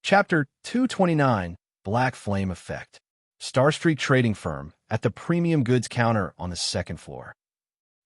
Chapter 229, Black Flame Effect. Starstreak Trading Firm at the premium goods counter on the second floor.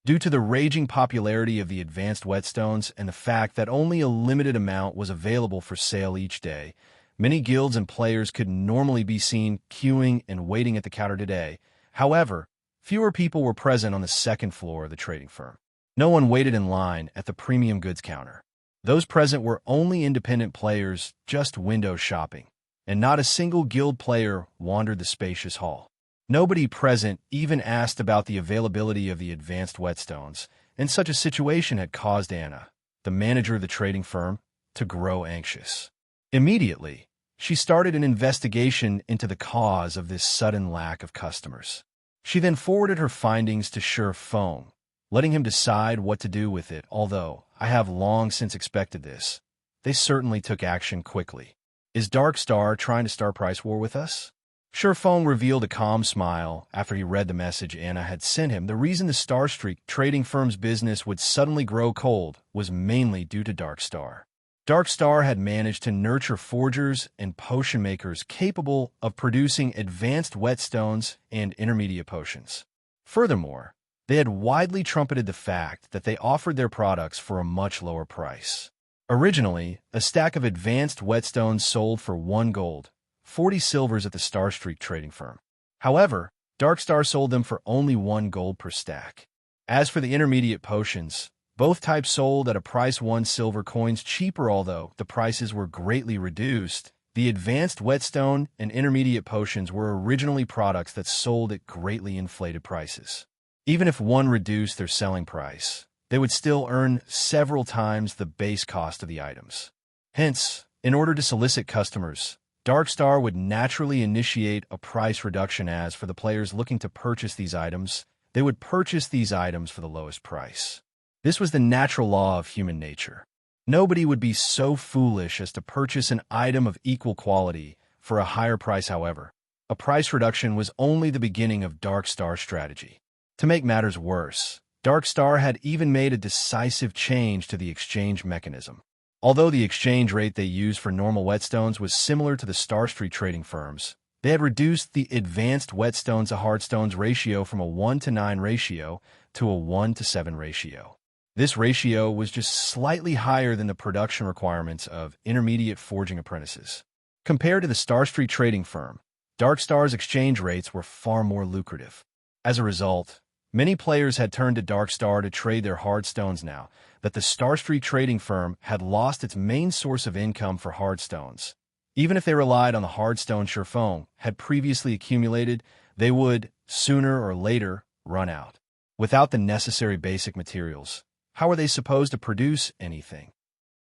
Due to the raging popularity of the advanced whetstones and the fact that only a limited amount was available for sale each day, many guilds and players could normally be seen queuing and waiting at the counter today. However, fewer people were present on the second floor of the trading firm. No one waited in line at the premium goods counter. Those present were only independent players just window shopping, and not a single guild player wandered the spacious hall. Nobody present even asked about the availability of the advanced whetstones, and such a situation had caused Anna, the manager of the trading firm, to grow anxious. Immediately, she started an investigation into the cause of this sudden lack of customers. She then forwarded her findings to Surpass, letting him decide what to do with it, although I have long since expected this. They certainly took action quickly. Is Dark Star trying to start price war with us? Surpass revealed a calm smile after he read the message Anna had sent him. The reason the Starstreak trading firm's business would suddenly grow cold was mainly due to Dark Star. Dark Star had managed to nurture forgers and potion makers capable of producing advanced whetstones and intermediate potions. Furthermore, they had widely trumpeted the fact that they offered their products for a much lower price. Originally, a stack of advanced whetstones sold for 1 gold, 40 silvers at the Starstreak trading firm. However, Dark Star sold them for only 1 gold per stack. As for the intermediate potions, both types sold at a price 1 silver coins cheaper. Although the prices were greatly reduced, the advanced whetstone and intermediate potions were originally products that sold at greatly inflated prices. Even if one reduced their selling price, they would still earn several times the base cost of the items. Hence, in order to solicit customers, Dark Star would naturally initiate a price reduction. As for the players looking to purchase these items, they would purchase these items for the lowest price. This was the natural law of human nature. Nobody would be so foolish as to purchase an item of equal quality for a higher price. However, a price reduction was only the beginning of Dark Star's strategy. To make matters worse, Dark Star had even made a decisive change to the exchange mechanism. Although the exchange rate they used for normal whetstones was similar to the Starstreak trading firms, they had reduced the advanced whetstones to hardstones ratio from a 1:9 ratio to a 1:7 ratio. This ratio was just slightly higher than the production requirements of intermediate forging apprentices. Compared to the Starstreak trading firm, Dark Star's exchange rates were far more lucrative. As a result, many players had turned to Dark Star to trade their hardstones now that the Starstreak trading firm had lost its main source of income for hardstones. Even if they relied on the hardstone Surpass had previously accumulated, they would, sooner or later, run out. Without the necessary basic materials, how were they supposed to produce anything?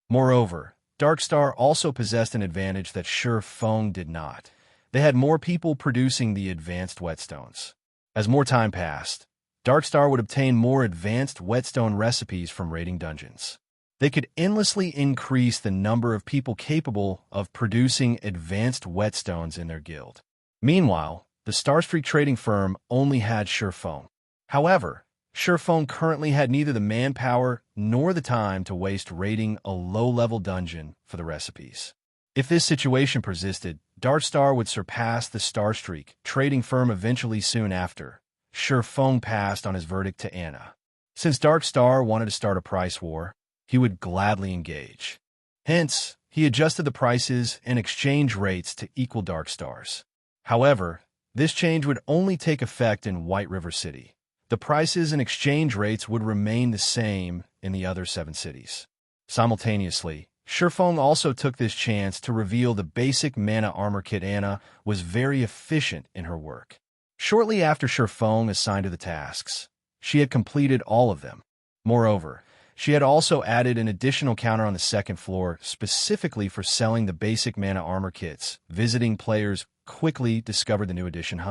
Moreover, Dark Star also possessed an advantage that Surpass did not. They had more people producing the advanced whetstones. As more time passed, Dark Star would obtain more advanced whetstone recipes from raiding dungeons. They could endlessly increase the number of people capable of producing advanced whetstones in their guild. Meanwhile, the Starstreak trading firm only had Surpass. However, Surpass currently had neither the manpower nor the time to waste raiding a low-level dungeon for the recipes. If this situation persisted, Dark Star would surpass the Starstreak trading firm eventually. Soon after, Surpass passed on his verdict to Anna. Since Dark Star wanted to start a price war, he would gladly engage. Hence, he adjusted the prices and exchange rates to equal Dark Star's. However, this change would only take effect in White River City. The prices and exchange rates would remain the same in the other 7 cities. Simultaneously, Surpass also took this chance to reveal the basic mana armor kit. Anna was very efficient in her work. Shortly after Surpass assigned her the tasks, she had completed all of them. Moreover, she had also added an additional counter on the second floor specifically for selling the basic mana armor kits. Visiting players quickly discovered the new addition.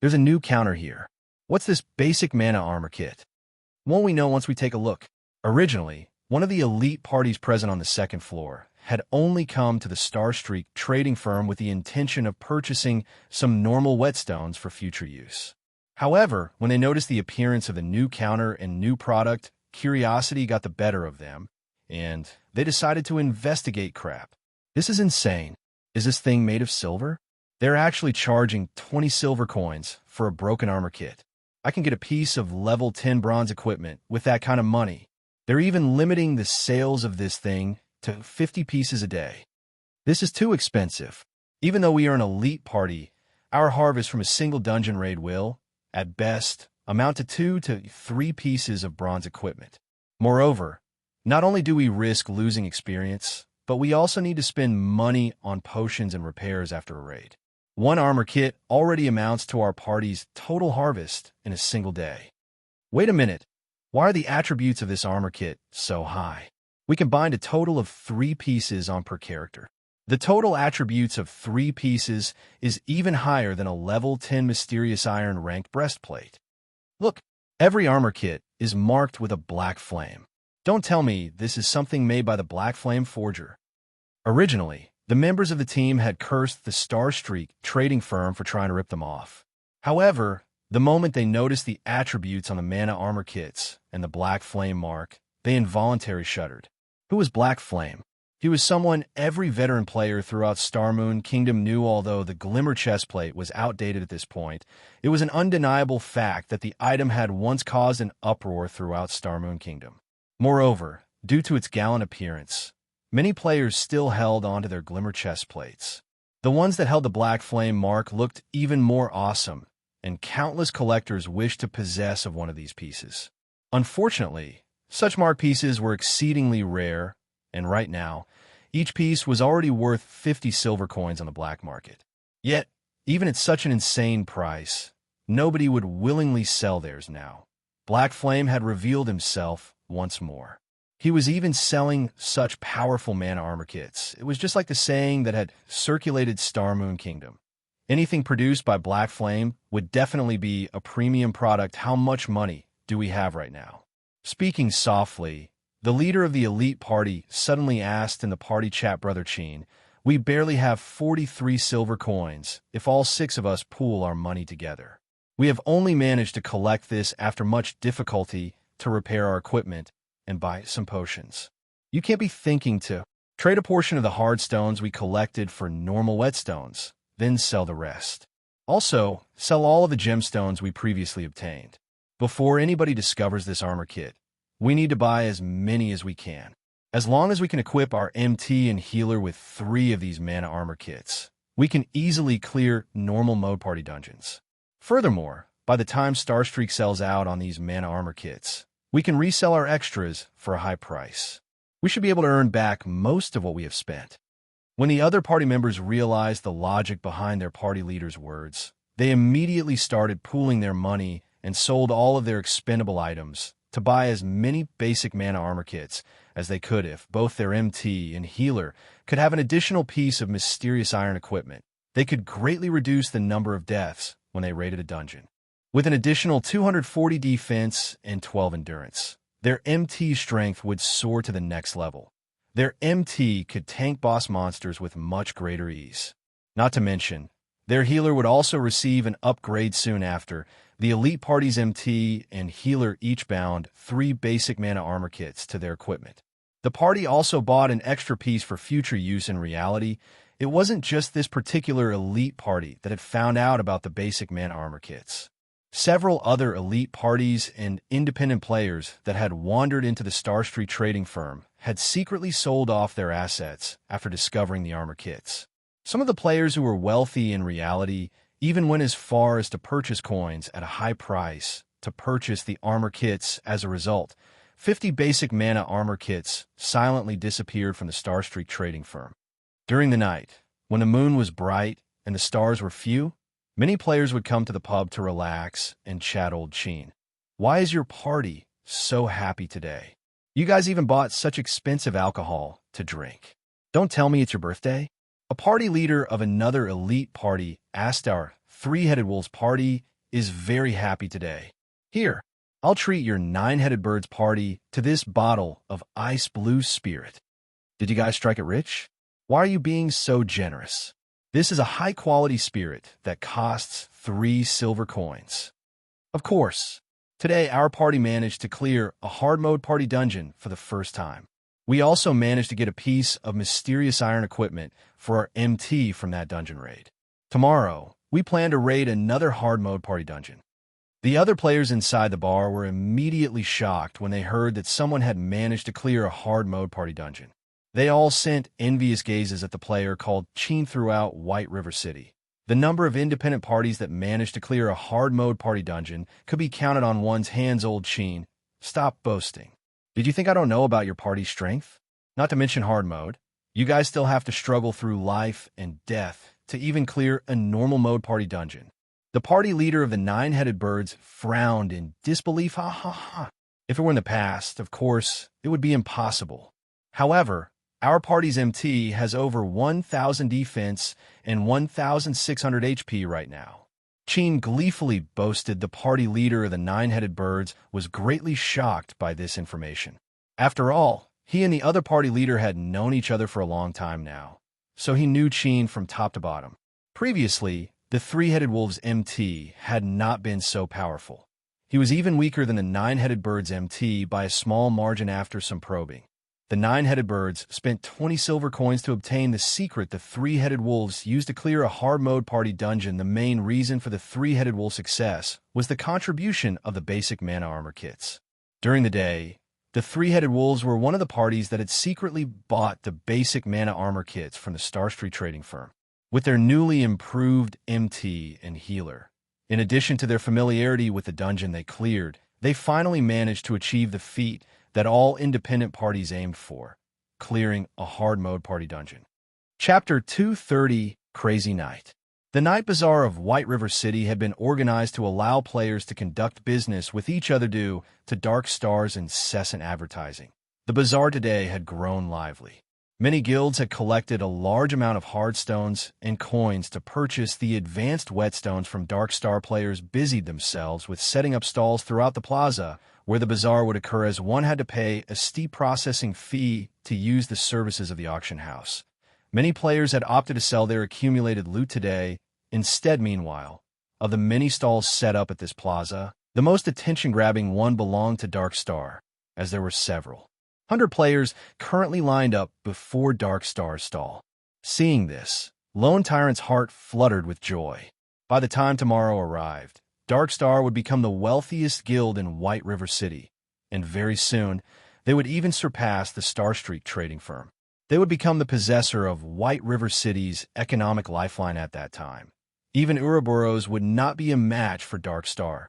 There's a new counter here. What's this basic mana armor kit? Won't we know once we take a look? Originally, one of the elite parties present on the second floor had only come to the Starstreak trading firm with the intention of purchasing some normal whetstones for future use. However, when they noticed the appearance of the new counter and new product, curiosity got the better of them, and they decided to investigate. Crap. This is insane. Is this thing made of silver? They're actually charging 20 silver coins for a broken armor kit. I can get a piece of level 10 bronze equipment with that kind of money. They're even limiting the sales of this thing to 50 pieces a day. This is too expensive. Even though we are an elite party, our harvest from a single dungeon raid will, at best, amount to 2 to 3 pieces of bronze equipment. Moreover, not only do we risk losing experience, but we also need to spend money on potions and repairs after a raid. One armor kit already amounts to our party's total harvest in a single day. Wait a minute. Why are the attributes of this armor kit so high? We can bind a total of 3 pieces on per character. The total attributes of 3 pieces is even higher than a level 10 Mysterious Iron ranked breastplate. Look, every armor kit is marked with a black flame. Don't tell me this is something made by the Black Flame Forger. Originally, the members of the team had cursed the Starstreak trading firm for trying to rip them off. However, the moment they noticed the attributes on the mana armor kits and the Black Flame mark, they involuntarily shuddered. Who was Black Flame? He was someone every veteran player throughout Starmoon Kingdom knew. Although the Glimmer chestplate was outdated at this point, it was an undeniable fact that the item had once caused an uproar throughout Starmoon Kingdom. Moreover, due to its gallant appearance, many players still held onto their Glimmer chestplates. The ones that held the Black Flame mark looked even more awesome, and countless collectors wished to possess of one of these pieces. Unfortunately, such mark pieces were exceedingly rare, and right now, each piece was already worth 50 silver coins on the black market. Yet, even at such an insane price, nobody would willingly sell theirs now. Black Flame had revealed himself once more. He was even selling such powerful mana armor kits. It was just like the saying that had circulated Starmoon Kingdom. Anything produced by Black Flame would definitely be a premium product. How much money do we have right now? Speaking softly, the leader of the elite party suddenly asked in the party chat, Brother Cheen, we barely have 43 silver coins if all 6 of us pool our money together. We have only managed to collect this after much difficulty to repair our equipment and buy some potions. You can't be thinking to trade a portion of the hard stones we collected for normal whetstones, then sell the rest. Also, sell all of the gemstones we previously obtained. Before anybody discovers this armor kit, we need to buy as many as we can. As long as we can equip our MT and healer with 3 of these mana armor kits, we can easily clear normal mode party dungeons. Furthermore, by the time Starstreak sells out on these mana armor kits, we can resell our extras for a high price. We should be able to earn back most of what we have spent. When the other party members realized the logic behind their party leader's words, they immediately started pooling their money and sold all of their expendable items to buy as many basic mana armor kits as they could. If both their MT and healer could have an additional piece of mysterious iron equipment, they could greatly reduce the number of deaths when they raided a dungeon. With an additional 240 defense and 12 endurance, their MT strength would soar to the next level. Their MT could tank boss monsters with much greater ease. Not to mention, their healer would also receive an upgrade soon after. The elite party's MT and healer each bound 3 basic mana armor kits to their equipment. The party also bought an extra piece for future use. In reality, it wasn't just this particular elite party that had found out about the basic mana armor kits. Several other elite parties and independent players that had wandered into the Starstreak trading firm had secretly sold off their assets after discovering the armor kits. Some of the players who were wealthy in reality even went as far as to purchase coins at a high price to purchase the armor kits. As a result, 50 basic mana armor kits silently disappeared from the Starstreak trading firm. During the night, when the moon was bright and the stars were few, many players would come to the pub to relax and chat. Old Cheen, why is your party so happy today? You guys even bought such expensive alcohol to drink. Don't tell me it's your birthday? A party leader of another elite party asked. Our 3-headed wolves party is very happy today. Here, I'll treat your 9-headed birds party to this bottle of ice blue spirit. Did you guys strike it rich? Why are you being so generous? This is a high-quality spirit that costs 3 silver coins. Of course, today our party managed to clear a hard mode party dungeon for the first time. We also managed to get a piece of mysterious iron equipment for our MT from that dungeon raid. Tomorrow, we plan to raid another hard mode party dungeon. The other players inside the bar were immediately shocked when they heard that someone had managed to clear a hard mode party dungeon. They all sent envious gazes at the player called Cheen throughout White River City. The number of independent parties that managed to clear a hard mode party dungeon could be counted on one's hands. Old Cheen, stop boasting. Did you think I don't know about your party's strength? Not to mention hard mode. You guys still have to struggle through life and death to even clear a normal mode party dungeon. The party leader of the Nine-Headed Birds frowned in disbelief. Ha ha ha. If it were in the past, of course, it would be impossible. However, our party's MT has over 1,000 defense and 1,600 HP right now. Cheen gleefully boasted. The party leader of the Nine-Headed Birds was greatly shocked by this information. After all, he and the other party leader had known each other for a long time now, so he knew Cheen from top to bottom. Previously, the Three-Headed Wolf's MT had not been so powerful. He was even weaker than the Nine-Headed Bird's MT by a small margin. After some probing, the Nine-Headed Birds spent 20 silver coins to obtain the secret the Three-Headed Wolves used to clear a hard mode party dungeon. The main reason for the Three-Headed Wolf's success was the contribution of the basic mana armor kits. During the day, the Three-Headed Wolves were one of the parties that had secretly bought the basic mana armor kits from the Star Street trading firm. With their newly improved MT and healer, in addition to their familiarity with the dungeon they cleared, they finally managed to achieve the feat that all independent parties aimed for, clearing a hard mode party dungeon. Chapter 230, Crazy Night. The Night Bazaar of White River City had been organized to allow players to conduct business with each other due to Dark Star's incessant advertising. The bazaar today had grown lively. Many guilds had collected a large amount of hardstones and coins to purchase the advanced whetstones from Dark Star. Players busied themselves with setting up stalls throughout the plaza where the bazaar would occur, as one had to pay a steep processing fee to use the services of the auction house. Many players had opted to sell their accumulated loot today instead. Meanwhile, of the many stalls set up at this plaza, the most attention-grabbing one belonged to Dark Star, as there were several 100 players currently lined up before Dark Star's stall. Seeing this, Lone Tyrant's heart fluttered with joy. By the time tomorrow arrived, Dark Star would become the wealthiest guild in White River City, and very soon, they would even surpass the Star Street trading firm. They would become the possessor of White River City's economic lifeline at that time. Even Ouroboros would not be a match for Dark Star.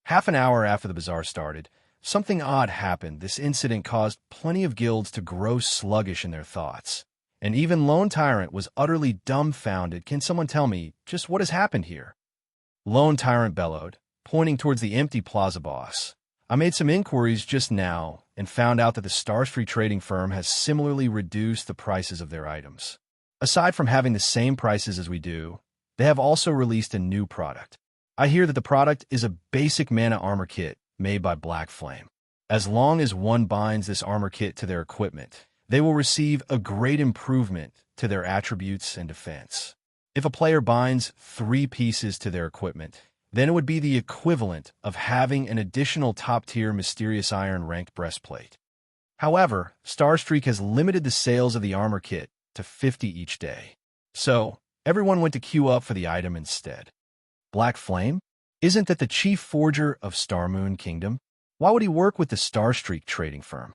Half an hour after the bazaar started, something odd happened. This incident caused plenty of guilds to grow sluggish in their thoughts, and even Lone Tyrant was utterly dumbfounded. Can someone tell me just what has happened here? Lone Tyrant bellowed, pointing towards the empty plaza boss. I made some inquiries just now and found out that the Star Street trading firm has similarly reduced the prices of their items. Aside from having the same prices as we do, they have also released a new product. I hear that the product is a basic mana armor kit made by Black Flame. As long as one binds this armor kit to their equipment, they will receive a great improvement to their attributes and defense. If a player binds 3 pieces to their equipment, then it would be the equivalent of having an additional top-tier mysterious iron-ranked breastplate. However, Starstreak has limited the sales of the armor kit to 50 each day, so everyone went to queue up for the item instead. Black Flame? Isn't that the chief forger of Starmoon Kingdom? Why would he work with the Starstreak trading firm?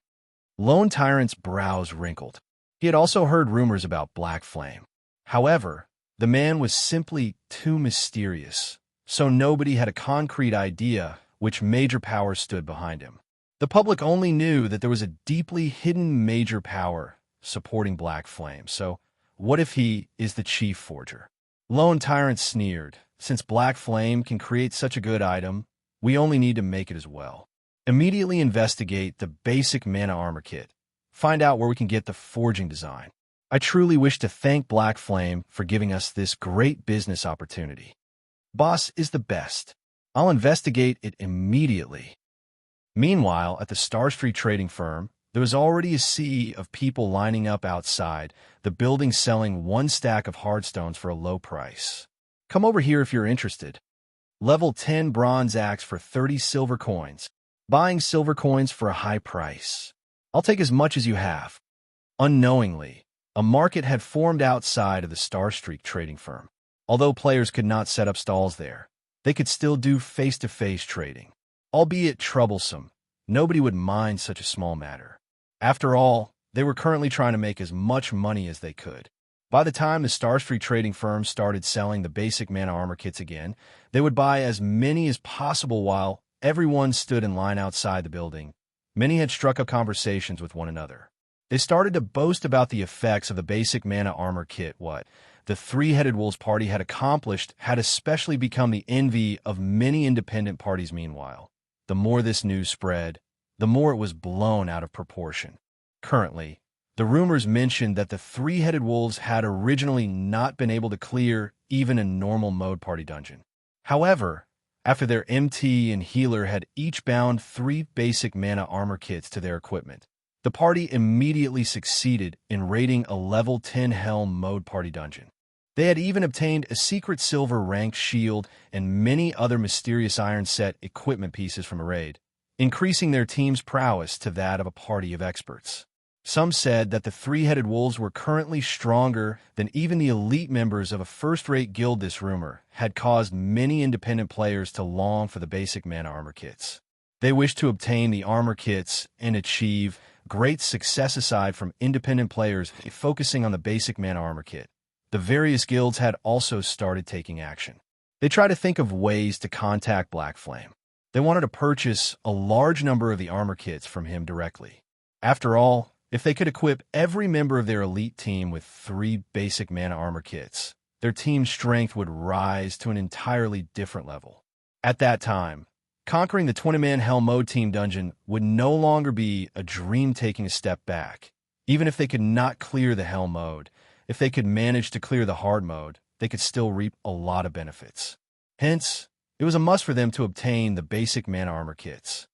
Lone Tyrant's brows wrinkled. He had also heard rumors about Black Flame. However, the man was simply too mysterious, so nobody had a concrete idea which major power stood behind him. The public only knew that there was a deeply hidden major power supporting Black Flame, so what if he is the chief forger? Lone Tyrant sneered. Since Black Flame can create such a good item, we only need to make it as well. Immediately investigate the basic mana armor kit. Find out where we can get the forging design. I truly wish to thank Black Flame for giving us this great business opportunity. Boss is the best. I'll investigate it immediately. Meanwhile, at the Star Street trading firm, there was already a sea of people lining up outside the building selling 1 stack of hardstones for a low price. Come over here if you're interested. Level 10 bronze axe for 30 silver coins. Buying silver coins for a high price. I'll take as much as you have." Unknowingly, a market had formed outside of the Starstreak trading firm. Although players could not set up stalls there, they could still do face-to-face trading. Albeit troublesome, nobody would mind such a small matter. After all, they were currently trying to make as much money as they could. By the time the Starstreak trading firm started selling the basic mana armor kits again, they would buy as many as possible while everyone stood in line outside the building. Many had struck up conversations with one another. They started to boast about the effects of the basic mana armor kit. What the Three-Headed Wolves party had accomplished had especially become the envy of many independent parties. Meanwhile, the more this news spread, the more it was blown out of proportion. Currently, the rumors mentioned that the Three-Headed Wolves had originally not been able to clear even a normal mode party dungeon. However, after their MT and healer had each bound 3 basic mana armor kits to their equipment, the party immediately succeeded in raiding a level 10 Helm mode party dungeon. They had even obtained a secret silver ranked shield and many other mysterious iron set equipment pieces from a raid, increasing their team's prowess to that of a party of experts. Some said that the Three-Headed Wolves were currently stronger than even the elite members of a first-rate guild. This rumor had caused many independent players to long for the basic mana armor kits. They wished to obtain the armor kits and achieve great success. Aside from independent players focusing on the basic mana armor kit, the various guilds had also started taking action. They tried to think of ways to contact Black Flame. They wanted to purchase a large number of the armor kits from him directly. After all, if they could equip every member of their elite team with 3 basic mana armor kits, their team's strength would rise to an entirely different level. At that time, conquering the 20-man Hell mode team dungeon would no longer be a dream. Taking a step back. Even if they could not clear the Hell mode, if they could manage to clear the hard mode, they could still reap a lot of benefits. Hence, it was a must for them to obtain the basic mana armor kits.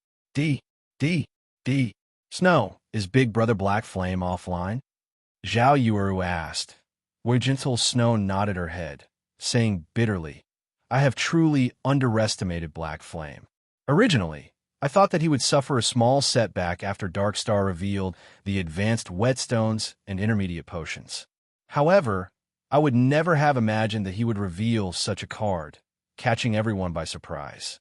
Snow, is Big Brother Black Flame offline? Zhao Yuuru asked, where gentle Snow nodded her head, saying bitterly, I have truly underestimated Black Flame. Originally, I thought that he would suffer a small setback after Darkstar revealed the advanced whetstones and intermediate potions. However, I would never have imagined that he would reveal such a card, catching everyone by surprise.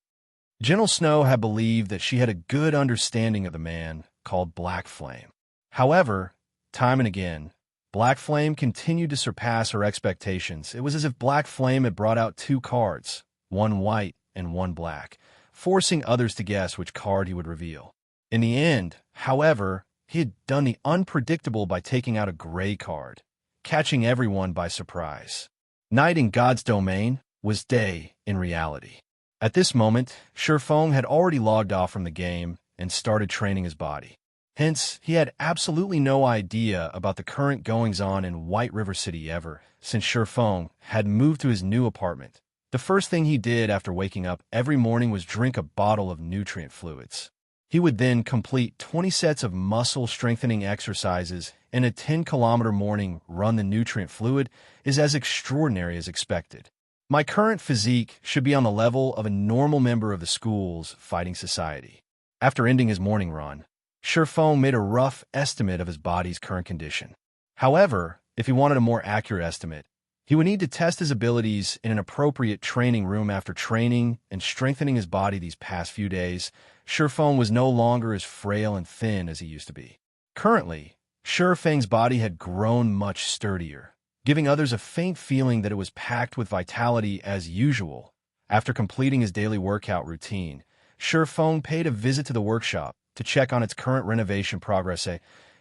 Gentle Snow had believed that she had a good understanding of the man called Black Flame. However, time and again, Black Flame continued to surpass her expectations. It was as if Black Flame had brought out 2 cards, one white and one black, forcing others to guess which card he would reveal. In the end, however, he had done the unpredictable by taking out a gray card, catching everyone by surprise. Night in God's domain was day in reality. At this moment, Shurfeng had already logged off from the game and started training his body. Hence, he had absolutely no idea about the current goings-on in White River City ever since Shurfeng had moved to his new apartment. The first thing he did after waking up every morning was drink a bottle of nutrient fluids. He would then complete 20 sets of muscle-strengthening exercises and a 10-kilometer morning run. The nutrient fluid is as extraordinary as expected. My current physique should be on the level of a normal member of the school's fighting society. After ending his morning run, Shurfeng made a rough estimate of his body's current condition. However, if he wanted a more accurate estimate, he would need to test his abilities in an appropriate training room. After training and strengthening his body these past few days, Shurfeng was no longer as frail and thin as he used to be. Currently, Shurfeng's body had grown much sturdier, giving others a faint feeling that it was packed with vitality as usual. After completing his daily workout routine, Shurfeng paid a visit to the workshop to check on its current renovation progress. A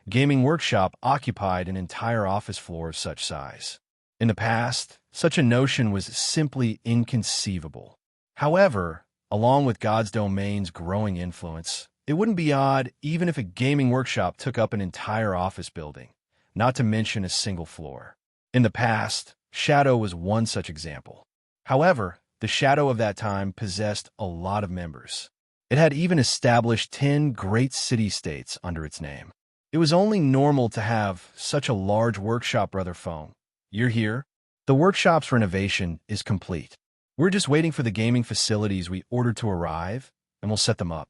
gaming workshop occupied an entire office floor of such size. In the past, such a notion was simply inconceivable. However, along with God's domain's growing influence, it wouldn't be odd even if a gaming workshop took up an entire office building, not to mention a single floor. In the past, Shadow was one such example. However, the Shadow of that time possessed a lot of members. It had even established 10 great city-states under its name. It was only normal to have such a large workshop. Brother Phone, you're here? The workshop's renovation is complete. We're just waiting for the gaming facilities we ordered to arrive, and we'll set them up.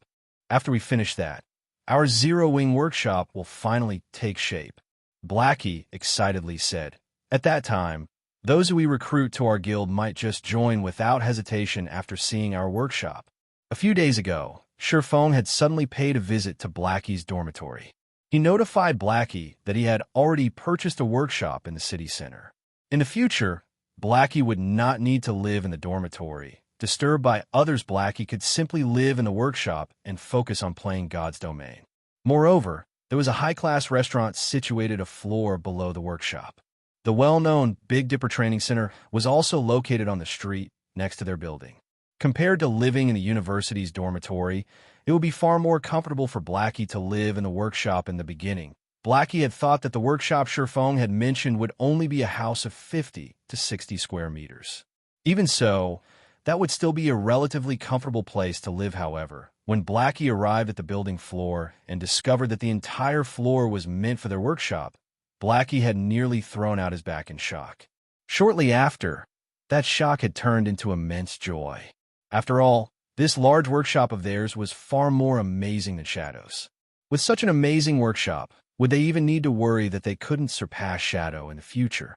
After we finish that, Our zero-wing workshop will finally take shape, Blackie excitedly said. At that time, those who we recruit to our guild might just join without hesitation after seeing our workshop. A few days ago, Sherfong had suddenly paid a visit to Blackie's dormitory. He notified Blackie that he had already purchased a workshop in the city center. In the future, Blackie would not need to live in the dormitory. Disturbed by others, Blackie could simply live in the workshop and focus on playing God's domain. Moreover, there was a high-class restaurant situated a floor below the workshop. The well-known Big Dipper Training Center was also located on the street next to their building. Compared to living in the university's dormitory, it would be far more comfortable for Blackie to live in the workshop in the beginning. Blackie had thought that the workshop Sherfong had mentioned would only be a house of 50 to 60 square meters. Even so, that would still be a relatively comfortable place to live, however. When Blackie arrived at the building floor and discovered that the entire floor was meant for their workshop, Blackie had nearly thrown out his back in shock. Shortly after, that shock had turned into immense joy. After all, this large workshop of theirs was far more amazing than Shadow's. With such an amazing workshop, would they even need to worry that they couldn't surpass Shadow in the future?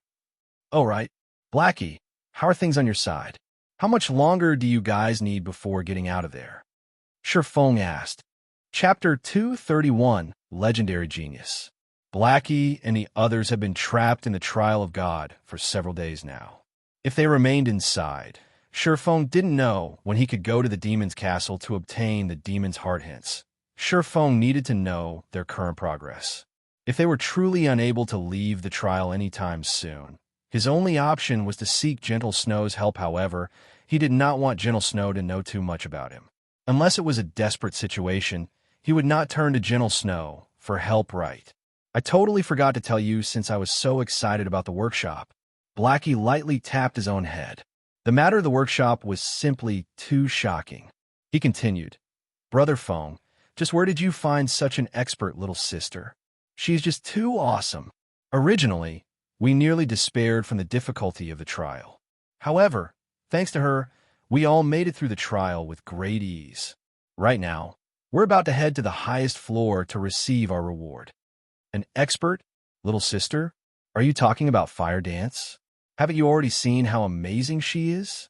All right, Blackie, how are things on your side? How much longer do you guys need before getting out of there? Sherfong asked. Chapter 231, Legendary Genius. Blackie and the others have been trapped in the trial of God for several days now. If they remained inside, Sherfong didn't know when he could go to the demon's castle to obtain the demon's heart hints. Sherfong needed to know their current progress. If they were truly unable to leave the trial anytime soon, his only option was to seek Gentle Snow's help. However, he did not want Gentle Snow to know too much about him. Unless it was a desperate situation, he would not turn to Gentle Snow for help, right? I totally forgot to tell you since I was so excited about the workshop. Blackie lightly tapped his own head. The matter of the workshop was simply too shocking. He continued, Brother Fong, just where did you find such an expert little sister? She's just too awesome. Originally, we nearly despaired from the difficulty of the trial. However, thanks to her, we all made it through the trial with great ease. Right now, we're about to head to the highest floor to receive our reward. An expert, little sister? Are you talking about Fire Dance? Haven't you already seen how amazing she is?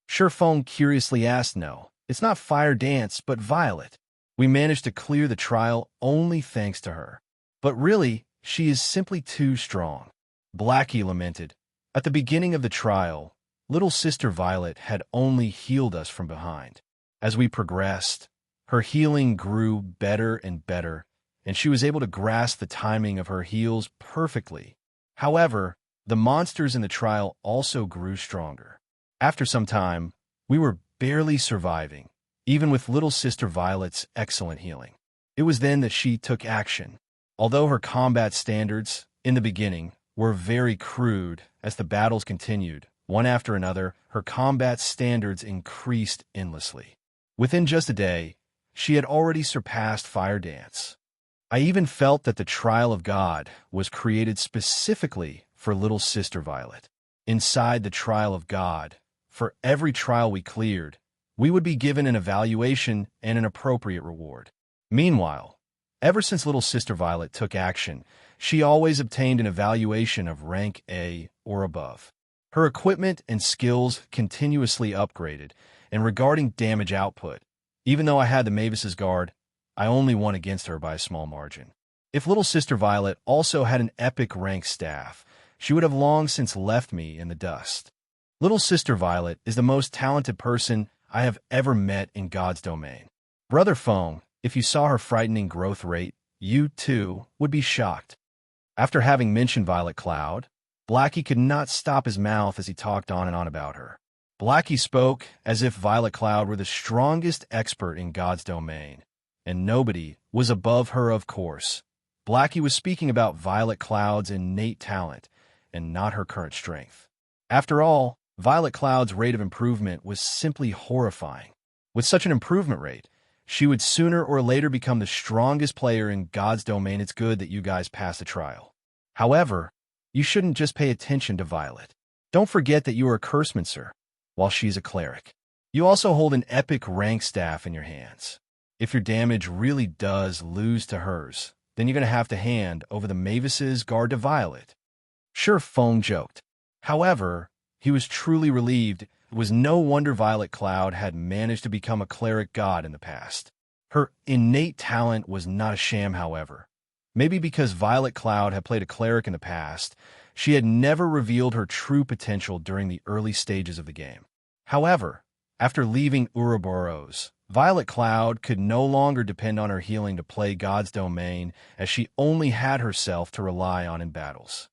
Sherfong curiously asked. No, it's not Fire Dance, but Violet. We managed to clear the trial only thanks to her. But really, she is simply too strong. Blackie lamented. At the beginning of the trial, little sister Violet had only healed us from behind. As we progressed, her healing grew better and better, and she was able to grasp the timing of her heals perfectly. However, the monsters in the trial also grew stronger. After some time, we were barely surviving, even with little sister Violet's excellent healing. It was then that she took action. Although her combat standards, in the beginning, were very crude, as the battles continued, one after another, her combat standards increased endlessly. Within just a day, she had already surpassed Fire Dance. I even felt that the trial of God was created specifically for little sister Violet. Inside the trial of God, for every trial we cleared, we would be given an evaluation and an appropriate reward. Meanwhile, ever since little sister Violet took action, she always obtained an evaluation of rank A or above. Her equipment and skills continuously upgraded, and regarding damage output, even though I had the Mavis's guard, I only won against her by a small margin. If little sister Violet also had an epic rank staff, she would have long since left me in the dust. Little sister Violet is the most talented person I have ever met in God's domain. Brother Fong, if you saw her frightening growth rate, you, too, would be shocked. After having mentioned Violet Cloud, Blackie could not stop his mouth as he talked on and on about her. Blackie spoke as if Violet Cloud were the strongest expert in God's domain, and nobody was above her, of course. Blackie was speaking about Violet Cloud's innate talent, and not her current strength. After all, Violet Cloud's rate of improvement was simply horrifying. With such an improvement rate, she would sooner or later become the strongest player in God's domain. It's good that you guys passed the trial. However, you shouldn't just pay attention to Violet. Don't forget that you are a cursemancer, while she's a cleric. You also hold an epic rank staff in your hands. If your damage really does lose to hers, then you're going to have to hand over the Mavis's guard to Violet. Sure, Feng joked. However, he was truly relieved. It was no wonder Violet Cloud had managed to become a cleric god in the past. Her innate talent was not a sham, however. Maybe because Violet Cloud had played a cleric in the past, she had never revealed her true potential during the early stages of the game. However, after leaving Ouroboros, Violet Cloud could no longer depend on her healing to play God's domain, as she only had herself to rely on in battles.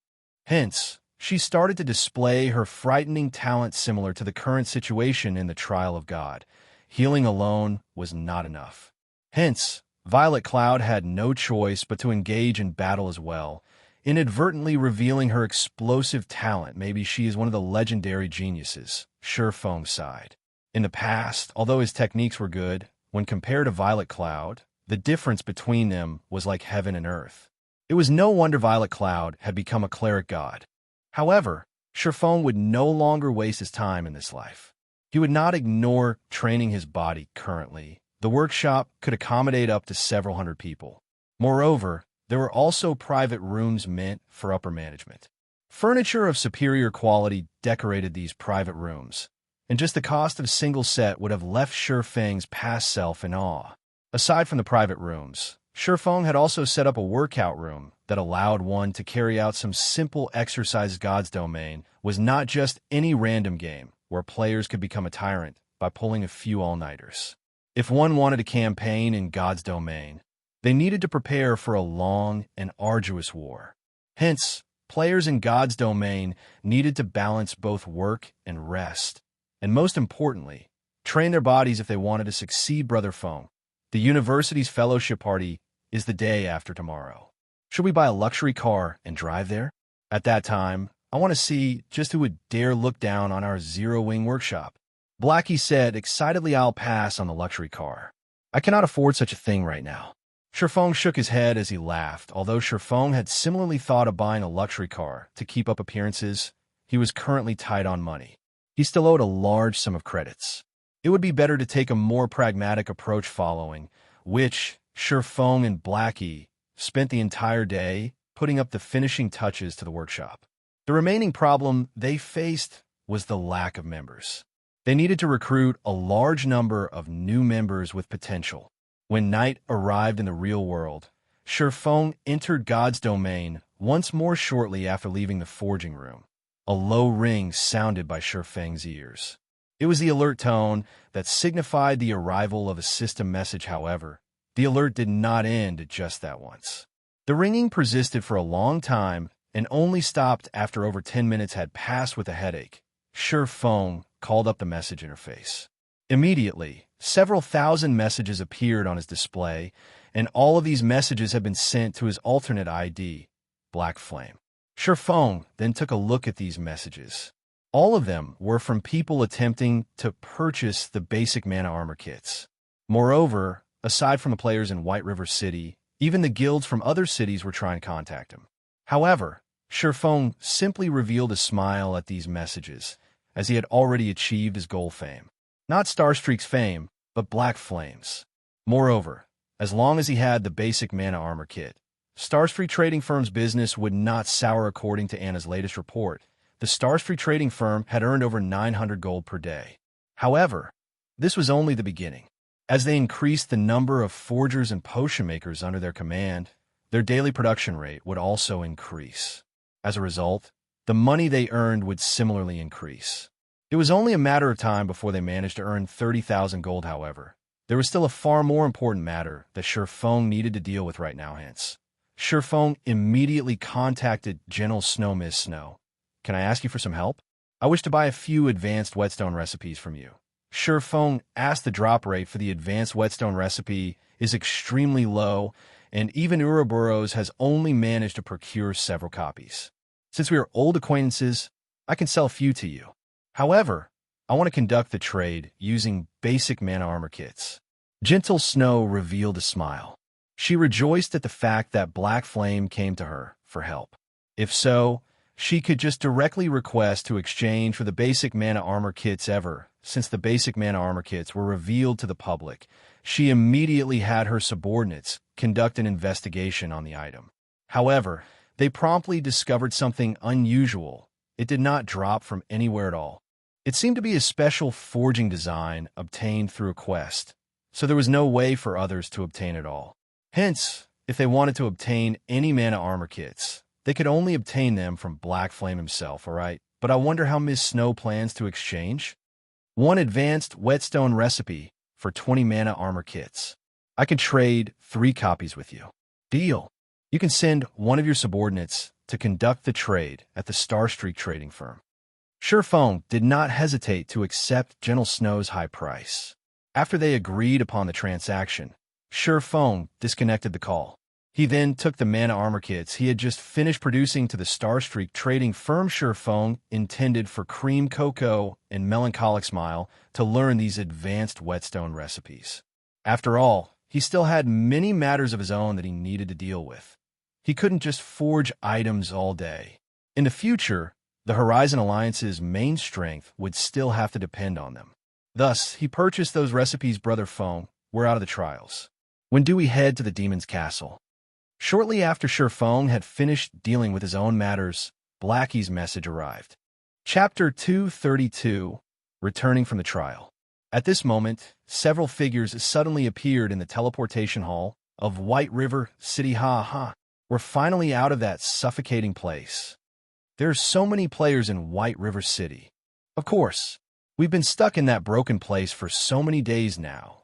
Hence, she started to display her frightening talent similar to the current situation in the Trial of God. Healing alone was not enough. Hence, Violet Cloud had no choice but to engage in battle as well, inadvertently revealing her explosive talent. Maybe she is one of the legendary geniuses, Sure Feng sighed. In the past, although his techniques were good, when compared to Violet Cloud, the difference between them was like heaven and earth. It was no wonder Violet Cloud had become a cleric god. However, Sure Feng would no longer waste his time in this life. He would not ignore training his body currently. The workshop could accommodate up to several hundred people. Moreover, there were also private rooms meant for upper management. Furniture of superior quality decorated these private rooms, and just the cost of a single set would have left Sure Feng's past self in awe. Aside from the private rooms, Sure Feng had also set up a workout room that allowed one to carry out some simple exercises. God's domain was not just any random game where players could become a tyrant by pulling a few all-nighters. If one wanted a campaign in God's domain, they needed to prepare for a long and arduous war. Hence, players in God's domain needed to balance both work and rest, and most importantly, train their bodies if they wanted to succeed. Brother Feng, the university's fellowship party is the day after tomorrow. Should we buy a luxury car and drive there? At that time, I want to see just who would dare look down on our zero-wing workshop. Blackie said excitedly. I'll pass on the luxury car. I cannot afford such a thing right now. Sure Feng shook his head as he laughed. Although Sure Feng had similarly thought of buying a luxury car to keep up appearances, he was currently tight on money. He still owed a large sum of credits. It would be better to take a more pragmatic approach, following which Sure Feng and Blackie spent the entire day putting up the finishing touches to the workshop. The remaining problem they faced was the lack of members. They needed to recruit a large number of new members with potential. When night arrived in the real world, Sure Feng entered God's domain once more shortly after leaving the forging room. A low ring sounded by Sure Feng's ears. It was the alert tone that signified the arrival of a system message. However, the alert did not end at just that once. The ringing persisted for a long time and only stopped after over 10 minutes had passed. With a headache, Sure Feng called up the message interface. Immediately, several thousand messages appeared on his display, and all of these messages had been sent to his alternate ID, Black Flame. Sure Feng then took a look at these messages. All of them were from people attempting to purchase the basic mana armor kits. Moreover, aside from the players in White River City, even the guilds from other cities were trying to contact him. However, Sure Feng simply revealed a smile at these messages, as he had already achieved his goal: fame. Not Starstreak's fame, but Black Flame's. Moreover, as long as he had the basic mana armor kit, Starstreak Trading Firm's business would not sour. According to Anna's latest report, the Starstreak Trading Firm had earned over 900 gold per day. However, this was only the beginning. As they increased the number of forgers and potion makers under their command, their daily production rate would also increase. As a result, the money they earned would similarly increase. It was only a matter of time before they managed to earn 30,000 gold. However, there was still a far more important matter that Sure Feng needed to deal with right now. Hence, Sure Feng immediately contacted General Snow. Ms. Snow, can I ask you for some help? I wish to buy a few advanced whetstone recipes from you. Sure Feng asked. The drop rate for the advanced whetstone recipe is extremely low, and even Ouroboros has only managed to procure several copies. Since we are old acquaintances, I can sell a few to you. However, I want to conduct the trade using basic mana armor kits. Gentle Snow revealed a smile. She rejoiced at the fact that Black Flame came to her for help. If so, she could just directly request to exchange for the basic mana armor kits ever since the basic mana armor kits were revealed to the public, she immediately had her subordinates conduct an investigation on the item. However, they promptly discovered something unusual. It did not drop from anywhere at all. It seemed to be a special forging design obtained through a quest, so there was no way for others to obtain it all. Hence, if they wanted to obtain any mana armor kits, they could only obtain them from Black Flame himself, alright? But I wonder how Ms. Snow plans to exchange? One advanced whetstone recipe for 20 mana armor kits. I can trade 3 copies with you. Deal. You can send one of your subordinates to conduct the trade at the Starstreak trading firm. Surefong did not hesitate to accept Gentle Snow's high price. After they agreed upon the transaction, Surefong disconnected the call. He then took the mana armor kits he had just finished producing to the Starstreak trading firm. Surefong intended for Cream Cocoa and Melancholic Smile to learn these advanced whetstone recipes. After all, he still had many matters of his own that he needed to deal with. He couldn't just forge items all day. In the future, the Horizon Alliance's main strength would still have to depend on them. Thus, he purchased those recipes. Brother Fong were out of the trials. When do we head to the Demon's Castle? Shortly after Surefong had finished dealing with his own matters, Blackie's message arrived. Chapter 232, Returning from the Trial. At this moment, several figures suddenly appeared in the teleportation hall of White River City. We're finally out of that suffocating place. There's so many players in White River City. Of course, we've been stuck in that broken place for so many days now.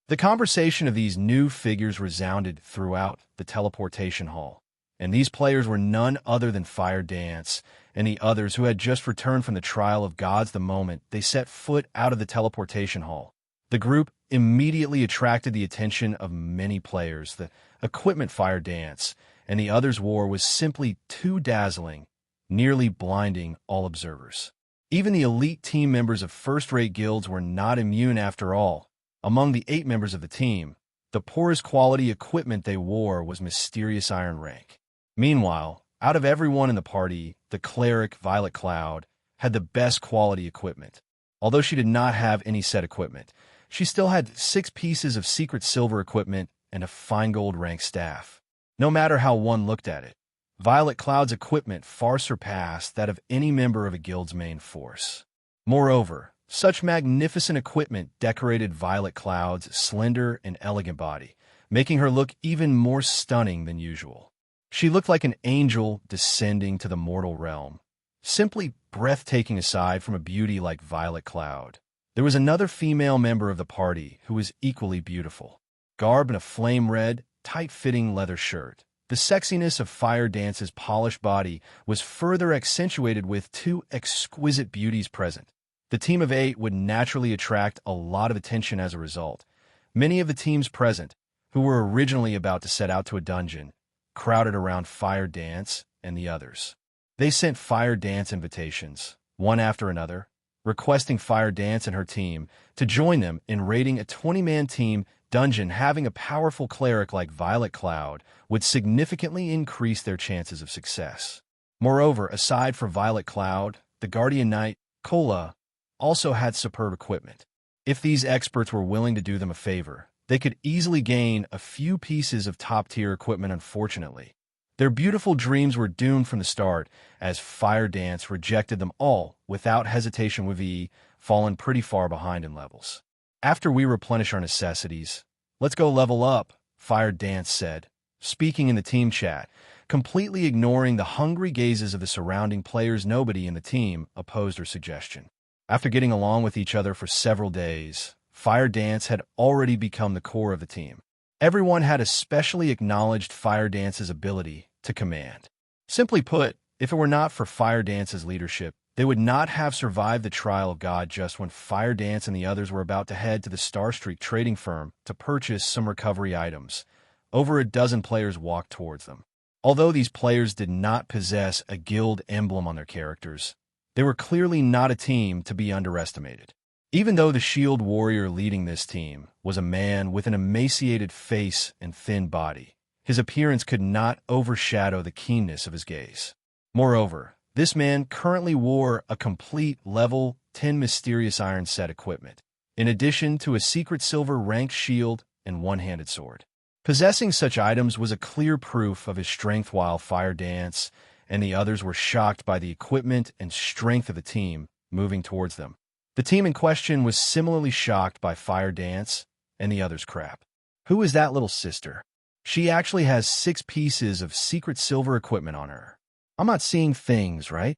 The conversation of these new figures resounded throughout the teleportation hall, and these players were none other than Fire Dance and the others who had just returned from the trial of gods. The moment they set foot out of the teleportation hall, the group immediately attracted the attention of many players. The equipment Fire Dance and the others wore was simply too dazzling, nearly blinding all observers. Even the elite team members of first-rate guilds were not immune after all. Among the 8 members of the team, the poorest quality equipment they wore was mysterious iron rank. Meanwhile, out of everyone in the party, the cleric Violet Cloud had the best quality equipment. Although she did not have any set equipment, she still had 6 pieces of secret silver equipment and a fine gold rank staff. No matter how one looked at it, Violet Cloud's equipment far surpassed that of any member of a guild's main force. Moreover, such magnificent equipment decorated Violet Cloud's slender and elegant body, making her look even more stunning than usual. She looked like an angel descending to the mortal realm, simply breathtaking. Aside from a beauty like Violet Cloud, there was another female member of the party who was equally beautiful. Garbed in a flame-red, tight-fitting leather shirt, the sexiness of Fire Dance's polished body was further accentuated with 2 exquisite beauties present. The team of 8 would naturally attract a lot of attention as a result. Many of the teams present, who were originally about to set out to a dungeon, crowded around Fire Dance and the others. They sent Fire Dance invitations, one after another, requesting Fire Dance and her team to join them in raiding a 20-man team dungeon. Having a powerful cleric like Violet Cloud would significantly increase their chances of success. Moreover, aside from Violet Cloud, the Guardian Knight, Kola, also had superb equipment. If these experts were willing to do them a favor, they could easily gain a few pieces of top-tier equipment. Unfortunately, their beautiful dreams were doomed from the start, as Fire Dance rejected them all without hesitation, with fallen pretty far behind in levels. After we replenish our necessities, let's go level up, Fire Dance said, speaking in the team chat, completely ignoring the hungry gazes of the surrounding players. Nobody in the team opposed her suggestion. After getting along with each other for several days, Fire Dance had already become the core of the team. Everyone had especially acknowledged Fire Dance's ability to command. Simply put, if it were not for Fire Dance's leadership, they would not have survived the trial of God. Just when Fire Dance and the others were about to head to the Starstreak trading firm to purchase some recovery items, over a dozen players walked towards them. Although these players did not possess a guild emblem on their characters, they were clearly not a team to be underestimated. Even though the shield warrior leading this team was a man with an emaciated face and thin body, his appearance could not overshadow the keenness of his gaze. Moreover, this man currently wore a complete level 10 mysterious iron set equipment, in addition to a secret silver ranked shield and one-handed sword. Possessing such items was a clear proof of his strength, while Fire Dance and the others were shocked by the equipment and strength of the team moving towards them. The team in question was similarly shocked by Fire Dance and the others' crap. Who is that little sister? She actually has 6 pieces of secret silver equipment on her. I'm not seeing things, right?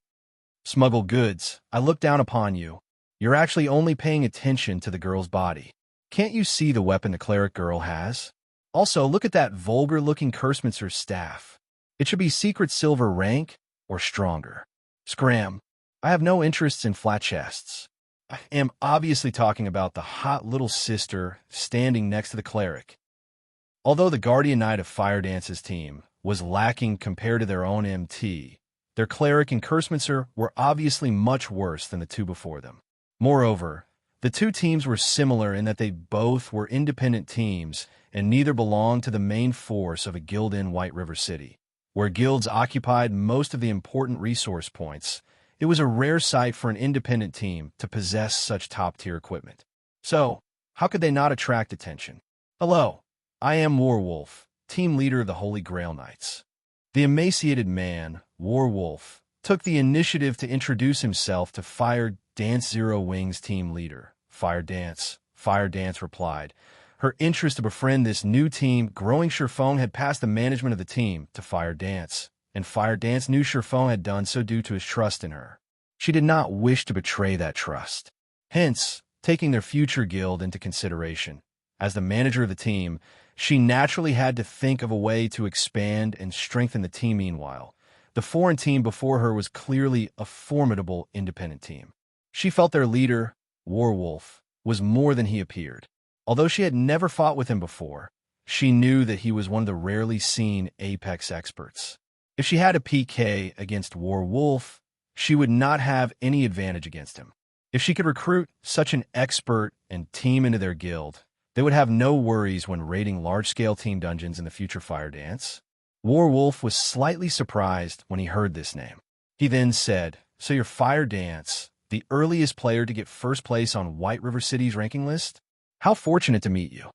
Smuggled goods, I look down upon you. You're actually only paying attention to the girl's body. Can't you see the weapon the cleric girl has? Also, look at that vulgar-looking Cursemancer's staff. It should be secret silver rank or stronger. Scram. I have no interests in flat chests. I am obviously talking about the hot little sister standing next to the cleric. Although the Guardian Knight of Fire Dance's team was lacking compared to their own MT, their cleric and Cursemancer were obviously much worse than the two before them. Moreover, the two teams were similar in that they both were independent teams and neither belonged to the main force of a guild in White River City, where guilds occupied most of the important resource points. It was a rare sight for an independent team to possess such top-tier equipment. So, how could they not attract attention? Hello, I am Warwolf, team leader of the Holy Grail Knights. The emaciated man, Warwolf, took the initiative to introduce himself to Fire Dance Zero Wings team leader. Fire Dance replied. Her interest to befriend this new team growing. Shifeng had passed the management of the team to Fire Dance, and Fire Dance knew Shifeng had done so due to his trust in her. She did not wish to betray that trust. Hence, taking their future guild into consideration, as the manager of the team, she naturally had to think of a way to expand and strengthen the team. Meanwhile, the foreign team before her was clearly a formidable independent team. She felt their leader, Warwolf, was more than he appeared. Although she had never fought with him before, she knew that he was one of the rarely seen Apex experts. If she had a PK against Warwolf, she would not have any advantage against him. If she could recruit such an expert and team into their guild, they would have no worries when raiding large-scale team dungeons in the future Fire Dance. Warwolf was slightly surprised when he heard this name. He then said, "So you're Fire Dance, the earliest player to get first place on White River City's ranking list? How fortunate to meet you."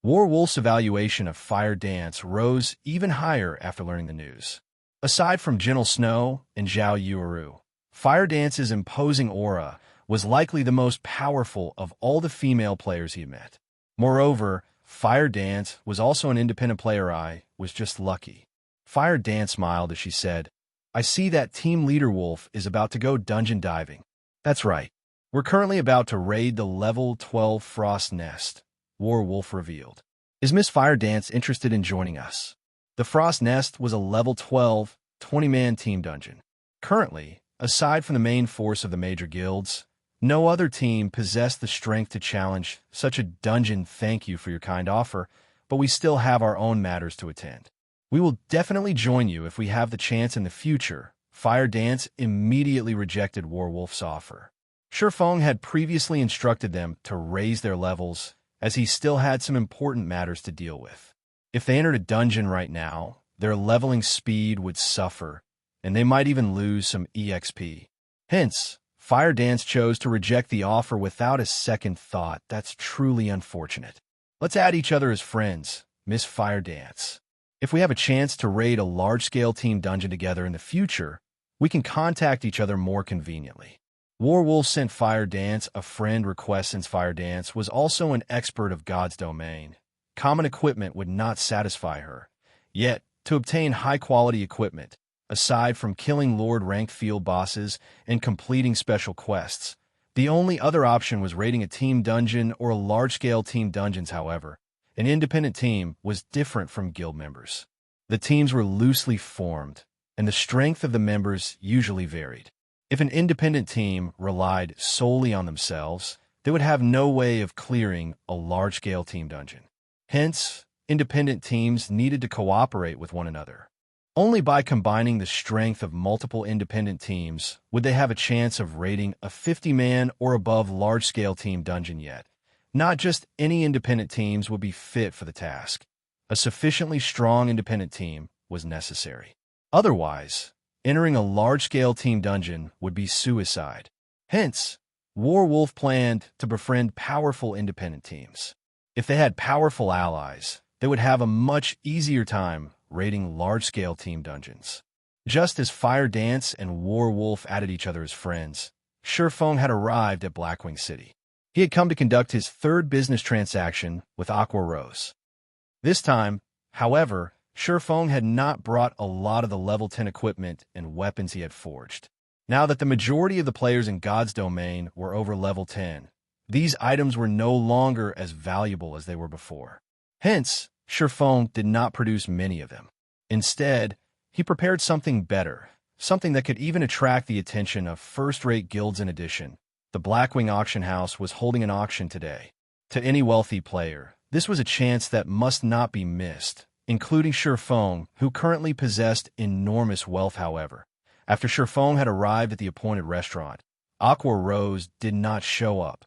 Warwolf's evaluation of Fire Dance rose even higher after learning the news. Aside from Gentle Snow and Zhao Yuuru, Fire Dance's imposing aura was likely the most powerful of all the female players he had met. Moreover, Fire Dance was also an independent player. I was just lucky. Fire Dance smiled as she said, "I see that Team Leader Wolf is about to go dungeon diving." "That's right. We're currently about to raid the level 12 Frost Nest," Warwolf revealed. "Is Miss Fire Dance interested in joining us?" The Frost Nest was a level 12, 20-man team dungeon. Currently, aside from the main force of the major guilds, no other team possessed the strength to challenge such a dungeon. "Thank you for your kind offer, but we still have our own matters to attend. We will definitely join you if we have the chance in the future." Fire Dance immediately rejected Warwolf's offer. Shifeng had previously instructed them to raise their levels, as he still had some important matters to deal with. If they entered a dungeon right now, their leveling speed would suffer, and they might even lose some EXP. Hence, Fire Dance chose to reject the offer without a second thought. "That's truly unfortunate. Let's add each other as friends, Miss Fire Dance. If we have a chance to raid a large-scale team dungeon together in the future, we can contact each other more conveniently." Warwolf sent Fire Dance a friend request. Since Fire Dance was also an expert of God's domain, common equipment would not satisfy her. Yet, to obtain high-quality equipment, aside from killing Lord-ranked field bosses and completing special quests, the only other option was raiding a team dungeon or a large-scale team dungeons. However, an independent team was different from guild members. The teams were loosely formed, and the strength of the members usually varied. If an independent team relied solely on themselves, they would have no way of clearing a large-scale team dungeon. Hence, independent teams needed to cooperate with one another. Only by combining the strength of multiple independent teams would they have a chance of raiding a 50-man or above large-scale team dungeon. Yet, not just any independent teams would be fit for the task. A sufficiently strong independent team was necessary. Otherwise, entering a large-scale team dungeon would be suicide. Hence, Warwolf planned to befriend powerful independent teams. If they had powerful allies, they would have a much easier time raiding large-scale team dungeons. Just as Fire Dance and Warwolf added each other as friends, Shurfeng had arrived at Blackwing City. He had come to conduct his third business transaction with Aqua Rose. This time, however, Shurfeng had not brought a lot of the level 10 equipment and weapons he had forged. Now that the majority of the players in God's domain were over level 10, these items were no longer as valuable as they were before. Hence, Shurfeng did not produce many of them. Instead, he prepared something better, something that could even attract the attention of first-rate guilds. In addition, the Blackwing Auction House was holding an auction today. To any wealthy player, this was a chance that must not be missed, including Shurfeng, who currently possessed enormous wealth. However, after Shurfeng had arrived at the appointed restaurant, Aqua Rose did not show up,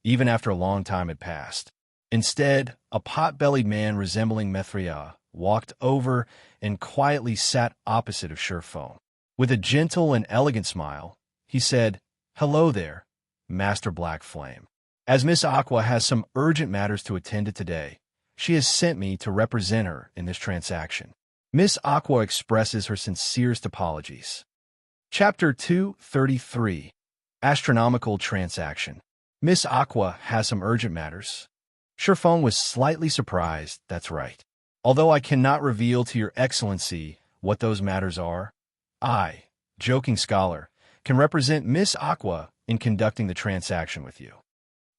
even after a long time had passed. Instead, a pot-bellied man resembling Mithria walked over and quietly sat opposite of Shurfeng. With a gentle and elegant smile, he said, "Hello there, Master Black Flame. As Miss Aqua has some urgent matters to attend to today, she has sent me to represent her in this transaction." Miss Aqua expresses her sincerest apologies. Chapter 233, Astronomical Transaction. Miss Aqua has some urgent matters. Shurfeng was slightly surprised, that's right. Although I cannot reveal to your excellency what those matters are, I, Joking Scholar, can represent Miss Aqua in conducting the transaction with you.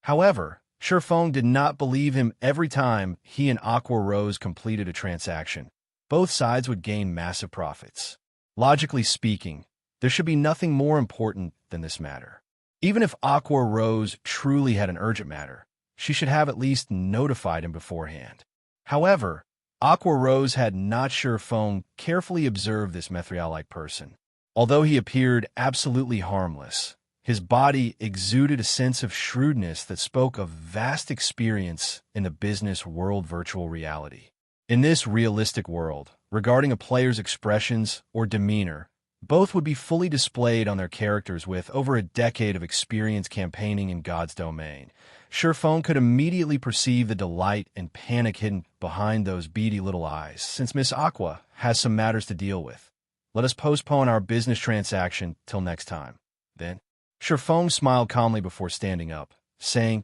However, Shurfeng did not believe him. Every time he and Aqua Rose completed a transaction, both sides would gain massive profits. Logically speaking, there should be nothing more important than this matter. Even if Aqua Rose truly had an urgent matter, she should have at least notified him beforehand. However, Aqua Rose had not. Shurfeng carefully observed this Mithria-like person. Although he appeared absolutely harmless, his body exuded a sense of shrewdness that spoke of vast experience in the business world. Virtual reality. In this realistic world, regarding a player's expressions or demeanor, both would be fully displayed on their characters. With over a decade of experience campaigning in God's domain, Shurfeng could immediately perceive the delight and panic hidden behind those beady little eyes. Since Miss Aqua has some matters to deal with, let us postpone our business transaction till next time. Then, Shurfeng smiled calmly before standing up, saying,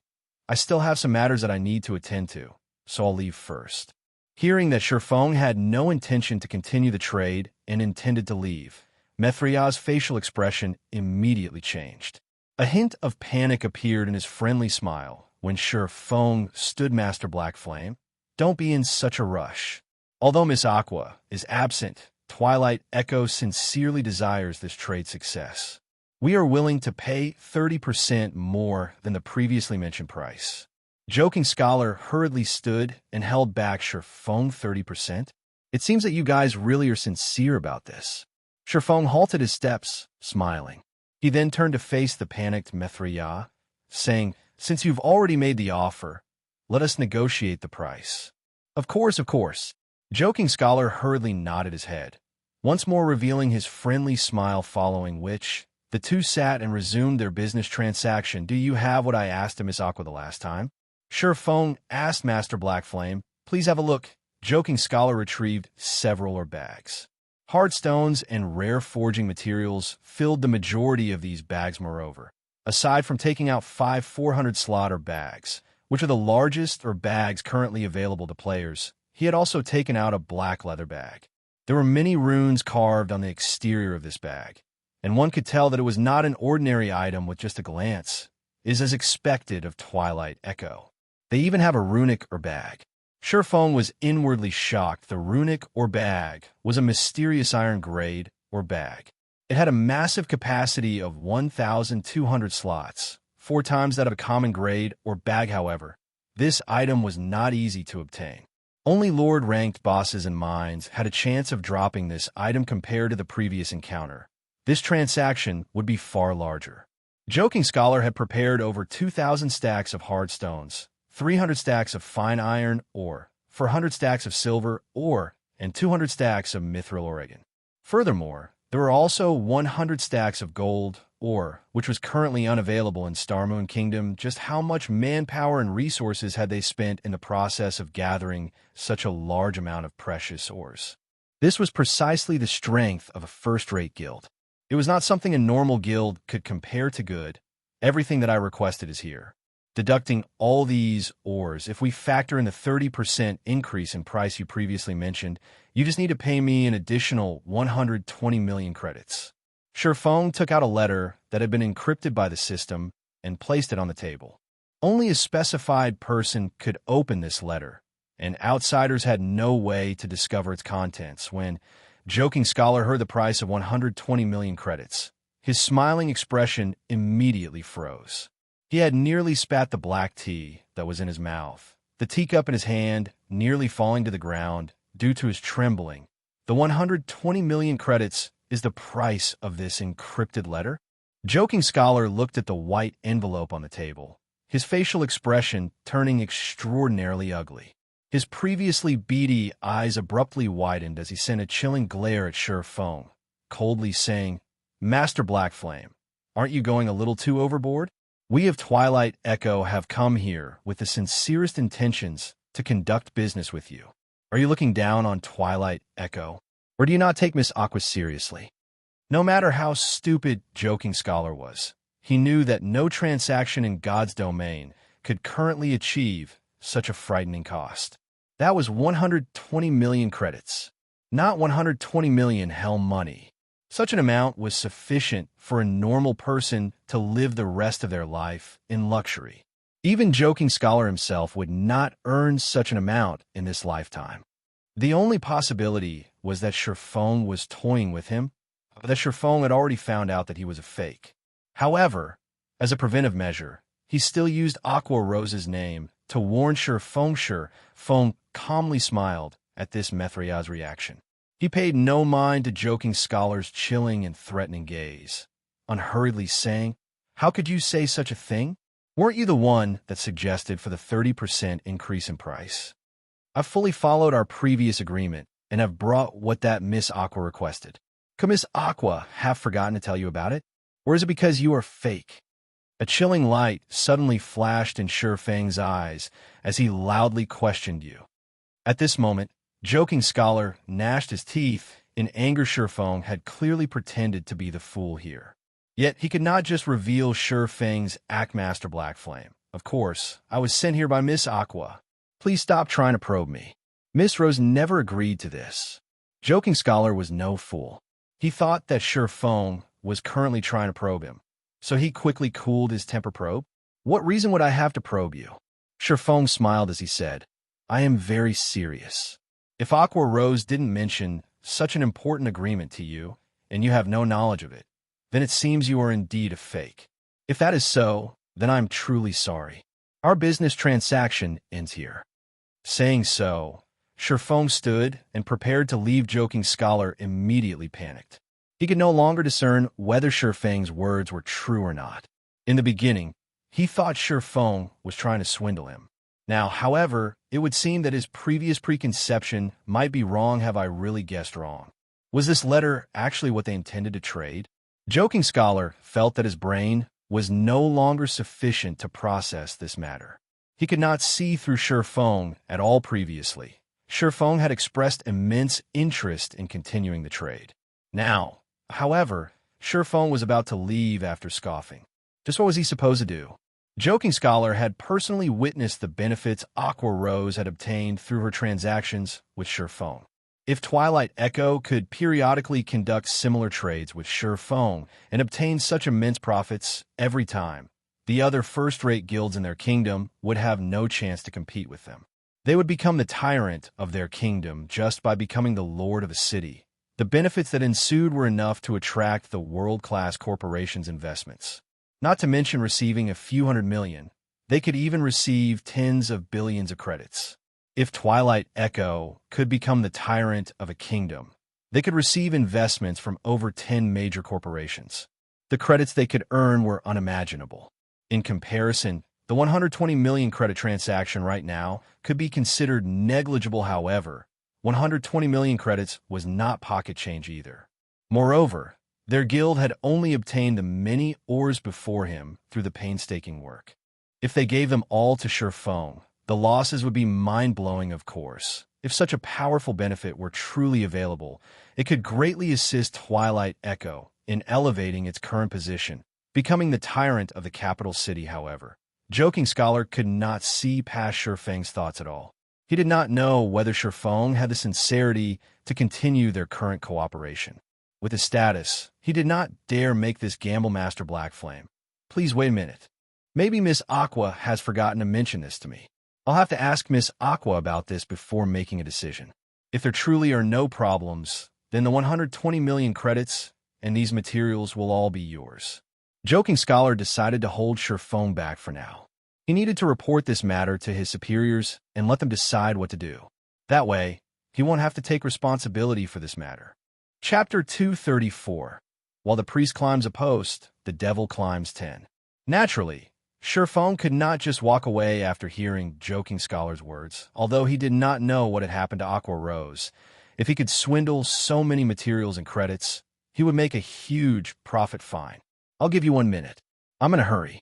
"I still have some matters that I need to attend to, so I'll leave first." Hearing that Shurfeng had no intention to continue the trade and intended to leave, Mithria's facial expression immediately changed. A hint of panic appeared in his friendly smile when Shurfeng stood. "Master Black Flame, don't be in such a rush. Although Miss Aqua is absent, Twilight Echo sincerely desires this trade success. We are willing to pay 30% more than the previously mentioned price." Joking Scholar hurriedly stood and held back. "Shurfeng, 30%? It seems that you guys really are sincere about this." Shurfeng halted his steps, smiling. He then turned to face the panicked Mithria, saying, "Since you've already made the offer, let us negotiate the price." Of course. Joking Scholar hurriedly nodded his head, once more revealing his friendly smile, following which the two sat and resumed their business transaction. "Do you have what I asked of Miss Aqua the last time?" Shurfeng asked Master Black Flame. "Please have a look." Joking Scholar retrieved several bags. Hard stones and rare forging materials filled the majority of these bags. Moreover, aside from taking out 5 400-slot bags, which are the largest bags currently available to players, he had also taken out a black leather bag. There were many runes carved on the exterior of this bag, and one could tell that it was not an ordinary item with just a glance. It is as expected of Twilight Echo. They even have a runic bag. Shurfeng was inwardly shocked. The runic bag was a mysterious iron grade bag. It had a massive capacity of 1,200 slots, 4 times that of a common grade bag. However, this item was not easy to obtain. Only Lord-ranked bosses and mines had a chance of dropping this item compared to the previous encounter. This transaction would be far larger. Joking Scholar had prepared over 2,000 stacks of hard stones, 300 stacks of fine iron ore, 400 stacks of silver ore, and 200 stacks of mithril Oregon. Furthermore, There were also 100 stacks of gold, ore, which was currently unavailable in Starmoon Kingdom. Just how much manpower and resources had they spent in the process of gathering such a large amount of precious ores? This was precisely the strength of a first-rate guild. It was not something a normal guild could compare to good. Everything that I requested is here. Deducting all these ores, if we factor in the 30% increase in price you previously mentioned, you just need to pay me an additional 120 million credits. Shifeng took out a letter that had been encrypted by the system and placed it on the table. Only a specified person could open this letter, and outsiders had no way to discover its contents. When Joking Scholar heard the price of 120 million credits, his smiling expression immediately froze. He had nearly spat the black tea that was in his mouth, the teacup in his hand nearly falling to the ground due to his trembling. The 120 million credits is the price of this encrypted letter? Joking Scholar looked at the white envelope on the table, his facial expression turning extraordinarily ugly. His previously beady eyes abruptly widened as he sent a chilling glare at Shifeng, coldly saying, "Master Blackflame, aren't you going a little too overboard? We of Twilight Echo have come here with the sincerest intentions to conduct business with you. Are you looking down on Twilight Echo? Or do you not take Miss Aqua seriously?" No matter how stupid Joking Scholar was, he knew that no transaction in God's domain could currently achieve such a frightening cost. That was 120 million credits, not 120 million Helm money. Such an amount was sufficient for a normal person to live the rest of their life in luxury. Even Joking Scholar himself would not earn such an amount in this lifetime. The only possibility was that Shifeng was toying with him, that Shifeng had already found out that he was a fake. However, as a preventive measure, he still used Aqua Rose's name to warn Shifeng. Shifeng calmly smiled at this Mithria's reaction. He paid no mind to Joking Scholar's chilling and threatening gaze, unhurriedly saying, "How could you say such a thing? Weren't you the one that suggested for the 30% increase in price? I've fully followed our previous agreement and have brought what that Miss Aqua requested. Could Miss Aqua have forgotten to tell you about it? Or is it because you are fake?" A chilling light suddenly flashed in Shifeng's eyes as he loudly questioned you. At this moment, Joking Scholar gnashed his teeth. In anger, Shifeng had clearly pretended to be the fool here. Yet he could not just reveal Shifeng's act, Master Blackflame. "Of course, I was sent here by Miss Aqua. Please stop trying to probe me. Miss Rose never agreed to this." Joking Scholar was no fool. He thought that Shifeng was currently trying to probe him, so he quickly cooled his temper. "Probe? What reason would I have to probe you?" Shifeng smiled as he said, "I am very serious. If Aqua Rose didn't mention such an important agreement to you, and you have no knowledge of it, then it seems you are indeed a fake. If that is so, then I am truly sorry. Our business transaction ends here." Saying so, Shifeng stood and prepared to leave. Joking Scholar immediately panicked. He could no longer discern whether Shifeng's words were true or not. In the beginning, he thought Shifeng was trying to swindle him. Now, however, it would seem that his previous preconception might be wrong. Have I really guessed wrong? Was this letter actually what they intended to trade? Joking Scholar felt that his brain was no longer sufficient to process this matter. He could not see through Shifeng at all previously. Shifeng had expressed immense interest in continuing the trade. Now, however, Shifeng was about to leave after scoffing. Just what was he supposed to do? Joking Scholar had personally witnessed the benefits Aqua Rose had obtained through her transactions with Shifeng. If Twilight Echo could periodically conduct similar trades with Shifeng and obtain such immense profits every time, the other first-rate guilds in their kingdom would have no chance to compete with them. They would become the tyrant of their kingdom just by becoming the lord of a city. The benefits that ensued were enough to attract the world-class corporation's investments. Not to mention receiving a few hundred million, they could even receive tens of billions of credits. If Twilight Echo could become the tyrant of a kingdom, they could receive investments from over 10 major corporations. The credits they could earn were unimaginable. In comparison, the 120 million credit transaction right now could be considered negligible. However, 120 million credits was not pocket change either. Moreover, their guild had only obtained the many ores before him through the painstaking work. If they gave them all to Shurfeng, the losses would be mind-blowing, of course. If such a powerful benefit were truly available, it could greatly assist Twilight Echo in elevating its current position, becoming the tyrant of the capital city. However, Joking Scholar could not see past Shurfeng's thoughts at all. He did not know whether Shurfeng had the sincerity to continue their current cooperation. With his status, he did not dare make this gamble. Master Blackflame, please wait a minute. Maybe Miss Aqua has forgotten to mention this to me. I'll have to ask Miss Aqua about this before making a decision. If there truly are no problems, then the 120 million credits and these materials will all be yours. Joking Scholar decided to hold Shurfeng back for now. He needed to report this matter to his superiors and let them decide what to do. That way, he won't have to take responsibility for this matter. Chapter 234. While the priest climbs a post, the devil climbs 10. Naturally, Shurfeng could not just walk away after hearing Joking Scholar's words, although he did not know what had happened to Aqua Rose. If he could swindle so many materials and credits, he would make a huge profit. Fine. I'll give you 1 minute. I'm in a hurry.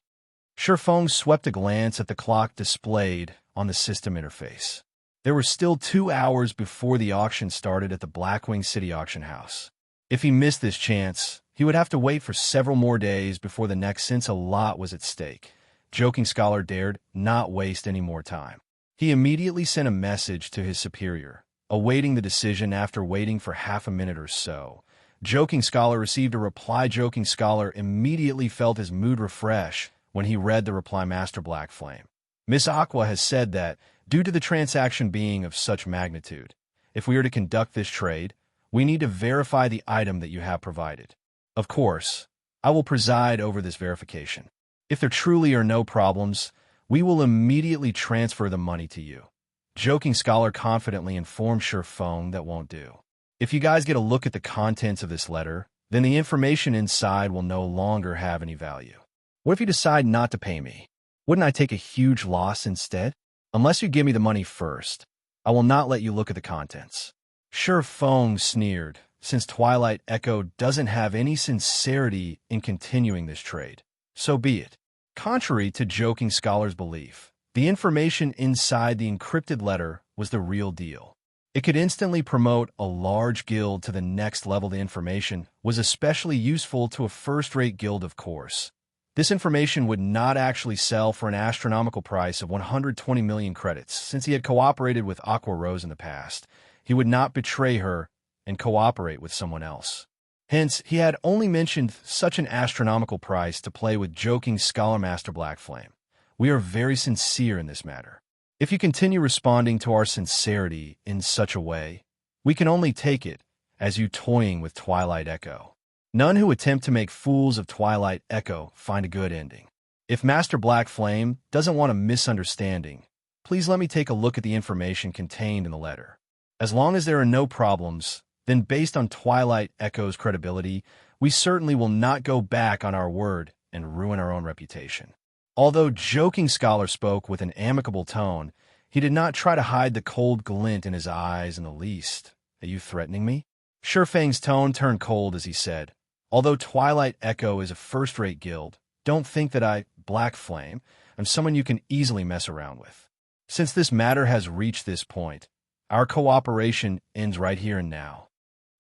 Shurfeng swept a glance at the clock displayed on the system interface. There were still 2 hours before the auction started at the Blackwing City Auction House. If he missed this chance, he would have to wait for several more days before the next, since a lot was at stake. Joking Scholar dared not waste any more time. He immediately sent a message to his superior, awaiting the decision. After waiting for half a minute or so, Joking Scholar received a reply. Joking Scholar immediately felt his mood refresh when he read the reply. Master Blackflame, Miss Aqua has said that, due to the transaction being of such magnitude, if we are to conduct this trade, we need to verify the item that you have provided. Of course, I will preside over this verification. If there truly are no problems, we will immediately transfer the money to you. Joking Scholar confidently informed Shurfeng that won't do. If you guys get a look at the contents of this letter, then the information inside will no longer have any value. What if you decide not to pay me? Wouldn't I take a huge loss instead? Unless you give me the money first, I will not let you look at the contents. Shurfeng sneered, since Twilight Echo doesn't have any sincerity in continuing this trade. So be it. Contrary to Joking Scholar's belief, the information inside the encrypted letter was the real deal. It could instantly promote a large guild to the next level. The information was especially useful to a first-rate guild, of course. This information would not actually sell for an astronomical price of 120 million credits. Since he had cooperated with Aqua Rose in the past, he would not betray her and cooperate with someone else. Hence, he had only mentioned such an astronomical price to play with Joking Scholar. Master Blackflame, we are very sincere in this matter. If you continue responding to our sincerity in such a way, we can only take it as you toying with Twilight Echo. None who attempt to make fools of Twilight Echo find a good ending. If Master Blackflame doesn't want a misunderstanding, please let me take a look at the information contained in the letter. As long as there are no problems, then based on Twilight Echo's credibility, we certainly will not go back on our word and ruin our own reputation. Although Joking Scholar spoke with an amicable tone, he did not try to hide the cold glint in his eyes in the least. Are you threatening me? Shurfeng's tone turned cold as he said, although Twilight Echo is a first-rate guild, don't think that I, Blackflame, am someone you can easily mess around with. Since this matter has reached this point, our cooperation ends right here and now.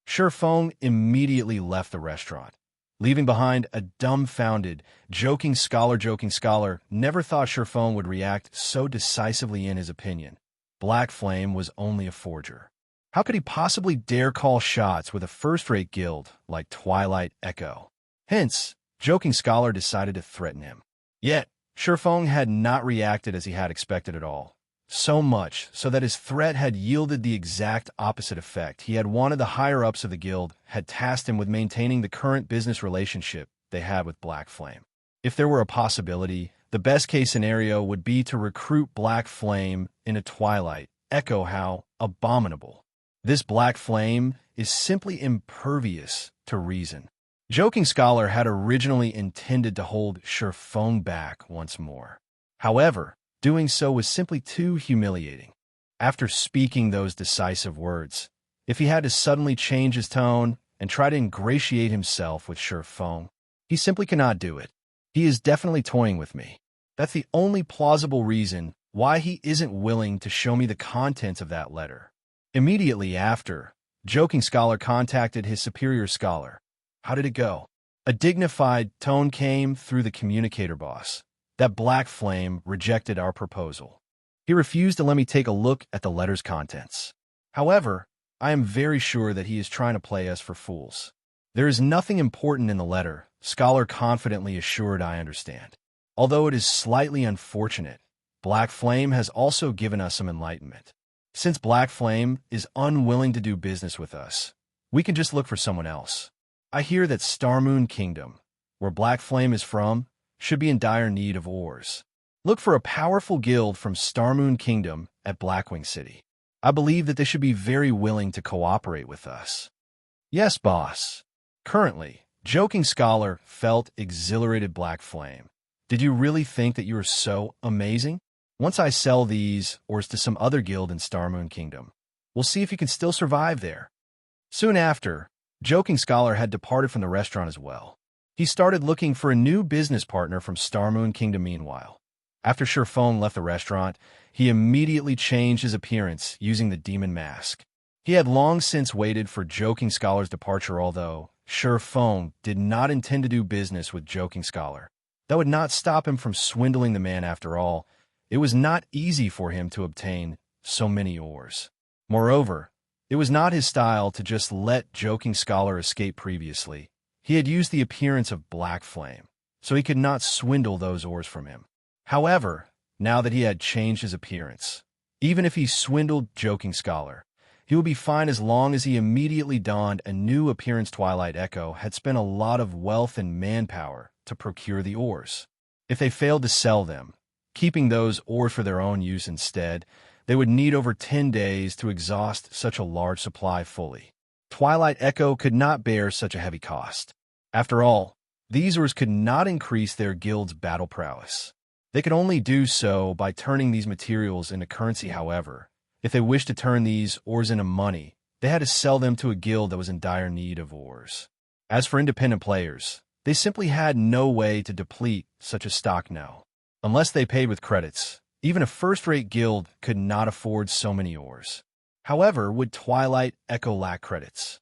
Shurfeng immediately left the restaurant, leaving behind a dumbfounded Joking Scholar. Joking Scholar never thought Shurfeng would react so decisively. In his opinion, Blackflame was only a forger. How could he possibly dare call shots with a first-rate guild like Twilight Echo? Hence, Joking Scholar decided to threaten him. Yet, Shurfeng had not reacted as he had expected at all. So much so that his threat had yielded the exact opposite effect. He had wanted the higher-ups of the guild had tasked him with maintaining the current business relationship they had with Blackflame. If there were a possibility, the best-case scenario would be to recruit Blackflame in a Twilight Echo. How abominable. This Blackflame is simply impervious to reason. Joking Scholar had originally intended to hold Shurfeng back once more. However, doing so was simply too humiliating. After speaking those decisive words, if he had to suddenly change his tone and try to ingratiate himself with Surpass. He simply cannot do it. He is definitely toying with me. That's the only plausible reason why he isn't willing to show me the contents of that letter. Immediately after, Joking Scholar contacted his superior scholar. How did it go? A dignified tone came through the communicator boss. That black flame rejected our proposal. He refused to let me take a look at the letter's contents. However, I am very sure that he is trying to play us for fools. There is nothing important in the letter, Scholar confidently assured. I understand. Although it is slightly unfortunate, Black Flame has also given us some enlightenment. Since Black Flame is unwilling to do business with us, we can just look for someone else. I hear that Starmoon Kingdom, where Black Flame is from, should be in dire need of ores. Look for a powerful guild from Starmoon Kingdom at Blackwing City. I believe that they should be very willing to cooperate with us. Yes, boss. Currently, Joking Scholar felt exhilarated. Black Flame. Did you really think that you were so amazing? Once I sell these ores to some other guild in Starmoon Kingdom, we'll see if you can still survive there. Soon after, Joking Scholar had departed from the restaurant as well. He started looking for a new business partner from Starmoon Kingdom. Meanwhile, after Surpass left the restaurant, he immediately changed his appearance using the demon mask. He had long since waited for Joking Scholar's departure, although Surpass did not intend to do business with Joking Scholar. That would not stop him from swindling the man. After all, it was not easy for him to obtain so many ores. Moreover, it was not his style to just let Joking Scholar escape. Previously, he had used the appearance of Black Flame, so he could not swindle those ores from him. However, now that he had changed his appearance, even if he swindled Joking Scholar, he would be fine as long as he immediately donned a new appearance. Twilight Echo had spent a lot of wealth and manpower to procure the ores. If they failed to sell them, keeping those ores for their own use instead, they would need over 10 days to exhaust such a large supply fully. Twilight Echo could not bear such a heavy cost. After all, these ores could not increase their guild's battle prowess. They could only do so by turning these materials into currency. However, if they wished to turn these ores into money, they had to sell them to a guild that was in dire need of ores. As for independent players, they simply had no way to deplete such a stock now. Unless they paid with credits, even a first-rate guild could not afford so many ores. However, would Twilight Echo lack credits?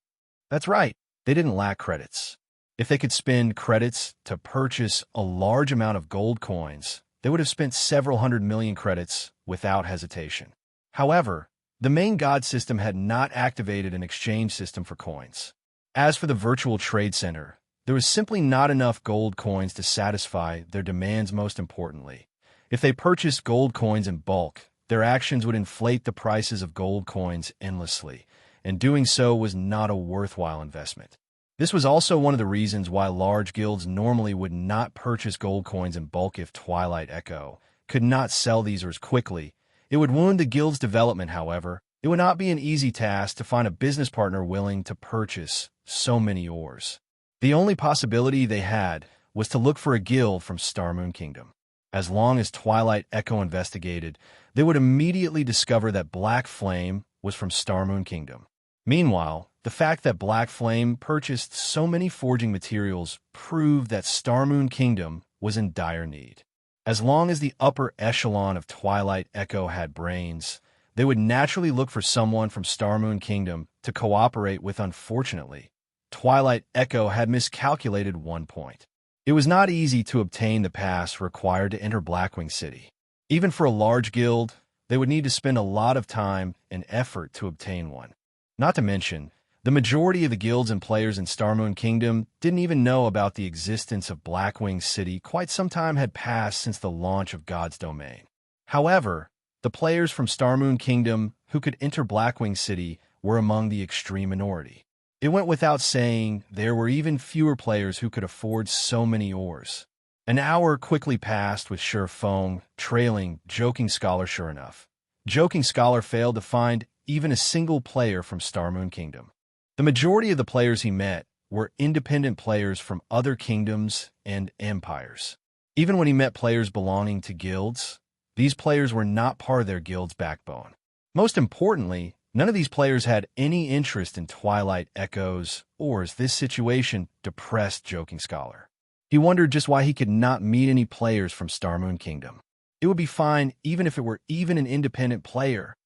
That's right, they didn't lack credits. If they could spend credits to purchase a large amount of gold coins, they would have spent several 100 million credits without hesitation. However, the main god system had not activated an exchange system for coins. As for the virtual trade center, there was simply not enough gold coins to satisfy their demands. Most importantly, if they purchased gold coins in bulk, their actions would inflate the prices of gold coins endlessly, and doing so was not a worthwhile investment. This was also one of the reasons why large guilds normally would not purchase gold coins in bulk. If Twilight Echo could not sell these ores quickly, it would wound the guild's development. However, it would not be an easy task to find a business partner willing to purchase so many ores. The only possibility they had was to look for a guild from Starmoon Kingdom. As long as Twilight Echo investigated, they would immediately discover that Black Flame was from Starmoon Kingdom. Meanwhile, the fact that Black Flame purchased so many forging materials proved that Starmoon Kingdom was in dire need. As long as the upper echelon of Twilight Echo had brains, they would naturally look for someone from Starmoon Kingdom to cooperate with. Unfortunately, Twilight Echo had miscalculated one point. It was not easy to obtain the pass required to enter Blackwing City. Even for a large guild, they would need to spend a lot of time and effort to obtain one. Not to mention, the majority of the guilds and players in Starmoon Kingdom didn't even know about the existence of Blackwing City. Quite some time had passed since the launch of God's Domain. However, the players from Starmoon Kingdom who could enter Blackwing City were among the extreme minority. It went without saying there were even fewer players who could afford so many ores. An hour quickly passed with Surpass trailing Joking Scholar. Sure enough, Joking Scholar failed to find even a single player from Starmoon Kingdom. The majority of the players he met were independent players from other kingdoms and empires. Even when he met players belonging to guilds, these players were not part of their guild's backbone. Most importantly, None of these players had any interest in Twilight Echo's ores. This situation depressed Joking Scholar. He wondered just why he could not meet any players from Starmoon Kingdom. It would be fine even if it were even an independent player.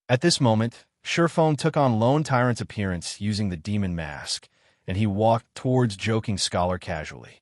At this moment, Shurfeng took on Lone Tyrant's appearance using the demon mask, and he walked towards Joking Scholar casually.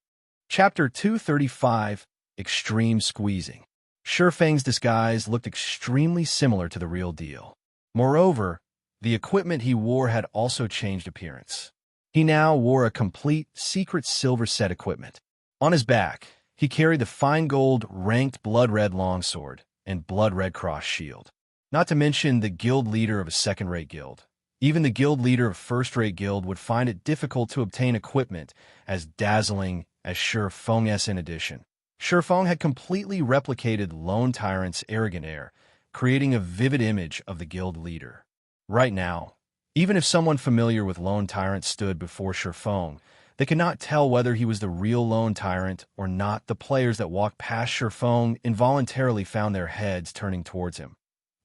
Chapter 235, Extreme Squeezing. Shurfeng's disguise looked extremely similar to the real deal. Moreover, the equipment he wore had also changed appearance. He now wore a complete secret silver set equipment. On his back, he carried the fine gold ranked blood-red longsword and blood-red cross shield. Not to mention the guild leader of a second-rate guild. Even the guild leader of first-rate guild would find it difficult to obtain equipment as dazzling as Shurfeng's in addition. Shurfeng had completely replicated Lone Tyrant's arrogant air, creating a vivid image of the guild leader. Right now, even if someone familiar with Lone Tyrant stood before Shurfeng, they could not tell whether he was the real Lone Tyrant or not. The players that walked past Shurfeng involuntarily found their heads turning towards him.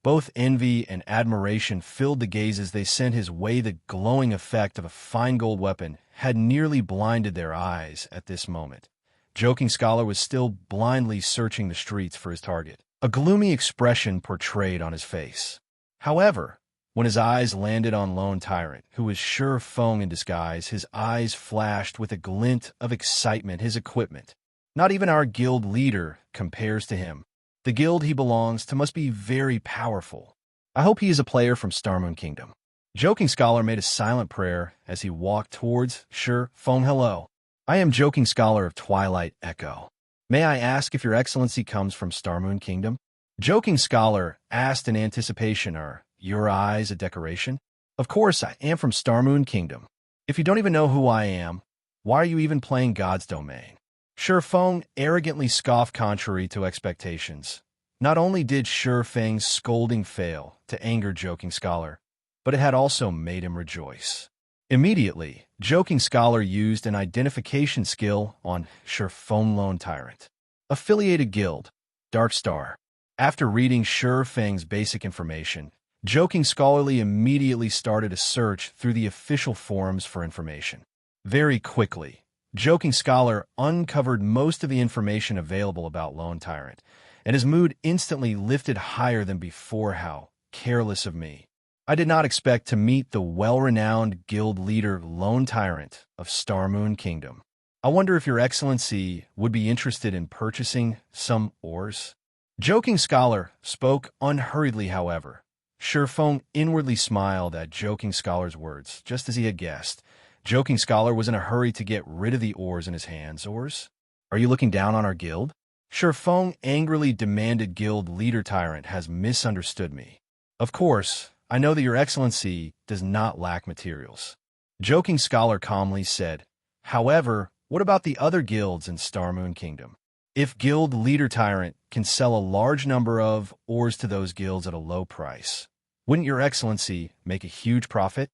Both envy and admiration filled the gazes they sent his way. The glowing effect of a fine gold weapon had nearly blinded their eyes at this moment. Joking Scholar was still blindly searching the streets for his target, a gloomy expression portrayed on his face. However, when his eyes landed on Lone Tyrant, who was Shurfeng in disguise, his eyes flashed with a glint of excitement. His equipment, not even our guild leader, compares to him. The guild he belongs to must be very powerful. I hope he is a player from Starmoon Kingdom. Joking Scholar made a silent prayer as he walked towards Shurfeng. Hello. I am Joking Scholar of Twilight Echo. May I ask if your excellency comes from Starmoon Kingdom? Joking Scholar asked in anticipation. Are your eyes a decoration? Of course, I am from Starmoon Kingdom. If you don't even know who I am, why are you even playing God's Domain? Shurfeng arrogantly scoffed contrary to expectations. Not only did Shurfeng's scolding fail to anger Joking Scholar, but it had also made him rejoice. Immediately, Joking Scholar used an identification skill on Shurfeng. Lone Tyrant. Affiliated Guild, Dark Star. After reading Shurfeng's basic information, Joking Scholarly immediately started a search through the official forums for information. Very quickly, Joking Scholar uncovered most of the information available about Lone Tyrant, and his mood instantly lifted higher than before. How careless of me. I did not expect to meet the well-renowned guild leader Lone Tyrant of Starmoon Kingdom. I wonder if your excellency would be interested in purchasing some ores? Joking Scholar spoke unhurriedly, however. Shurfeng inwardly smiled at Joking Scholar's words, just as he had guessed. Joking Scholar was in a hurry to get rid of the ores in his hands. Ores? Are you looking down on our guild? Shurfeng angrily demanded. Guild leader Tyrant has misunderstood me. Of course, I know that your excellency does not lack materials. Joking Scholar calmly said. However, what about the other guilds in Starmoon Kingdom? If Guild Leader Tyrant can sell a large number of ores to those guilds at a low price, wouldn't your excellency make a huge profit?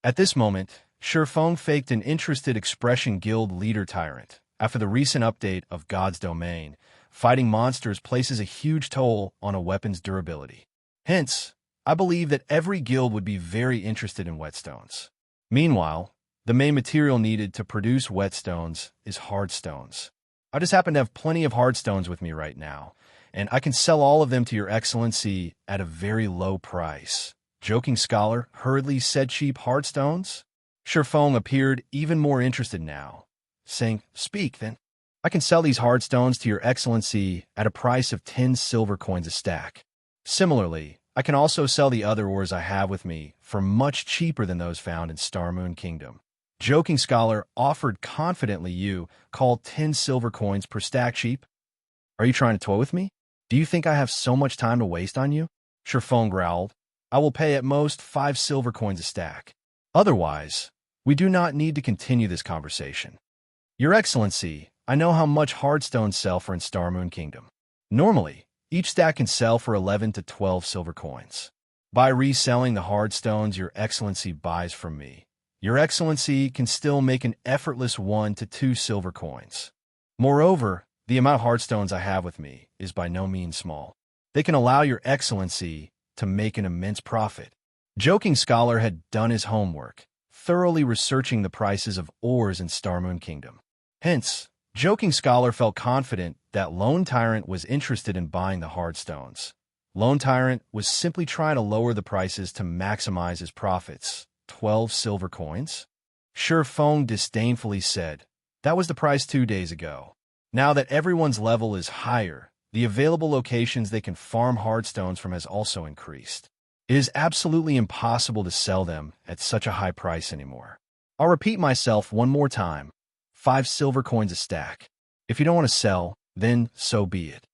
At this moment, Shurfeng faked an interested expression. Guild Leader Tyrant. After the recent update of God's Domain, fighting monsters places a huge toll on a weapon's durability. Hence, I believe that every guild would be very interested in whetstones. Meanwhile, the main material needed to produce whetstones is hardstones. I just happen to have plenty of hardstones with me right now, and I can sell all of them to your excellency at a very low price. Joking Scholar hurriedly said. Cheap hardstones? Shurfeng appeared even more interested now, saying, Speak, then. I can sell these hardstones to your excellency at a price of 10 silver coins a stack. Similarly, I can also sell the other ores I have with me for much cheaper than those found in Starmoon Kingdom. Joking Scholar offered confidently. You call 10 silver coins per stack cheap? Are you trying to toy with me? Do you think I have so much time to waste on you? Shurfeng growled. I will pay at most 5 silver coins a stack. Otherwise, we do not need to continue this conversation. Your excellency, I know how much hardstones sell for in Starmoon Kingdom. Normally, each stack can sell for 11 to 12 silver coins. By reselling the hardstones your excellency buys from me, your excellency can still make an effortless 1 to 2 silver coins. Moreover, the amount of hardstones I have with me is by no means small. They can allow your excellency to make an immense profit. Joking Scholar had done his homework, thoroughly researching the prices of ores in Starmoon Kingdom. Hence, Joking Scholar felt confident that Lone Tyrant was interested in buying the hard stones. Lone Tyrant was simply trying to lower the prices to maximize his profits. 12 silver coins? Shi Feng disdainfully said. That was the price 2 days ago. Now that everyone's level is higher, the available locations they can farm hardstones from has also increased. It is absolutely impossible to sell them at such a high price anymore. I'll repeat myself one more time. 5 silver coins a stack. If you don't want to sell, then so be it.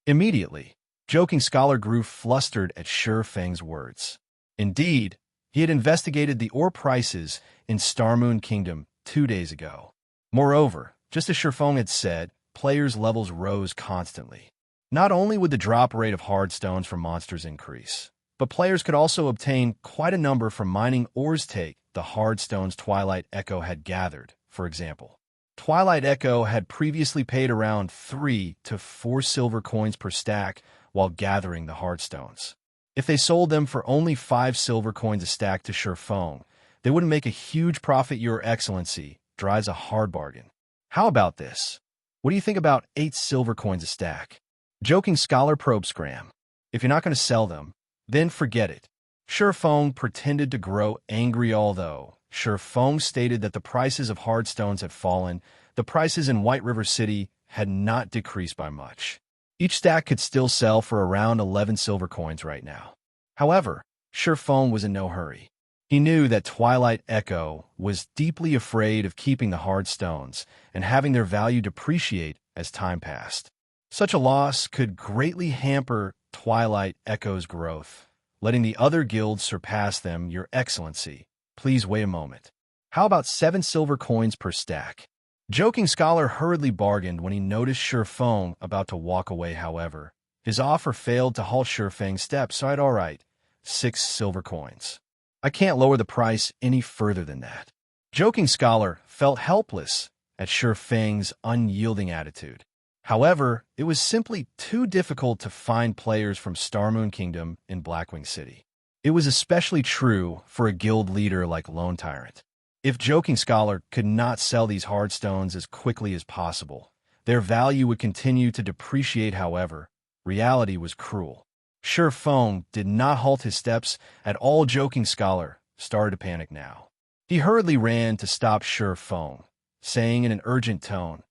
Immediately, Joking Scholar grew flustered at Shi Feng's words. Indeed, he had investigated the ore prices in Starmoon Kingdom 2 days ago. Moreover, just as Shi Feng had said, players' levels rose constantly. Not only would the drop rate of hard stones from monsters increase, but players could also obtain quite a number from mining ores. Take the hard stones Twilight Echo had gathered, for example. Twilight Echo had previously paid around 3 to 4 silver coins per stack while gathering the hard stones. If they sold them for only 5 silver coins a stack to Shi Feng, they wouldn't make a huge profit. Your Excellency drives a hard bargain. How about this? What do you think about 8 silver coins a stack? Joking Scholar probes Scram. If you're not going to sell them, then forget it. Shi Feng pretended to grow angry. Although Shi Feng stated that the prices of hard stones had fallen, the prices in White River City had not decreased by much. Each stack could still sell for around 11 silver coins right now. However, Shi Feng was in no hurry. He knew that Twilight Echo was deeply afraid of keeping the hard stones and having their value depreciate as time passed. Such a loss could greatly hamper Twilight Echo's growth, letting the other guilds surpass them. Your Excellency, please wait a moment. How about 7 silver coins per stack? Joking Scholar hurriedly bargained when he noticed Shi Feng about to walk away. However, his offer failed to halt Shi Feng's steps. So all right, 6 silver coins. I can't lower the price any further than that. Joking Scholar felt helpless at Shi Feng's unyielding attitude. However, it was simply too difficult to find players from Starmoon Kingdom in Blackwing City. It was especially true for a guild leader like Lone Tyrant. If Joking Scholar could not sell these hard stones as quickly as possible, their value would continue to depreciate. However, reality was cruel. Shi Feng did not halt his steps at all. Joking Scholar started to panic now. He hurriedly ran to stop Shi Feng, saying in an urgent tone,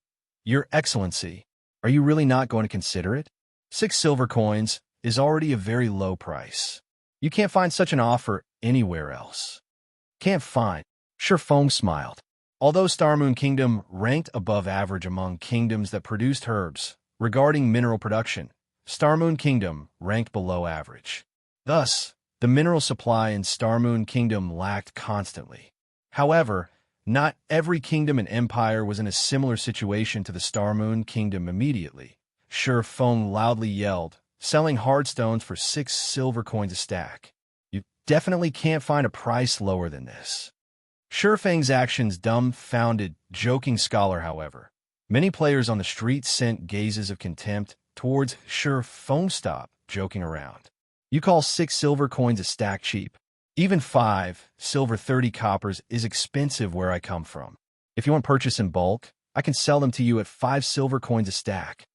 Your Excellency, are you really not going to consider it? 6 silver coins is already a very low price. You can't find such an offer anywhere else. Can't find. Shi Feng smiled. Although Starmoon Kingdom ranked above average among kingdoms that produced herbs, regarding mineral production, Starmoon Kingdom ranked below average. Thus, the mineral supply in Starmoon Kingdom lacked constantly. However, not every kingdom and empire was in a similar situation to the Starmoon Kingdom. Immediately, Shi Feng loudly yelled, selling hard stones for 6 silver coins a stack. You definitely can't find a price lower than this. Shi Feng's actions dumbfounded Joking Scholar. However, many players on the street sent gazes of contempt towards Shi Feng. Stop joking around. You call 6 silver coins a stack cheap? Even 5 silver 30 coppers is expensive where I come from. If you want purchase in bulk, I can sell them to you at 5 silver coins a stack.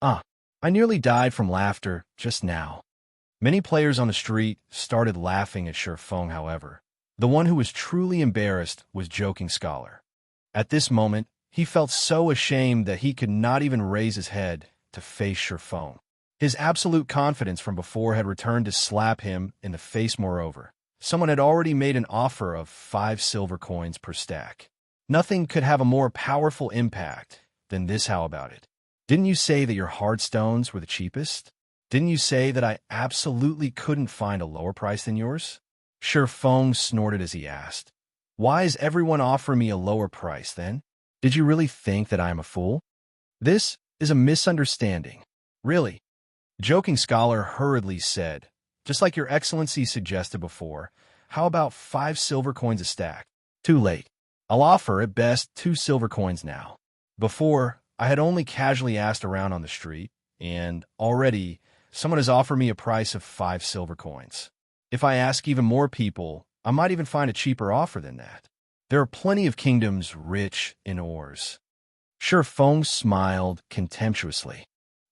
I nearly died from laughter just now. Many players on the street started laughing at Shi Feng. However, the one who was truly embarrassed was Joking Scholar. At this moment, he felt so ashamed that he could not even raise his head to face Shi Feng. His absolute confidence from before had returned to slap him in the face. Moreover, someone had already made an offer of 5 silver coins per stack. Nothing could have a more powerful impact than this. How about it? Didn't you say that your hard stones were the cheapest? Didn't you say that I absolutely couldn't find a lower price than yours? Shi Feng snorted as he asked, Why is everyone offering me a lower price then? Did you really think that I am a fool? This is a misunderstanding. Really? Joking Scholar hurriedly said, Just like your Excellency suggested before, how about 5 silver coins a stack? Too late. I'll offer at best 2 silver coins now. Before, I had only casually asked around on the street, and already someone has offered me a price of 5 silver coins. If I ask even more people, I might even find a cheaper offer than that. There are plenty of kingdoms rich in ores. Shifeng smiled contemptuously.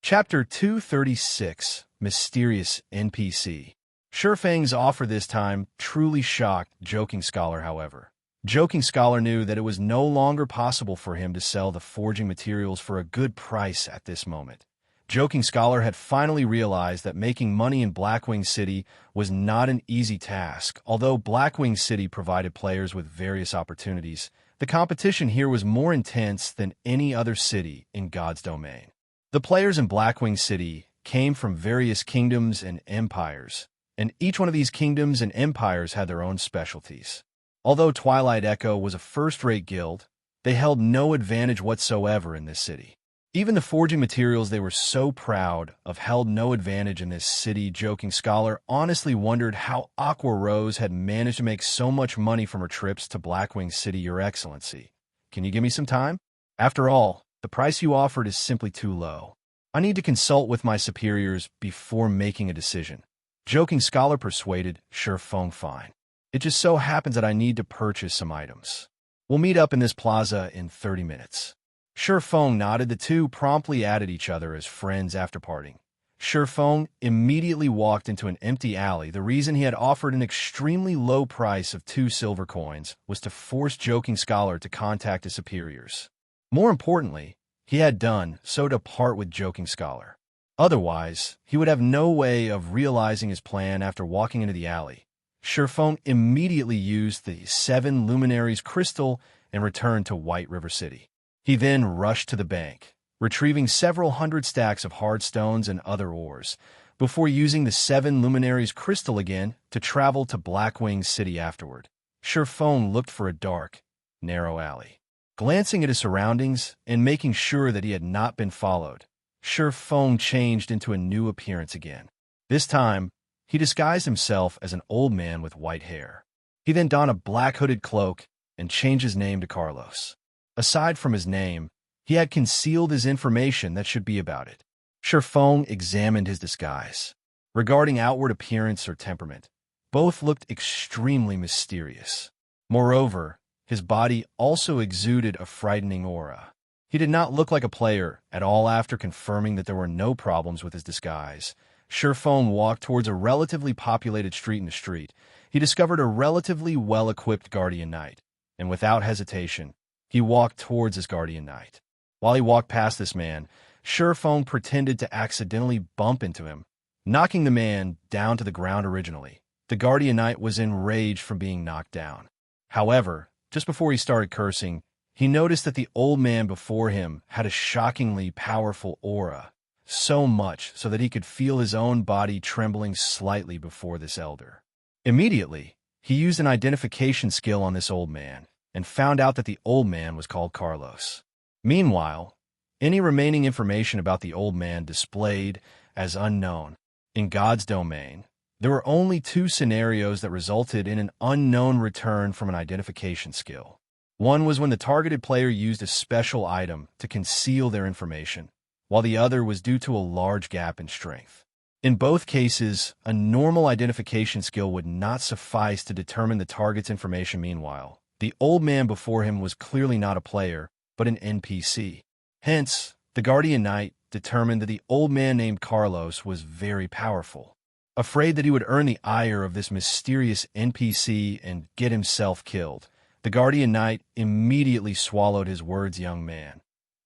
Chapter 236, Mysterious NPC. Shifeng's offer this time truly shocked Joking Scholar, however. Joking Scholar knew that it was no longer possible for him to sell the forging materials for a good price at this moment. Joking Scholar had finally realized that making money in Blackwing City was not an easy task. Although Blackwing City provided players with various opportunities, the competition here was more intense than any other city in God's domain. The players in Blackwing City came from various kingdoms and empires, and each one of these kingdoms and empires had their own specialties. Although Twilight Echo was a first-rate guild, they held no advantage whatsoever in this city. Even the forging materials they were so proud of held no advantage in this city. Joking Scholar honestly wondered how Aqua Rose had managed to make so much money from her trips to Blackwing City. Your Excellency, can you give me some time? After all, the price you offered is simply too low. I need to consult with my superiors before making a decision. Joking Scholar persuaded Shifeng. Fine. It just so happens that I need to purchase some items. We'll meet up in this plaza in 30 minutes. Shifeng nodded. The two promptly added each other as friends after parting. Shifeng immediately walked into an empty alley. The reason he had offered an extremely low price of 2 silver coins was to force Joking Scholar to contact his superiors. More importantly, he had done so to part with Joking Scholar. Otherwise, he would have no way of realizing his plan. After walking into the alley, Shifeng immediately used the 7 Luminaries crystal and returned to White River City. He then rushed to the bank, retrieving several hundred stacks of hard stones and other ores, before using the 7 Luminaries crystal again to travel to Blackwing City afterward. Shifeng looked for a dark, narrow alley. Glancing at his surroundings and making sure that he had not been followed, Shifeng changed into a new appearance again. This time, he disguised himself as an old man with white hair. He then donned a black hooded cloak and changed his name to Carlos. Aside from his name, he had concealed his information that should be about it. Shifeng examined his disguise. Regarding outward appearance or temperament, both looked extremely mysterious. Moreover, his body also exuded a frightening aura. He did not look like a player at all. After confirming that there were no problems with his disguise, Shifeng walked towards a relatively populated street. In the street, he discovered a relatively well-equipped Guardian Knight, and without hesitation, he walked towards his Guardian Knight. While he walked past this man, Shifeng pretended to accidentally bump into him, knocking the man down to the ground. Originally, the Guardian Knight was enraged from being knocked down. However, just before he started cursing, he noticed that the old man before him had a shockingly powerful aura, so much so that he could feel his own body trembling slightly before this elder. Immediately, he used an identification skill on this old man, and found out that the old man was called Carlos. Meanwhile, any remaining information about the old man displayed as unknown. In God's domain, there were only 2 scenarios that resulted in an unknown return from an identification skill. One was when the targeted player used a special item to conceal their information, while the other was due to a large gap in strength. In both cases, a normal identification skill would not suffice to determine the target's information. Meanwhile, the old man before him was clearly not a player, but an NPC. Hence, the Guardian Knight determined that the old man named Carlos was very powerful. Afraid that he would earn the ire of this mysterious NPC and get himself killed, the Guardian Knight immediately swallowed his words. Young man,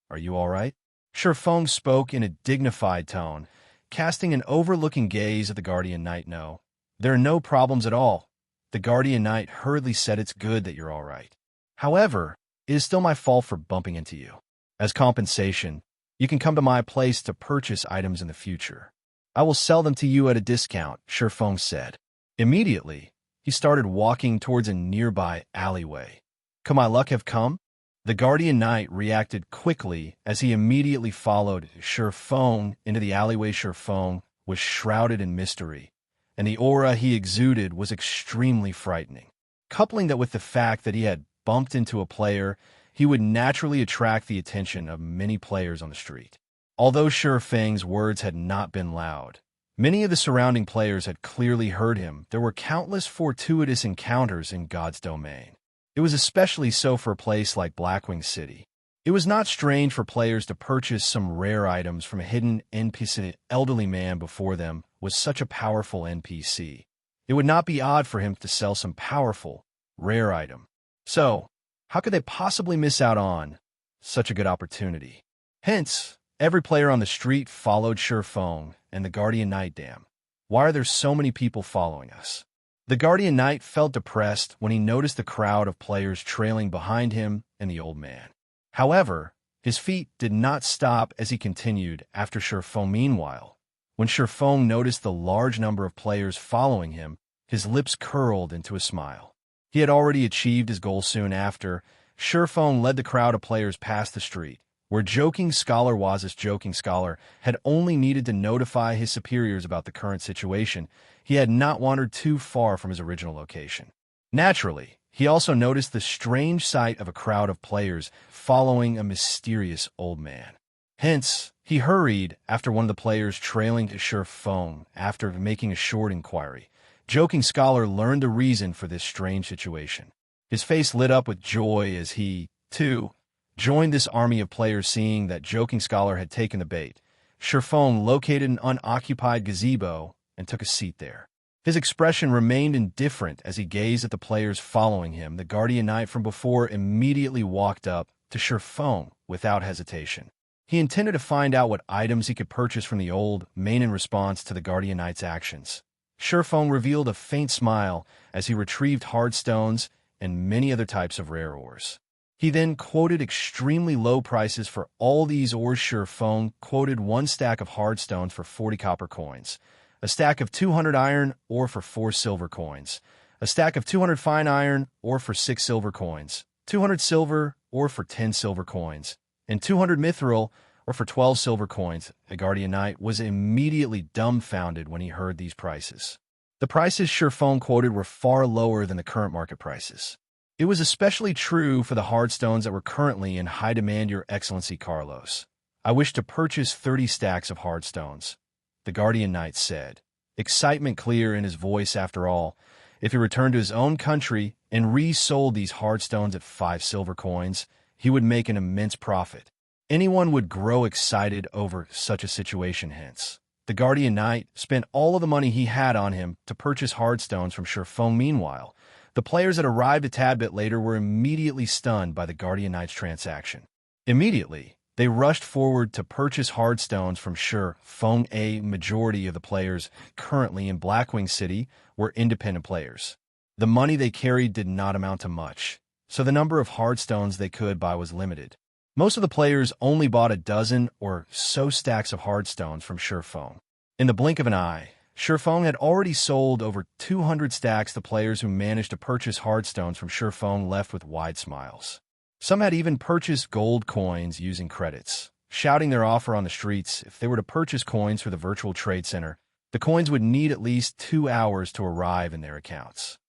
are you all right? Shifeng spoke in a dignified tone, casting an overlooking gaze at the Guardian Knight. No, there are no problems at all. The Guardian Knight hurriedly said. It's good that you're all right. However, it is still my fault for bumping into you. As compensation, you can come to my place to purchase items in the future. I will sell them to you at a discount, Shifeng said. Immediately, he started walking towards a nearby alleyway. Could my luck have come? The Guardian Knight reacted quickly as he immediately followed Shifeng into the alleyway. Shifeng was shrouded in mystery, and the aura he exuded was extremely frightening. Coupling that with the fact that he had bumped into a player, he would naturally attract the attention of many players on the street. Although Shifeng's words had not been loud, Many of the surrounding players had clearly heard him. There were countless fortuitous encounters in God's domain. It was especially so for a place like Blackwing City. It was not strange for players to purchase some rare items from a hidden NPC. The elderly man before them was such a powerful NPC. It would not be odd for him to sell some powerful, rare item. So, how could they possibly miss out on such a good opportunity? Hence, every player on the street followed Surfong and the Guardian Knight. Damn, why are there so many people following us? The Guardian Knight felt depressed when he noticed the crowd of players trailing behind him and the old man. However, his feet did not stop as he continued after Surfong. Meanwhile, when Surfong noticed the large number of players following him, his lips curled into a smile. He had already achieved his goal. Soon after, Surfong led the crowd of players past the street, where Joking Scholar was. This Joking Scholar had only needed to notify his superiors about the current situation. He had not wandered too far from his original location. Naturally, he also noticed the strange sight of a crowd of players following a mysterious old man. Hence, he hurried after one of the players trailing to Surfong. After making a short inquiry, Joking Scholar learned the reason for this strange situation. His face lit up with joy as he, too, joined this army of players. Seeing that Joking Scholar had taken the bait, Surfong located an unoccupied gazebo and took a seat there. His expression remained indifferent as he gazed at the players following him. The Guardian Knight from before immediately walked up to Surfong without hesitation. He intended to find out what items he could purchase from the old man in response to the Guardian Knight's actions. Surfong revealed a faint smile as he retrieved hard stones and many other types of rare ores. He then quoted extremely low prices for all these ores. Surfong quoted one stack of hard stones for 40 copper coins, a stack of 200 iron ore for 4 silver coins, a stack of 200 fine iron ore for 6 silver coins, 200 silver ore for 10 silver coins, and 200 mithril ore for 12 silver coins. The Guardian Knight was immediately dumbfounded when he heard these prices. The prices Surfong quoted were far lower than the current market prices. It was especially true for the hard stones that were currently in high demand. Your Excellency Carlos, I wish to purchase 30 stacks of hard stones, the Guardian Knight said, excitement clear in his voice. After all, if he returned to his own country and resold these hard stones at 5 silver coins, he would make an immense profit. Anyone would grow excited over such a situation. Hence, the Guardian Knight spent all of the money he had on him to purchase hard stones from Surfong. Meanwhile, the players that arrived a tad bit later were immediately stunned by the Guardian Knight's transaction. Immediately, they rushed forward to purchase hard stones from Surfong. A majority of the players currently in Blackwing City were independent players. The money they carried did not amount to much, so the number of hard stones they could buy was limited. Most of the players only bought a dozen or so stacks of hard stones from Surfong. In the blink of an eye, Surfong had already sold over 200 stacks. The players who managed to purchase hard stones from Surfong left with wide smiles. Some had even purchased gold coins using credits, shouting their offer on the streets. If they were to purchase coins for the virtual trade center, the coins would need at least 2 hours to arrive in their accounts.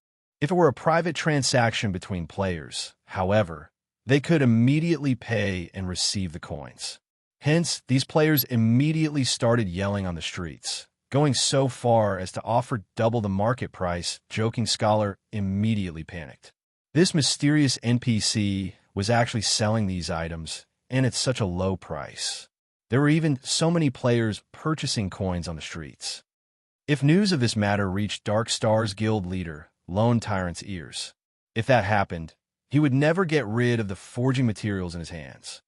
If it were a private transaction between players, however, they could immediately pay and receive the coins. Hence, these players immediately started yelling on the streets, going so far as to offer double the market price. Joking Scholar immediately panicked. This mysterious NPC was actually selling these items, and at such a low price. There were even so many players purchasing coins on the streets. If news of this matter reached Dark Star's guild leader, Lone Tyrant's ears, if that happened, he would never get rid of the forging materials in his hands.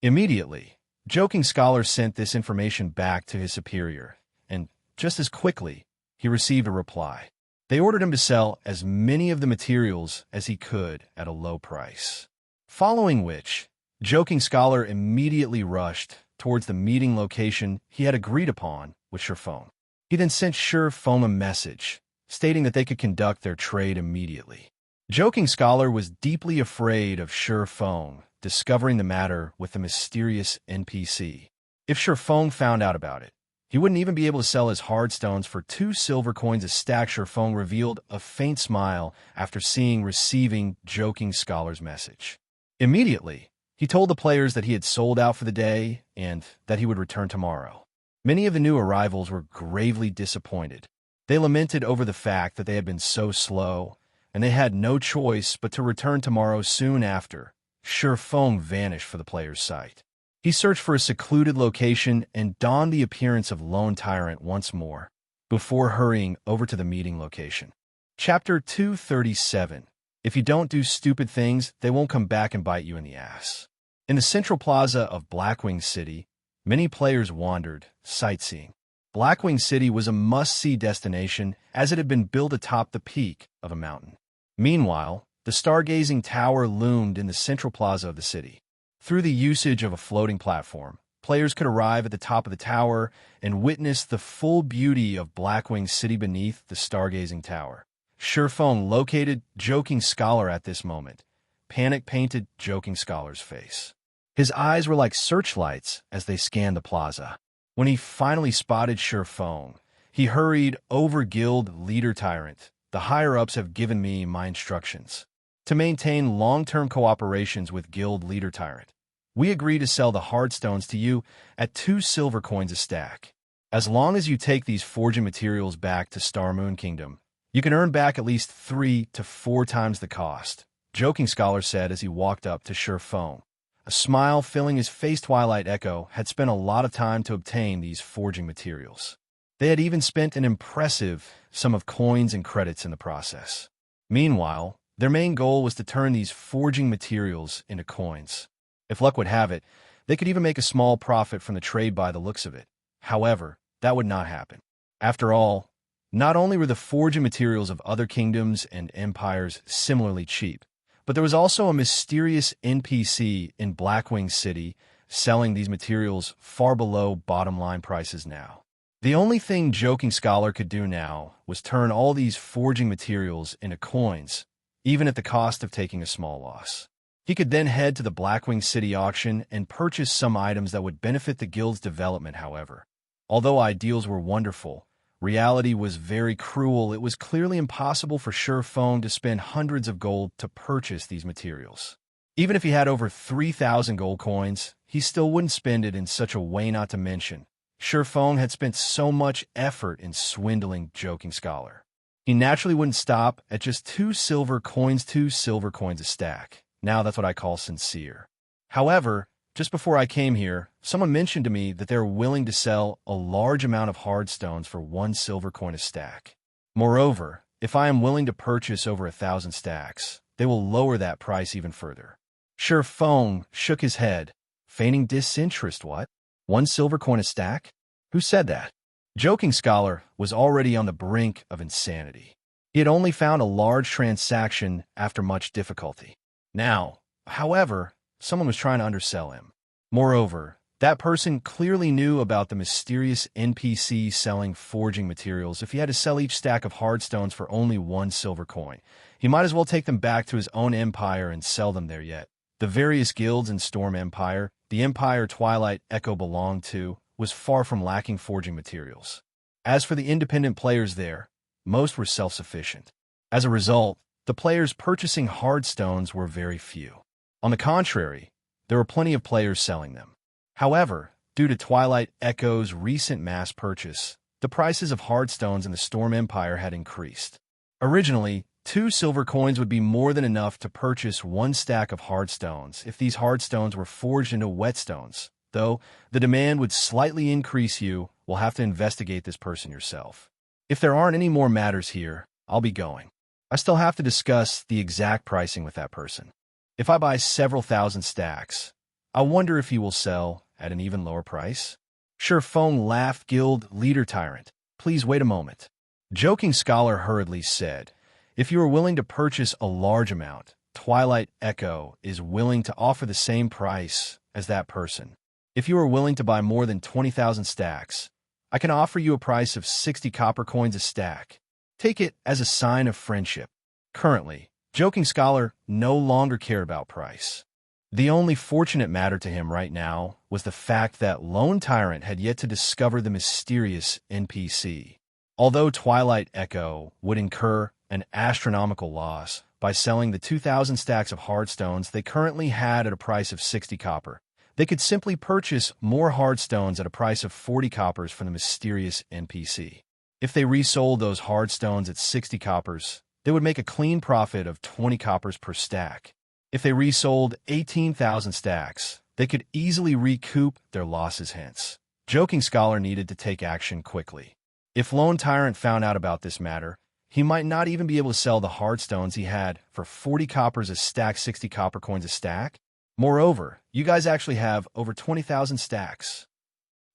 Immediately, Joking Scholar sent this information back to his superior, and just as quickly, he received a reply. They ordered him to sell as many of the materials as he could at a low price. Following which, Joking Scholar immediately rushed towards the meeting location he had agreed upon with Surfong. He then sent Surfong a message, stating that they could conduct their trade immediately. Joking Scholar was deeply afraid of Surfong discovering the matter with the mysterious NPC. If Surfong found out about it, he wouldn't even be able to sell his hard stones for 2 silver coins a stack. Surfong revealed a faint smile after receiving Joking Scholar's message. Immediately, he told the players that he had sold out for the day and that he would return tomorrow. Many of the new arrivals were gravely disappointed. They lamented over the fact that they had been so slow, and they had no choice but to return tomorrow soon after. Surpass vanished for the player's sight. He searched for a secluded location and donned the appearance of Lone Tyrant once more, before hurrying over to the meeting location. Chapter 237. If you don't do stupid things, they won't come back and bite you in the ass. In the central plaza of Blackwing City, many players wandered, sightseeing. Blackwing City was a must-see destination as it had been built atop the peak of a mountain. Meanwhile, the stargazing tower loomed in the central plaza of the city. Through the usage of a floating platform, players could arrive at the top of the tower and witness the full beauty of Blackwing City beneath the stargazing tower. Surpass located Joking Scholar at this moment. Panic painted Joking Scholar's face. His eyes were like searchlights as they scanned the plaza. When he finally spotted Surpass, he hurried over Guild Leader Tyrant. The higher-ups have given me my instructions to maintain long-term cooperations with Guild Leader Tyrant. We agree to sell the hardstones to you at 2 silver coins a stack. As long as you take these forging materials back to Star Moon Kingdom, you can earn back at least 3 to 4 times the cost, Joking Scholar said as he walked up to Surpass. A smile filling his face. Twilight Echo had spent a lot of time to obtain these forging materials. They had even spent an impressive sum of coins and credits in the process. Meanwhile, their main goal was to turn these forging materials into coins. If luck would have it, they could even make a small profit from the trade by the looks of it. However, that would not happen. After all, not only were the forging materials of other kingdoms and empires similarly cheap, but there was also a mysterious NPC in Blackwing City selling these materials far below bottom-line prices now. The only thing Joking Scholar could do now was turn all these forging materials into coins, even at the cost of taking a small loss. He could then head to the Blackwing City auction and purchase some items that would benefit the guild's development. However, although ideals were wonderful, reality was very cruel. It was clearly impossible for Surpass to spend hundreds of gold to purchase these materials. Even if he had over 3,000 gold coins, he still wouldn't spend it in such a way. Not to mention, Surpass had spent so much effort in swindling Joking Scholar. He naturally wouldn't stop at just 2 silver coins a stack. Now that's what I call sincere. However, just before I came here, someone mentioned to me that they're willing to sell a large amount of hardstones for 1 silver coin a stack. Moreover, if I am willing to purchase over 1,000 stacks, they will lower that price even further. Surpass shook his head, feigning disinterest. What? 1 silver coin a stack? Who said that? Joking Scholar was already on the brink of insanity. He had only found a large transaction after much difficulty. Now, however, someone was trying to undersell him. Moreover, that person clearly knew about the mysterious NPC selling forging materials. If he had to sell each stack of hardstones for only 1 silver coin, he might as well take them back to his own empire and sell them there. Yet the various guilds in Storm Empire, the empire Twilight Echo belonged to, was far from lacking forging materials. As for the independent players there, most were self-sufficient. As a result, the players purchasing hardstones were very few. On the contrary, there were plenty of players selling them. However, due to Twilight Echo's recent mass purchase, the prices of hardstones in the Storm Empire had increased. Originally, 2 silver coins would be more than enough to purchase 1 stack of hardstones if these hardstones were forged into whetstones, though the demand would slightly increase. You will have to investigate this person yourself. If there aren't any more matters here, I'll be going. I still have to discuss the exact pricing with that person. If I buy several thousand stacks, I wonder if he will sell at an even lower price. Surpass laughed. Guild Leader Tyrant, please wait a moment. Joking Scholar hurriedly said, if you are willing to purchase a large amount, Twilight Echo is willing to offer the same price as that person. If you are willing to buy more than 20,000 stacks, I can offer you a price of 60 copper coins a stack. Take it as a sign of friendship. Currently, Joking Scholar no longer cared about price. The only fortunate matter to him right now was the fact that Lone Tyrant had yet to discover the mysterious NPC. Although Twilight Echo would incur an astronomical loss by selling the 2,000 stacks of hardstones they currently had at a price of 60 copper, They could simply purchase more hard stones at a price of 40 coppers from the mysterious NPC. If they resold those hard stones at 60 coppers, they would make a clean profit of 20 coppers per stack. If they resold 18,000 stacks, they could easily recoup their losses hence. Joking Scholar needed to take action quickly. If Lone Tyrant found out about this matter, he might not even be able to sell the hard stones he had for 40 coppers a stack, 60 copper coins a stack. Moreover, you guys actually have over 20,000 stacks.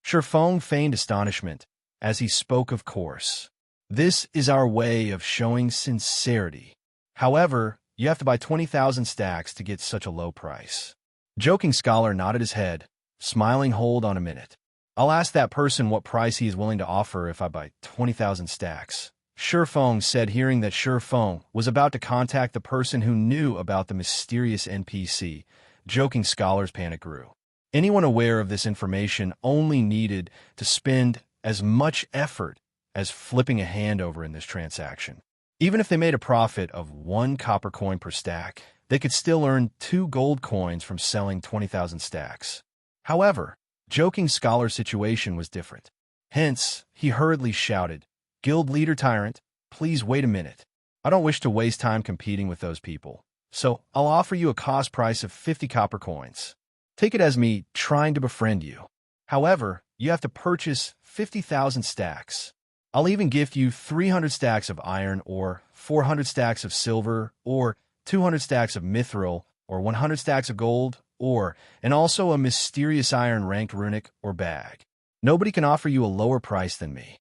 Shurfeng feigned astonishment as he spoke, of course. This is our way of showing sincerity. However, you have to buy 20,000 stacks to get such a low price. Joking Scholar nodded his head, smiling. Hold on a minute. I'll ask that person what price he is willing to offer if I buy 20,000 stacks. Shurfeng said, hearing that Shurfeng was about to contact the person who knew about the mysterious NPC. Joking Scholar's panic grew. Anyone aware of this information only needed to spend as much effort as flipping a hand over in this transaction. Even if they made a profit of 1 copper coin per stack, they could still earn 2 gold coins from selling 20,000 stacks. However, Joking Scholar's situation was different. Hence, he hurriedly shouted, "Guild Leader Tyrant, please wait a minute. I don't wish to waste time competing with those people, so I'll offer you a cost price of 50 copper coins. Take it as me trying to befriend you. However, you have to purchase 50,000 stacks. I'll even gift you 300 stacks of iron ore, 400 stacks of silver ore, 200 stacks of mithril, or 100 stacks of gold ore, and also a mysterious iron-ranked runic or bag. Nobody can offer you a lower price than me.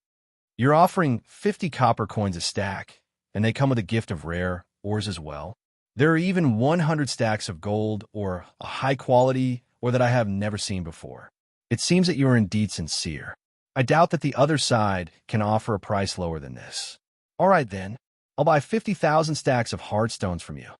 You're offering 50 copper coins a stack, and they come with a gift of rare ores as well. There are even 100 stacks of gold or a high quality or that I have never seen before. It seems that you are indeed sincere. I doubt that the other side can offer a price lower than this. All right then, I'll buy 50,000 stacks of hard stones from you."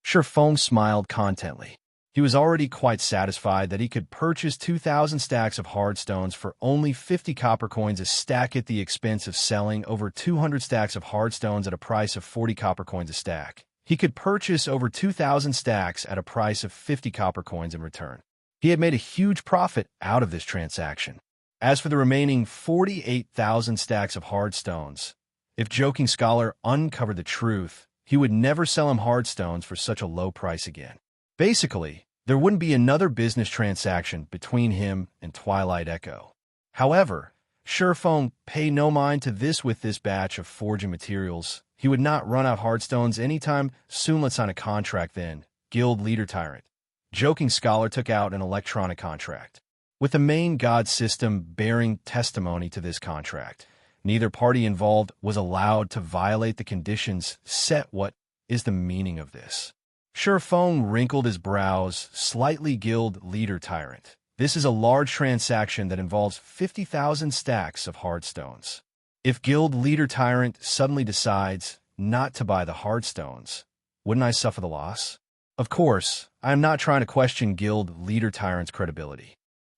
Shurfeng smiled contently. He was already quite satisfied that he could purchase 2,000 stacks of hard stones for only 50 copper coins a stack at the expense of selling over 200 stacks of hard stones at a price of 40 copper coins a stack. He could purchase over 2,000 stacks at a price of 50 copper coins in return. He had made a huge profit out of this transaction. As for the remaining 48,000 stacks of hard stones, if Joking Scholar uncovered the truth, he would never sell him hard stones for such a low price again. Basically, there wouldn't be another business transaction between him and Twilight Echo. However, Shurfeng paid no mind to this. With this batch of forging materials, he would not run out hard stones anytime soon. Let's sign a contract then, Guild Leader Tyrant. Joking Scholar took out an electronic contract. With the main god system bearing testimony to this contract, neither party involved was allowed to violate the conditions set. What is the meaning of this? Shurfeng wrinkled his brows slightly. Guild Leader Tyrant. This is a large transaction that involves 50,000 stacks of hard stones. If Guild Leader Tyrant suddenly decides not to buy the hard stones, wouldn't I suffer the loss? Of course, I am not trying to question Guild Leader Tyrant's credibility.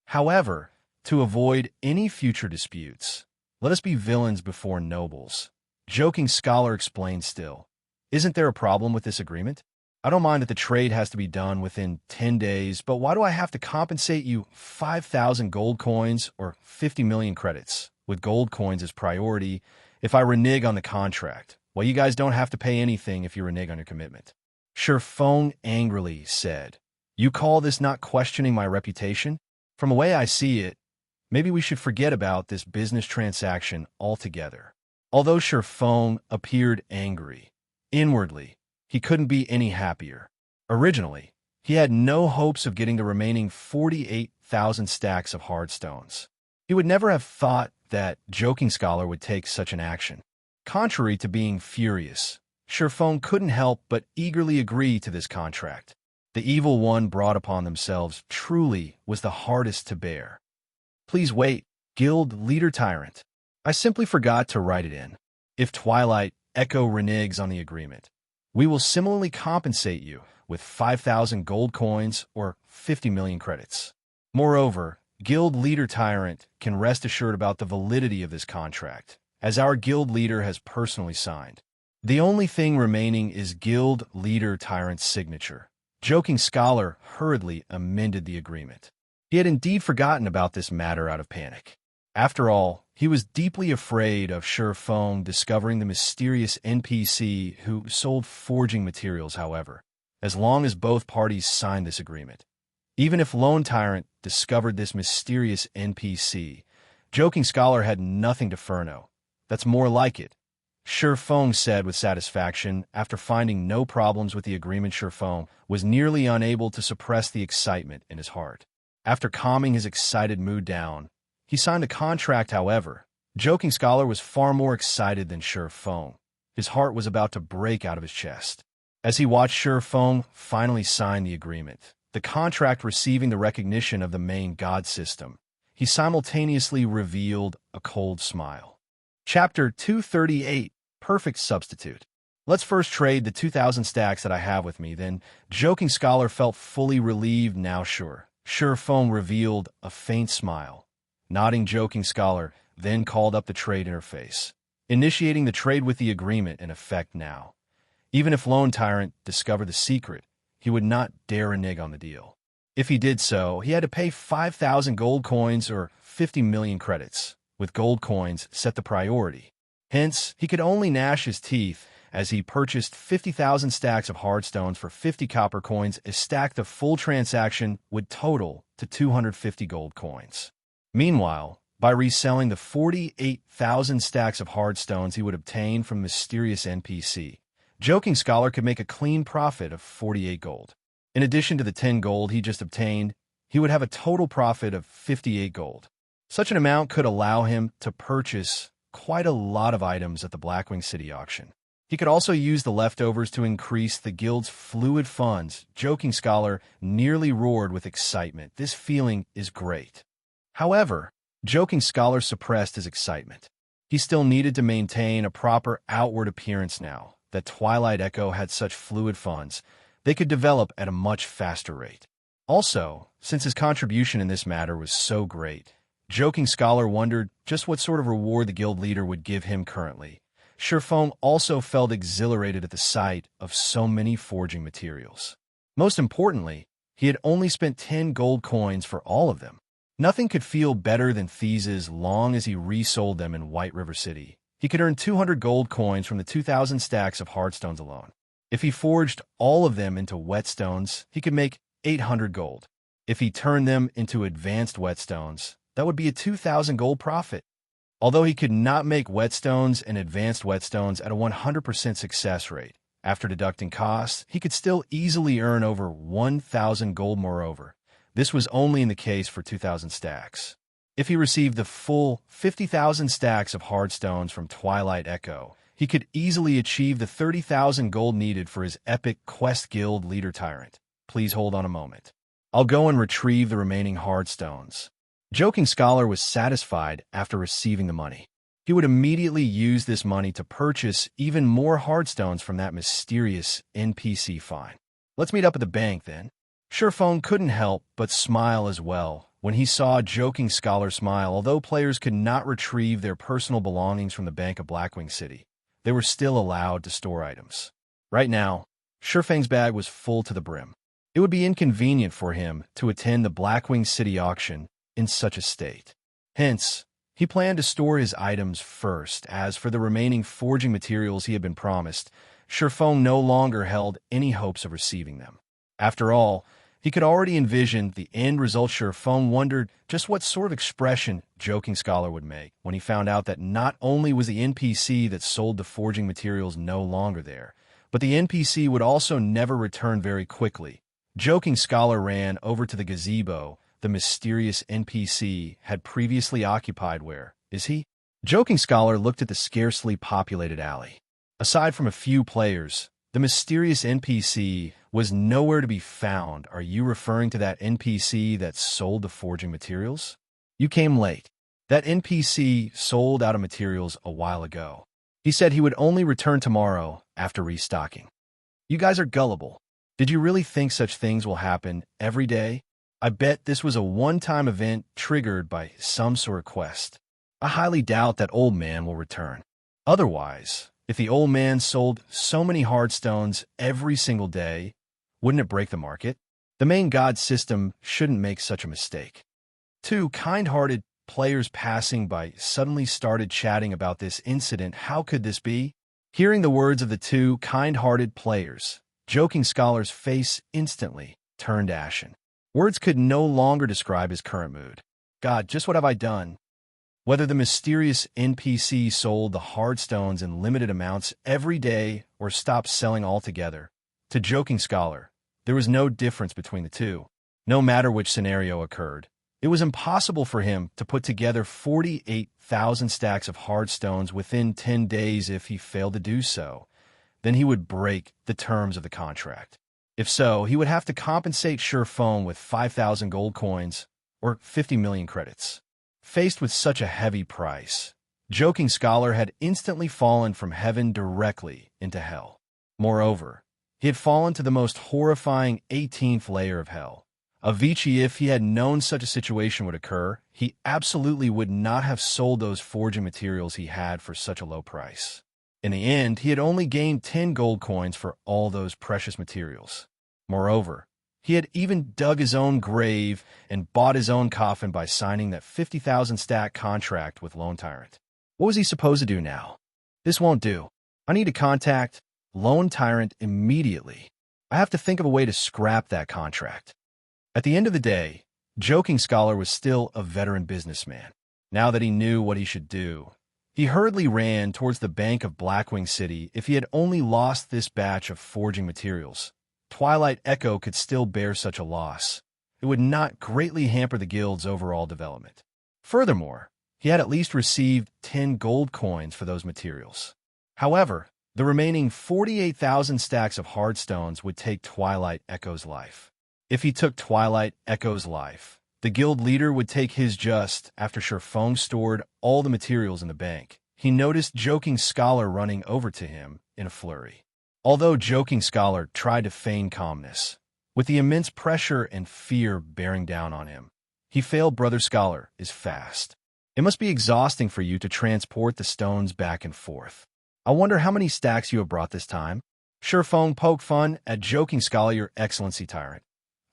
However, to avoid any future disputes, let us be villains before nobles. Joking Scholar explained still. Isn't there a problem with this agreement? I don't mind that the trade has to be done within 10 days, but why do I have to compensate you 5,000 gold coins or 50 million credits, with gold coins as priority, if I renege on the contract? Well, you guys don't have to pay anything if you renege on your commitment. Shurfeng angrily said, "You call this not questioning my reputation? From the way I see it, maybe we should forget about this business transaction altogether." Although Shurfeng appeared angry, inwardly, he couldn't be any happier. Originally, he had no hopes of getting the remaining 48,000 stacks of hard stones. He would never have thought that Joking Scholar would take such an action. Contrary to being furious, Shurfeng couldn't help but eagerly agree to this contract. The evil one brought upon themselves truly was the hardest to bear. Please wait, Guild Leader Tyrant. I simply forgot to write it in. If Twilight Echo reneges on the agreement, we will similarly compensate you with 5,000 gold coins or 50 million credits. Moreover, Guild Leader Tyrant can rest assured about the validity of this contract, as our guild leader has personally signed. The only thing remaining is Guild Leader Tyrant's signature. Joking Scholar hurriedly amended the agreement. He had indeed forgotten about this matter out of panic. After all, he was deeply afraid of Feng discovering the mysterious NPC who sold forging materials, however, as long as both parties signed this agreement. Even if Lone Tyrant discovered this mysterious NPC, Joking Scholar had nothing to furno. That's more like it, Feng said with satisfaction after finding no problems with the agreement. Feng was nearly unable to suppress the excitement in his heart. After calming his excited mood down, he signed a contract. However, Joking Scholar was far more excited than Feng. His heart was about to break out of his chest. As he watched Feng finally sign the agreement, the contract receiving the recognition of the main god system, he simultaneously revealed a cold smile. Chapter 238, Perfect Substitute. Let's first trade the 2,000 stacks that I have with me, then. Joking Scholar felt fully relieved now. Feng revealed a faint smile. Nodding, Joking Scholar then called up the trade interface, initiating the trade with the agreement in effect now. Even if Lone Tyrant discovered the secret, he would not dare renege on the deal. If he did so, he had to pay 5,000 gold coins or 50 million credits, with gold coins set the priority. Hence, he could only gnash his teeth as he purchased 50,000 stacks of hardstones for 50 copper coins. A stack. The full transaction would total to 250 gold coins. Meanwhile, by reselling the 48,000 stacks of hardstones he would obtain from mysterious NPC, Joking Scholar could make a clean profit of 48 gold. In addition to the 10 gold he just obtained, he would have a total profit of 58 gold. Such an amount could allow him to purchase quite a lot of items at the Blackwing City auction. He could also use the leftovers to increase the guild's fluid funds. Joking Scholar nearly roared with excitement. This feeling is great. However, Joking Scholar suppressed his excitement. He still needed to maintain a proper outward appearance now that Twilight Echo had such fluid funds. They could develop at a much faster rate. Also, since his contribution in this matter was so great, Joking Scholar wondered just what sort of reward the guild leader would give him currently. Feng also felt exhilarated at the sight of so many forging materials. Most importantly, he had only spent 10 gold coins for all of them. Nothing could feel better than these as long as he resold them in White River City. He could earn 200 gold coins from the 2,000 stacks of hardstones alone. If he forged all of them into whetstones, he could make 800 gold. If he turned them into advanced whetstones, that would be a 2,000 gold profit. Although he could not make whetstones and advanced whetstones at a 100% success rate, after deducting costs, he could still easily earn over 1,000 gold. Moreover, this was only in the case for 2,000 stacks. If he received the full 50,000 stacks of hardstones from Twilight Echo, he could easily achieve the 30,000 gold needed for his epic quest. Guild leader Tyrant, please hold on a moment. I'll go and retrieve the remaining hardstones. Joking Scholar was satisfied after receiving the money. He would immediately use this money to purchase even more hardstones from that mysterious NPC. Fine. Let's meet up at the bank then. Feng couldn't help but smile as well when he saw Joking Scholar smile. Although players could not retrieve their personal belongings from the Bank of Blackwing City, they were still allowed to store items. Right now, Feng's bag was full to the brim. It would be inconvenient for him to attend the Blackwing City auction in such a state. Hence, he planned to store his items first. As for the remaining forging materials he had been promised, Feng no longer held any hopes of receiving them. After all, he could already envision the end result. Feng wondered just what sort of expression Joking Scholar would make when he found out that not only was the NPC that sold the forging materials no longer there, but the NPC would also never return very quickly. Joking Scholar ran over to the gazebo the mysterious NPC had previously occupied. Where is he? Joking Scholar looked at the scarcely populated alley. Aside from a few players, the mysterious NPC was nowhere to be found. Are you referring to that NPC that sold the forging materials? You came late. That NPC sold out of materials a while ago. He said he would only return tomorrow after restocking. You guys are gullible. Did you really think such things will happen every day? I bet this was a one-time event triggered by some sort of quest. I highly doubt that old man will return. Otherwise, if the old man sold so many hardstones every single day, wouldn't it break the market? The main god system shouldn't make such a mistake. Two kind-hearted players passing by suddenly started chatting about this incident. How could this be? Hearing the words of the two kind-hearted players, Joking Scholar's face instantly turned ashen. Words could no longer describe his current mood. God, just what have I done? Whether the mysterious NPC sold the hard stones in limited amounts every day or stopped selling altogether, to Joking Scholar, there was no difference between the two. No matter which scenario occurred, it was impossible for him to put together 48,000 stacks of hard stones within 10 days. If he failed to do so, then he would break the terms of the contract. If so, he would have to compensate Surefone with 5,000 gold coins or 50 million credits. Faced with such a heavy price, Joking Scholar had instantly fallen from heaven directly into hell. Moreover, he had fallen to the most horrifying 18th layer of hell. Avicii, if he had known such a situation would occur, he absolutely would not have sold those forging materials he had for such a low price. In the end, he had only gained 10 gold coins for all those precious materials. Moreover, he had even dug his own grave and bought his own coffin by signing that 50,000 stack contract with Lone Tyrant. What was he supposed to do now? This won't do. I need to contact Lone Tyrant immediately. I have to think of a way to scrap that contract. At the end of the day, Joking Scholar was still a veteran businessman. Now that he knew what he should do, he hurriedly ran towards the bank of Blackwing City. If he had only lost this batch of forging materials, Twilight Echo could still bear such a loss. It would not greatly hamper the guild's overall development. Furthermore, he had at least received 10 gold coins for those materials. However, the remaining 48,000 stacks of hard stones would take Twilight Echo's life. If he took Twilight Echo's life, the guild leader would take his. Just after Surefone stored all the materials in the bank, he noticed Joking Scholar running over to him in a flurry. Although Joking Scholar tried to feign calmness, with the immense pressure and fear bearing down on him, he failed. Brother Scholar is fast. It must be exhausting for you to transport the stones back and forth. I wonder how many stacks you have brought this time? Surefone poked fun at Joking Scholar. Your Excellency Tyrant,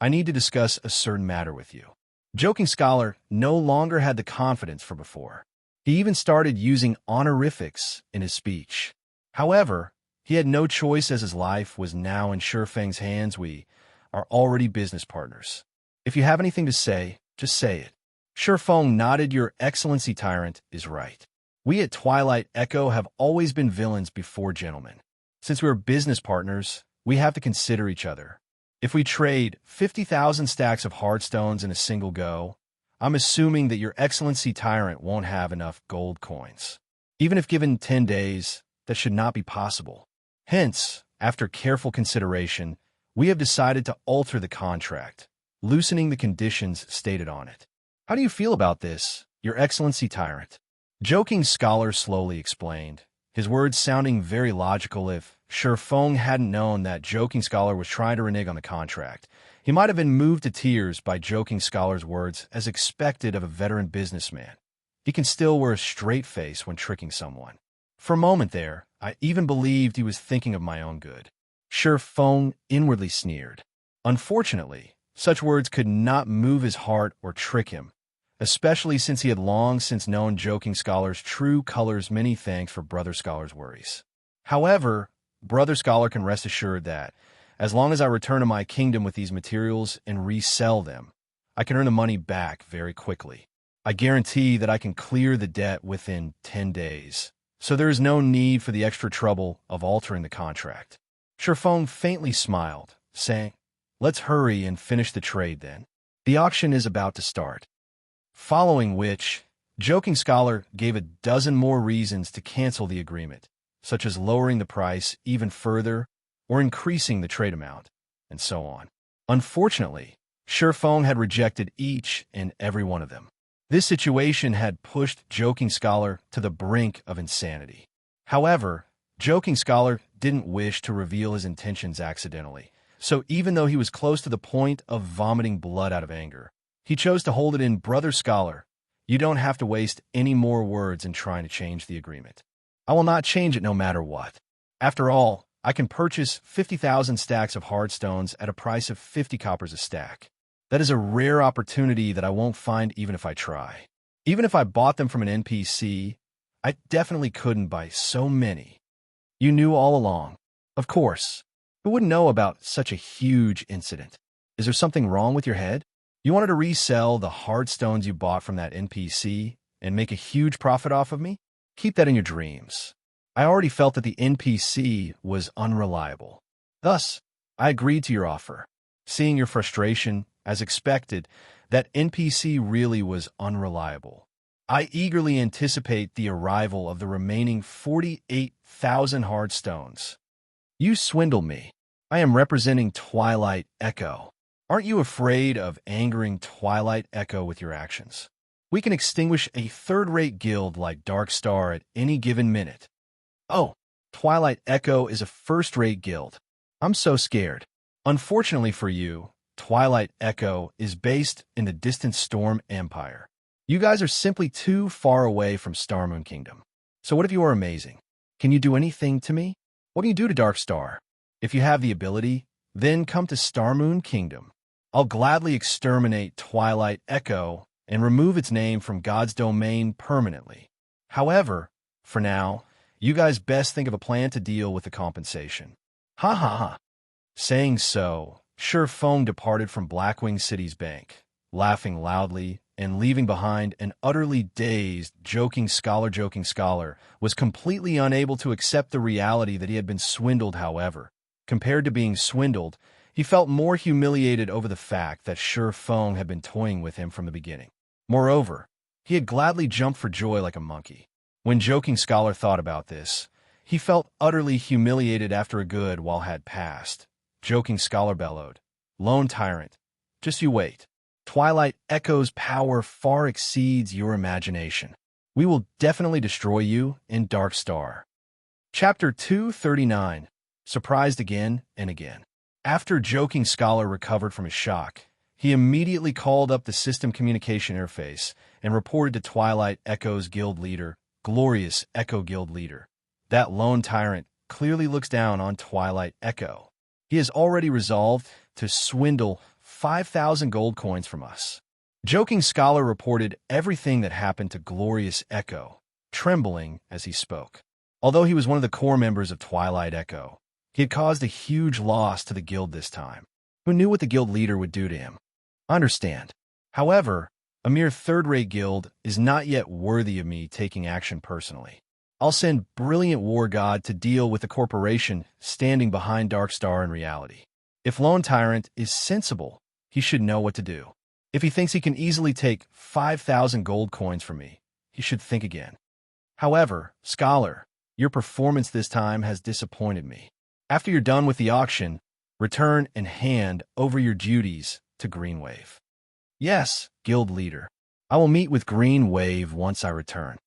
I need to discuss a certain matter with you. Joking Scholar no longer had the confidence for before. He even started using honorifics in his speech. However, he had no choice as his life was now in Surefang's hands. We are already business partners. If you have anything to say, just say it. Surefang nodded. Your Excellency Tyrant is right. We at Twilight Echo have always been villains before gentlemen. Since we're business partners, we have to consider each other. If we trade 50,000 stacks of hard stones in a single go, I'm assuming that your Excellency Tyrant won't have enough gold coins. Even if given 10 days, that should not be possible. Hence, after careful consideration, we have decided to alter the contract, loosening the conditions stated on it. How do you feel about this, your Excellency Tyrant? Joking Scholar slowly explained, his words sounding very logical. If Surefang hadn't known that Joking Scholar was trying to renege on the contract, he might have been moved to tears by Joking Scholar's words, as expected of a veteran businessman. He can still wear a straight face when tricking someone. For a moment there, I even believed he was thinking of my own good. Surefang inwardly sneered. Unfortunately, such words could not move his heart or trick him, especially since he had long since known Joking Scholar's true colors. Many thanks for Brother Scholar's worries. However, Brother Scholar can rest assured that, as long as I return to my kingdom with these materials and resell them, I can earn the money back very quickly. I guarantee that I can clear the debt within 10 days, so there is no need for the extra trouble of altering the contract. Surefang faintly smiled, saying, let's hurry and finish the trade then. The auction is about to start. Following which, Joking Scholar gave a dozen more reasons to cancel the agreement, such as lowering the price even further or increasing the trade amount, and so on. Unfortunately, Surefang had rejected each and every one of them. This situation had pushed Joking Scholar to the brink of insanity. However, Joking Scholar didn't wish to reveal his intentions accidentally, so even though he was close to the point of vomiting blood out of anger, he chose to hold it in. Brother Scholar, you don't have to waste any more words in trying to change the agreement. I will not change it no matter what. After all, I can purchase 50,000 stacks of hardstones at a price of 50 coppers a stack. That is a rare opportunity that I won't find even if I try. Even if I bought them from an NPC, I definitely couldn't buy so many. You knew all along. Of course. Who wouldn't know about such a huge incident? Is there something wrong with your head? You wanted to resell the hardstones you bought from that NPC and make a huge profit off of me? Keep that in your dreams. I already felt that the NPC was unreliable. Thus, I agreed to your offer. Seeing your frustration, as expected, that NPC really was unreliable. I eagerly anticipate the arrival of the remaining 48,000 hardstones. You swindle me. I am representing Twilight Echo. Aren't you afraid of angering Twilight Echo with your actions? We can extinguish a third-rate guild like Dark Star at any given minute. Oh, Twilight Echo is a first-rate guild. I'm so scared. Unfortunately for you, Twilight Echo is based in the distant Storm Empire. You guys are simply too far away from Starmoon Kingdom. So what if you are amazing? Can you do anything to me? What can you do to Dark Star? If you have the ability, then come to Starmoon Kingdom. I'll gladly exterminate Twilight Echo and remove its name from God's domain permanently. However, for now, you guys best think of a plan to deal with the compensation. Ha ha ha. Saying so, Surefeng departed from Blackwing City's bank, laughing loudly and leaving behind an utterly dazed, joking scholar was completely unable to accept the reality that he had been swindled. However, compared to being swindled, he felt more humiliated over the fact that Surefeng had been toying with him from the beginning. Moreover, he had gladly jumped for joy like a monkey. When Joking Scholar thought about this, he felt utterly humiliated after a good while had passed. Joking Scholar bellowed, "Lone Tyrant, just you wait. Twilight Echo's power far exceeds your imagination. We will definitely destroy you in Dark Star." Chapter 239. Surprised again and again. After Joking Scholar recovered from his shock, he immediately called up the system communication interface and reported to Twilight Echo's guild leader, Glorious Echo Guild Leader. That lone tyrant clearly looks down on Twilight Echo. He has already resolved to swindle 5,000 gold coins from us. Joking Scholar reported everything that happened to Glorious Echo, trembling as he spoke. Although he was one of the core members of Twilight Echo, he had caused a huge loss to the guild this time. Who knew what the guild leader would do to him? I understand. However, a mere third-rate guild is not yet worthy of me taking action personally. I'll send Brilliant War God to deal with the corporation standing behind Dark Star in reality. If Lone Tyrant is sensible, he should know what to do. If he thinks he can easily take 5,000 gold coins from me, he should think again. However, Scholar, your performance this time has disappointed me. After you're done with the auction, return and hand over your duties to Green Wave. Yes, Guild Leader. I will meet with Green Wave once I return.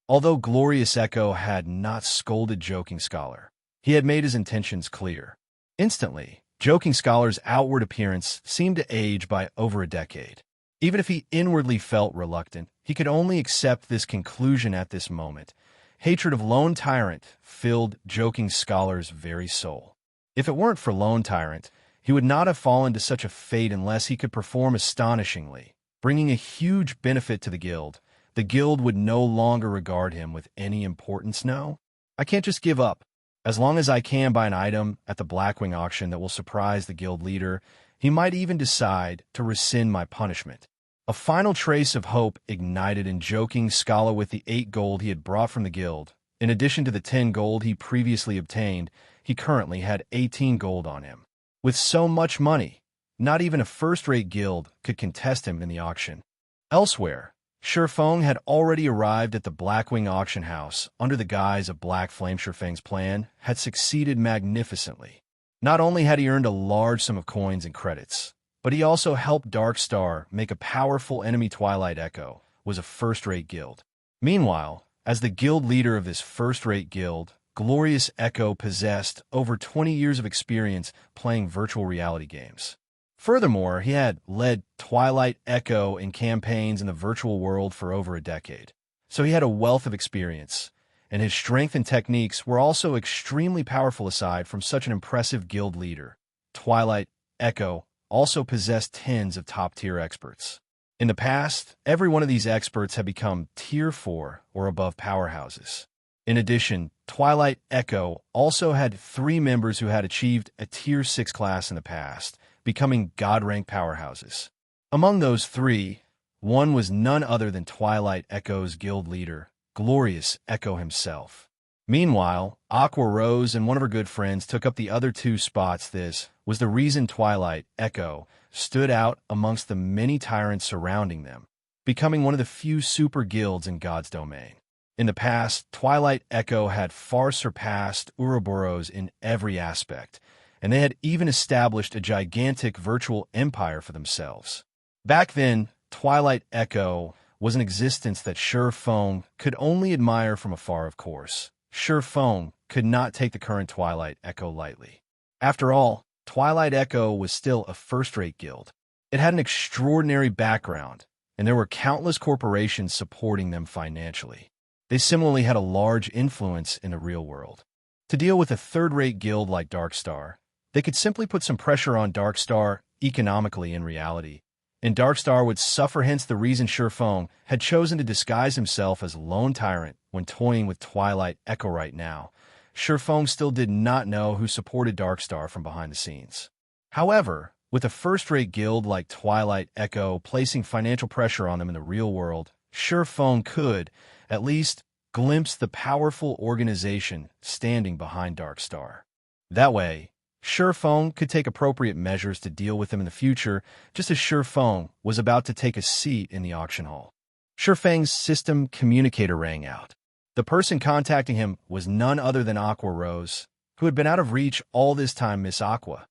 Although Glorious Echo had not scolded Joking Scholar, he had made his intentions clear. Instantly, Joking Scholar's outward appearance seemed to age by over a decade. Even if he inwardly felt reluctant, he could only accept this conclusion at this moment. Hatred of Lone Tyrant filled Joking Scholar's very soul. If it weren't for Lone Tyrant, he would not have fallen to such a fate unless he could perform astonishingly, bringing a huge benefit to the guild. The guild would no longer regard him with any importance. No, I can't just give up. As long as I can buy an item at the Blackwing auction that will surprise the guild leader, he might even decide to rescind my punishment. A final trace of hope ignited in Joking Scholar with the 8 gold he had brought from the guild. In addition to the 10 gold he previously obtained, he currently had 18 gold on him. With so much money, not even a first-rate guild could contest him in the auction. Elsewhere, Surefeng had already arrived at the Blackwing auction house under the guise of Black Flame. Surefeng's plan had succeeded magnificently. Not only had he earned a large sum of coins and credits, but he also helped Dark Star make a powerful enemy. Twilight Echo was a first-rate guild. Meanwhile, as the guild leader of this first-rate guild, Glorious Echo possessed over 20 years of experience playing virtual reality games. Furthermore, he had led Twilight Echo in campaigns in the virtual world for over a decade. So he had a wealth of experience, and his strength and techniques were also extremely powerful aside from such an impressive guild leader. Twilight Echo also possessed tens of top-tier experts. In the past, every one of these experts had become Tier 4 or above powerhouses. In addition, Twilight Echo also had 3 members who had achieved a Tier 6 class in the past, becoming God-rank powerhouses. Among those 3, one was none other than Twilight Echo's guild leader, Glorious Echo himself. Meanwhile, Aqua Rose and one of her good friends took up the other 2 spots. This was the reason Twilight Echo stood out amongst the many tyrants surrounding them, becoming one of the few super guilds in God's domain. In the past, Twilight Echo had far surpassed Ouroboros in every aspect, and they had even established a gigantic virtual empire for themselves. Back then, Twilight Echo was an existence that Sure Feng could only admire from afar, of course. Sure Feng could not take the current Twilight Echo lightly. After all, Twilight Echo was still a first-rate guild. It had an extraordinary background, and there were countless corporations supporting them financially. They similarly had a large influence in the real world. To deal with a third-rate guild like Darkstar, they could simply put some pressure on Darkstar economically in reality, and Darkstar would suffer, hence the reason Sure Feng had chosen to disguise himself as Lone Tyrant when toying with Twilight Echo right now. Sure Feng still did not know who supported Darkstar from behind the scenes. However, with a first-rate guild like Twilight Echo placing financial pressure on them in the real world, Sure Feng could, at least, glimpse the powerful organization standing behind Darkstar. That way, Sure Feng could take appropriate measures to deal with them in the future, just as Sure Feng was about to take a seat in the auction hall. Sure Feng's system communicator rang out. The person contacting him was none other than Aqua Rose, who had been out of reach all this time. Miss Aqua,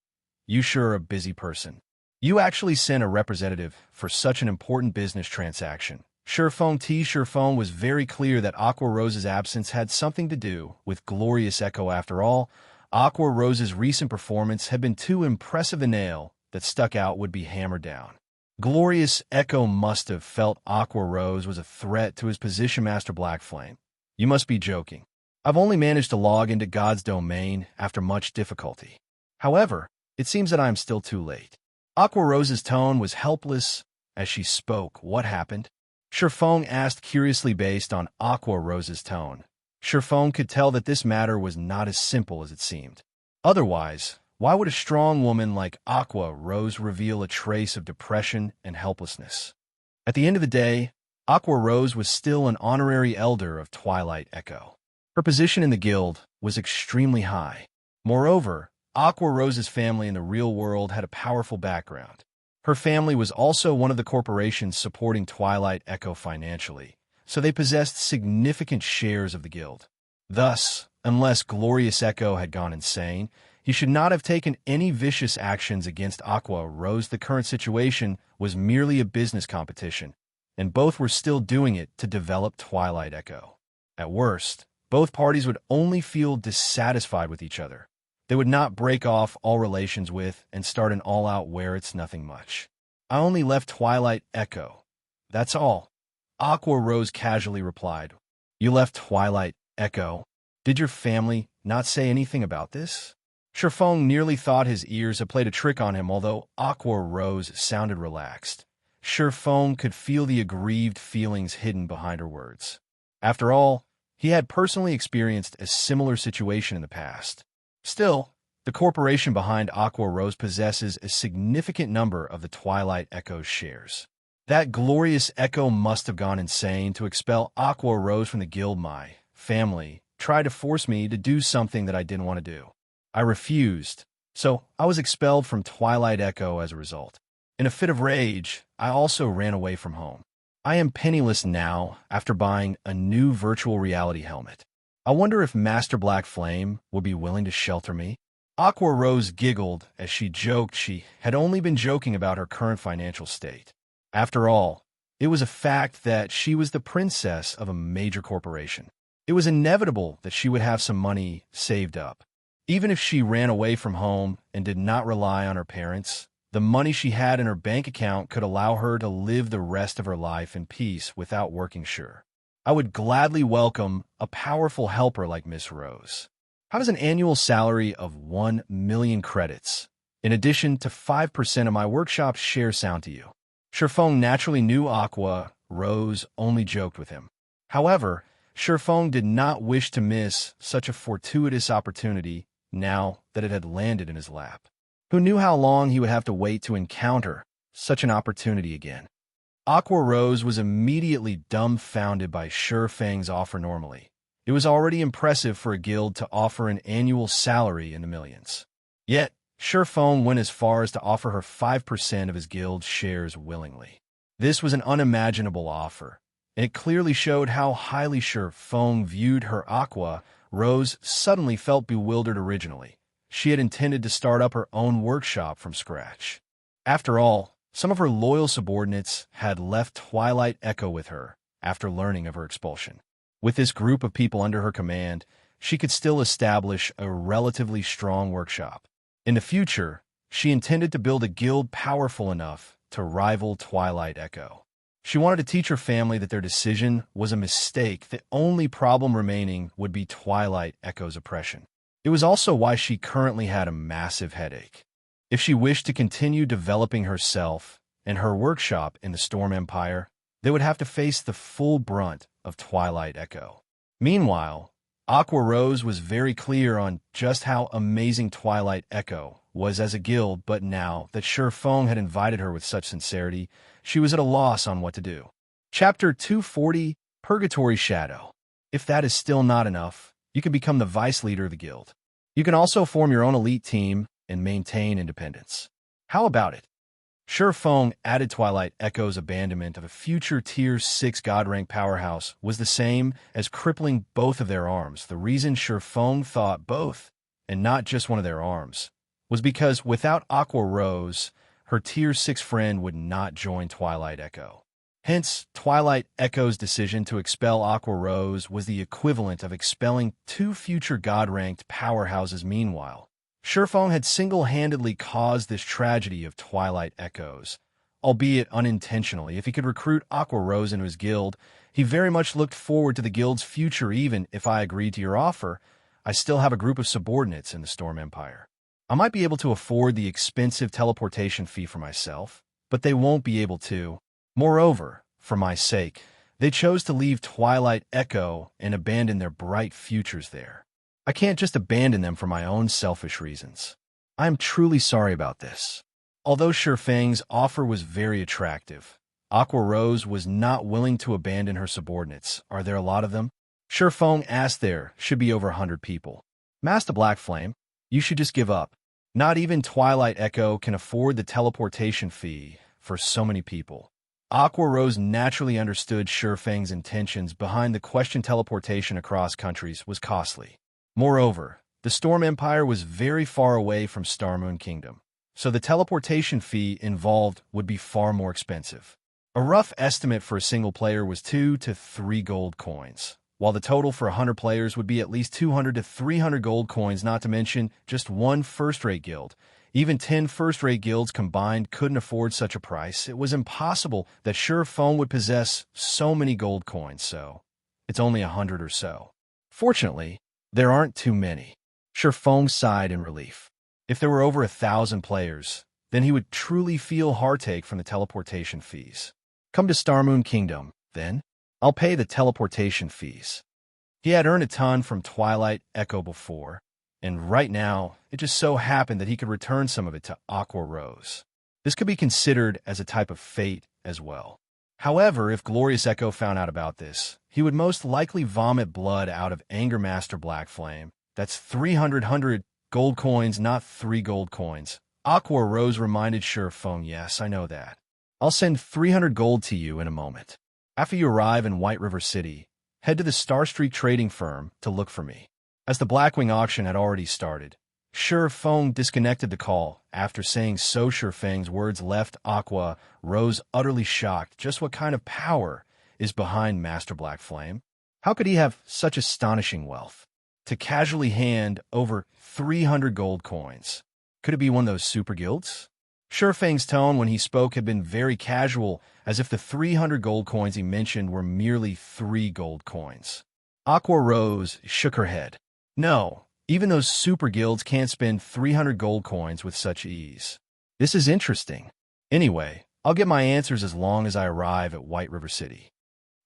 you sure are a busy person. You actually sent a representative for such an important business transaction. Sure Feng was very clear that Aqua Rose's absence had something to do with Glorious Echo. After all, Aqua Rose's recent performance had been too impressive. The nail that stuck out would be hammered down. Glorious Echo must have felt Aqua Rose was a threat to his position. Master Blackflame, you must be joking. I've only managed to log into God's domain after much difficulty. However, it seems that I am still too late. Aqua Rose's tone was helpless as she spoke. What happened? Sure Feng asked curiously. Based on Aqua Rose's tone, Sure Feng could tell that this matter was not as simple as it seemed. Otherwise, why would a strong woman like Aqua Rose reveal a trace of depression and helplessness? At the end of the day, Aqua Rose was still an honorary elder of Twilight Echo. Her position in the guild was extremely high. Moreover, Aqua Rose's family in the real world had a powerful background. Her family was also one of the corporations supporting Twilight Echo financially, so they possessed significant shares of the guild. Thus, unless Glorious Echo had gone insane, he should not have taken any vicious actions against Aqua Rose. The current situation was merely a business competition, and both were still doing it to develop Twilight Echo. At worst, both parties would only feel dissatisfied with each other. They would not break off all relations with and start an all-out where it's nothing much. I only left Twilight Echo. That's all. Aqua Rose casually replied. You left Twilight Echo? Did your family not say anything about this? Sure Feng nearly thought his ears had played a trick on him. Although Aqua Rose sounded relaxed, Sure Feng could feel the aggrieved feelings hidden behind her words. After all, he had personally experienced a similar situation in the past. Still, the corporation behind Aqua Rose possesses a significant number of the Twilight Echo's shares. That Glorious Echo must have gone insane to expel Aqua Rose from the guild. My family tried to force me to do something that I didn't want to do. I refused, so I was expelled from Twilight Echo as a result. In a fit of rage, I also ran away from home. I am penniless now after buying a new virtual reality helmet. I wonder if Master Blackflame would be willing to shelter me. Aqua Rose giggled as she joked she had only been joking about her current financial state. After all, it was a fact that she was the princess of a major corporation. It was inevitable that she would have some money saved up. Even if she ran away from home and did not rely on her parents, the money she had in her bank account could allow her to live the rest of her life in peace without working. Sure I would gladly welcome a powerful helper like Miss Rose. How does an annual salary of 1 million credits, in addition to 5% of my workshop's share, sound to you? Shifeng naturally knew Aqua Rose only joked with him. However, Shifeng did not wish to miss such a fortuitous opportunity now that it had landed in his lap. Who knew how long he would have to wait to encounter such an opportunity again? Aqua Rose was immediately dumbfounded by Shifeng's offer. Normally, it was already impressive for a guild to offer an annual salary in the millions. Yet, Shifeng went as far as to offer her 5% of his guild's shares willingly. This was an unimaginable offer, and it clearly showed how highly Shifeng viewed her. Aqua Rose suddenly felt bewildered. Originally, she had intended to start up her own workshop from scratch. After all, some of her loyal subordinates had left Twilight Echo with her after learning of her expulsion. With this group of people under her command, she could still establish a relatively strong workshop. In the future, she intended to build a guild powerful enough to rival Twilight Echo. She wanted to teach her family that their decision was a mistake. The only problem remaining would be Twilight Echo's oppression. It was also why she currently had a massive headache. If she wished to continue developing herself and her workshop in the Storm Empire, they would have to face the full brunt of Twilight Echo. Meanwhile, Aqua Rose was very clear on just how amazing Twilight Echo was as a guild, but now that Shifeng had invited her with such sincerity, she was at a loss on what to do. Chapter 240, Purgatory Shadow. If that is still not enough, you can become the vice leader of the guild. You can also form your own elite team and maintain independence. How about it? Shifeng added Twilight Echo's abandonment of a future Tier 6 God rank powerhouse was the same as crippling both of their arms. The reason Shifeng thought both, and not just one of their arms, was because without Aqua Rose, her Tier 6 friend would not join Twilight Echo. Hence, Twilight Echo's decision to expel Aqua Rose was the equivalent of expelling two future God-ranked powerhouses. Meanwhile, Shifeng had single-handedly caused this tragedy of Twilight Echoes, albeit unintentionally. If he could recruit Aqua Rose into his guild, he very much looked forward to the guild's future. Even if I agreed to your offer, I still have a group of subordinates in the Storm Empire. I might be able to afford the expensive teleportation fee for myself, but they won't be able to. Moreover, for my sake, they chose to leave Twilight Echo and abandon their bright futures there. I can't just abandon them for my own selfish reasons. I am truly sorry about this. Although Shifeng's offer was very attractive, Aqua Rose was not willing to abandon her subordinates. Are there a lot of them? Shifeng asked. There should be over 100 people. Master Blackflame, you should just give up. Not even Twilight Echo can afford the teleportation fee for so many people. Aqua Rose naturally understood Shifeng's intentions behind the question. Teleportation across countries was costly. Moreover, the Storm Empire was very far away from Starmoon Kingdom, so the teleportation fee involved would be far more expensive. A rough estimate for a single player was 2 to 3 gold coins, while the total for 100 players would be at least 200 to 300 gold coins, not to mention just one first-rate guild. Even 10 first-rate guilds combined couldn't afford such a price. It was impossible that Shifeng would possess so many gold coins, so it's only 100 or so. Fortunately, there aren't too many. Shifeng sighed in relief. If there were over 1,000 players, then he would truly feel heartache from the teleportation fees. Come to Starmoon Kingdom, then. I'll pay the teleportation fees. He had earned a ton from Twilight Echo before, and right now, it just so happened that he could return some of it to Aqua Rose. This could be considered as a type of fate as well. However, if Glorious Echo found out about this, he would most likely vomit blood out of anger. Master Blackflame. That's 300 gold coins, not 3 gold coins. Aqua Rose reminded Shifeng. Yes, I know that. I'll send 300 gold to you in a moment. After you arrive in White River City, head to the Star Street trading firm to look for me. As the Blackwing auction had already started, Shifeng disconnected the call. After saying so, Shifeng's words left Aqua Rose utterly shocked. Just what kind of power is behind Master Blackflame? How could he have such astonishing wealth? To casually hand over 300 gold coins. Could it be one of those super guilds? Shurfang's tone when he spoke had been very casual, as if the 300 gold coins he mentioned were merely 3 gold coins. Aqua Rose shook her head. No, even those super guilds can't spend 300 gold coins with such ease. This is interesting. Anyway, I'll get my answers as long as I arrive at White River City.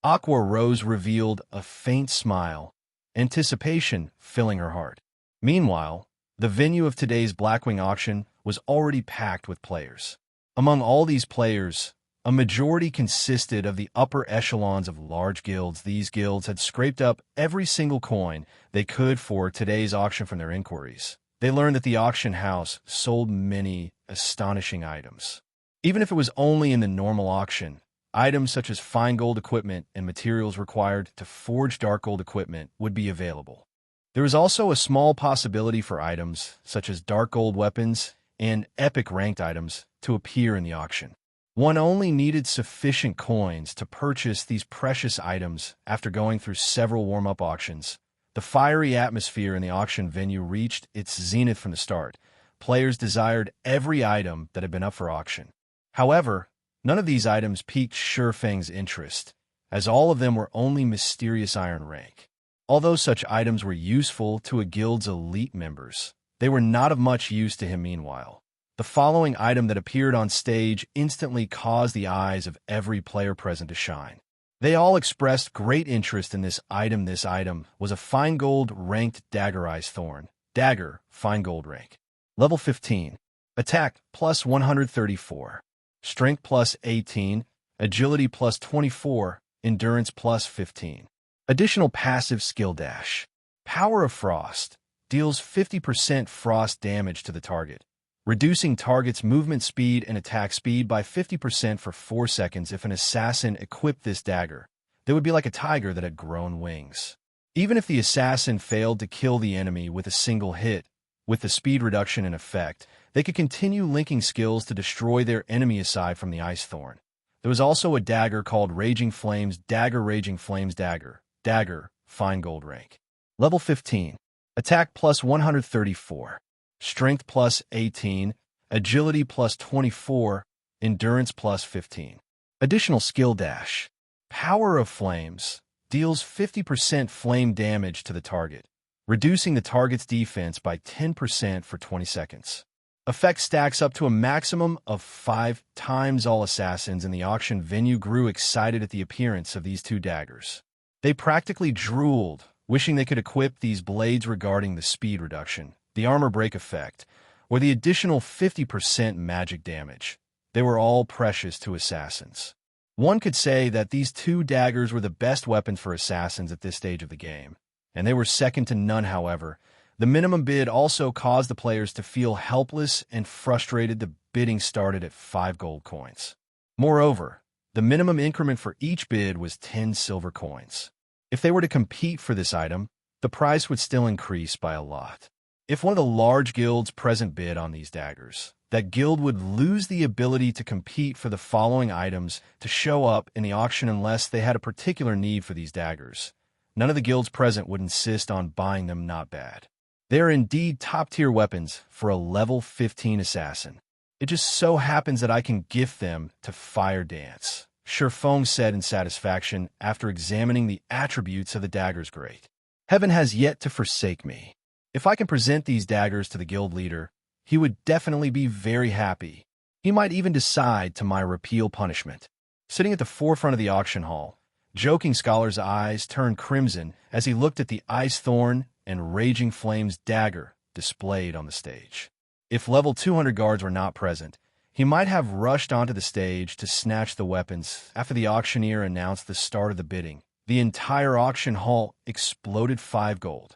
Aqua Rose revealed a faint smile, anticipation filling her heart. Meanwhile, the venue of today's Blackwing auction was already packed with players. Among all these players, a majority consisted of the upper echelons of large guilds. These guilds had scraped up every single coin they could for today's auction from their inquiries. They learned that the auction house sold many astonishing items. Even if it was only in the normal auction, items such as fine gold equipment and materials required to forge dark gold equipment would be available. There was also a small possibility for items such as dark gold weapons and epic ranked items to appear in the auction. One only needed sufficient coins to purchase these precious items after going through several warm-up auctions. The fiery atmosphere in the auction venue reached its zenith from the start. Players desired every item that had been up for auction. However, none of these items piqued Shurfang's interest, as all of them were only mysterious iron rank. Although such items were useful to a guild's elite members, they were not of much use to him meanwhile. The following item that appeared on stage instantly caused the eyes of every player present to shine. They all expressed great interest in this item. This item was a fine gold ranked daggerized thorn. Dagger, fine gold rank. Level 15. Attack plus 134. Strength plus 18, Agility plus 24, Endurance plus 15. Additional passive skill dash. Power of Frost. Deals 50% frost damage to the target, reducing target's movement speed and attack speed by 50% for 4 seconds. If an assassin equipped this dagger, they would be like a tiger that had grown wings. Even if the assassin failed to kill the enemy with a single hit, with the speed reduction in effect, they could continue linking skills to destroy their enemy aside from the Ice Thorn. There was also a dagger called Raging Flames Dagger. Raging Flames Dagger. Dagger, fine gold rank. Level 15. Attack plus 134. Strength plus 18. Agility plus 24. Endurance plus 15. Additional skill dash. Power of Flames. Deals 50% flame damage to the target, reducing the target's defense by 10% for 20 seconds. Effect stacks up to a maximum of 5 times. All assassins in the auction venue grew excited at the appearance of these 2 daggers. They practically drooled, wishing they could equip these blades. Regarding the speed reduction, the armor break effect, or the additional 50% magic damage, they were all precious to assassins. One could say that these 2 daggers were the best weapons for assassins at this stage of the game, and they were second to none. However, the minimum bid also caused the players to feel helpless and frustrated. The bidding started at 5 gold coins. Moreover, the minimum increment for each bid was 10 silver coins. If they were to compete for this item, the price would still increase by a lot. If one of the large guilds present bid on these daggers, that guild would lose the ability to compete for the following items to show up in the auction unless they had a particular need for these daggers. None of the guilds present would insist on buying them. Not bad. They are indeed top-tier weapons for a level 15 assassin. It just so happens that I can gift them to Fire Dance, Shurfang said in satisfaction after examining the attributes of the daggers. Great. Heaven has yet to forsake me. If I can present these daggers to the guild leader, he would definitely be very happy. He might even decide to my repeal punishment. Sitting at the forefront of the auction hall, Joking Scholar's eyes turned crimson as he looked at the Ice Thorn and Raging Flames dagger displayed on the stage. If level 200 guards were not present, he might have rushed onto the stage to snatch the weapons. After the auctioneer announced the start of the bidding, the entire auction hall exploded. 5 gold.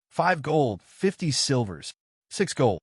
5 gold, 50 silvers, 6 gold.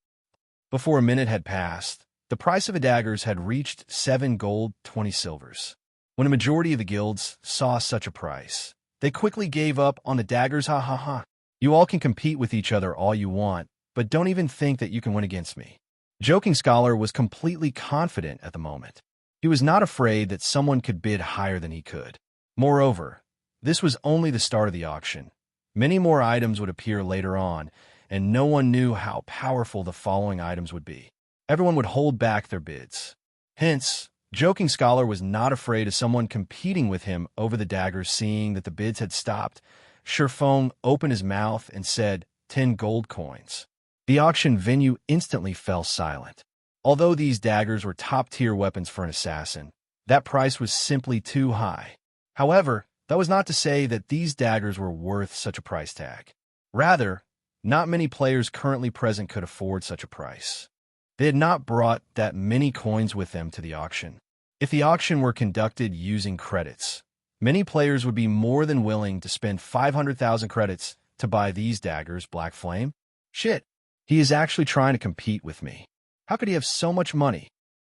Before a minute had passed, the price of the daggers had reached 7 gold, 20 silvers. When a majority of the guilds saw such a price, they quickly gave up on the daggers. Ha ha ha. You all can compete with each other all you want, but don't even think that you can win against me. Joking Scholar was completely confident at the moment. He was not afraid that someone could bid higher than he could. Moreover, this was only the start of the auction. Many more items would appear later on, and no one knew how powerful the following items would be. everyone would hold back their bids. Hence, Joking Scholar was not afraid of someone competing with him over the daggers. Seeing that the bids had stopped, Surefeng opened his mouth and said, 10 gold coins. The auction venue instantly fell silent. Although these daggers were top-tier weapons for an assassin, that price was simply too high. However, that was not to say that these daggers were worth such a price tag. Rather, not many players currently present could afford such a price. They had not brought that many coins with them to the auction. If the auction were conducted using credits, many players would be more than willing to spend 500,000 credits to buy these daggers. Black Flame? Shit, he is actually trying to compete with me. How could he have so much money?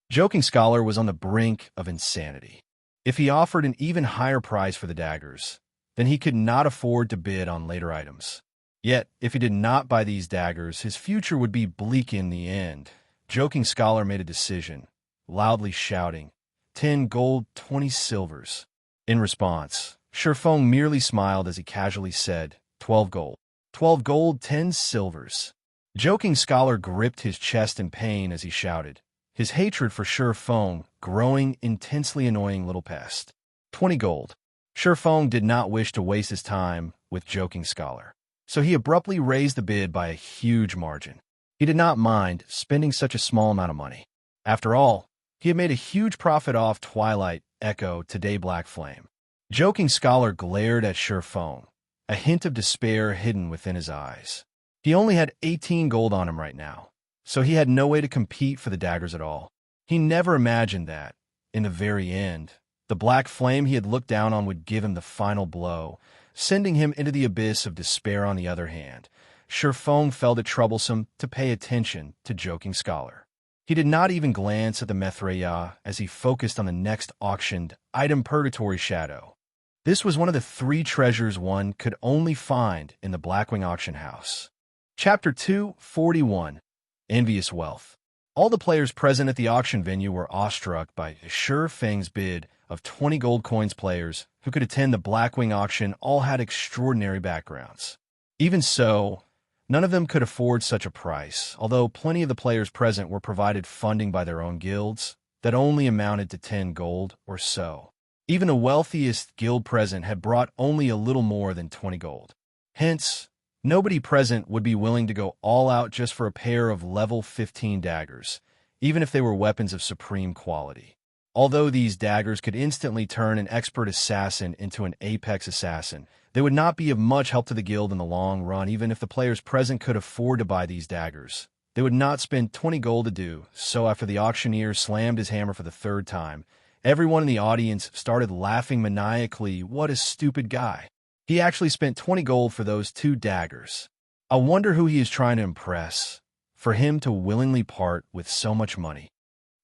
Joking Scholar was on the brink of insanity. If he offered an even higher price for the daggers, then he could not afford to bid on later items. Yet, if he did not buy these daggers, his future would be bleak in the end. Joking Scholar made a decision, loudly shouting, 10 gold, 20 silvers. In response, Surefeng merely smiled as he casually said, 12 gold. 12 gold, 10 silvers. Joking Scholar gripped his chest in pain as he shouted, his hatred for Surefeng growing intensely. Annoying little pest. 20 gold. Surefeng did not wish to waste his time with Joking Scholar, so he abruptly raised the bid by a huge margin. He did not mind spending such a small amount of money. After all, he had made a huge profit off Twilight Echo today. Black Flame. Joking Scholar glared at Surefeng, a hint of despair hidden within his eyes. He only had 18 gold on him right now, so he had no way to compete for the daggers at all. He never imagined that, in the very end, the Black Flame he had looked down on would give him the final blow, sending him into the abyss of despair. On the other hand, Surefeng felt it troublesome to pay attention to Joking Scholar. He did not even glance at the Mithraea as he focused on the next auctioned item, Purgatory Shadow. This was one of the 3 treasures one could only find in the Blackwing auction house. Chapter 241, Envious Wealth. All the players present at the auction venue were awestruck by Surefeng's bid of 20 gold coins. Players who could attend the Blackwing auction all had extraordinary backgrounds. Even so, none of them could afford such a price, although plenty of the players present were provided funding by their own guilds that only amounted to 10 gold or so. Even the wealthiest guild present had brought only a little more than 20 gold. Hence, nobody present would be willing to go all out just for a pair of level 15 daggers, even if they were weapons of supreme quality. Although these daggers could instantly turn an expert assassin into an apex assassin, they would not be of much help to the guild in the long run. Even if the players present could afford to buy these daggers, they would not spend 20 gold to do so. After the auctioneer slammed his hammer for the 3rd time, everyone in the audience started laughing maniacally. What a stupid guy. He actually spent 20 gold for those 2 daggers. I wonder who he is trying to impress, for him to willingly part with so much money.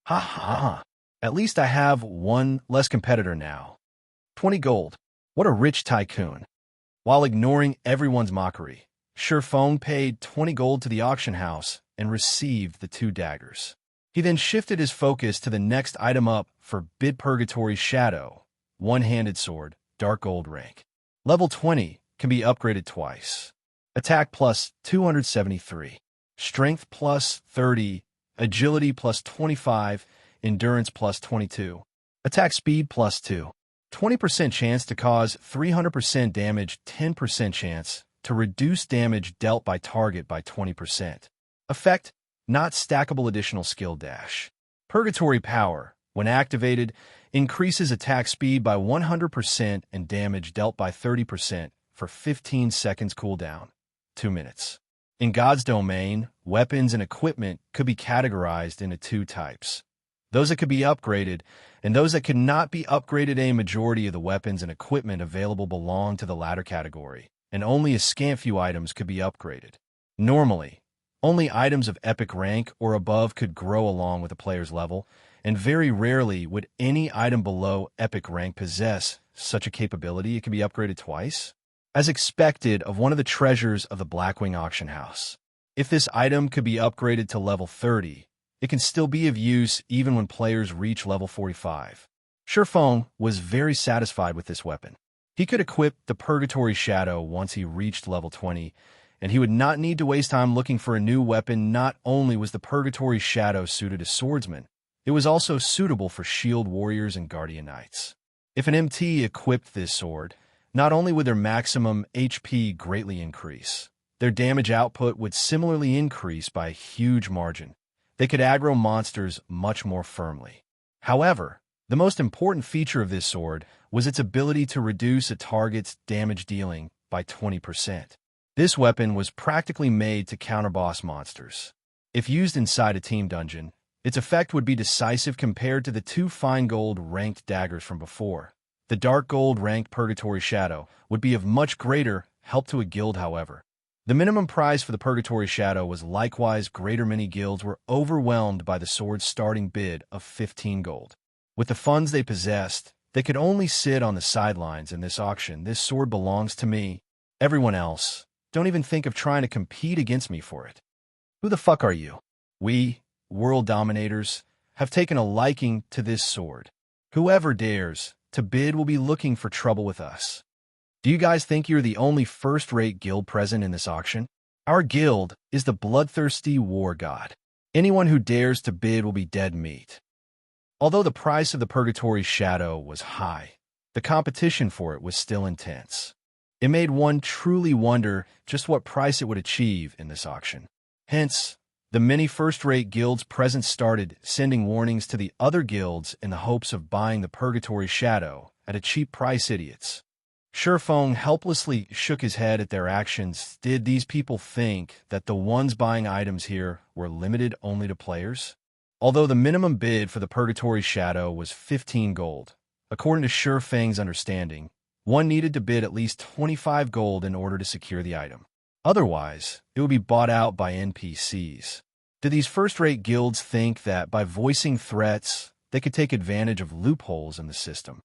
Ha ha. At least I have one less competitor now. 20 gold. What a rich tycoon. While ignoring everyone's mockery, Surefeng paid 20 gold to the auction house and received the 2 daggers. He then shifted his focus to the next item up for bid, Purgatory Shadow, one-handed sword, dark gold rank. Level 20 can be upgraded twice. Attack plus 273, Strength plus 30, Agility plus 25, Endurance plus 22, Attack speed plus 2. 20% chance to cause 300% damage, 10% chance to reduce damage dealt by target by 20%. Effect, not stackable additional skill dash. Purgatory power, when activated, increases attack speed by 100% and damage dealt by 30% for 15 seconds. Cooldown, 2 minutes. In God's domain, weapons and equipment could be categorized into 2 types. Those that could be upgraded, and those that could not be upgraded. A majority of the weapons and equipment available belong to the latter category, and only a scant few items could be upgraded. Normally, only items of epic rank or above could grow along with a player's level, and very rarely would any item below epic rank possess such a capability. It can be upgraded twice, as expected of one of the treasures of the Blackwing auction house. If this item could be upgraded to level 30, it can still be of use even when players reach level 45. Surefeng was very satisfied with this weapon. He could equip the Purgatory Shadow once he reached level 20, and he would not need to waste time looking for a new weapon. Not only was the Purgatory Shadow suited as swordsmen, it was also suitable for shield warriors and guardian knights. If an MT equipped this sword, not only would their maximum HP greatly increase, their damage output would similarly increase by a huge margin. They could aggro monsters much more firmly. However, the most important feature of this sword was its ability to reduce a target's damage dealing by 20%. This weapon was practically made to counter boss monsters. If used inside a team dungeon, its effect would be decisive compared to the two fine gold ranked daggers from before. The dark gold ranked Purgatory Shadow would be of much greater help to a guild, however. The minimum price for the Purgatory Shadow was likewise greater. Many guilds were overwhelmed by the sword's starting bid of 15 gold. With the funds they possessed, they could only sit on the sidelines in this auction. This sword belongs to me. Everyone else, don't even think of trying to compete against me for it. Who the fuck are you? We, world dominators, have taken a liking to this sword. Whoever dares to bid will be looking for trouble with us. Do you guys think you're the only first-rate guild present in this auction? Our guild is the bloodthirsty war god. Anyone who dares to bid will be dead meat. Although the price of the Purgatory Shadow was high, the competition for it was still intense. It made one truly wonder just what price it would achieve in this auction. Hence, the many first-rate guilds present started sending warnings to the other guilds in the hopes of buying the Purgatory Shadow at a cheap price. Idiots. Shurfeng helplessly shook his head at their actions. Did these people think that the ones buying items here were limited only to players? Although the minimum bid for the Purgatory Shadow was 15 gold, according to Shurfeng's understanding, one needed to bid at least 25 gold in order to secure the item. Otherwise, it would be bought out by NPCs. Did these first-rate guilds think that by voicing threats, they could take advantage of loopholes in the system?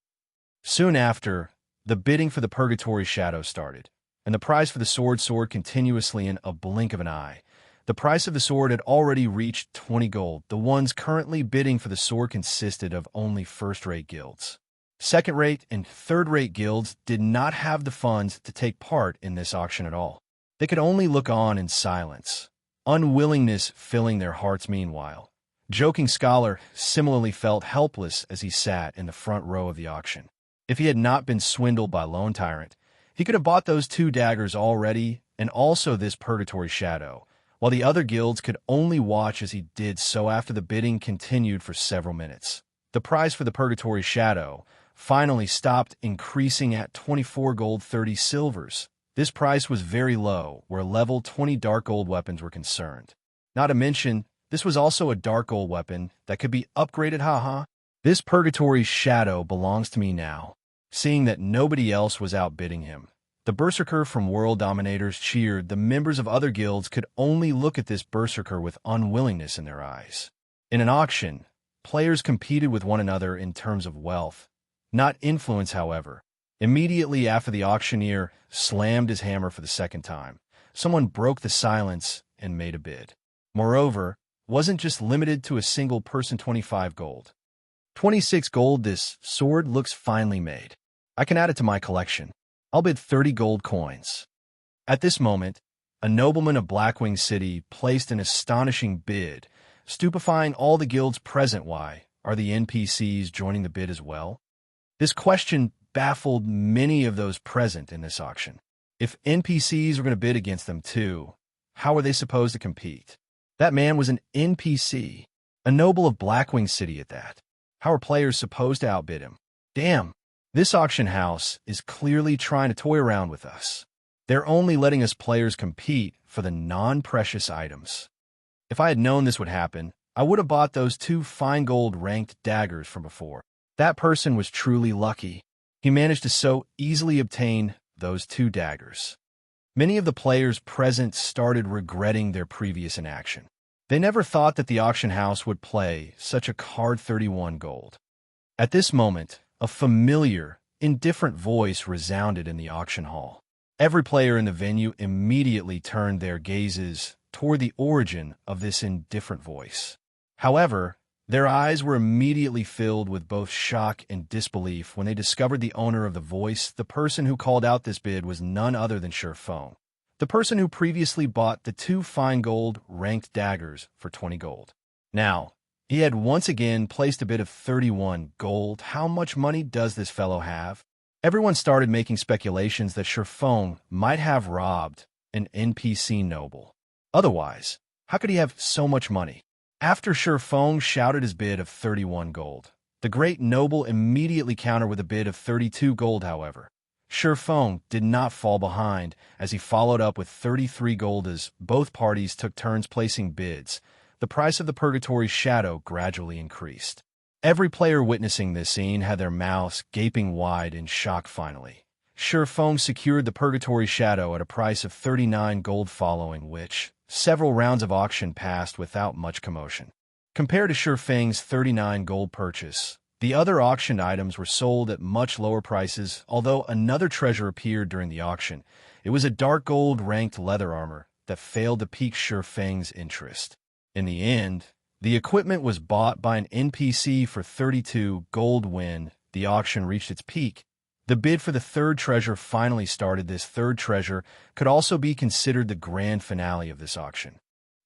Soon after, the bidding for the Purgatory Shadow started, and the price for the sword soared continuously in a blink of an eye. The price of the sword had already reached 20 gold. The ones currently bidding for the sword consisted of only first-rate guilds. Second-rate and third-rate guilds did not have the funds to take part in this auction at all. They could only look on in silence, unwillingness filling their hearts. Meanwhile, Joking Scholar similarly felt helpless as he sat in the front row of the auction. If he had not been swindled by Lone Tyrant, he could have bought those two daggers already and also this Purgatory Shadow, while the other guilds could only watch as he did so. After the bidding continued for several minutes, the price for the Purgatory Shadow finally stopped increasing at 24 gold 30 silvers. This price was very low where level 20 dark gold weapons were concerned. Not to mention, this was also a dark gold weapon that could be upgraded. Haha. This Purgatory Shadow belongs to me now. Seeing that nobody else was outbidding him, the Berserker from World Dominators cheered. The members of other guilds could only look at this Berserker with unwillingness in their eyes. In an auction, players competed with one another in terms of wealth, not influence. However, immediately after the auctioneer slammed his hammer for the second time, someone broke the silence and made a bid. Moreover, wasn't just limited to a single person. 25 gold. 26 gold. This sword looks finely made. I can add it to my collection. I'll bid 30 gold coins. At this moment, a nobleman of Blackwing City placed an astonishing bid, stupefying all the guilds present. Why are the NPCs joining the bid as well? This question baffled many of those present in this auction. If NPCs were going to bid against them too, how were they supposed to compete? That man was an NPC, a noble of Blackwing City at that. How are players supposed to outbid him? Damn, this auction house is clearly trying to toy around with us. They're only letting us players compete for the non-precious items. If I had known this would happen, I would have bought those two fine gold ranked daggers from before. That person was truly lucky. He managed to so easily obtain those two daggers. Many of the players present started regretting their previous inaction. They never thought that the auction house would play such a card. 31 gold. At this moment, a familiar, indifferent voice resounded in the auction hall. Every player in the venue immediately turned their gazes toward the origin of this indifferent voice. However, their eyes were immediately filled with both shock and disbelief when they discovered the owner of the voice. The person who called out this bid was none other than Shurfeng, the person who previously bought the 2 fine gold ranked daggers for 20 gold. Now, he had once again placed a bid of 31 gold. How much money does this fellow have? Everyone started making speculations that Surpass might have robbed an NPC noble. Otherwise, how could he have so much money? After Surpass shouted his bid of 31 gold, the great noble immediately countered with a bid of 32 gold, however. Surpass did not fall behind as he followed up with 33 gold as both parties took turns placing bids. The price of the Purgatory shadow gradually increased. Every player witnessing this scene had their mouths gaping wide in shock finally. Surpass secured the Purgatory shadow at a price of 39 gold, following which several rounds of auction passed without much commotion. Compared to Surpass's 39 gold purchase, the other auctioned items were sold at much lower prices. Although another treasure appeared during the auction, it was a dark gold ranked leather armor that failed to pique Surpass's interest. In the end, the equipment was bought by an NPC for 32 gold. When the auction reached its peak, the bid for the third treasure finally started. This third treasure could also be considered the grand finale of this auction.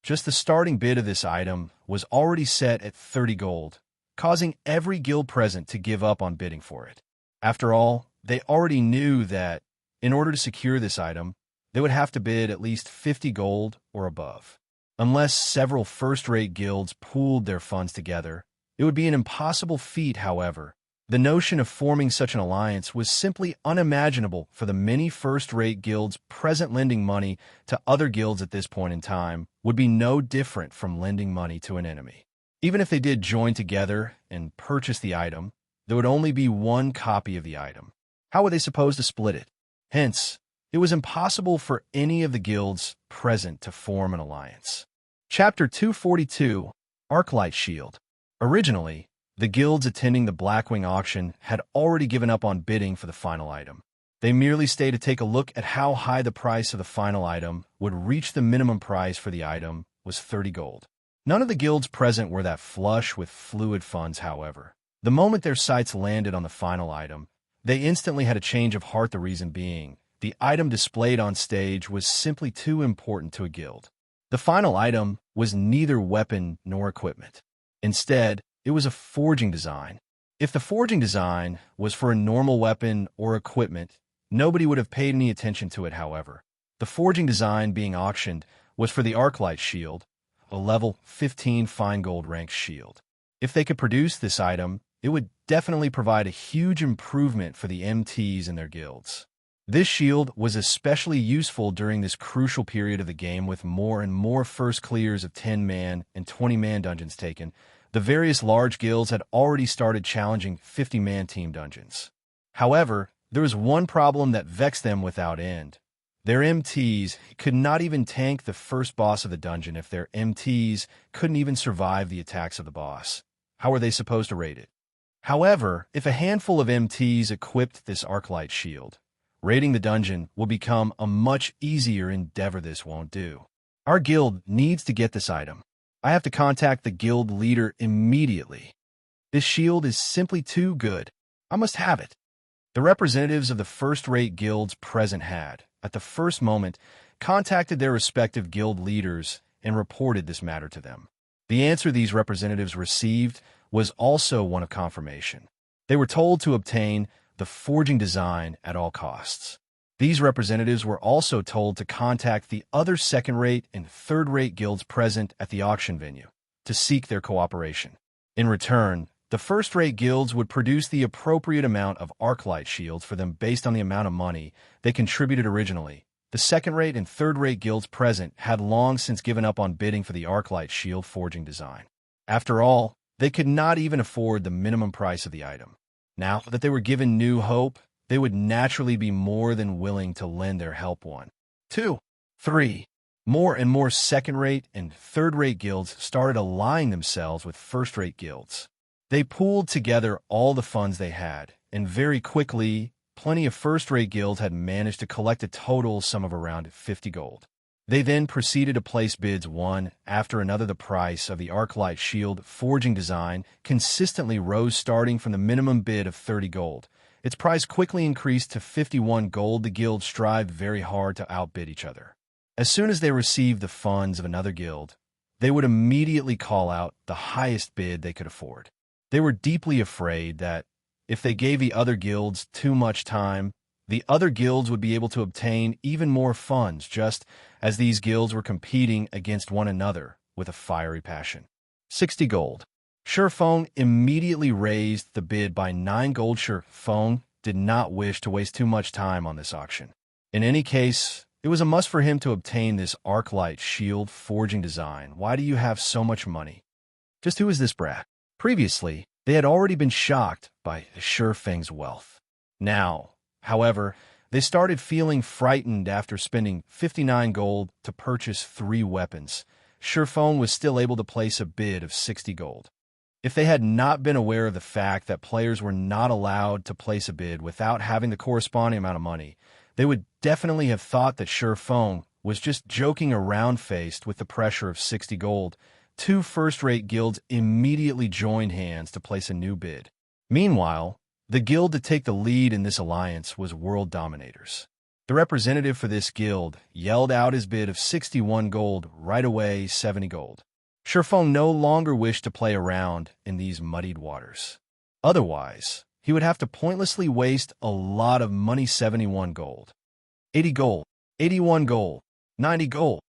Just the starting bid of this item was already set at 30 gold, causing every guild present to give up on bidding for it. After all, they already knew that, in order to secure this item, they would have to bid at least 50 gold or above. Unless several first-rate guilds pooled their funds together, it would be an impossible feat. However, the notion of forming such an alliance was simply unimaginable for the many first-rate guilds present. Lending money to other guilds at this point in time would be no different from lending money to an enemy. Even if they did join together and purchase the item, there would only be one copy of the item. How were they supposed to split it? Hence, it was impossible for any of the guilds present to form an alliance. Chapter 242, Arclight Shield. Originally, the guilds attending the Blackwing auction had already given up on bidding for the final item. They merely stayed to take a look at how high the price of the final item would reach. The minimum price for the item was 30 gold. None of the guilds present were that flush with fluid funds, however. The moment their sights landed on the final item, they instantly had a change of heart. The reason being, the item displayed on stage was simply too important to a guild. The final item was neither weapon nor equipment. Instead, it was a forging design. If the forging design was for a normal weapon or equipment, nobody would have paid any attention to it. However, the forging design being auctioned was for the Arclight shield, a level 15 fine gold ranked shield. If they could produce this item, it would definitely provide a huge improvement for the MTs and their guilds. This shield was especially useful during this crucial period of the game, with more and more first clears of 10-man and 20-man dungeons taken. The various large guilds had already started challenging 50-man team dungeons. However, there was one problem that vexed them without end. Their MTs could not even tank the first boss of the dungeon. If their MTs couldn't even survive the attacks of the boss, how were they supposed to raid it? However, if a handful of MTs equipped this Arclight shield, raiding the dungeon will become a much easier endeavor. This won't do. Our guild needs to get this item. I have to contact the guild leader immediately. This shield is simply too good. I must have it. The representatives of the first-rate guilds present had, at the first moment, contacted their respective guild leaders and reported this matter to them. The answer these representatives received was also one of confirmation. They were told to obtain the forging design at all costs. These representatives were also told to contact the other second-rate and third-rate guilds present at the auction venue to seek their cooperation. In return, the first-rate guilds would produce the appropriate amount of Arclight shields for them based on the amount of money they contributed originally. The second-rate and third-rate guilds present had long since given up on bidding for the Arclight shield forging design. After all, they could not even afford the minimum price of the item. Now that they were given new hope, they would naturally be more than willing to lend their help. 1, 2, 3. More and more second-rate and third-rate guilds started allying themselves with first-rate guilds. They pooled together all the funds they had, and very quickly, plenty of first-rate guilds had managed to collect a total sum of around 50 gold. They then proceeded to place bids one after another. The price of the Arclight shield forging design consistently rose, starting from the minimum bid of 30 gold. Its price quickly increased to 51 gold. The guilds strived very hard to outbid each other. As soon as they received the funds of another guild, they would immediately call out the highest bid they could afford. They were deeply afraid that if they gave the other guilds too much time, the other guilds would be able to obtain even more funds, just as these guilds were competing against one another with a fiery passion. 60 gold. Shurfeng immediately raised the bid by 9 gold. Shurfeng did not wish to waste too much time on this auction. In any case, it was a must for him to obtain this Arclight shield forging design. Why do you have so much money? Just who is this brat? Previously, they had already been shocked by Shurfeng's wealth. Now, however, they started feeling frightened after spending 59 gold to purchase 3 weapons. Shurfeng was still able to place a bid of 60 gold. If they had not been aware of the fact that players were not allowed to place a bid without having the corresponding amount of money, they would definitely have thought that Shurfeng was just joking around. Faced with the pressure of 60 gold, 2 first-rate guilds immediately joined hands to place a new bid. Meanwhile, the guild to take the lead in this alliance was World Dominators. The representative for this guild yelled out his bid of 61 gold right away. 70 gold. Shurfeng no longer wished to play around in these muddied waters. Otherwise, he would have to pointlessly waste a lot of money. 71 gold. 80 gold. 81 gold. 90 gold.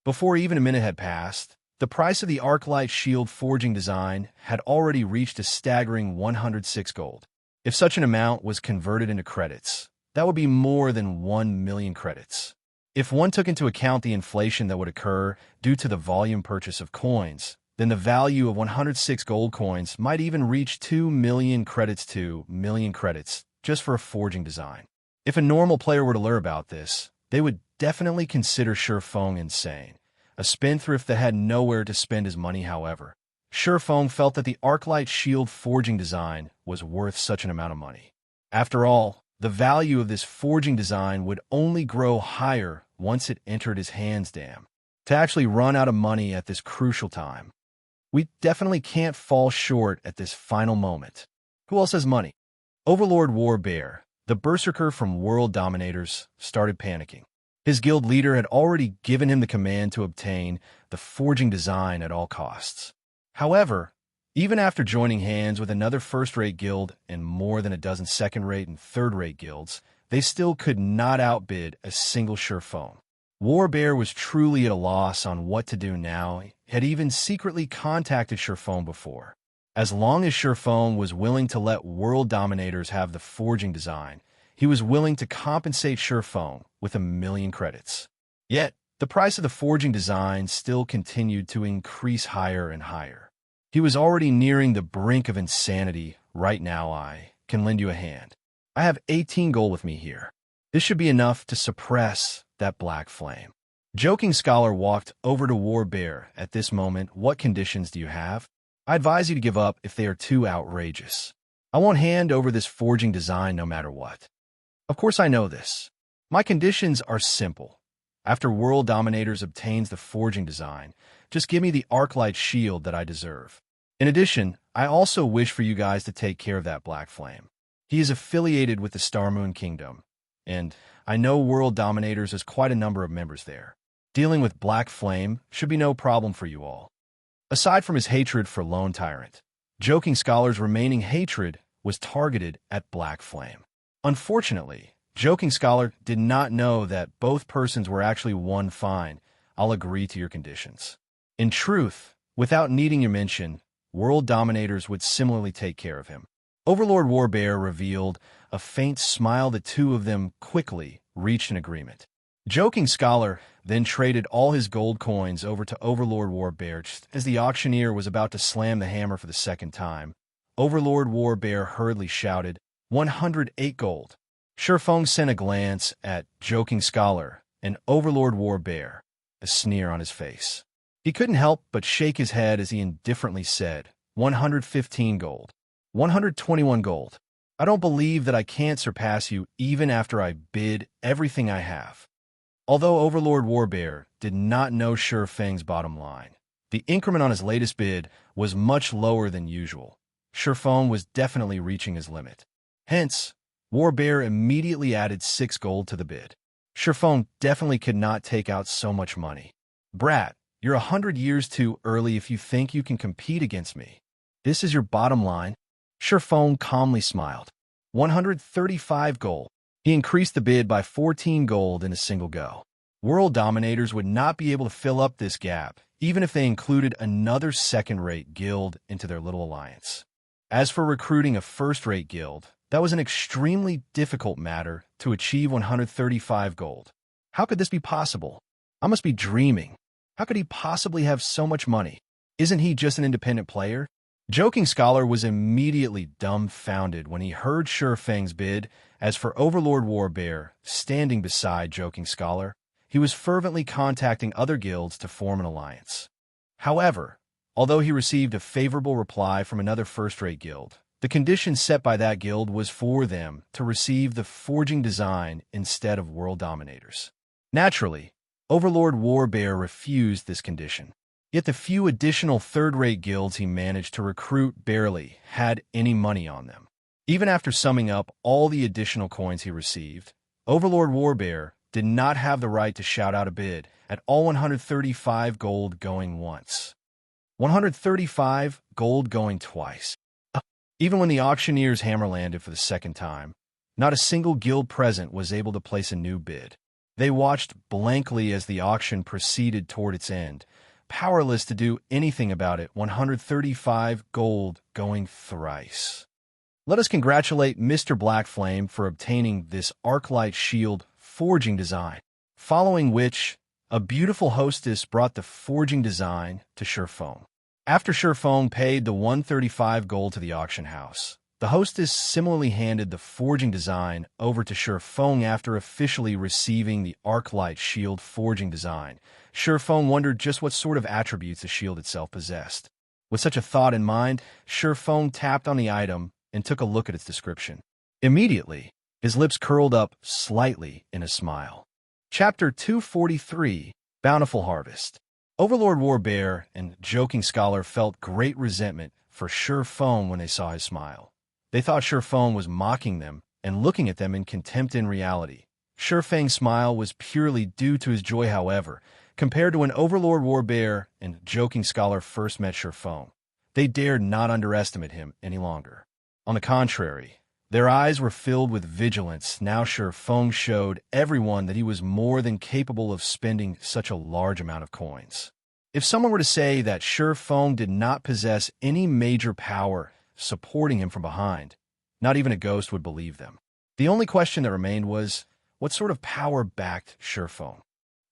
Before even a minute had passed, the price of the Arclight shield forging design had already reached a staggering 106 gold. If such an amount was converted into credits, that would be more than 1 million credits. If one took into account the inflation that would occur due to the volume purchase of coins, then the value of 106 gold coins might even reach 2 million credits. 2 million credits just for a forging design. If a normal player were to learn about this, they would definitely consider Shurfeng insane, a spendthrift that had nowhere to spend his money. However, Shurfeng felt that the Arclight shield forging design was worth such an amount of money. After all, the value of this forging design would only grow higher once it entered his hands. Damn. To actually run out of money at this crucial time. We definitely can't fall short at this final moment. Who else has money? Overlord Warbear, the berserker from World Dominators, started panicking. His guild leader had already given him the command to obtain the forging design at all costs. However, even after joining hands with another first-rate guild and more than a dozen second-rate and third-rate guilds, they still could not outbid a single Shurfeng. Warbear was truly at a loss on what to do now. He had even secretly contacted Shurfeng before. As long as Shurfeng was willing to let World Dominators have the forging design, he was willing to compensate Shurfeng with 1 million credits. Yet, the price of the forging design still continued to increase higher and higher. He was already nearing the brink of insanity. Right now I can lend you a hand. I have 18 gold with me here. This should be enough to suppress that black flame. Joking Scholar walked over to Warbear at this moment. What conditions do you have? I advise you to give up if they are too outrageous. I won't hand over this forging design no matter what. Of course I know this. My conditions are simple. After World Dominators obtains the forging design, just give me the Arclight shield that I deserve. In addition, I also wish for you guys to take care of that black flame. He is affiliated with the Starmoon Kingdom, and I know World Dominators has quite a number of members there. Dealing with Black Flame should be no problem for you all. Aside from his hatred for Lone Tyrant, Joking Scholar's remaining hatred was targeted at Black Flame. Unfortunately, Joking Scholar did not know that both persons were actually one. Fine, I'll agree to your conditions. In truth, without needing your mention, World Dominators would similarly take care of him. Overlord Warbear revealed a faint smile. The two of them quickly reached an agreement. Joking Scholar then traded all his gold coins over to Overlord Warbear. Just as the auctioneer was about to slam the hammer for the second time, Overlord Warbear hurriedly shouted, 108 gold. Shurfeng sent a glance at Joking Scholar and Overlord Warbear, a sneer on his face. He couldn't help but shake his head as he indifferently said, 115 gold. 121 gold. I don't believe that I can't surpass you even after I bid everything I have. Although Overlord Warbear did not know Shurfeng's bottom line, the increment on his latest bid was much lower than usual. Shurfeng was definitely reaching his limit. Hence, Warbear immediately added 6 gold to the bid. Shurfeng definitely could not take out so much money. Brat, you're 100 years too early if you think you can compete against me. This is your bottom line? Shurfeng calmly smiled. 135 gold. He increased the bid by 14 gold in a single go. World dominators would not be able to fill up this gap, even if they included another second-rate guild into their little alliance. As for recruiting a first-rate guild, that was an extremely difficult matter to achieve 135 gold. How could this be possible? I must be dreaming. How could he possibly have so much money? Isn't he just an independent player? Joking Scholar was immediately dumbfounded when he heard Shurfeng's bid. As for Overlord Warbear, standing beside Joking Scholar, he was fervently contacting other guilds to form an alliance. However, although he received a favorable reply from another first-rate guild, the condition set by that guild was for them to receive the forging design instead of world dominators. Naturally, Overlord Warbear refused this condition. Yet the few additional third-rate guilds he managed to recruit barely had any money on them. Even after summing up all the additional coins he received, Overlord Warbear did not have the right to shout out a bid at all 135 gold going once. 135 gold going twice. Even when the auctioneer's hammer landed for the second time, not a single guild present was able to place a new bid. They watched blankly as the auction proceeded toward its end, powerless to do anything about it. 135 gold going thrice. Let us congratulate Mr. Blackflame for obtaining this Arclight shield forging design, following which a beautiful hostess brought the forging design to Shurfeng. After Shurfeng paid the 135 gold to the auction house, the hostess similarly handed the forging design over to Shurfeng. After officially receiving the Arclight shield forging design, Shurfeng wondered just what sort of attributes the shield itself possessed. With such a thought in mind, Shurfeng tapped on the item and took a look at its description. Immediately, his lips curled up slightly in a smile. Chapter 243, Bountiful Harvest. Overlord Warbear and Joking Scholar felt great resentment for Shurfeng when they saw his smile. They thought Shurfeng was mocking them and looking at them in contempt. In reality, Shurfeng's smile was purely due to his joy. However, compared to when Overlord Warbear and Joking Scholar first met Shurfeng, they dared not underestimate him any longer. On the contrary, their eyes were filled with vigilance. Now Shurfeng showed everyone that he was more than capable of spending such a large amount of coins. If someone were to say that Shurfeng did not possess any major power supporting him from behind, not even a ghost would believe them. The only question that remained was, what sort of power backed Shurfeng?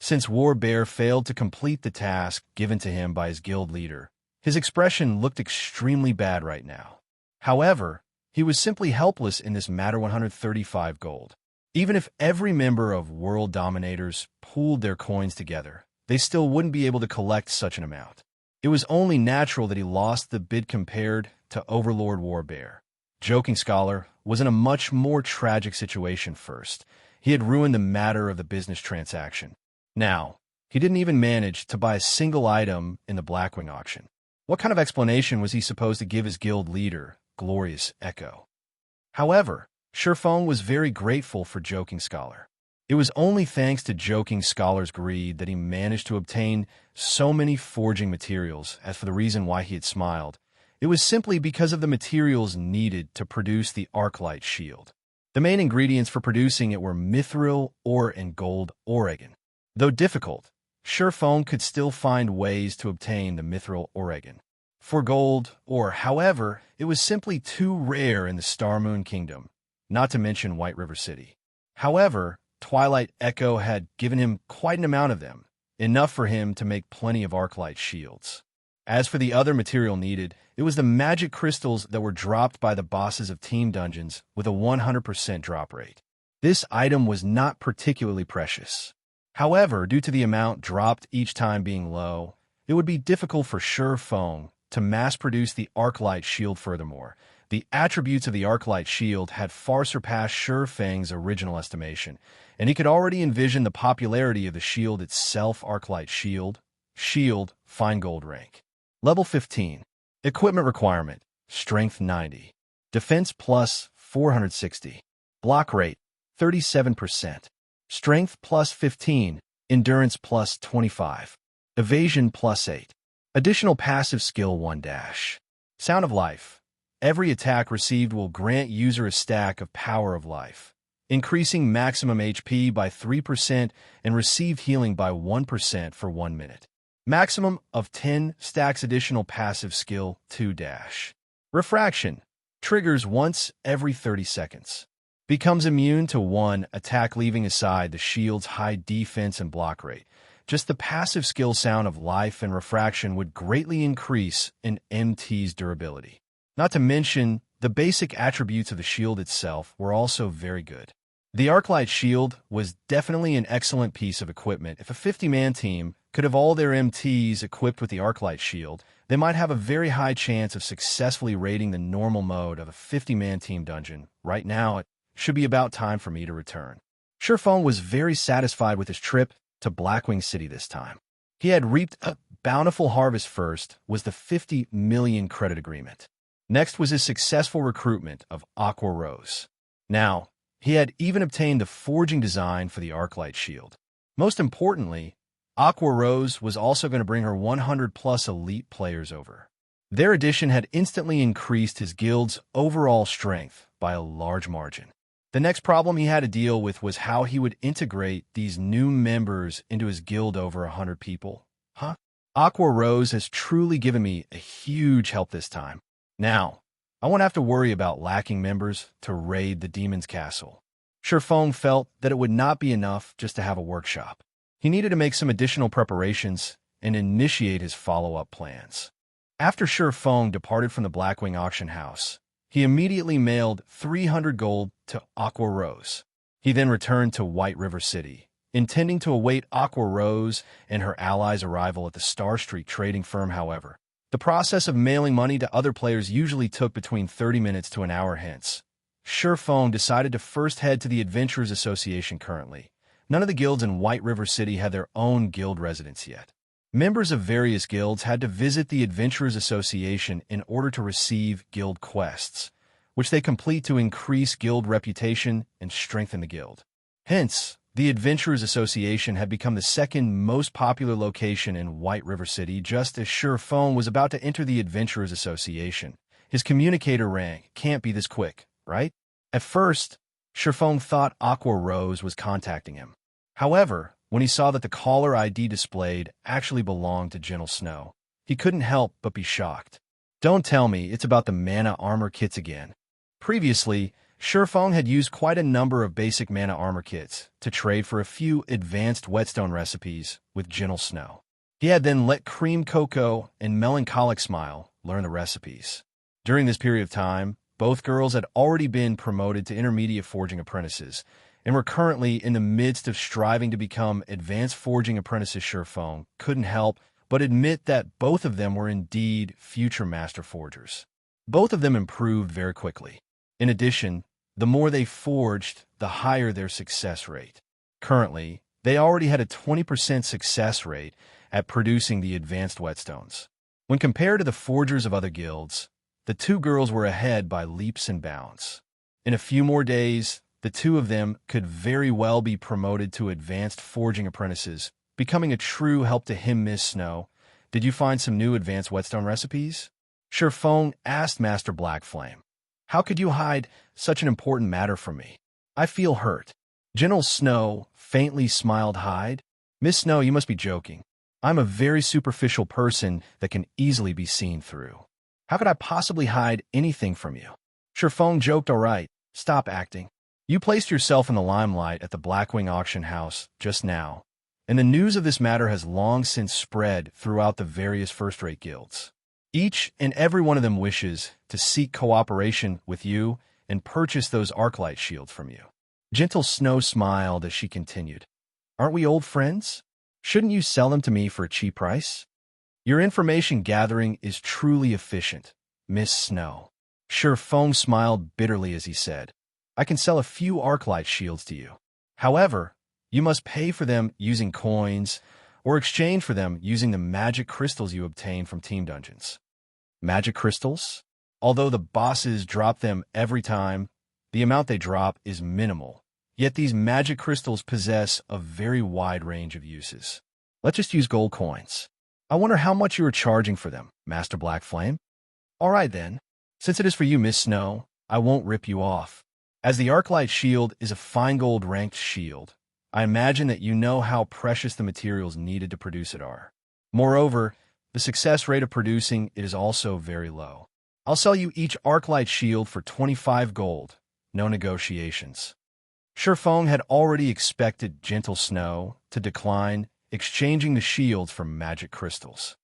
Since Warbear failed to complete the task given to him by his guild leader, his expression looked extremely bad right now. However, he was simply helpless in this matter. 135 gold. Even if every member of World Dominators pooled their coins together, they still wouldn't be able to collect such an amount. It was only natural that he lost the bid compared to Overlord Warbear. Joking Scholar was in a much more tragic situation. First, he had ruined the matter of the business transaction. Now, he didn't even manage to buy a single item in the Blackwing auction. What kind of explanation was he supposed to give his guild leader, Glorious Echo? However, Shurfeng was very grateful for Joking Scholar. It was only thanks to Joking Scholar's greed that he managed to obtain so many forging materials. As for the reason why he had smiled, it was simply because of the materials needed to produce the Arclight shield. The main ingredients for producing it were mithril ore and gold oregon. Though difficult, Shurfeng could still find ways to obtain the mithril oregon. For gold ore, however, it was simply too rare in the Star Moon Kingdom, not to mention White River City. However, Twilight Echo had given him quite an amount of them, enough for him to make plenty of Arclight shields. As for the other material needed, it was the magic crystals that were dropped by the bosses of Team Dungeons with a 100% drop rate. This item was not particularly precious. However, due to the amount dropped each time being low, it would be difficult for Shurfeng to mass-produce the Arclight shield. Furthermore, the attributes of the Arclight shield had far surpassed Shurfeng's original estimation, and he could already envision the popularity of the shield itself. Arclight shield, fine gold rank. Level 15. Equipment requirement, strength 90. Defense plus 460. Block rate, 37%. Strength plus 15, Endurance plus 25, Evasion plus 8. Additional passive skill 1 dash. Sound of Life. Every attack received will grant user a stack of Power of Life, increasing maximum HP by 3% and received healing by 1% for 1 minute. Maximum of 10 stacks. Additional passive skill 2 dash. Refraction. Triggers once every 30 seconds. Becomes immune to 1 attack, leaving aside the shield's high defense and block rate. Just the passive skill Sound of Life and Refraction would greatly increase an MT's durability. Not to mention, the basic attributes of the shield itself were also very good. The Arclight shield was definitely an excellent piece of equipment. If a 50-man team could have all their MTs equipped with the Arclight shield, they might have a very high chance of successfully raiding the normal mode of a 50-man team dungeon. Right now, it should be about time for me to return. Surefeng was very satisfied with his trip to Blackwing City this time. He had reaped a bountiful harvest. First was the 50 million credit agreement. Next was his successful recruitment of Aqua Rose. Now, he had even obtained the forging design for the Arclight shield. Most importantly, Aqua Rose was also going to bring her 100-plus elite players over. Their addition had instantly increased his guild's overall strength by a large margin. The next problem he had to deal with was how he would integrate these new members into his guild over 100 people. Aqua Rose has truly given me a huge help this time. Now, I won't have to worry about lacking members to raid the demon's castle. Surefeng felt that it would not be enough just to have a workshop. He needed to make some additional preparations and initiate his follow-up plans. After Surefeng departed from the Blackwing auction house, he immediately mailed 300 gold to Aqua Rose. He then returned to White River City, intending to await Aqua Rose and her allies' arrival at the Star Street trading firm. However, the process of mailing money to other players usually took between 30 minutes to an hour. Hence, Surefeng decided to first head to the Adventurers Association. Currently, none of the guilds in White River City had their own guild residence yet. Members of various guilds had to visit the Adventurers Association in order to receive guild quests, which they complete to increase guild reputation and strengthen the guild. Hence, the Adventurers Association had become the second most popular location in White River City. Just as Surefeng was about to enter the Adventurers Association, his communicator rang. Can't be this quick, right? At first, Surefeng thought Aqua Rose was contacting him. However, when he saw that the caller ID displayed actually belonged to Gentle Snow, he couldn't help but be shocked. Don't tell me it's about the mana armor kits again. Previously, Surefeng had used quite a number of basic mana armor kits to trade for a few advanced whetstone recipes with Gentle Snow. He had then let Cream Cocoa and Melancholic Smile learn the recipes. During this period of time, both girls had already been promoted to intermediate forging apprentices and were currently in the midst of striving to become advanced forging apprentices. Surefeng couldn't help but admit that both of them were indeed future master forgers. Both of them improved very quickly. In addition, the more they forged, the higher their success rate. Currently, they already had a 20% success rate at producing the advanced whetstones. When compared to the forgers of other guilds, the two girls were ahead by leaps and bounds. In a few more days, the two of them could very well be promoted to advanced forging apprentices, becoming a true help to him. Miss Snow, did you find some new advanced whetstone recipes? Surefeng asked Master Blackflame. How could you hide such an important matter from me? I feel hurt. Gentle Snow faintly smiled. Hide? Miss Snow, you must be joking. I'm a very superficial person that can easily be seen through. How could I possibly hide anything from you? Surefeng joked. All right, stop acting. You placed yourself in the limelight at the Blackwing auction house just now, and the news of this matter has long since spread throughout the various first-rate guilds. Each and every one of them wishes to seek cooperation with you and purchase those Arclight shields from you. Gentle Snow smiled as she continued. Aren't we old friends? Shouldn't you sell them to me for a cheap price? Your information gathering is truly efficient, Miss Snow. Surefeng smiled bitterly as he said, I can sell a few Arclight shields to you. However, you must pay for them using coins or exchange for them using the magic crystals you obtain from team dungeons. Magic crystals? Although the bosses drop them every time, the amount they drop is minimal, Yet these magic crystals possess a very wide range of uses. Let's just use gold coins. I wonder how much you are charging for them, Master Black Flame? All right then. Since it is for you, Miss Snow, I won't rip you off. As the Arclight shield is a fine gold ranked shield, I imagine that you know how precious the materials needed to produce it are. Moreover, the success rate of producing it is also very low. I'll sell you each Arclight shield for 25 gold. No negotiations. Shifeng had already expected Gentle Snow to decline exchanging the shields for magic crystals.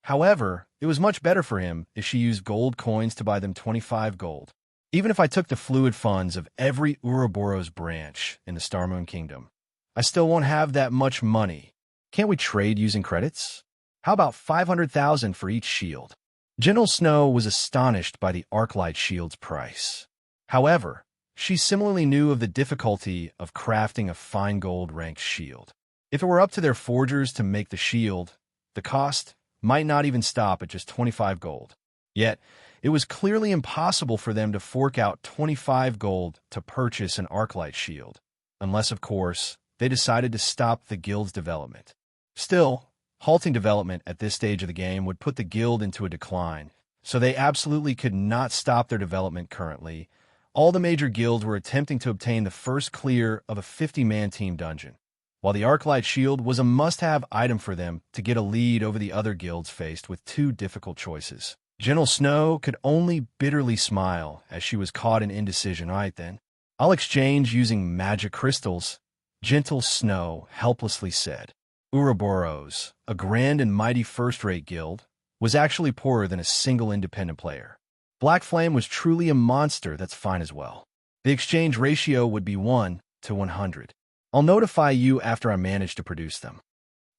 However, it was much better for him if she used gold coins to buy them 25 gold. Even if I took the fluid funds of every Ouroboros branch in the Star Moon Kingdom, I still won't have that much money. Can't we trade using credits? How about 500,000 for each shield? Gentle Snow was astonished by the Arclight shield's price. However, she similarly knew of the difficulty of crafting a fine gold-ranked shield. If it were up to their forgers to make the shield, the cost might not even stop at just 25 gold. Yet, it was clearly impossible for them to fork out 25 gold to purchase an Arclight shield, unless, of course, they decided to stop the guild's development. Still, halting development at this stage of the game would put the guild into a decline, so they absolutely could not stop their development currently. All the major guilds were attempting to obtain the first clear of a 50-man team dungeon, while the Arclight shield was a must-have item for them to get a lead over the other guilds faced with two difficult choices. Gentle Snow could only bitterly smile as she was caught in indecision. All right then, I'll exchange using magic crystals, Gentle Snow helplessly said. Ouroboros, a grand and mighty first-rate guild, was actually poorer than a single independent player. Black Flame was truly a monster that's fine as well. The exchange ratio would be 1 to 100. I'll notify you after I manage to produce them.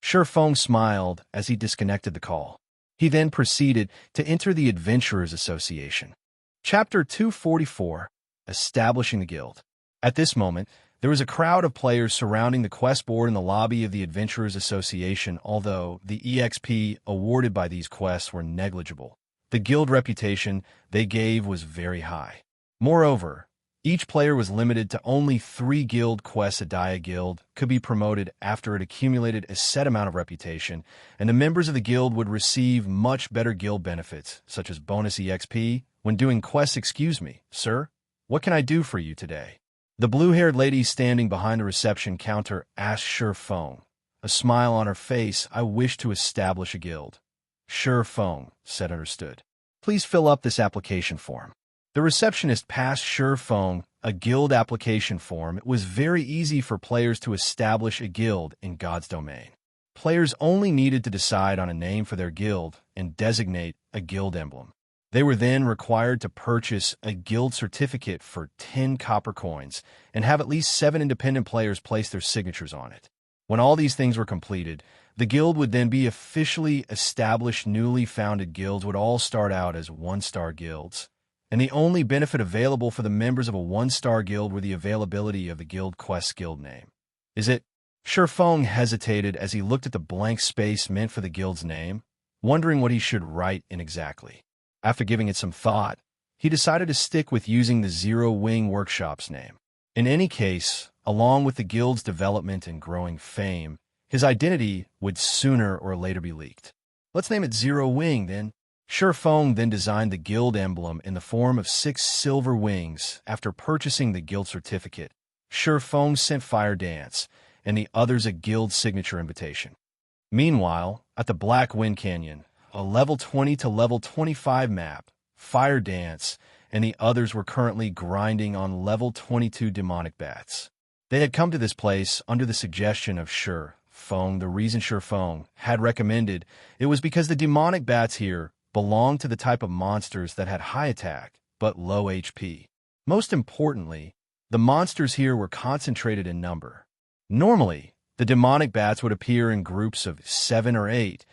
Shifeng smiled as he disconnected the call. He then proceeded to enter the Adventurers Association. Chapter 244, Establishing the Guild. At this moment, there was a crowd of players surrounding the quest board in the lobby of the Adventurers Association, although the EXP awarded by these quests were negligible. The guild reputation they gave was very high. Moreover, each player was limited to only 3 guild quests. A Gaia guild could be promoted after it accumulated a set amount of reputation, and the members of the guild would receive much better guild benefits, such as bonus EXP, when doing quests. Excuse me, sir, what can I do for you today? The blue-haired lady standing behind the reception counter asked Shifeng, a smile on her face. I wish to establish a guild. Shifeng said understood. Please fill up this application form. The receptionist passed Shifeng a guild application form. It was very easy for players to establish a guild in God's domain. Players only needed to decide on a name for their guild and designate a guild emblem. They were then required to purchase a guild certificate for 10 copper coins and have at least 7 independent players place their signatures on it. When all these things were completed, the guild would then be officially established. Newly founded guilds would all start out as 1-star guilds, and the only benefit available for the members of a 1-star guild were the availability of the guild quest guild name. Is it? Shifeng hesitated as he looked at the blank space meant for the guild's name, wondering what he should write in exactly. After giving it some thought, he decided to stick with using the Zero Wing Workshop's name. In any case, along with the guild's development and growing fame, his identity would sooner or later be leaked. Let's name it Zero Wing, then. Shifeng then designed the guild emblem in the form of 6 silver wings. After purchasing the guild certificate, Shifeng sent Fire Dance and the others a guild signature invitation. Meanwhile, at the Black Wind Canyon, a level 20 to level 25 map, Fire Dance and the others were currently grinding on level 22 demonic bats. They had come to this place under the suggestion of Shifeng. The reason Shifeng had recommended it was because the demonic bats here belonged to the type of monsters that had high attack but low HP. Most importantly, the monsters here were concentrated in number. Normally, the demonic bats would appear in groups of 7 or 8,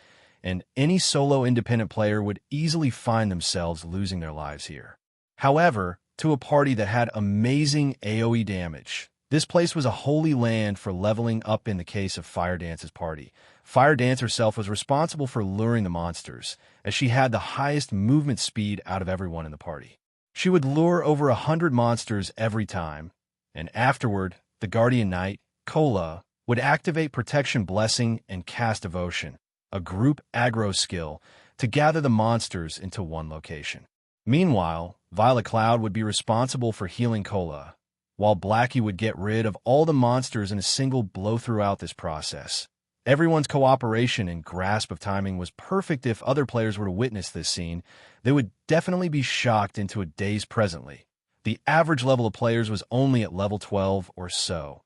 and any solo independent player would easily find themselves losing their lives here. However, to a party that had amazing AoE damage, this place was a holy land for leveling up. In the case of Fire Dance's party, Fire Dance herself was responsible for luring the monsters, as she had the highest movement speed out of everyone in the party. She would lure over 100 monsters every time, and afterward, the Guardian Knight, Kola, would activate Protection Blessing and cast Devotion, a group aggro skill, to gather the monsters into one location. Meanwhile, Violet Cloud would be responsible for healing Kola, while Blackie would get rid of all the monsters in a single blow throughout this process. Everyone's cooperation and grasp of timing was perfect. If other players were to witness this scene, they would definitely be shocked into a daze presently. The average level of players was only at level 12 or so,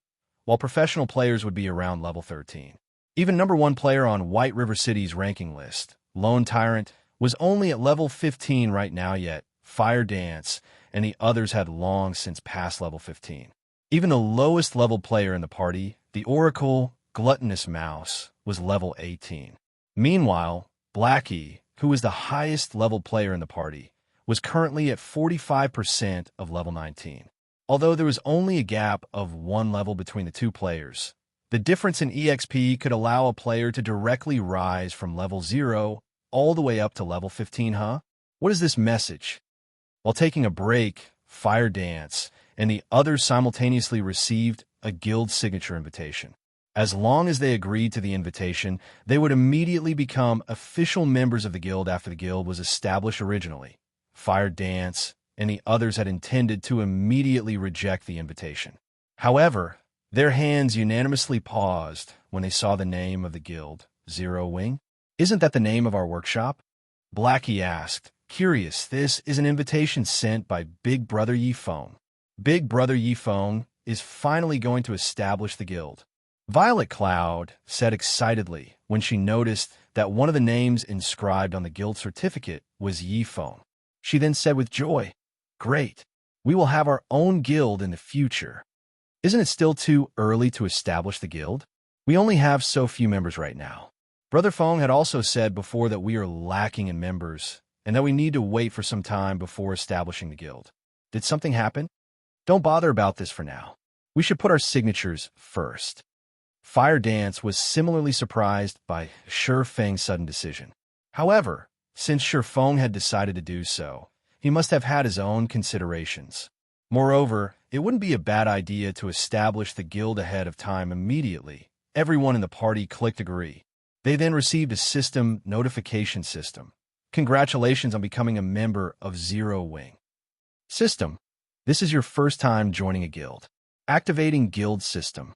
while professional players would be around level 13. Even number 1 player on White River City's ranking list, Lone Tyrant, was only at level 15 right now yet. Fire Dance and the others had long since passed level 15. Even the lowest level player in the party, the Oracle Gluttonous Mouse, was level 18. Meanwhile, Blackie, who was the highest level player in the party, was currently at 45% of level 19. Although there was only a gap of 1 level between the two players, the difference in EXP could allow a player to directly rise from level 0 all the way up to level 15, huh? What is this message? While taking a break, Fire Dance and the others simultaneously received a guild signature invitation. As long as they agreed to the invitation, they would immediately become official members of the guild after the guild was established originally. Fire Dance and the others had intended to immediately reject the invitation. However, their hands unanimously paused when they saw the name of the guild, Zero Wing. "Isn't that the name of our workshop?" Blackie asked, curious. "This is an invitation sent by Big Brother Yifeng. Big Brother Yifeng is finally going to establish the guild." Violet Cloud said excitedly when she noticed that one of the names inscribed on the guild certificate was Yifeng. She then said with joy, "Great, we will have our own guild in the future." "Isn't it still too early to establish the guild? We only have so few members right now." Brother Feng had also said before that we are lacking in members and that we need to wait for some time before establishing the guild. Did something happen? Don't bother about this for now. We should put our signatures first. Fire Dance was similarly surprised by Shi Feng's sudden decision. However, since Shi Feng had decided to do so, he must have had his own considerations. Moreover, it wouldn't be a bad idea to establish the guild ahead of time immediately. Everyone in the party clicked agree. They then received a system notification system. "Congratulations on becoming a member of Zero Wing." System: this is your first time joining a guild. Activating guild system.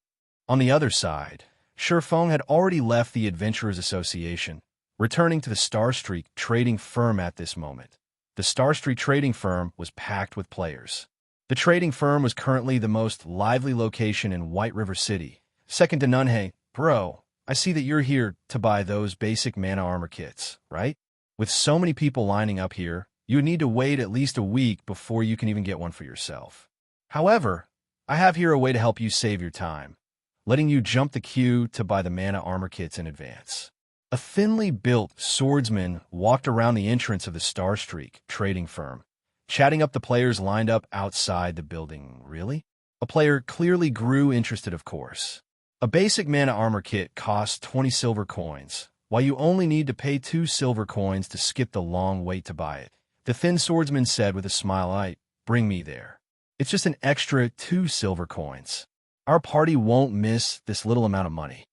On the other side, Shi Feng had already left the Adventurers Association, returning to the Star Street trading firm at this moment. The Star Street trading firm was packed with players. The trading firm was currently the most lively location in White River City, second to none. "Hey, bro, I see that you're here to buy those basic mana armor kits, right? With so many people lining up here, you would need to wait at least a week before you can even get one for yourself. However, I have here a way to help you save your time, letting you jump the queue to buy the mana armor kits in advance." A thinly built swordsman walked around the entrance of the Star Street trading firm, chatting up the players lined up outside the building. "Really?" A player clearly grew interested, of course. A basic mana armor kit costs 20 silver coins, while you only need to pay 2 silver coins to skip the long wait to buy it. The thin swordsman said with a smile, "Bring me there. It's just an extra 2 silver coins. Our party won't miss this little amount of money."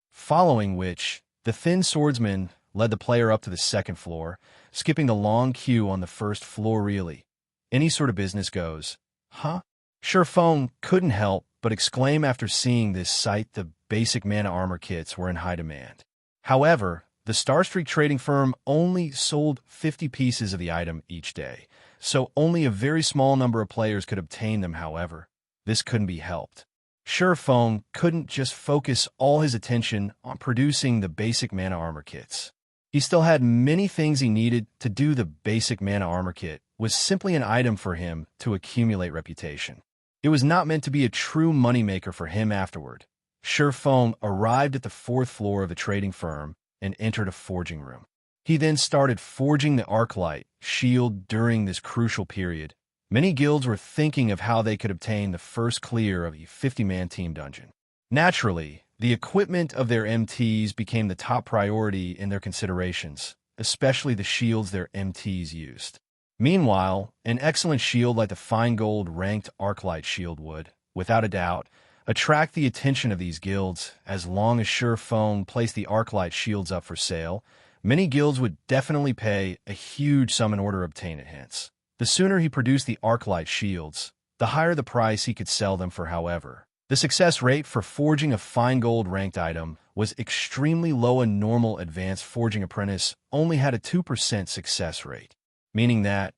Following which, the thin swordsman led the player up to the second floor, skipping the long queue on the first floor. "Really? Any sort of business goes, huh?" Shi Feng couldn't help but exclaim after seeing this sight. The basic mana armor kits were in high demand. However, the Star Street trading firm only sold 50 pieces of the item each day, so only a very small number of players could obtain them. However, this couldn't be helped. Shi Feng couldn't just focus all his attention on producing the basic mana armor kits. He still had many things he needed to do. The basic mana armor kit was simply an item for him to accumulate reputation. It was not meant to be a true moneymaker for him afterward. Shi Feng arrived at the 4th floor of the trading firm and entered a forging room. He then started forging the Arclight shield. During this crucial period, many guilds were thinking of how they could obtain the first clear of a 50-man team dungeon. Naturally, the equipment of their MTs became the top priority in their considerations, especially the shields their MTs used. Meanwhile, an excellent shield like the fine gold ranked Arclight shield would, without a doubt, attract the attention of these guilds. As long as Surefeng placed the Arclight shields up for sale, many guilds would definitely pay a huge sum in order to obtain it. Hence, the sooner he produced the Arclight shields, the higher the price he could sell them for. However, the success rate for forging a fine gold ranked item was extremely low. A normal advanced forging apprentice only had a 2% success rate, meaning that,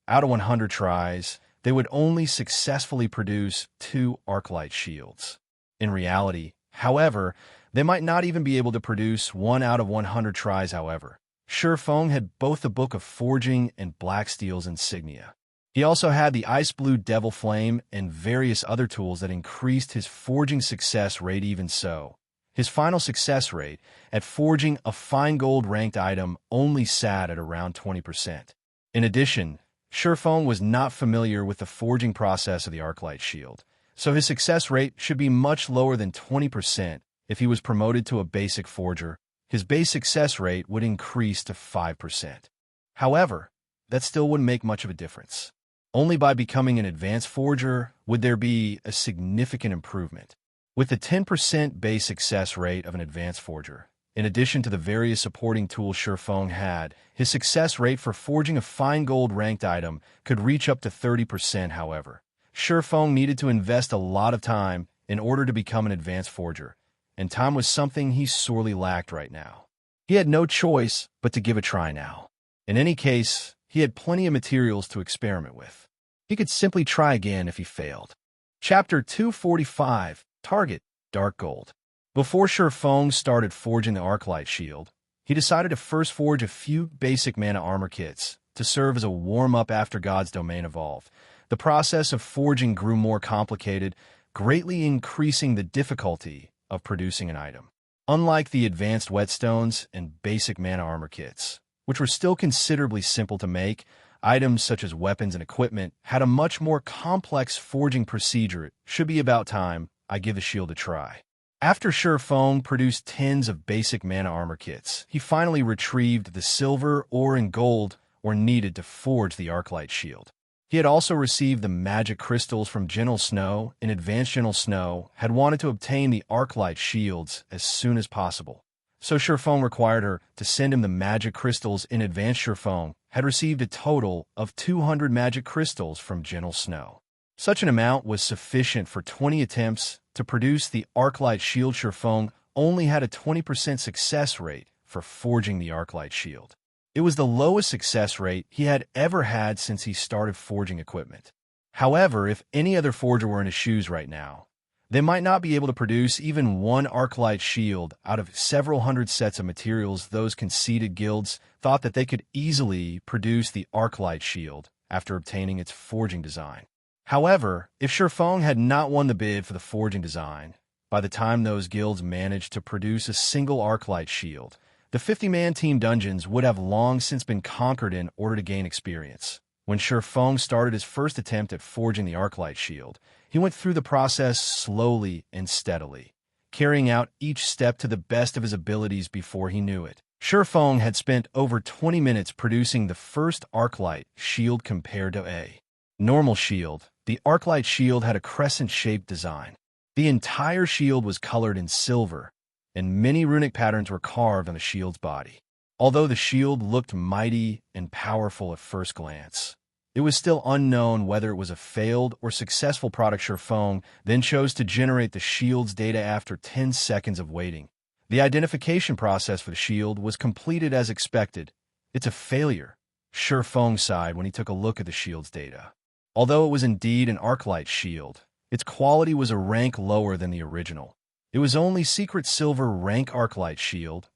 out of 100 tries, they would only successfully produce 2 Arclight shields. In reality, however, they might not even be able to produce 1 out of 100 tries. However, Surefeng had both the Book of Forging and Black Steel's insignia. He also had the Ice Blue Devil Flame and various other tools that increased his forging success rate. Even so, his final success rate at forging a fine gold ranked item only sat at around 20%. In addition, Surefeng was not familiar with the forging process of the Arclight shield, so his success rate should be much lower than 20%. If he was promoted to a basic forger, his base success rate would increase to 5%. However, that still wouldn't make much of a difference. Only by becoming an advanced forger would there be a significant improvement. With the 10% base success rate of an advanced forger, in addition to the various supporting tools Surefeng had, his success rate for forging a fine gold ranked item could reach up to 30%. However, Surefeng needed to invest a lot of time in order to become an advanced forger, and time was something he sorely lacked right now. He had no choice but to give a try now. In any case, he had plenty of materials to experiment with. He could simply try again if he failed. Chapter 245, Target, Dark Gold. Before Surefeng started forging the Arclight shield, he decided to first forge a few basic mana armor kits to serve as a warm-up after God's domain evolved. The process of forging grew more complicated, greatly increasing the difficulty of producing an item. Unlike the advanced whetstones and basic mana armor kits, which were still considerably simple to make, items such as weapons and equipment had a much more complex forging procedure. It should be about time I give the shield a try. After Surefeng produced tens of basic mana armor kits, he finally retrieved the silver, ore, and gold were needed to forge the Arclight shield. He had also received the magic crystals from Gentle Snow, and Advanced Gentle Snow had wanted to obtain the Arclight shields as soon as possible. So Surefeng required her to send him the magic crystals. In advance, Surefeng had received a total of 200 magic crystals from Gentle Snow. Such an amount was sufficient for 20 attempts to produce the Arclight shield. Surefeng only had a 20% success rate for forging the Arclight shield. It was the lowest success rate he had ever had since he started forging equipment. However, if any other forger were in his shoes right now, they might not be able to produce even one Arclight shield out of several hundred sets of materials. Those conceited guilds thought that they could easily produce the Arclight shield after obtaining its forging design. However, if Surefeng had not won the bid for the forging design, by the time those guilds managed to produce a single Arclight shield, the 50-man team dungeons would have long since been conquered in order to gain experience. When Surefeng started his first attempt at forging the Arclight shield, he went through the process slowly and steadily, carrying out each step to the best of his abilities. Before he knew it, Surefeng had spent over 20 minutes producing the first Arclight shield. Compared to a normal shield, the Arclight shield had a crescent-shaped design. The entire shield was colored in silver, and many runic patterns were carved on the shield's body. Although the shield looked mighty and powerful at first glance, it was still unknown whether it was a failed or successful product. Surefeng then chose to generate the shield's data after 10 seconds of waiting. The identification process for the shield was completed as expected. It's a failure, Surefeng sighed when he took a look at the shield's data. Although it was indeed an Arclight shield, its quality was a rank lower than the original. It was only Secret Silver rank Arclight shield,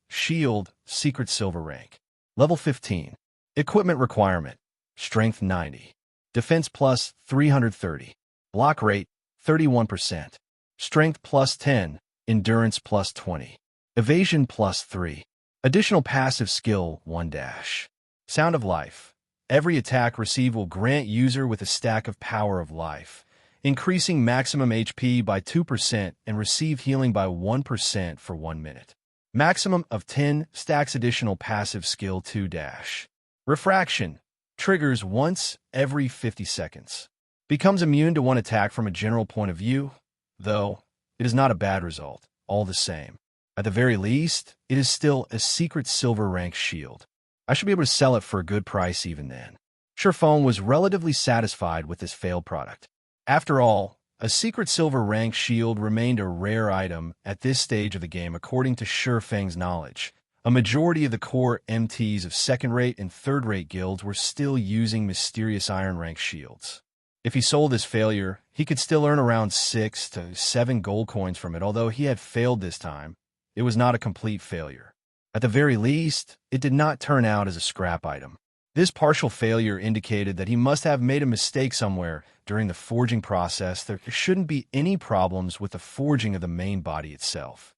Secret Silver rank. Level 15. Equipment requirement. Strength 90. Defense plus 330. Block rate 31%. Strength plus 10. Endurance plus 20. Evasion plus 3. Additional passive skill 1 dash. Sound of Life. Every attack received will grant user with a stack of Power of Life, increasing maximum HP by 2% and receive healing by 1% for 1 minute. Maximum of 10 stacks. Additional passive skill 2 dash. Refraction. Triggers once every 50 seconds. Becomes immune to one attack from a general point of view, though it is not a bad result, all the same. At the very least, it is still a secret silver rank shield. I should be able to sell it for a good price even then. Surefeng was relatively satisfied with this failed product. After all, a secret silver rank shield remained a rare item at this stage of the game according to Surefeng's knowledge. A majority of the core MTs of second-rate and third-rate guilds were still using mysterious iron rank shields. If he sold this failure, he could still earn around 6 to 7 gold coins from it. Although he had failed this time, it was not a complete failure. At the very least, it did not turn out as a scrap item. This partial failure indicated that he must have made a mistake somewhere during the forging process. There shouldn't be any problems with the forging of the main body itself.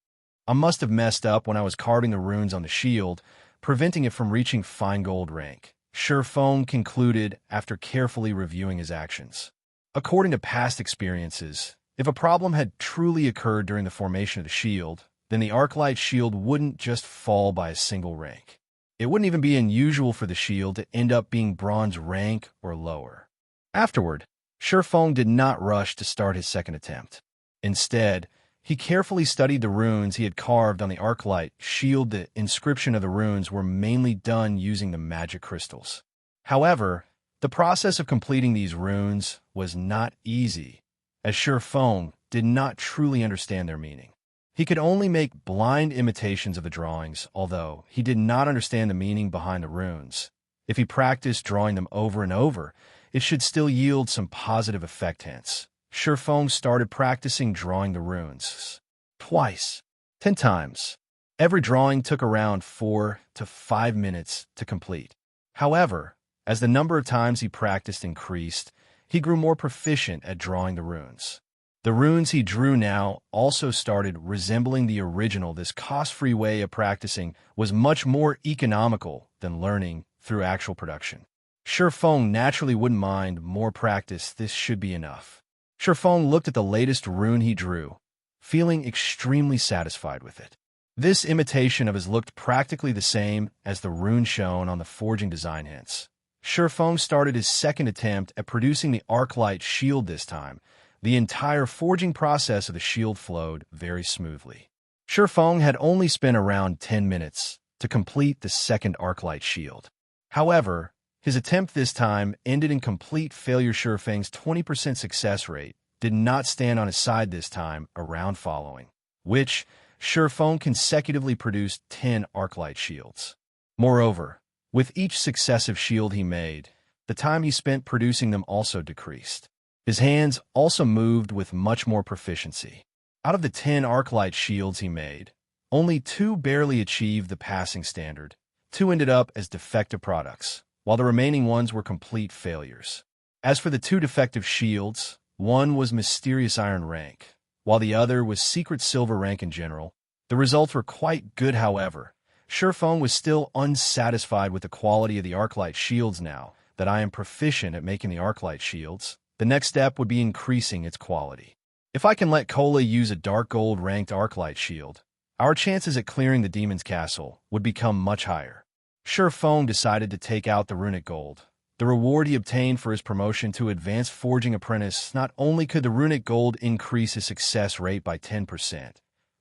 I must have messed up when I was carving the runes on the shield, preventing it from reaching fine gold rank, Surefeng concluded after carefully reviewing his actions. According to past experiences, if a problem had truly occurred during the formation of the shield, then the Arclight shield wouldn't just fall by a single rank. It wouldn't even be unusual for the shield to end up being bronze rank or lower. Afterward, Surefeng did not rush to start his second attempt. Instead, he carefully studied the runes he had carved on the Arclight shield. The inscription of the runes were mainly done using the magic crystals. However, the process of completing these runes was not easy, as Surefeng did not truly understand their meaning. He could only make blind imitations of the drawings, although he did not understand the meaning behind the runes. If he practiced drawing them over and over, it should still yield some positive effect. Hence, Surefeng started practicing drawing the runes. Twice. 10 times. Every drawing took around 4 to 5 minutes to complete. However, as the number of times he practiced increased, he grew more proficient at drawing the runes. The runes he drew now also started resembling the original. This cost-free way of practicing was much more economical than learning through actual production. Surefeng naturally wouldn't mind more practice. This should be enough. Surefeng looked at the latest rune he drew, feeling extremely satisfied with it. This imitation of his looked practically the same as the rune shown on the forging design. Hence, Surefeng started his second attempt at producing the Arclight shield. This time, the entire forging process of the shield flowed very smoothly. Surefeng had only spent around 10 minutes to complete the second Arclight shield. However, his attempt this time ended in complete failure. Surefeng's 20% success rate did not stand on his side this time around, following which Surefeng consecutively produced 10 Arclight shields. Moreover, with each successive shield he made, the time he spent producing them also decreased. His hands also moved with much more proficiency. Out of the 10 Arclight shields he made, only 2 barely achieved the passing standard. 2 ended up as defective products, while the remaining ones were complete failures. As for the 2 defective shields, one was mysterious iron rank, while the other was secret silver rank in general. The results were quite good. However, Surefeng was still unsatisfied with the quality of the Arclight shields. Now that I am proficient at making the Arclight shields, the next step would be increasing its quality. If I can let Kola use a dark gold ranked Arclight shield, our chances at clearing the demon's castle would become much higher. Surefeng decided to take out the runic gold, the reward he obtained for his promotion to advanced forging apprentice. Not only could the runic gold increase his success rate by 10%,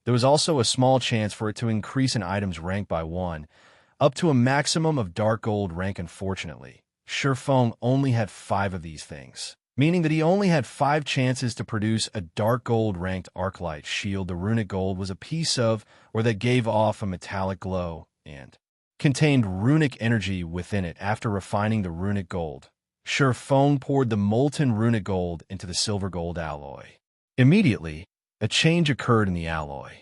there was also a small chance for it to increase an item's rank by 1, up to a maximum of dark gold rank. Unfortunately, Surefeng only had 5 of these things, meaning that he only had 5 chances to produce a dark gold ranked Arclight shield. The runic gold was a piece of, or that gave off a metallic glow, and contained runic energy within it. After refining the runic gold, Surefeng poured the molten runic gold into the silver gold alloy. Immediately, a change occurred in the alloy.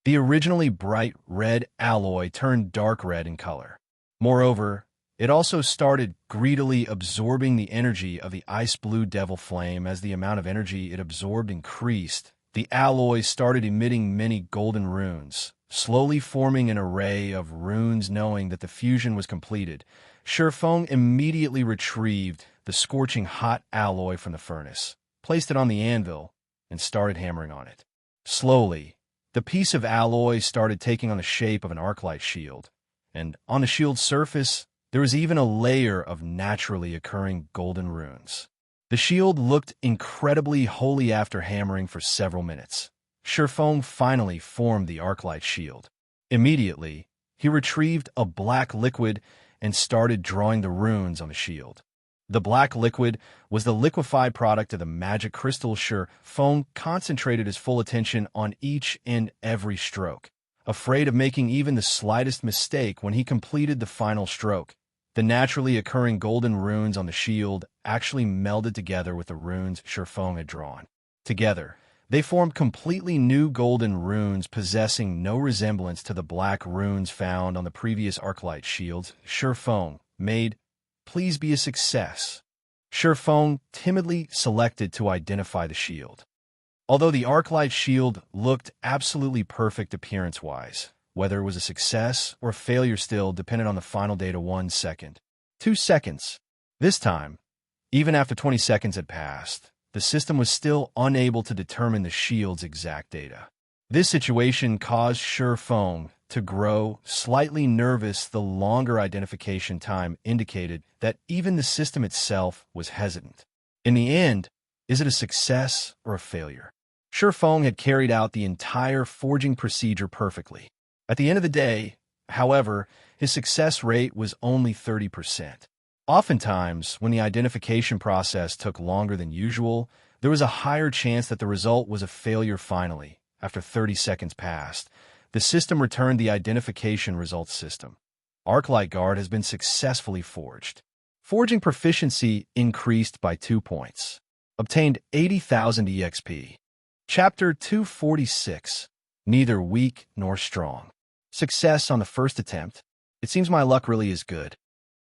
The originally bright red alloy turned dark red in color. Moreover, it also started greedily absorbing the energy of the ice blue devil flame. As the amount of energy it absorbed increased, the alloy started emitting many golden runes, slowly forming an array of runes. Knowing that the fusion was completed, Surefeng immediately retrieved the scorching hot alloy from the furnace, placed it on the anvil, and started hammering on it. Slowly, the piece of alloy started taking on the shape of an Arclight shield, and on the shield's surface, there was even a layer of naturally occurring golden runes. The shield looked incredibly holy. After hammering for several minutes, Surefeng finally formed the Arclight shield. Immediately, he retrieved a black liquid and started drawing the runes on the shield. The black liquid was the liquefied product of the magic crystal. Surefeng concentrated his full attention on each and every stroke, afraid of making even the slightest mistake. When he completed the final stroke, the naturally occurring golden runes on the shield actually melded together with the runes Surefeng had drawn. Together, they formed completely new golden runes possessing no resemblance to the black runes found on the previous Arclight shields. Surefeng made "Please be a success." Surefeng timidly selected to identify the shield. Although the Arclight shield looked absolutely perfect appearance-wise, whether it was a success or a failure still depended on the final data. 1 second. 2 seconds. This time, even after 20 seconds had passed, the system was still unable to determine the shield's exact data. This situation caused Surefeng to grow slightly nervous. The longer identification time indicated that even the system itself was hesitant. In the end, is it a success or a failure? Surefeng had carried out the entire forging procedure perfectly. At the end of the day, however, his success rate was only 30%. Oftentimes, when the identification process took longer than usual, there was a higher chance that the result was a failure. Finally, after 30 seconds passed, the system returned the identification results system. Arclight Guard has been successfully forged. Forging proficiency increased by 2 points. Obtained 80,000 EXP. Chapter 246. Neither weak nor strong. Success on the first attempt. It seems my luck really is good.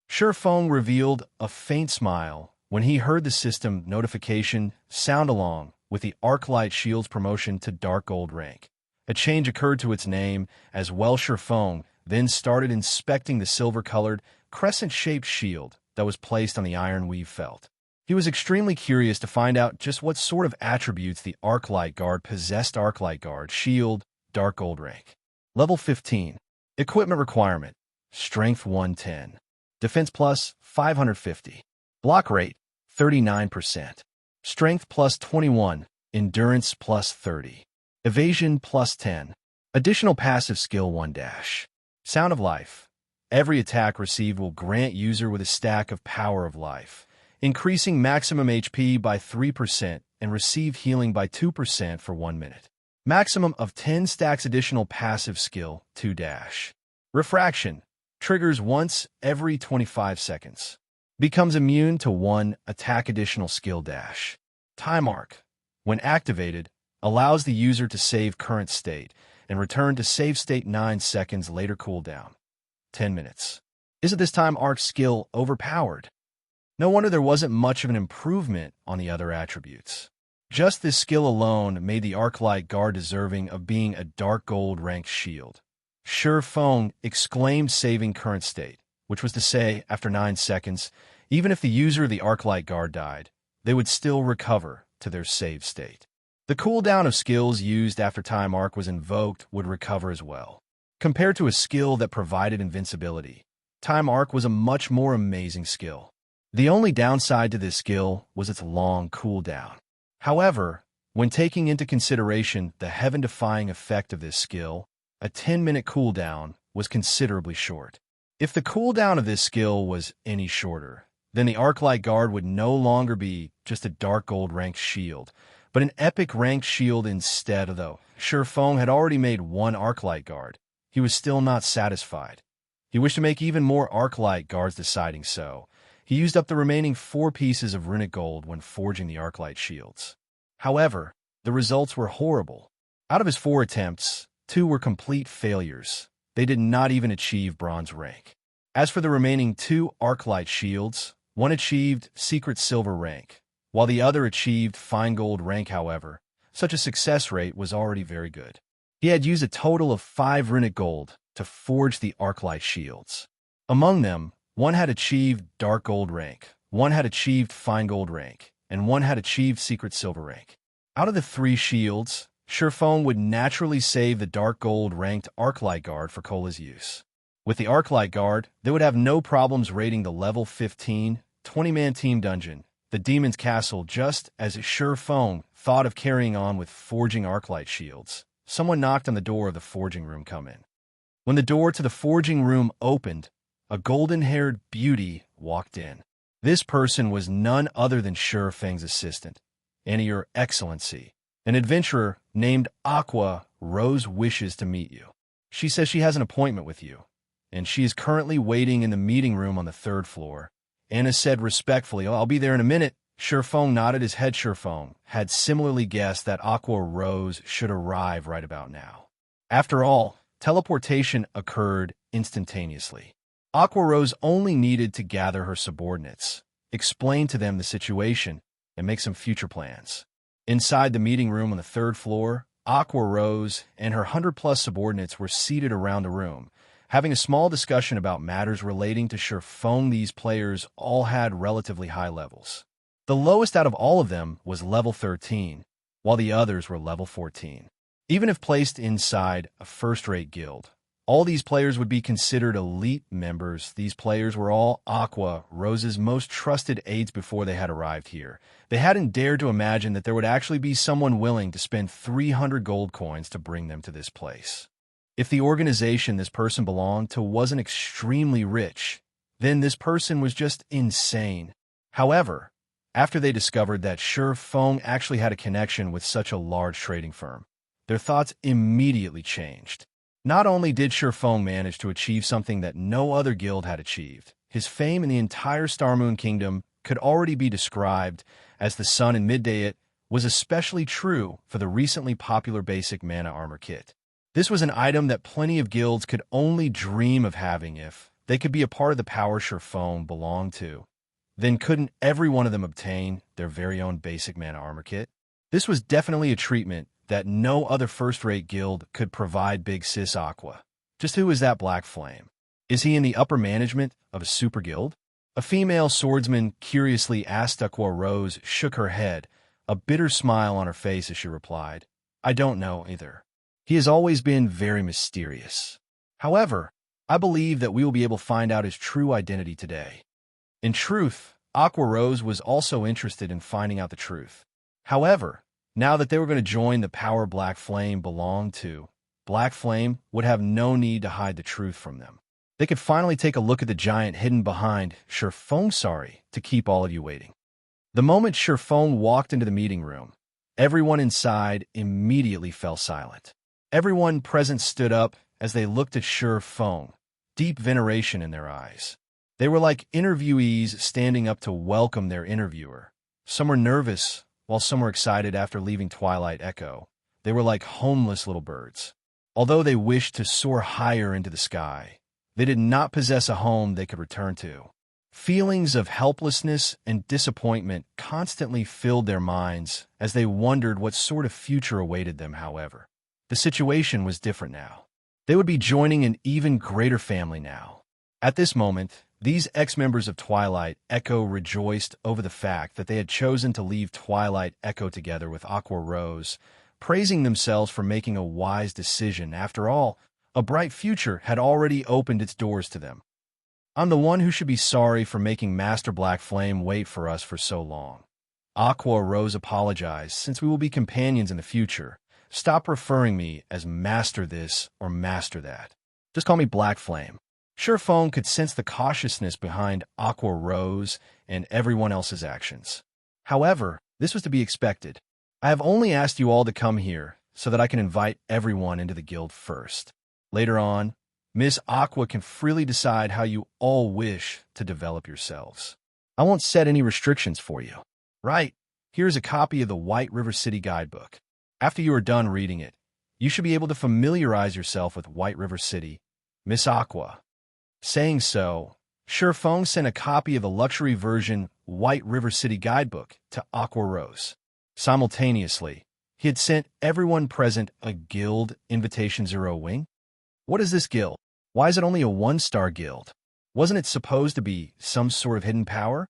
Surefeng revealed a faint smile when he heard the system notification sound along with the Arclight shield's promotion to Dark Gold rank. A change occurred to its name as well. Surefeng then started inspecting the silver-colored, crescent-shaped shield that was placed on the iron weave felt. He was extremely curious to find out just what sort of attributes the Arclight Guard possessed. Arclight Guard shield, Dark Gold rank. Level 15. Equipment requirement. Strength 110. Defense plus 550. Block rate 39%. Strength plus 21. Endurance plus 30. Evasion plus 10. Additional passive skill 1 dash. Sound of Life. Every attack received will grant user with a stack of Power of Life, increasing maximum HP by 3% and receive healing by 2% for 1 minute. Maximum of 10 stacks. Additional passive skill 2 dash. Refraction. Triggers once every 25 seconds. Becomes immune to 1 attack. Additional skill dash. Time Arc. When activated, allows the user to save current state and return to save state 9 seconds later. Cooldown 10 minutes. Isn't this Time Arc skill overpowered? No wonder there wasn't much of an improvement on the other attributes. Just this skill alone made the Arclight Guard deserving of being a Dark Gold ranked shield. Surefeng exclaimed, saving current state, which was to say, after 9 seconds, even if the user of the Arclight Guard died, they would still recover to their save state. The cooldown of skills used after Time Arc was invoked would recover as well. Compared to a skill that provided invincibility, Time Arc was a much more amazing skill. The only downside to this skill was its long cooldown. However, when taking into consideration the heaven-defying effect of this skill, a 10-minute cooldown was considerably short. If the cooldown of this skill was any shorter, then the Arclight Guard would no longer be just a Dark Gold ranked shield, but an epic ranked shield instead. Though Surefeng had already made 1 Arclight Guard, he was still not satisfied. He wished to make even more Arclight Guards. Deciding so, he used up the remaining 4 pieces of runic gold when forging the Arclight shields. However, the results were horrible. Out of his 4 attempts, 2 were complete failures. They did not even achieve bronze rank. As for the remaining 2 Arclight shields, one achieved secret silver rank, while the other achieved fine gold rank. However, such a success rate was already very good. He had used a total of 5 runic gold to forge the Arclight shields. Among them, 1 had achieved Dark Gold rank, 1 had achieved fine gold rank, and 1 had achieved secret silver rank. Out of the 3 shields, Surefeng would naturally save the Dark Gold ranked Arclight Guard for Cola's use. With the Arclight Guard, they would have no problems raiding the level 15, 20-man team dungeon the demon's castle just as Sure Feng thought of carrying on with forging Arclight shields. Someone knocked on the door of the forging room. Come in. When the door to the forging room opened, a golden-haired beauty walked in. This person was none other than Sure Feng's assistant, and Your Excellency. An adventurer named Aqua Rose wishes to meet you. She says she has an appointment with you, and she is currently waiting in the meeting room on the 3rd floor. Anna said respectfully, "Oh, I'll be there in a minute." Sure Feng nodded his head. Sure Feng had similarly guessed that Aqua Rose should arrive right about now. After all, teleportation occurred instantaneously. Aqua Rose only needed to gather her subordinates, explain to them the situation, and make some future plans. Inside the meeting room on the 3rd floor, Aqua Rose and her 100-plus subordinates were seated around the room, having a small discussion about matters relating to Sure Feng. These players all had relatively high levels. The lowest out of all of them was level 13, while the others were level 14. Even if placed inside a first-rate guild, all these players would be considered elite members. These players were all Aqua Rose's most trusted aides before they had arrived here. They hadn't dared to imagine that there would actually be someone willing to spend 300 gold coins to bring them to this place. If the organization this person belonged to wasn't extremely rich, then this person was just insane. However, after they discovered that Sure Feng actually had a connection with such a large trading firm, their thoughts immediately changed. Not only did Sure Feng manage to achieve something that no other guild had achieved, his fame in the entire Star Moon Kingdom could already be described as the sun in midday. It was especially true for the recently popular basic mana armor kit. This was an item that plenty of guilds could only dream of having if they could be a part of the power Sure Feng belonged to. Then couldn't every one of them obtain their very own basic mana armor kit? This was definitely a treatment that no other first-rate guild could provide. Big Sis Aqua. Just who is that Black Flame? Is he in the upper management of a super guild? A female swordsman curiously asked. Aqua Rose shook her head, a bitter smile on her face as she replied, "I don't know either. He has always been very mysterious. However, I believe that we will be able to find out his true identity today." In truth, Aqua Rose was also interested in finding out the truth. However, now that they were going to join the power Black Flame belonged to, Black Flame would have no need to hide the truth from them. They could finally take a look at the giant hidden behind Sure Feng. Sorry to keep all of you waiting. The moment Sure Feng walked into the meeting room, everyone inside immediately fell silent. Everyone present stood up as they looked at Sure Feng, deep veneration in their eyes. They were like interviewees standing up to welcome their interviewer. Some were nervous, while some were excited after leaving Twilight Echo. They were like homeless little birds. Although they wished to soar higher into the sky, they did not possess a home they could return to. Feelings of helplessness and disappointment constantly filled their minds as they wondered what sort of future awaited them. However, the situation was different now. They would be joining an even greater family now. At this moment, these ex-members of Twilight Echo rejoiced over the fact that they had chosen to leave Twilight Echo together with Aqua Rose, praising themselves for making a wise decision. After all, a bright future had already opened its doors to them. "I'm the one who should be sorry for making Master Black Flame wait for us for so long." Aqua Rose apologized. "Since we will be companions in the future, stop referring me as Master this or Master that. Just call me Black Flame." Sure Feng could sense the cautiousness behind Aqua Rose and everyone else's actions. However, this was to be expected. "I have only asked you all to come here so that I can invite everyone into the guild first. Later on, Miss Aqua can freely decide how you all wish to develop yourselves. I won't set any restrictions for you. Right, here's a copy of the White River City Guidebook. After you are done reading it, you should be able to familiarize yourself with White River City, Miss Aqua." Saying so, Sure Feng sent a copy of the luxury version White River City Guidebook to Aqua Rose. Simultaneously, he had sent everyone present a guild invitation 0 wing. What is this guild? Why is it only a 1-star guild? Wasn't it supposed to be some sort of hidden power?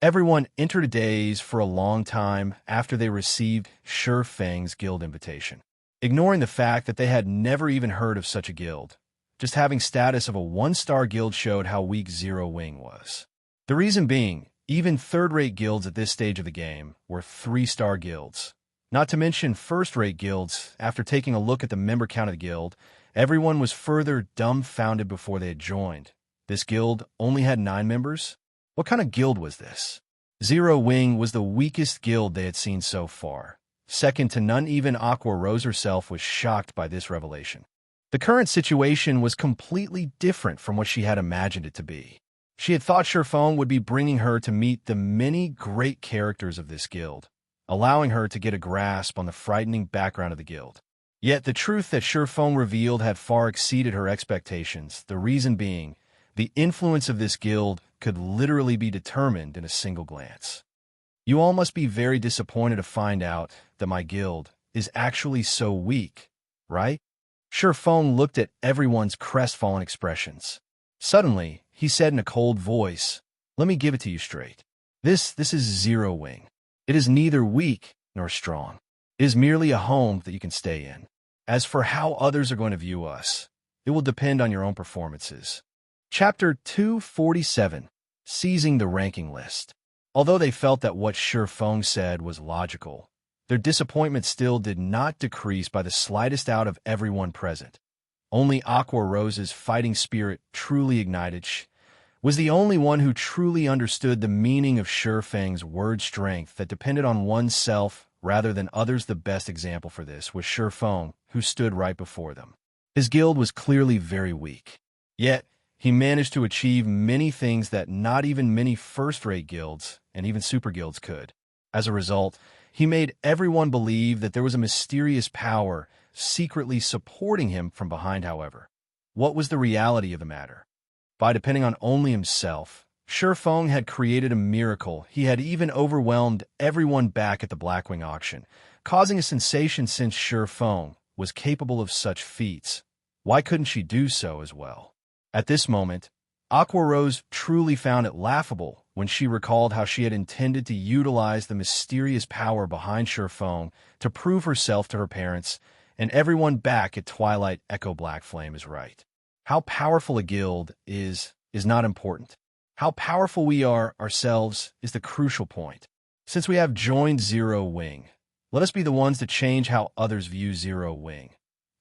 Everyone entered a daze for a long time after they received Sure Feng's guild invitation, ignoring the fact that they had never even heard of such a guild. Just having status of a 1-star guild showed how weak 0 wing was. The reason being Even third-rate guilds at this stage of the game were 3-star guilds. Not to mention first-rate guilds. After taking a look at the member count of the guild, everyone was further dumbfounded before they had joined. This guild only had 9 members? What kind of guild was this? Zero Wing was the weakest guild they had seen so far. Second to none, even Aqua Rose herself was shocked by this revelation. The current situation was completely different from what she had imagined it to be. She had thought Surfong would be bringing her to meet the many great characters of this guild, allowing her to get a grasp on the frightening background of the guild. Yet the truth that Surfong revealed had far exceeded her expectations, the reason being, the influence of this guild could literally be determined in a single glance. You all must be very disappointed to find out that my guild is actually so weak, right? Surfong looked at everyone's crestfallen expressions. Suddenly, he said in a cold voice, "Let me give it to you straight. This is Zero Wing. It is neither weak nor strong. It is merely a home that you can stay in. As for how others are going to view us, it will depend on your own performances." Chapter 247, Seizing the Ranking List. Although they felt that what Surfong said was logical, their disappointment still did not decrease by the slightest out of everyone present. Only Aqua Rose's fighting spirit truly ignited. She was the only one who truly understood the meaning of Surfang's word strength that depended on oneself rather than others. The best example for this was Surfong, who stood right before them. His guild was clearly very weak. Yet, he managed to achieve many things that not even many first-rate guilds and even super guilds could. As a result, he made everyone believe that there was a mysterious power secretly supporting him from behind. However, what was the reality of the matter? By depending on only himself, Surfong had created a miracle. He had even overwhelmed everyone back at the Blackwing auction, causing a sensation since Surfong was capable of such feats. Why couldn't she do so as well? At this moment, Aqua Rose truly found it laughable when she recalled how she had intended to utilize the mysterious power behind Surfong to prove herself to her parents and everyone back at Twilight. Echo Black Flame is right. How powerful a guild is not important. How powerful we are ourselves is the crucial point. Since we have joined Zero Wing, let us be the ones to change how others view Zero Wing.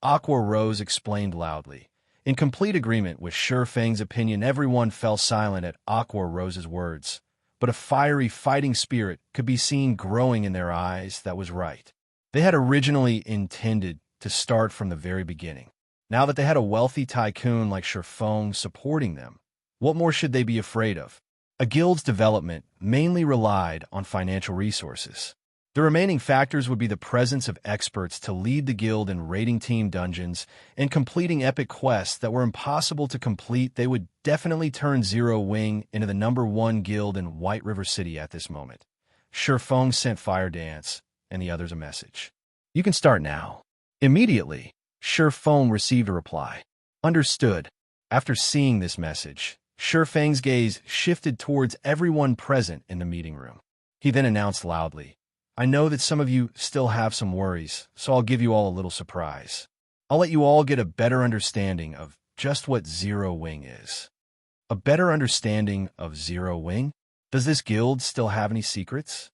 Aqua Rose explained loudly. In complete agreement with Surfang's opinion, everyone fell silent at Aqua Rose's words, but a fiery fighting spirit could be seen growing in their eyes. That was right. They had originally intended to start from the very beginning. Now that they had a wealthy tycoon like Surfong supporting them, what more should they be afraid of? A guild's development mainly relied on financial resources. The remaining factors would be the presence of experts to lead the guild in raiding team dungeons and completing epic quests that were impossible to complete. They would definitely turn Zero Wing into the #1 guild in White River City at this moment. Surfong sent Fire Dance and the others a message. "You can start now." Immediately, Surfong received a reply. Understood. After seeing this message, Surfang's gaze shifted towards everyone present in the meeting room. He then announced loudly, "I know that some of you still have some worries, so I'll give you all a little surprise. I'll let you all get a better understanding of just what Zero Wing is." A better understanding of Zero Wing? Does this guild still have any secrets?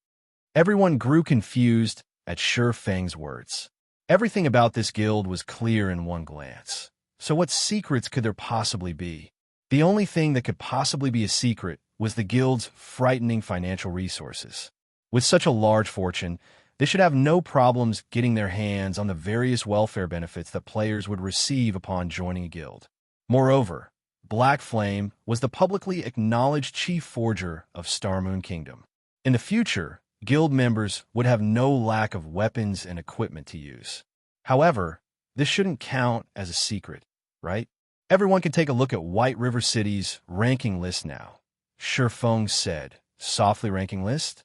Everyone grew confused at Surfang's words. Everything about this guild was clear in one glance. So what secrets could there possibly be? The only thing that could possibly be a secret was the guild's frightening financial resources. With such a large fortune, they should have no problems getting their hands on the various welfare benefits that players would receive upon joining a guild. Moreover, Black Flame was the publicly acknowledged chief forger of Starmoon Kingdom. In the future, guild members would have no lack of weapons and equipment to use. However, this shouldn't count as a secret, right? Everyone can take a look at White River City's ranking list now. Surfong said, "Softly ranking list?"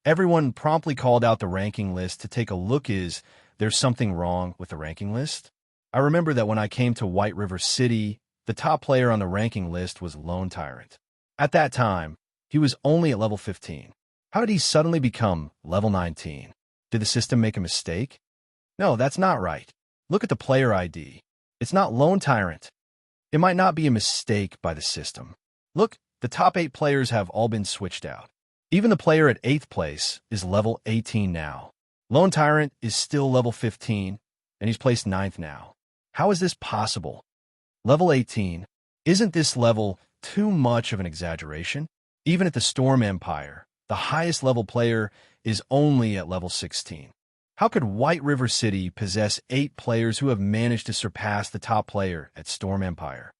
Everyone promptly called out the ranking list to take a look. Is there something wrong with the ranking list? I remember that when I came to White River City, the top player on the ranking list was Lone Tyrant. At that time, he was only at level 15. How did he suddenly become level 19? Did the system make a mistake? No, that's not right. Look at the player ID. It's not Lone Tyrant. It might not be a mistake by the system. Look, the top 8 players have all been switched out. Even the player at 8th place is level 18 now. Lone Tyrant is still level 15, and he's placed 9th now. How is this possible? Level 18. Isn't this level too much of an exaggeration? Even at the Storm Empire, the highest level player is only at level 16. How could White River City possess 8 players who have managed to surpass the top player at Storm Empire?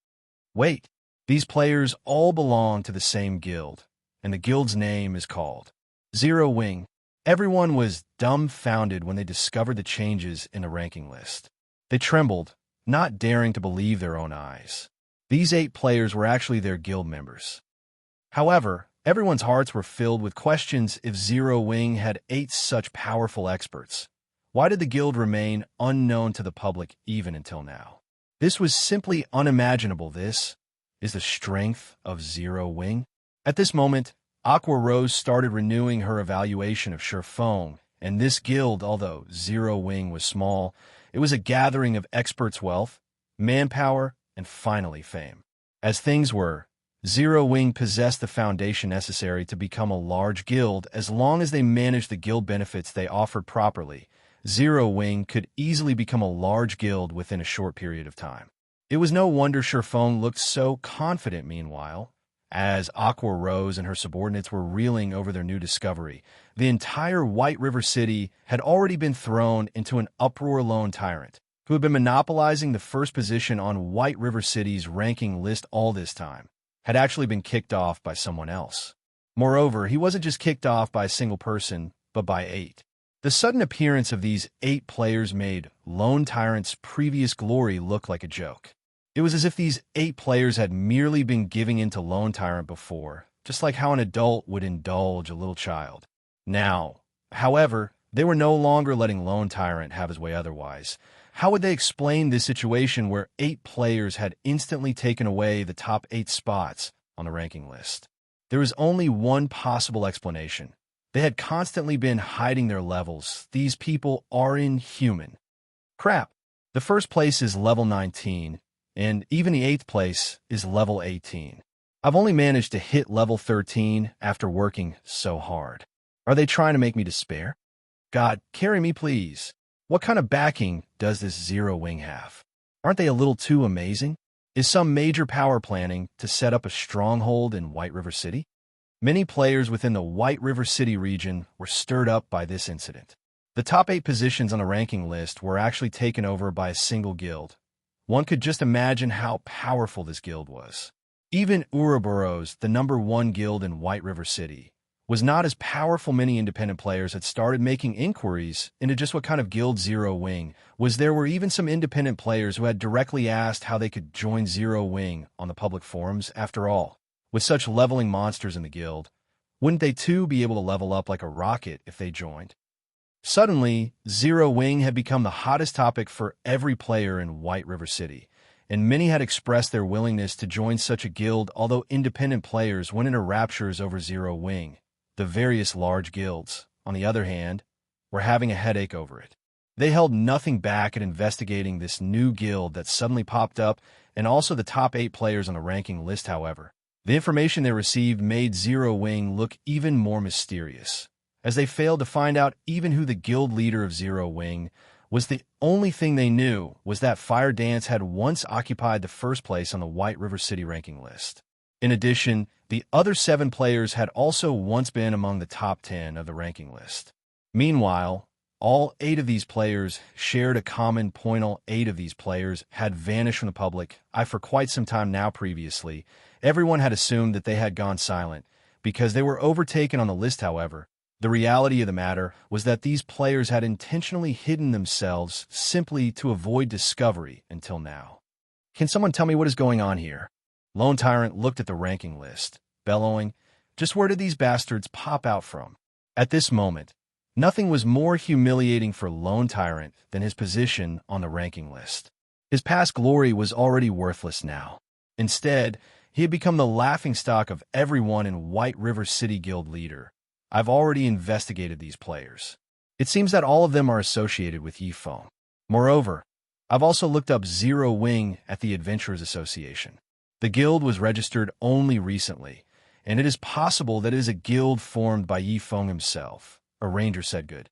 Wait, these players all belong to the same guild, and the guild's name is called Zero Wing. Everyone was dumbfounded when they discovered the changes in the ranking list. They trembled, not daring to believe their own eyes. These 8 players were actually their guild members. However, everyone's hearts were filled with questions. If Zero Wing had 8 such powerful experts, why did the guild remain unknown to the public even until now? This was simply unimaginable. This is the strength of Zero Wing. At this moment, Aqua Rose started renewing her evaluation of Surfone, and this guild, although Zero Wing was small, it was a gathering of experts' wealth, manpower, and finally fame. As things were, Zero Wing possessed the foundation necessary to become a large guild. As long as they managed the guild benefits they offered properly, Zero Wing could easily become a large guild within a short period of time. It was no wonder Surfone looked so confident. Meanwhile, as Aqua Rose and her subordinates were reeling over their new discovery, the entire White River City had already been thrown into an uproar. Lone Tyrant, who had been monopolizing the first position on White River City's ranking list all this time, had actually been kicked off by someone else. Moreover, he wasn't just kicked off by a single person, but by 8. The sudden appearance of these 8 players made Lone Tyrant's previous glory look like a joke. It was as if these 8 players had merely been giving in to Lone Tyrant before, just like how an adult would indulge a little child. Now, however, they were no longer letting Lone Tyrant have his way otherwise. How would they explain this situation where 8 players had instantly taken away the top 8 spots on the ranking list? There was only one possible explanation. They had constantly been hiding their levels. These people are inhuman. Crap. The first place is level 19, and even the 8th place is level 18. I've only managed to hit level 13 after working so hard. Are they trying to make me despair? God, carry me, please. What kind of backing does this Zero Wing have? Aren't they a little too amazing? Is some major power planning to set up a stronghold in White River City? Many players within the White River City region were stirred up by this incident. The top 8 positions on the ranking list were actually taken over by a single guild. One could just imagine how powerful this guild was. Even Ouroboros, the #1 guild in White River City, was not as powerful. Many independent players had started making inquiries into just what kind of guild Zero Wing was. There were even some independent players who had directly asked how they could join Zero Wing on the public forums. After all, with such leveling monsters in the guild, wouldn't they too be able to level up like a rocket if they joined? Suddenly, Zero Wing had become the hottest topic for every player in White River City, and many had expressed their willingness to join such a guild. Although independent players went into raptures over Zero Wing, the various large guilds, on the other hand, were having a headache over it. They held nothing back at investigating this new guild that suddenly popped up, and also the top 8 players on the ranking list. However, the information they received made Zero Wing look even more mysterious, as they failed to find out even who the guild leader of Zero Wing was. The only thing they knew was that Fire Dance had once occupied the first place on the White River City ranking list. In addition, the other 7 players had also once been among the top 10 of the ranking list. Meanwhile, all 8 of these players shared a common point. All 8 of these players had vanished from the public eye for quite some time now. Previously, everyone had assumed that they had gone silent because they were overtaken on the list. However, the reality of the matter was that these players had intentionally hidden themselves simply to avoid discovery until now. Can someone tell me what is going on here? Lone Tyrant looked at the ranking list, bellowing, just where did these bastards pop out from? At this moment, nothing was more humiliating for Lone Tyrant than his position on the ranking list. His past glory was already worthless now. Instead, he had become the laughingstock of everyone in White River City Guild leader. I've already investigated these players. It seems that all of them are associated with Yifeng. Moreover, I've also looked up Zero Wing at the Adventurers Association. The guild was registered only recently, and it is possible that it is a guild formed by Yifeng himself. A ranger said good.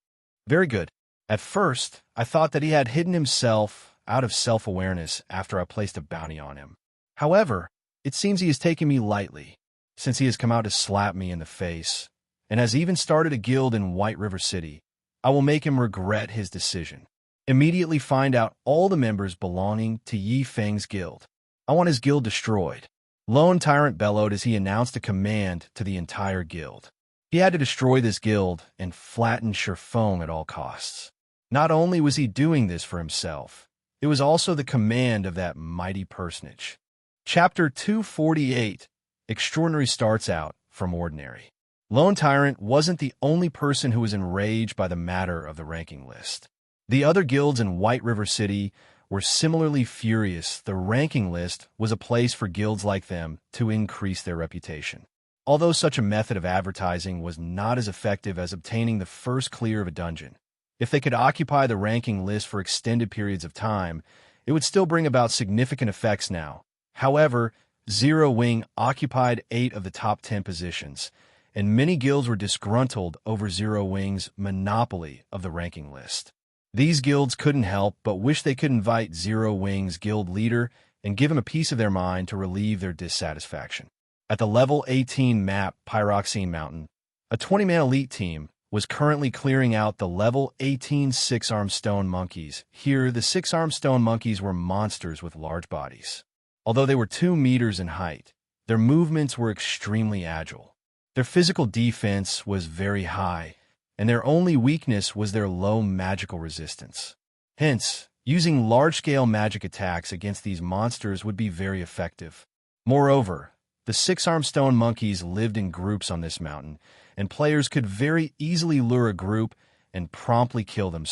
Very good. At first, I thought that he had hidden himself out of self-awareness after I placed a bounty on him. However, it seems he is taking me lightly, since he has come out to slap me in the face, and has even started a guild in White River City. I will make him regret his decision. Immediately find out all the members belonging to Yifeng's guild. I want his guild destroyed. Lone Tyrant bellowed as he announced a command to the entire guild. He had to destroy this guild and flatten Shifeng at all costs. Not only was he doing this for himself, it was also the command of that mighty personage. Chapter 248, Extraordinary starts out from ordinary. Lone Tyrant wasn't the only person who was enraged by the matter of the ranking list. The other guilds in White River City were similarly furious. The ranking list was a place for guilds like them to increase their reputation. Although such a method of advertising was not as effective as obtaining the first clear of a dungeon, if they could occupy the ranking list for extended periods of time, it would still bring about significant effects now. However, Zero Wing occupied 8 of the top 10 positions, and many guilds were disgruntled over Zero Wing's monopoly of the ranking list. These guilds couldn't help but wish they could invite Zero Wing's guild leader and give him a piece of their mind to relieve their dissatisfaction. At the level 18 map Pyroxene Mountain, a 20-man elite team was currently clearing out the level 18 six-armed stone monkeys. Here, the six-armed stone monkeys were monsters with large bodies. Although they were 2 meters in height, their movements were extremely agile. Their physical defense was very high, and their only weakness was their low magical resistance. Hence, using large-scale magic attacks against these monsters would be very effective. Moreover, the six-armed stone monkeys lived in groups on this mountain, and players could very easily lure a group and promptly kill them.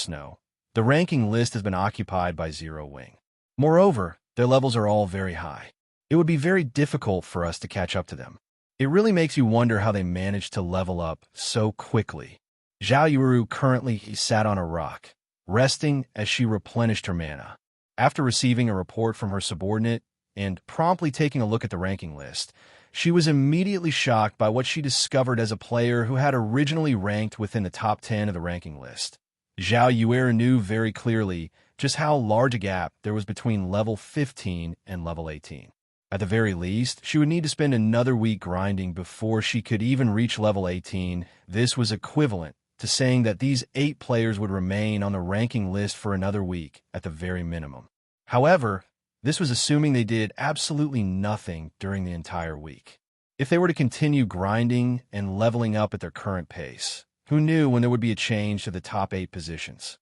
The ranking list has been occupied by Zero Wing. Moreover, their levels are all very high. It would be very difficult for us to catch up to them. It really makes you wonder how they managed to level up so quickly. Zhao Yuru currently sat on a rock, resting as she replenished her mana. After receiving a report from her subordinate and promptly taking a look at the ranking list, she was immediately shocked by what she discovered as a player who had originally ranked within the top 10 of the ranking list. Zhao Yuru knew very clearly just how large a gap there was between level 15 and level 18. At the very least, she would need to spend another week grinding before she could even reach level 18. This was equivalent to saying that these 8 players would remain on the ranking list for another week at the very minimum. However, this was assuming they did absolutely nothing during the entire week. If they were to continue grinding and leveling up at their current pace, who knew when there would be a change to the top 8 positions?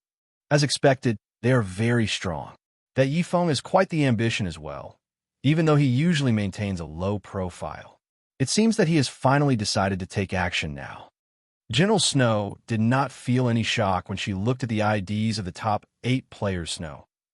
As expected, they are very strong. That Yifeng is quite the ambition as well, even though he usually maintains a low profile. It seems that he has finally decided to take action now. General Snow did not feel any shock when she looked at the IDs of the top 8 players.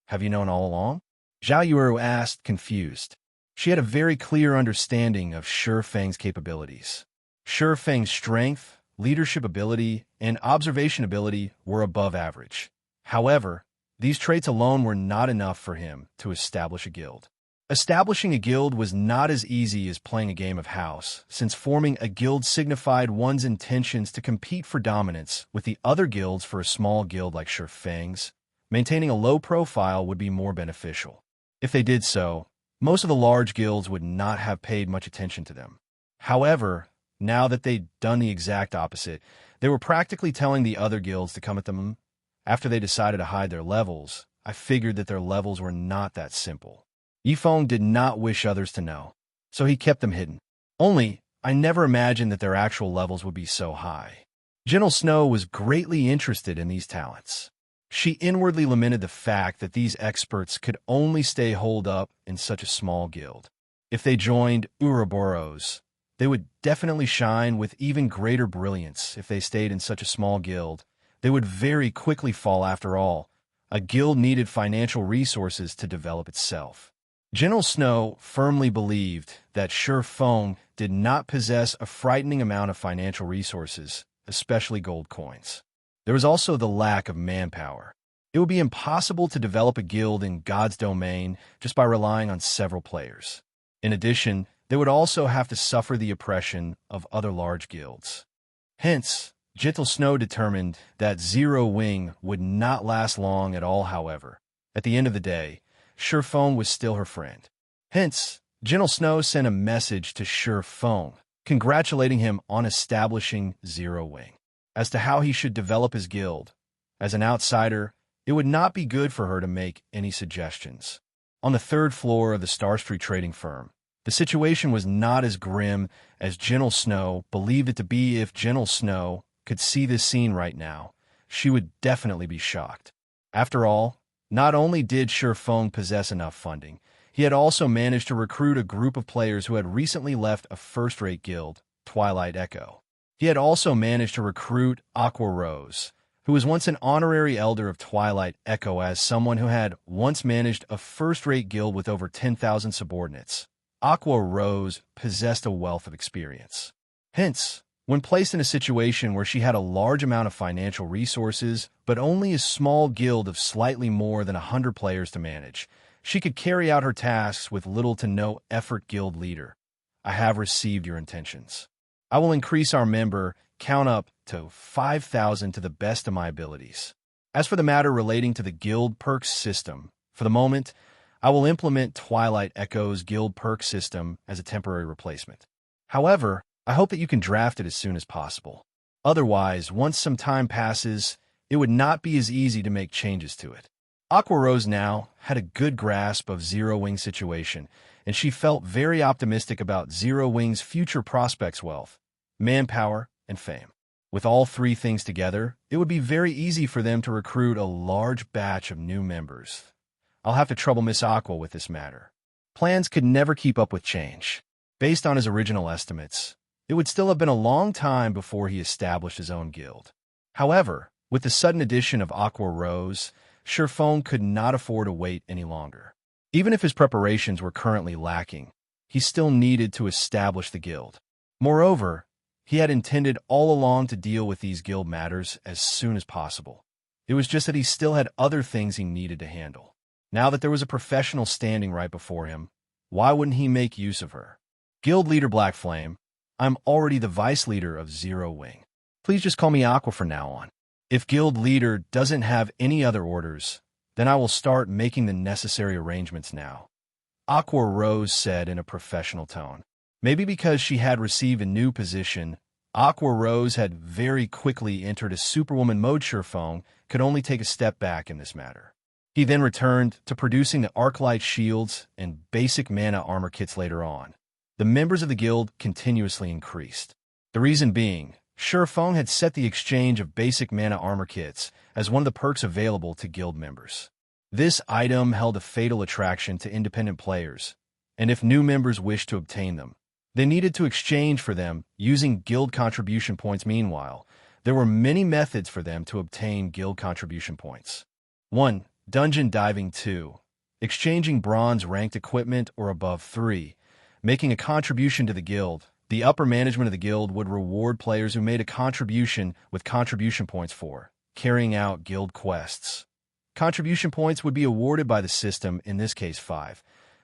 Have you known all along? Zhao Yuru asked, confused. She had a very clear understanding of Shifeng's capabilities. Shifeng's strength, leadership ability, and observation ability were above average. However, these traits alone were not enough for him to establish a guild. Establishing a guild was not as easy as playing a game of house, since forming a guild signified one's intentions to compete for dominance with the other guilds. For a small guild like Shifeng's, maintaining a low profile would be more beneficial. If they did so, most of the large guilds would not have paid much attention to them. However, now that they'd done the exact opposite, they were practically telling the other guilds to come at them. After they decided to hide their levels, I figured that their levels were not that simple. Yifeng did not wish others to know, so he kept them hidden. Only, I never imagined that their actual levels would be so high. General Snow was greatly interested in these talents. She inwardly lamented the fact that these experts could only stay holed up in such a small guild. If they joined Ouroboros, they would definitely shine with even greater brilliance. If they stayed in such a small guild, they would very quickly fall. After all, a guild needed financial resources to develop itself. General Snow firmly believed that Shifeng did not possess a frightening amount of financial resources, especially gold coins. There was also the lack of manpower. It would be impossible to develop a guild in God's domain just by relying on several players. In addition, they would also have to suffer the oppression of other large guilds. Hence, Gentle Snow determined that Zero Wing would not last long at all. However, at the end of the day, Surefeng was still her friend. Hence, Gentle Snow sent a message to Surefeng, congratulating him on establishing Zero Wing. As to how he should develop his guild, as an outsider, it would not be good for her to make any suggestions. On the third floor of the Star Street trading firm, the situation was not as grim as Gentle Snow believed it to be. If Gentle Snow could see this scene right now, she would definitely be shocked. After all, not only did Surefeng possess enough funding, he had also managed to recruit a group of players who had recently left a first-rate guild, Twilight Echo. He had also managed to recruit Aqua Rose, who was once an honorary elder of Twilight Echo. As someone who had once managed a first-rate guild with over 10,000 subordinates, Aqua Rose possessed a wealth of experience. Hence, when placed in a situation where she had a large amount of financial resources, but only a small guild of slightly more than 100 players to manage, she could carry out her tasks with little to no effort. Guild leader, I have received your intentions. I will increase our member count up to 5,000 to the best of my abilities. As for the matter relating to the guild perks system, for the moment, I will implement Twilight Echo's guild perk system as a temporary replacement. However, I hope that you can draft it as soon as possible. Otherwise, once some time passes, it would not be as easy to make changes to it. Aqua Rose now had a good grasp of Zero Wing's situation, and she felt very optimistic about Zero Wing's future prospects: wealth, manpower, and fame. With all three things together, it would be very easy for them to recruit a large batch of new members. I'll have to trouble Miss Aqua with this matter. Plans could never keep up with change. Based on his original estimates, it would still have been a long time before he established his own guild. However, with the sudden addition of Aqua Rose, Surefeng could not afford to wait any longer. Even if his preparations were currently lacking, he still needed to establish the guild. Moreover, he had intended all along to deal with these guild matters as soon as possible. It was just that he still had other things he needed to handle. Now that there was a professional standing right before him, why wouldn't he make use of her? Guild Leader Black Flame, I'm already the Vice Leader of Zero Wing. Please just call me Aqua from now on. If Guild Leader doesn't have any other orders, then I will start making the necessary arrangements now, Aqua Rose said in a professional tone. Maybe because she had received a new position, Aqua Rose had very quickly entered a Superwoman mode. Surefeng could only take a step back in this matter. He then returned to producing the Arclight shields and basic mana armor kits later on. The members of the guild continuously increased. The reason being, Surefeng had set the exchange of basic mana armor kits as one of the perks available to guild members. This item held a fatal attraction to independent players, and if new members wished to obtain them, they needed to exchange for them using guild contribution points. Meanwhile, there were many methods for them to obtain guild contribution points. 1. Dungeon diving. 2. Exchanging bronze-ranked equipment or above. 3. Making a contribution to the guild. The upper management of the guild would reward players who made a contribution with contribution points for carrying out guild quests. Contribution points would be awarded by the system, in this case 5.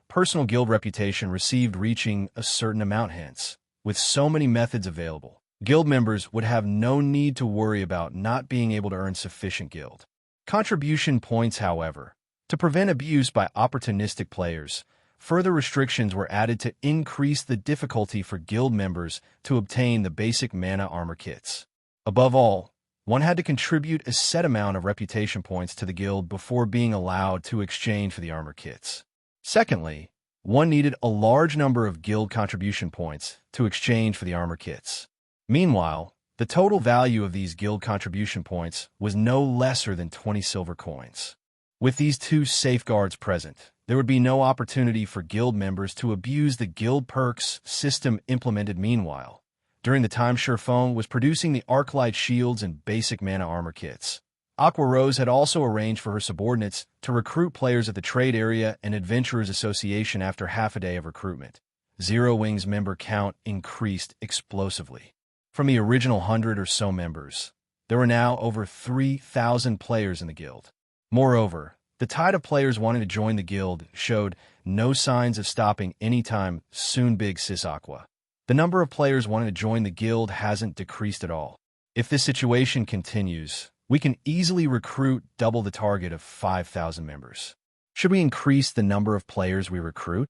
Personal guild reputation received reaching a certain amount. Hence, with so many methods available, guild members would have no need to worry about not being able to earn sufficient guild contribution points. However, to prevent abuse by opportunistic players, further restrictions were added to increase the difficulty for guild members to obtain the basic mana armor kits. Above all, one had to contribute a set amount of reputation points to the guild before being allowed to exchange for the armor kits. Secondly, one needed a large number of guild contribution points to exchange for the armor kits. Meanwhile, the total value of these guild contribution points was no lesser than 20 silver coins. With these two safeguards present, there would be no opportunity for guild members to abuse the guild perks system implemented. Meanwhile, during the time Surefeng was producing the Arclight shields and basic mana armor kits, Aqua Rose had also arranged for her subordinates to recruit players at the Trade Area and Adventurers Association. After half a day of recruitment, Zero Wing's member count increased explosively. From the original 100 or so members, there were now over 3,000 players in the guild. Moreover, The tide of players wanting to join the guild showed no signs of stopping anytime soon. Big Sis Aqua. The number of players wanting to join the guild hasn't decreased at all. If this situation continues, we can easily recruit double the target of 5,000 members. Should we increase the number of players we recruit?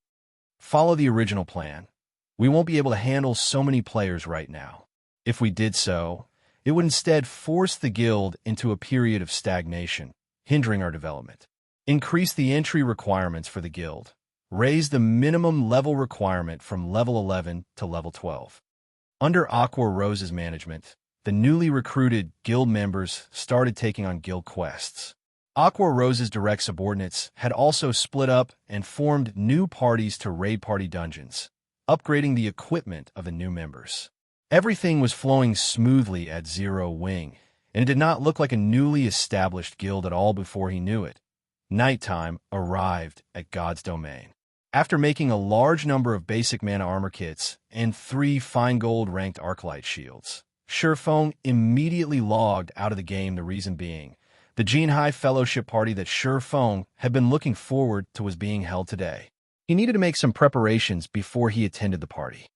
Follow the original plan. We won't be able to handle so many players right now. If we did so, it would instead force the guild into a period of stagnation, hindering our development. Increase the entry requirements for the guild. Raise the minimum level requirement from level 11 to level 12. Under Aqua Rose's management, the newly recruited guild members started taking on guild quests. Aqua Rose's direct subordinates had also split up and formed new parties to raid party dungeons, upgrading the equipment of the new members. Everything was flowing smoothly at Zero Wing, and it did not look like a newly established guild at all before he knew it. Nighttime arrived at God's domain. After making a large number of basic mana armor kits and 3 fine gold ranked Arclight shields, Shurfeng immediately logged out of the game, the reason being the Jinhai Fellowship party that Shurfeng had been looking forward to was being held today. He needed to make some preparations before he attended the party.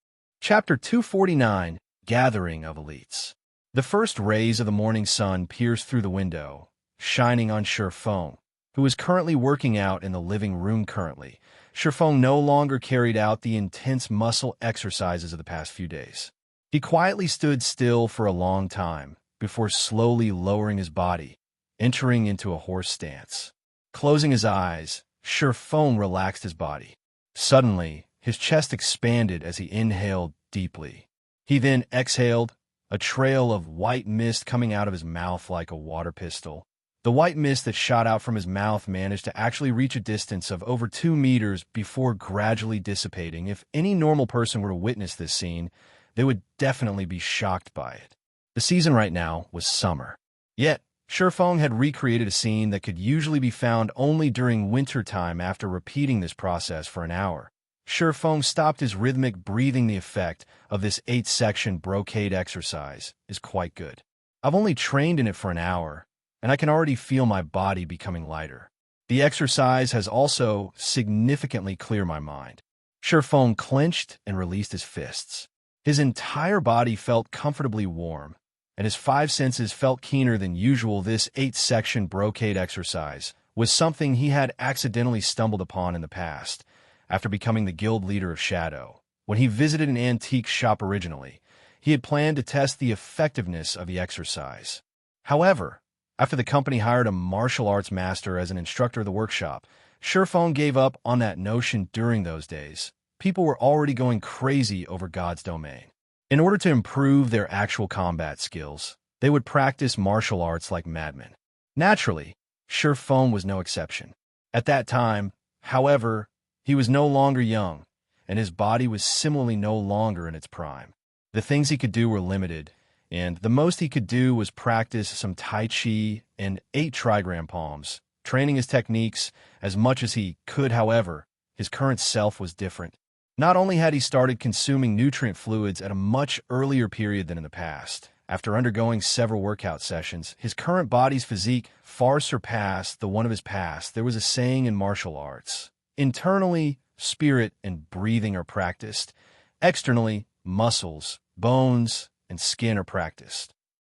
Chapter 249, Gathering of Elites. The first rays of the morning sun pierced through the window, shining on Shurfeng, who was currently working out in the living room. Shurfeng no longer carried out the intense muscle exercises of the past few days. He quietly stood still for a long time before slowly lowering his body, entering into a horse stance. Closing his eyes, Shurfeng relaxed his body. Suddenly, his chest expanded as he inhaled deeply. He then exhaled, a trail of white mist coming out of his mouth like a water pistol. The white mist that shot out from his mouth managed to actually reach a distance of over 2 meters before gradually dissipating. If any normal person were to witness this scene, they would definitely be shocked by it. The season right now was summer. Yet, Shurfeng had recreated a scene that could usually be found only during wintertime. After repeating this process for an hour, Shurfeng stopped his rhythmic breathing. The effect of this 8-section brocade exercise is quite good. I've only trained in it for an hour, and I can already feel my body becoming lighter. The exercise has also significantly cleared my mind. Shurfeng clenched and released his fists. His entire body felt comfortably warm, and his 5 senses felt keener than usual. This 8-section brocade exercise was something he had accidentally stumbled upon in the past, after becoming the guild leader of Shadow. When he visited an antique shop originally, he had planned to test the effectiveness of the exercise. However, after the company hired a martial arts master as an instructor of the workshop, Shurfeng gave up on that notion. During those days, people were already going crazy over God's domain. In order to improve their actual combat skills, they would practice martial arts like madmen. Naturally, Shurfeng was no exception. At that time, however, he was no longer young, and his body was similarly no longer in its prime. The things he could do were limited, and the most he could do was practice some Tai Chi and 8 trigram palms, training his techniques as much as he could. However, his current self was different. Not only had he started consuming nutrient fluids at a much earlier period than in the past, after undergoing several workout sessions, his current body's physique far surpassed the one of his past. There was a saying in martial arts: internally, spirit and breathing are practiced. Externally, muscles, bones, and skin are practiced.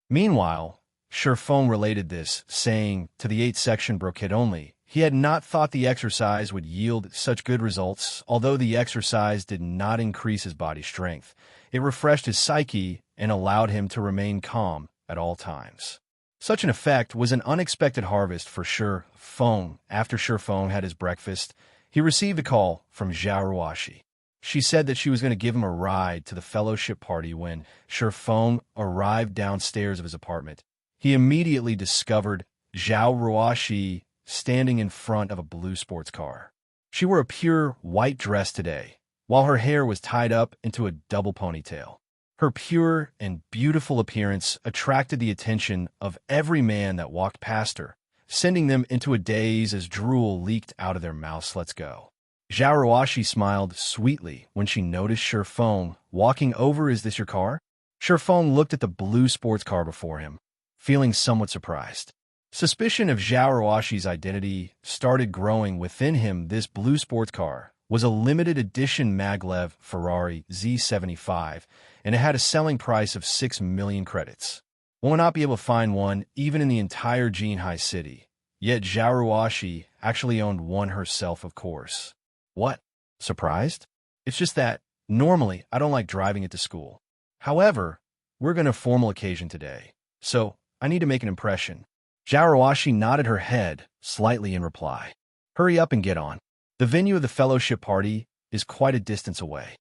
Meanwhile, Shurfeng related this saying to the 8-section brocade only. He had not thought the exercise would yield such good results. Although the exercise did not increase his body strength, it refreshed his psyche and allowed him to remain calm at all times. Such an effect was an unexpected harvest for Shurfeng. After Shurfeng had his breakfast, he received a call from Zhao Ruoshi. She said that she was going to give him a ride to the fellowship party. When Shurfeng arrived downstairs of his apartment, he immediately discovered Zhao Ruoshi standing in front of a blue sports car. She wore a pure white dress today, while her hair was tied up into a double ponytail. Her pure and beautiful appearance attracted the attention of every man that walked past her, sending them into a daze as drool leaked out of their mouths. Let's go. Zhao Ruoshi smiled sweetly when she noticed Shurfeng walking over. Is this your car? Shurfeng looked at the blue sports car before him, feeling somewhat surprised. Suspicion of Zhao Ruoshi's identity started growing within him. This blue sports car was a limited edition maglev Ferrari Z75, and it had a selling price of 6 million credits. One would not be able to find one even in the entire Jinhai city. Yet Zhao Ruoshi actually owned one herself, of course. What? Surprised? It's just that, normally, I don't like driving it to school. However, we're going to formal occasion today, so I need to make an impression. Zhao Ruoshi nodded her head slightly in reply. Hurry up and get on. The venue of the fellowship party is quite a distance away.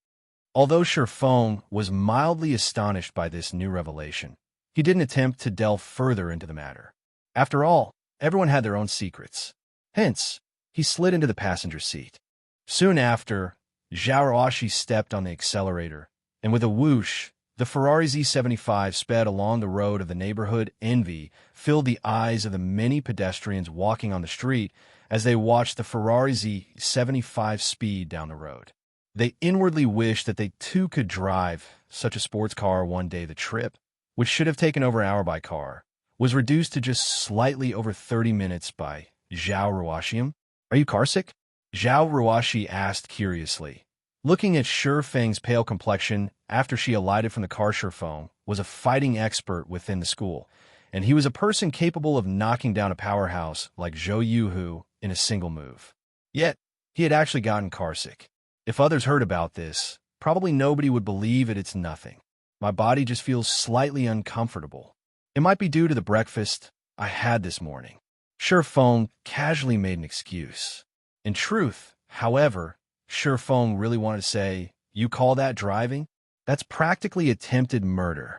Although Shifeng was mildly astonished by this new revelation, he didn't attempt to delve further into the matter. After all, everyone had their own secrets. Hence, he slid into the passenger seat. Soon after, Zhao Ruoshi stepped on the accelerator, and with a whoosh, the Ferrari Z75 sped along the road of the neighborhood. Envy filled the eyes of the many pedestrians walking on the street as they watched the Ferrari Z75 speed down the road. They inwardly wished that they too could drive such a sports car one day. The trip, which should have taken over an hour by car, was reduced to just slightly over 30 minutes by Zhao Ruoshi. Are you carsick? Zhao Ruoshi asked curiously. Looking at Shifeng's pale complexion after she alighted from the car, Shifeng was a fighting expert within the school, and he was a person capable of knocking down a powerhouse like Zhou Yuhu in a single move. Yet, he had actually gotten carsick. If others heard about this, probably nobody would believe it. It's nothing. My body just feels slightly uncomfortable. It might be due to the breakfast I had this morning. Shifeng casually made an excuse. In truth, however, Shifeng really wanted to say, "You call that driving? That's practically attempted murder."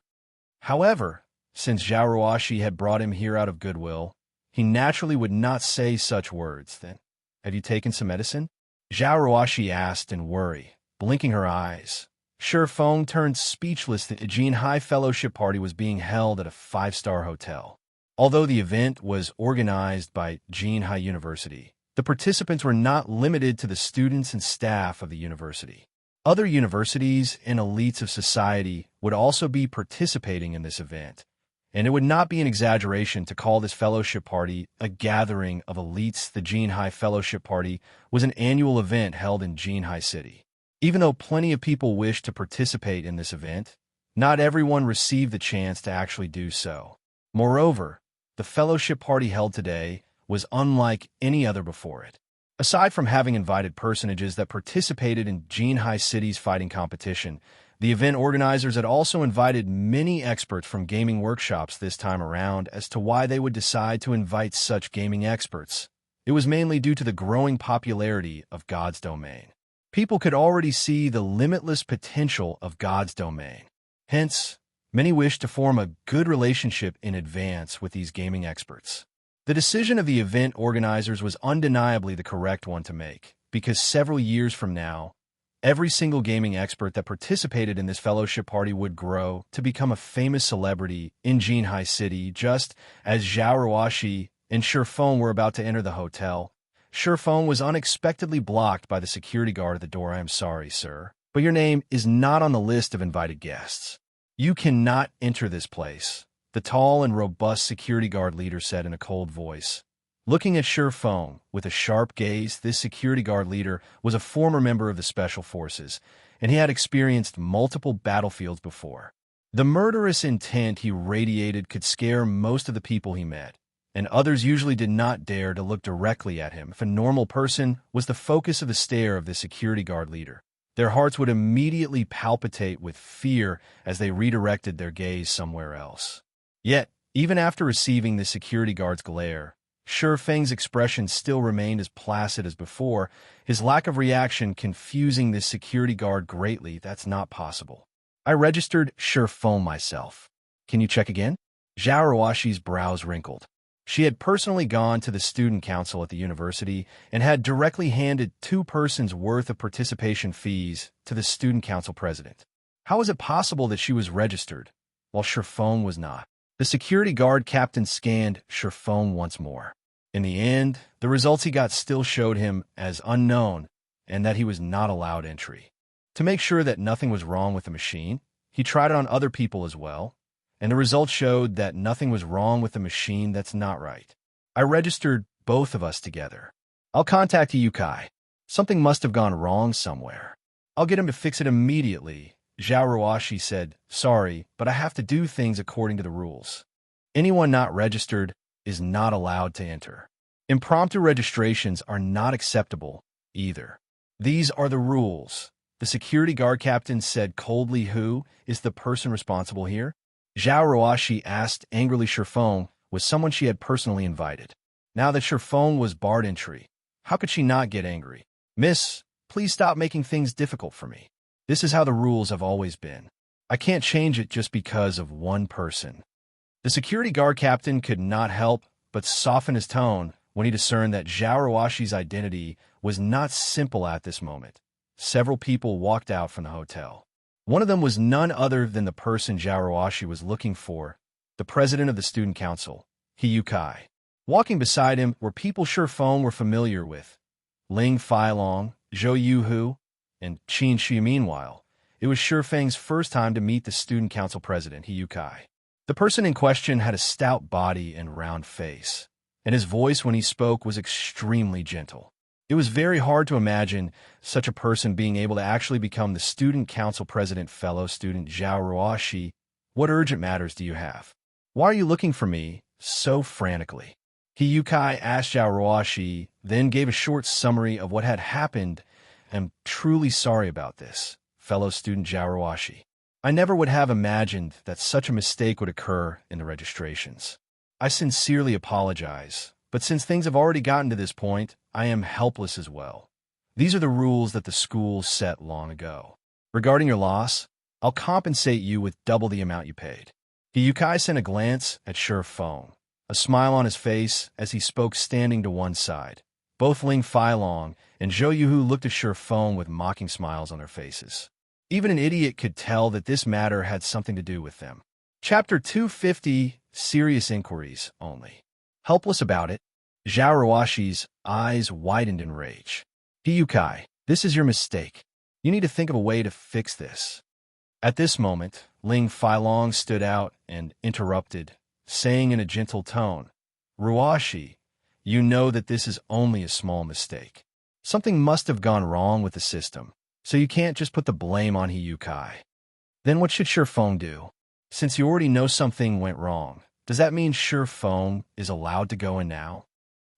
However, since Zhao Ruoshi had brought him here out of goodwill, he naturally would not say such words. Then, have you taken some medicine? Zhao Ruoshi asked in worry, blinking her eyes. Shifeng turned speechless. The Jinhai Fellowship Party was being held at a 5-star hotel. Although the event was organized by Jinhai University, the participants were not limited to the students and staff of the university. Other universities and elites of society would also be participating in this event, and it would not be an exaggeration to call this fellowship party a gathering of elites. The Jinhai Fellowship Party was an annual event held in Jinhai City. Even though plenty of people wished to participate in this event, not everyone received the chance to actually do so. Moreover, the fellowship party held today was unlike any other before it. Aside from having invited personages that participated in Jinhai City's fighting competition, the event organizers had also invited many experts from gaming workshops this time around. As to why they would decide to invite such gaming experts, it was mainly due to the growing popularity of God's domain. People could already see the limitless potential of God's domain. Hence, many wished to form a good relationship in advance with these gaming experts. The decision of the event organizers was undeniably the correct one to make, because several years from now, every single gaming expert that participated in this fellowship party would grow to become a famous celebrity in Jinhai City. Just as Zhao Ruoshi and Shifeng were about to enter the hotel, Shifeng was unexpectedly blocked by the security guard at the door. "I am sorry, sir, but your name is not on the list of invited guests. You cannot enter this place," the tall and robust security guard leader said in a cold voice. Looking at Shifeng with a sharp gaze, this security guard leader was a former member of the Special Forces, and he had experienced multiple battlefields before. The murderous intent he radiated could scare most of the people he met, and others usually did not dare to look directly at him. If a normal person was the focus of the stare of the security guard leader, their hearts would immediately palpitate with fear as they redirected their gaze somewhere else. Yet, even after receiving the security guard's glare, Shifeng's expression still remained as placid as before, his lack of reaction confusing this security guard greatly. "That's not possible. I registered Shifeng myself. Can you check again?" Zhao Ruoshi's brows wrinkled. She had personally gone to the student council at the university and had directly handed 2 persons' worth of participation fees to the student council president. How was it possible that she was registered, while Shifeng was not? The security guard captain scanned Shifeng once more. In the end, the results he got still showed him as unknown and that he was not allowed entry. To make sure that nothing was wrong with the machine, he tried it on other people as well, and the results showed that nothing was wrong with the machine. "That's not right. I registered both of us together. I'll contact Yukai. Something must have gone wrong somewhere. I'll get him to fix it immediately. Zhao Ruashi said, sorry, but I have to do things according to the rules. Anyone not registered is not allowed to enter. Impromptu registrations are not acceptable either. These are the rules. The security guard captain said coldly. Who is the person responsible here? Zhao Ruashi asked angrily. Shifeng was someone she had personally invited. Now that Shifeng was barred entry, how could she not get angry? Miss, please stop making things difficult for me. This is how the rules have always been. I can't change it just because of one person. The security guard captain could not help but soften his tone when he discerned that Zhao Ruashi's identity was not simple at this moment. Several people walked out from the hotel. One of them was none other than the person Zhao Ruashi was looking for, the president of the student council, Yukai. Walking beside him were people Shifeng were familiar with, Ling Feilong, Zhou Yuhu, and Qin Shi. Meanwhile, it was Shifeng's first time to meet the student council president, Yukai. The person in question had a stout body and round face, and his voice when he spoke was extremely gentle. It was very hard to imagine such a person being able to actually become the student council president. Fellow student Zhao Ruashi, what urgent matters do you have? Why are you looking for me so frantically? Yukai asked Zhao Ruashi, then gave a short summary of what had happened. I'm truly sorry about this, fellow student Zhao Ruashi. I never would have imagined that such a mistake would occur in the registrations. I sincerely apologize, but since things have already gotten to this point, I am helpless as well. These are the rules that the school set long ago. Regarding your loss, I'll compensate you with double the amount you paid. Yukai sent a glance at Shifeng, a smile on his face as he spoke, standing to one side. Both Ling Feilong and Zhou Yuhu looked at Shifeng with mocking smiles on their faces. Even an idiot could tell that this matter had something to do with them. Chapter 250, Serious Inquiries Only. Helpless about it, Zhao Ruashi's eyes widened in rage. Yukai, this is your mistake. You need to think of a way to fix this. At this moment, Ling Feilong stood out and interrupted, saying in a gentle tone, Ruashi, you know that this is only a small mistake. Something must have gone wrong with the system, so you can't just put the blame on Yukai. Then what should Shifeng do? Since you already know something went wrong, does that mean Shifeng is allowed to go in now?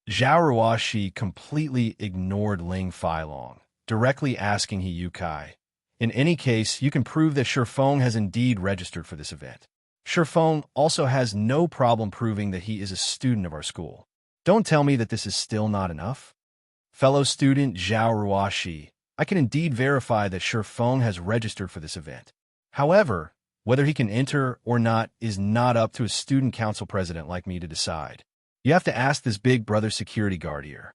Zhao Ruashi completely ignored Ling Feilong, directly asking Yukai, in any case, you can prove that Shifeng has indeed registered for this event. Shifeng also has no problem proving that he is a student of our school. Don't tell me that this is still not enough. Fellow student Zhao Ruashi, I can indeed verify that Shifeng has registered for this event. However, whether he can enter or not is not up to a student council president like me to decide. You have to ask this big brother security guard here.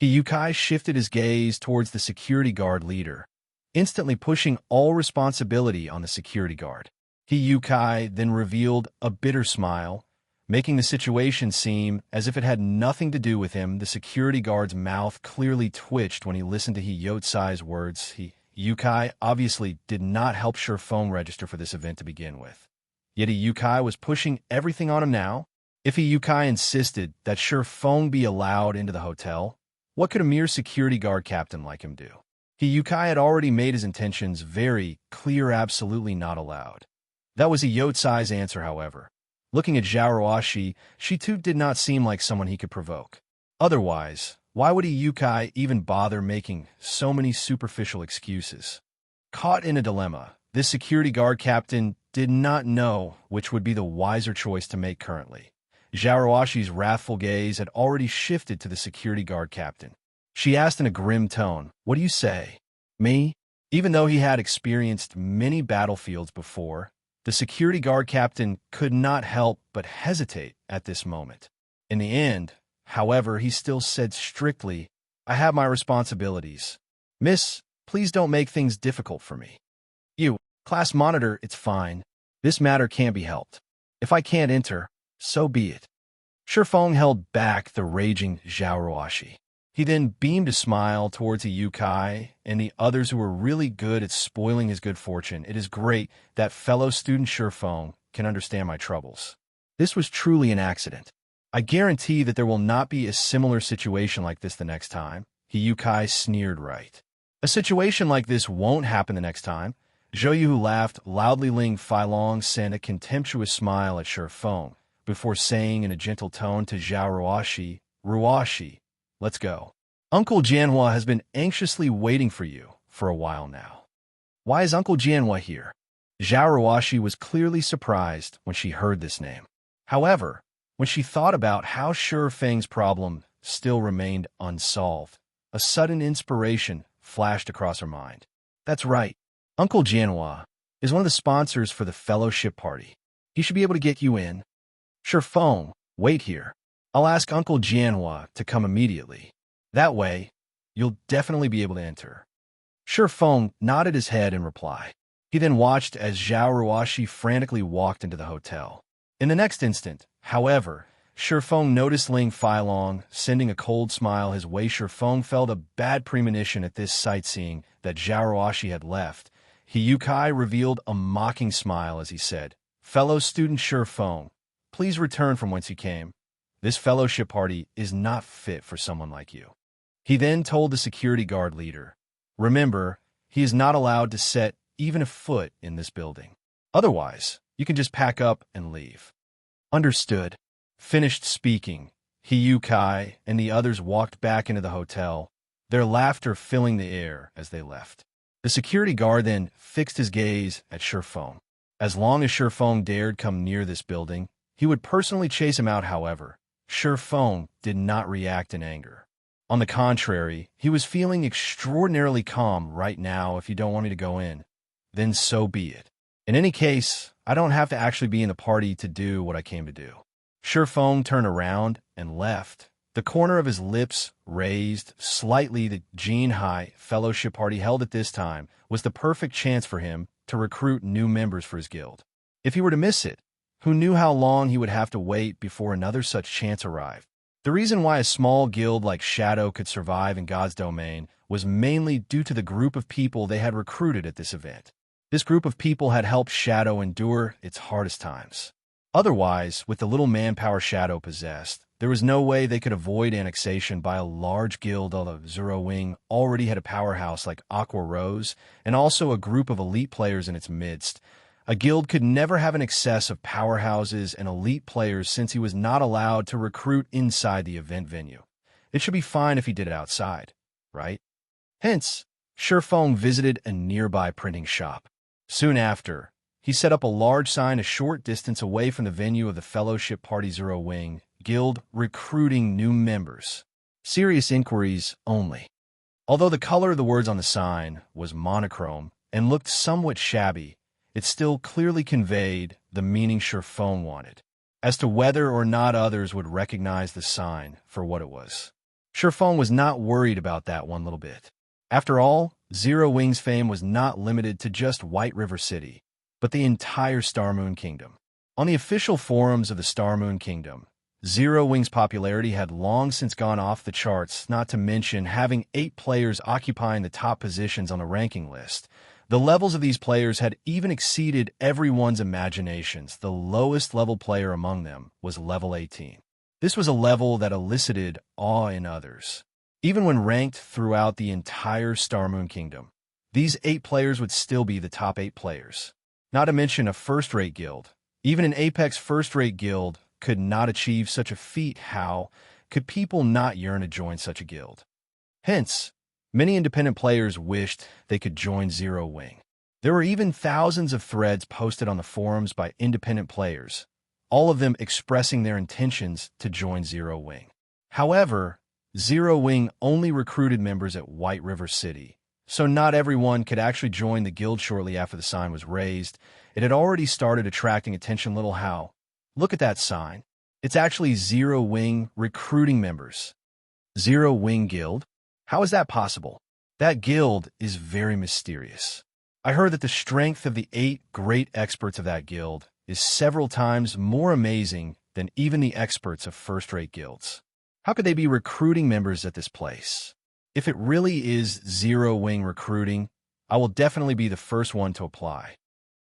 Yukai shifted his gaze towards the security guard leader, instantly pushing all responsibility on the security guard. Yukai then revealed a bitter smile, making the situation seem as if it had nothing to do with him. The security guard's mouth clearly twitched when he listened to Yotsai's words. Yukai obviously did not help Shifeng register for this event to begin with. Yet Yukai was pushing everything on him now. If Yukai insisted that Shifeng be allowed into the hotel, what could a mere security guard captain like him do? Yukai had already made his intentions very clear. Absolutely not allowed. That was Yotsai's answer, however. Looking at Zhao Ruashi, she too did not seem like someone he could provoke. Otherwise, why would Yukai even bother making so many superficial excuses? Caught in a dilemma, this security guard captain did not know which would be the wiser choice to make currently. Zhao Ruashi's wrathful gaze had already shifted to the security guard captain. She asked in a grim tone, "What do you say?" Me? Even though he had experienced many battlefields before, the security guard captain could not help but hesitate at this moment. In the end, however, he still said strictly, "I have my responsibilities. Miss, please don't make things difficult for me." You, class monitor, it's fine. This matter can't be helped. If I can't enter, so be it. Shifeng held back the raging Zhao Ruashi. He then beamed a smile towards Yukai and the others who were really good at spoiling his good fortune. It is great that fellow student Shifeng can understand my troubles. This was truly an accident. I guarantee that there will not be a similar situation like this the next time. Hiyukai sneered. Right. A situation like this won't happen the next time. Zhou who laughed loudly. Ling Feilong sent a contemptuous smile at Shifeng before saying in a gentle tone to Zhao Ruoshi, Ruoshi, let's go. Uncle Jianhua has been anxiously waiting for you for a while now. Why is Uncle Jianhua here? Zhao Ruoshi was clearly surprised when she heard this name. However, when she thought about how Shifeng's problem still remained unsolved, a sudden inspiration flashed across her mind. That's right. Uncle Jianhua is one of the sponsors for the fellowship party. He should be able to get you in. Shifeng, wait here. I'll ask Uncle Jianhua to come immediately. That way, you'll definitely be able to enter. Shifeng nodded his head in reply. He then watched as Zhao Ruoshi frantically walked into the hotel. In the next instant, however, Shifeng noticed Ling Feilong sending a cold smile his way. Shifeng felt a bad premonition at this sight, seeing that Zhao Ruoshi had left. Hiyukai revealed a mocking smile as he said, Fellow student Shifeng, please return from whence you came. This fellowship party is not fit for someone like you. He then told the security guard leader, remember, he is not allowed to set even a foot in this building. Otherwise, you can just pack up and leave. Understood. Finished speaking, Hiyukai and the others walked back into the hotel, their laughter filling the air as they left. The security guard then fixed his gaze at Shifeng. As long as Shifeng dared come near this building, he would personally chase him out. However, Shifeng did not react in anger. On the contrary, he was feeling extraordinarily calm. Right now, if you don't want me to go in, then so be it. In any case, I don't have to actually be in the party to do what I came to do. Shifeng turned around and left, the corner of his lips raised slightly. The Jinhai Fellowship party held at this time was the perfect chance for him to recruit new members for his guild. If he were to miss it, who knew how long he would have to wait before another such chance arrived? The reason why a small guild like Shadow could survive in God's domain was mainly due to the group of people they had recruited at this event. This group of people had helped Shadow endure its hardest times. Otherwise, with the little manpower Shadow possessed, there was no way they could avoid annexation by a large guild. Although Zero Wing already had a powerhouse like Aqua Rose and also a group of elite players in its midst, a guild could never have an excess of powerhouses and elite players since he was not allowed to recruit inside the event venue. It should be fine if he did it outside, right? Hence, Shifeng visited a nearby printing shop. Soon after, he set up a large sign a short distance away from the venue of the Fellowship Party. Zero Wing Guild recruiting new members. Serious inquiries only. Although the color of the words on the sign was monochrome and looked somewhat shabby, it still clearly conveyed the meaning Shifeng wanted. As to whether or not others would recognize the sign for what it was, Shifeng was not worried about that one little bit. After all, Zero Wing's fame was not limited to just White River City, but the entire Star Moon Kingdom. On the official forums of the Star Moon Kingdom, Zero Wing's popularity had long since gone off the charts, not to mention having 8 players occupying the top positions on the ranking list. The levels of these players had even exceeded everyone's imaginations. The lowest level player among them was level 18. This was a level that elicited awe in others. Even when ranked throughout the entire Star Moon Kingdom, these 8 players would still be the top 8 players. Not to mention a first-rate guild. Even an Apex first-rate guild could not achieve such a feat. How could people not yearn to join such a guild? Hence, many independent players wished they could join Zero Wing. There were even thousands of threads posted on the forums by independent players, all of them expressing their intentions to join Zero Wing. However, Zero Wing only recruited members at White River City, so not everyone could actually join the guild. Shortly after the sign was raised, it had already started attracting attention. Little how. Look at that sign. It's actually Zero Wing recruiting members. Zero Wing Guild? How is that possible? That guild is very mysterious. I heard that the strength of the 8 great experts of that guild is several times more amazing than even the experts of first-rate guilds. How could they be recruiting members at this place? If it really is Zero Wing recruiting, I will definitely be the first one to apply.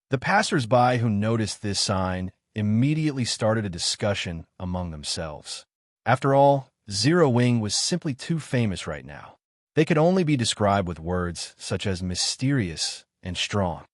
The passers-by who noticed this sign immediately started a discussion among themselves. After all, Zero Wing was simply too famous right now. They could only be described with words such as mysterious and strong.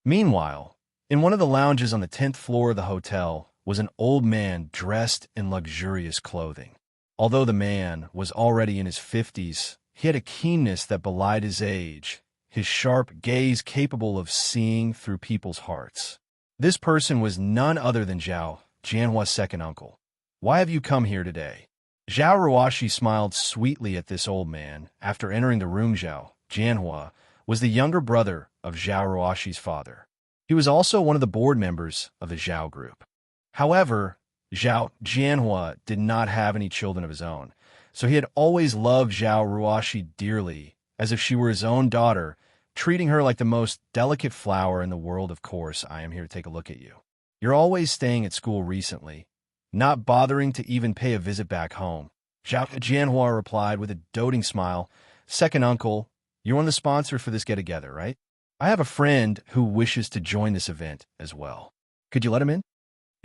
Meanwhile, in one of the lounges on the 10th floor of the hotel was an old man dressed in luxurious clothing. Although the man was already in his 50s, he had a keenness that belied his age, his sharp gaze capable of seeing through people's hearts. This person was none other than Zhao, Jianhua's second uncle. "Why have you come here today?" Zhao Ruoshi smiled sweetly at this old man. After entering the room, Zhao, Jianhua, was the younger brother of Zhao Ruoshi's father. He was also one of the board members of the Zhao group. However, Zhao Jianhua did not have any children of his own, so he had always loved Zhao Ruoshi dearly, as if she were his own daughter, treating her like the most delicate flower in the world. "Of course, I am here to take a look at you. You're always staying at school recently, not bothering to even pay a visit back home." Zhao Jianhua replied with a doting smile. "Second uncle, you're one of the sponsors for this get-together, right? I have a friend who wishes to join this event as well. Could you let him in?"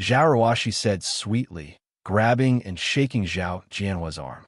Zhao Ruoshi said sweetly, grabbing and shaking Zhao Jianhua's arm.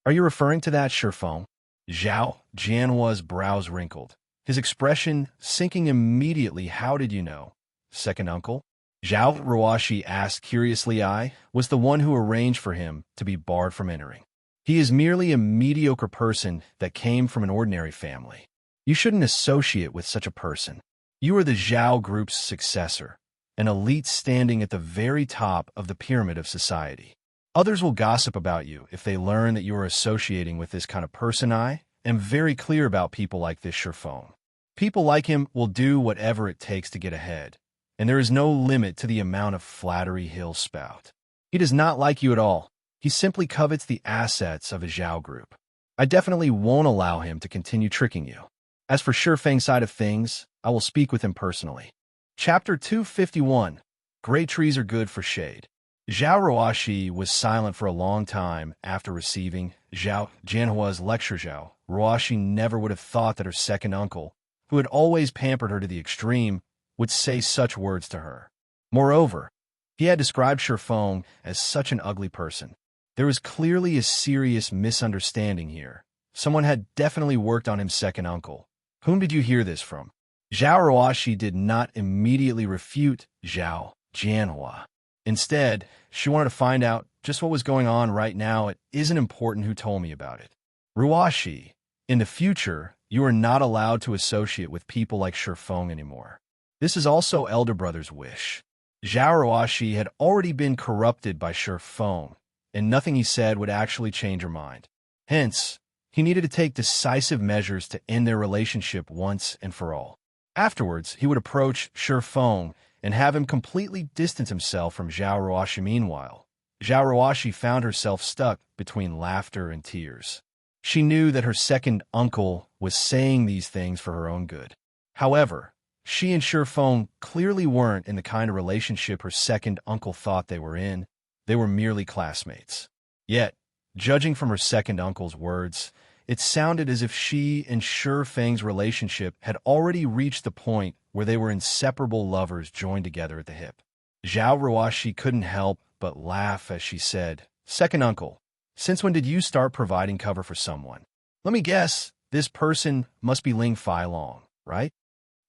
"Are you referring to that Shifeng?" Zhao Jianhua's brows wrinkled, his expression sinking immediately. "How did you know, second uncle?" Zhao Ruoshi asked curiously. "I was the one who arranged for him to be barred from entering. He is merely a mediocre person that came from an ordinary family. You shouldn't associate with such a person. You are the Zhao group's successor, an elite standing at the very top of the pyramid of society. Others will gossip about you if they learn that you are associating with this kind of person. I am very clear about people like this Shifeng. People like him will do whatever it takes to get ahead, and there is no limit to the amount of flattery he'll spout. He does not like you at all. He simply covets the assets of a Zhao group. I definitely won't allow him to continue tricking you. As for Shifeng's side of things, I will speak with him personally." Chapter 251. Great trees are good for shade. Zhao Ruoshi was silent for a long time after receiving Zhao Jianhua's lecture. Zhao Ruoshi never would have thought that her second uncle, who had always pampered her to the extreme, would say such words to her. Moreover, he had described Shifeng as such an ugly person. There was clearly a serious misunderstanding here. Someone had definitely worked on him. "Second uncle, whom did you hear this from?" Zhao Ruoshi did not immediately refute Zhao Jianhua. Instead, she wanted to find out just what was going on right now. "It isn't important who told me about it. Ruoshi, in the future, you are not allowed to associate with people like Shifeng anymore. This is also elder brother's wish." Zhao Ruoshi had already been corrupted by Shifeng, and nothing he said would actually change her mind. Hence, he needed to take decisive measures to end their relationship once and for all. Afterwards, he would approach Shifeng and have him completely distance himself from Zhao Ruoshi. Meanwhile, Zhao Ruoshi found herself stuck between laughter and tears. She knew that her second uncle was saying these things for her own good. However, she and Shifeng clearly weren't in the kind of relationship her second uncle thought they were in. They were merely classmates. Yet, judging from her second uncle's words, it sounded as if she and Shifeng's relationship had already reached the point where they were inseparable lovers joined together at the hip. Zhao Ruoshi couldn't help but laugh as she said, "Second uncle, since when did you start providing cover for someone? Let me guess, this person must be Ling Feilong, right?"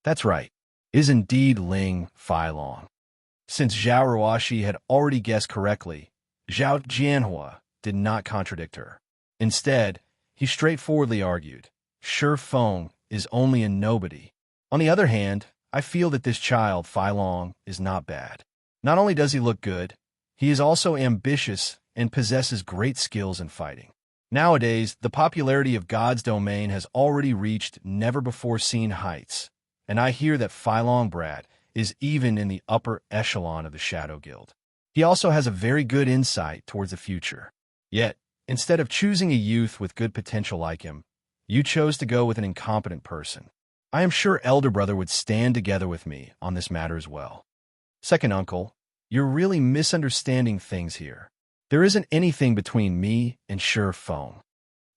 "That's right. It is indeed Ling Feilong." Since Zhao Ruoshi had already guessed correctly, Zhao Jianhua did not contradict her. Instead, he straightforwardly argued, "Shifeng is only a nobody. On the other hand, I feel that this child, Feilong, is not bad. Not only does he look good, he is also ambitious and possesses great skills in fighting. Nowadays, the popularity of God's domain has already reached never-before-seen heights, and I hear that Feilong Brad is even in the upper echelon of the Shadow Guild. He also has a very good insight towards the future. Yet, instead of choosing a youth with good potential like him, you chose to go with an incompetent person. I am sure elder brother would stand together with me on this matter as well." "Second uncle, you're really misunderstanding things here. There isn't anything between me and Shifeng."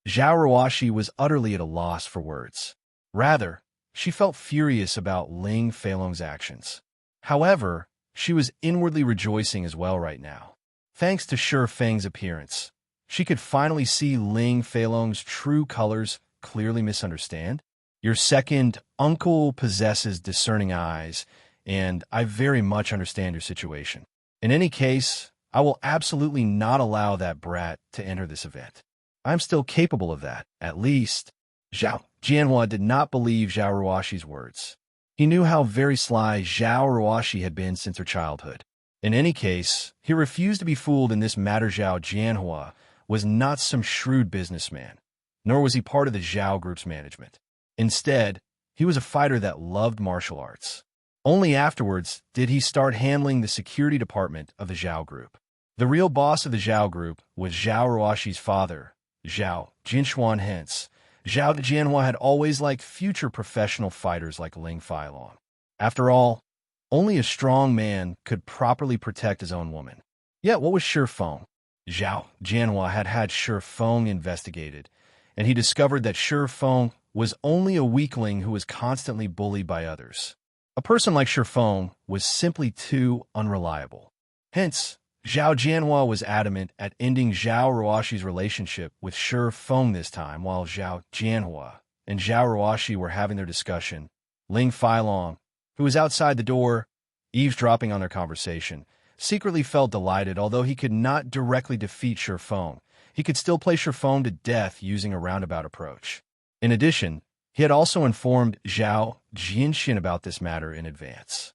Zhao Ruoshi was utterly at a loss for words. Rather, she felt furious about Ling Feilong's actions. However, She was inwardly rejoicing as well right now. Thanks to Shi Feng's appearance, she could finally see Ling Feilong's true colors clearly misunderstand. Your second uncle possesses discerning eyes, and I very much understand your situation. In any case, I will absolutely not allow that brat to enter this event. I'm still capable of that, at least. Zhao Jianhua did not believe Zhao Ruoshi's words. He knew how very sly Zhao Ruoshi had been since her childhood. In any case, he refused to be fooled in this matter. Zhao Jianhua was not some shrewd businessman, nor was he part of the Zhao Group's management. Instead, he was a fighter that loved martial arts. Only afterwards did he start handling the security department of the Zhao Group. The real boss of the Zhao Group was Zhao Ruoshi's father, Zhao Jinshuan. Hence, Zhao Jianhua had always liked future professional fighters like Ling Feilong. After all, only a strong man could properly protect his own woman. Yet what was Shi Feng? Zhao Jianhua had Shi Feng investigated, and he discovered that Shi Feng was only a weakling who was constantly bullied by others. A person like Shi Feng was simply too unreliable. Hence, Zhao Jianhua was adamant at ending Zhao Ruoshi's relationship with Shi Feng this time. While Zhao Jianhua and Zhao Ruoshi were having their discussion, Ling Feilong, who was outside the door, eavesdropping on their conversation, secretly felt delighted. Although he could not directly defeat Shi Feng, he could still play Shi Feng to death using a roundabout approach. In addition, he had also informed Zhao Jianxin about this matter in advance.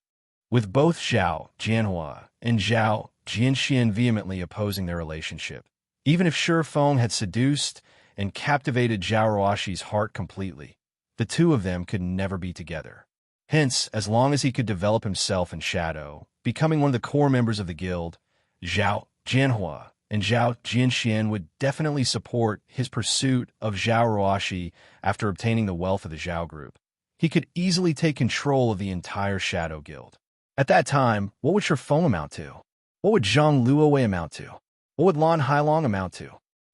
With both Zhao Jianhua and Zhao Jianxin vehemently opposing their relationship, even if Shi Feng had seduced and captivated Zhao Ruoshi's heart completely, the two of them could never be together. Hence, as long as he could develop himself in shadow, becoming one of the core members of the guild, Zhao Jianhua and Zhao Jianxian would definitely support his pursuit of Zhao Ruoshi after obtaining the wealth of the Zhao Group. He could easily take control of the entire Shadow Guild. At that time, what would Shi Feng amount to? What would Zhang Luowei amount to? What would Lan Hailong amount to?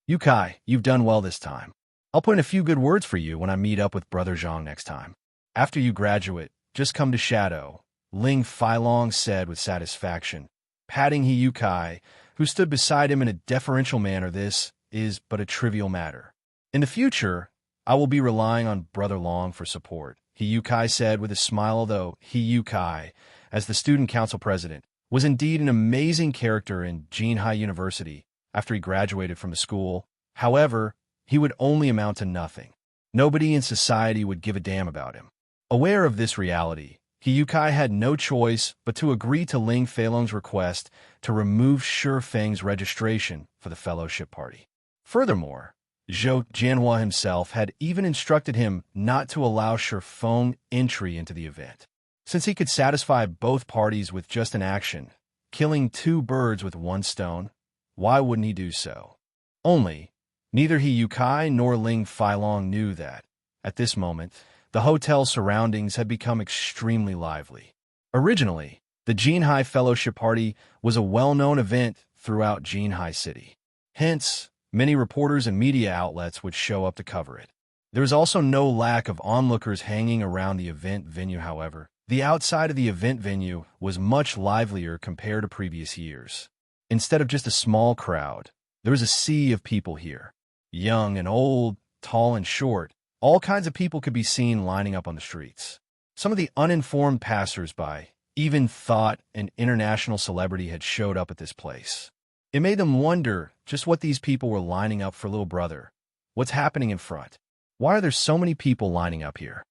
Yu Kai, you've done well this time. I'll put in a few good words for you when I meet up with Brother Zhang next time. After you graduate, just come to Shadow, Ling Feilong said with satisfaction, patting He Yu Kai, who stood beside him in a deferential manner. This is but a trivial matter. In the future, I will be relying on Brother Long for support, He Yu Kai said with a smile. Although He Yu Kai, as the student council president, was indeed an amazing character in Jinhai University after he graduated from the school, however, he would only amount to nothing. Nobody in society would give a damn about him. Aware of this reality, He Yu Kai had no choice but to agree to Ling Feilong's request to remove Shi Feng's registration for the fellowship party. Furthermore, Zhao Jianhua himself had even instructed him not to allow Shi Feng entry into the event. Since he could satisfy both parties with just an action, killing two birds with one stone, why wouldn't he do so? Only, neither He Yu Kai nor Ling Feilong knew that, at this moment, the hotel surroundings had become extremely lively. Originally, the Jinhai Fellowship Party was a well-known event throughout Jinhai City. Hence, many reporters and media outlets would show up to cover it. There was also no lack of onlookers hanging around the event venue. However, the outside of the event venue was much livelier compared to previous years. Instead of just a small crowd, there was a sea of people here. Young and old, tall and short, all kinds of people could be seen lining up on the streets. Some of the uninformed passers-by even thought an international celebrity had showed up at this place. It made them wonder just what these people were lining up for. Little brother, what's happening in front? Why are there so many people lining up here?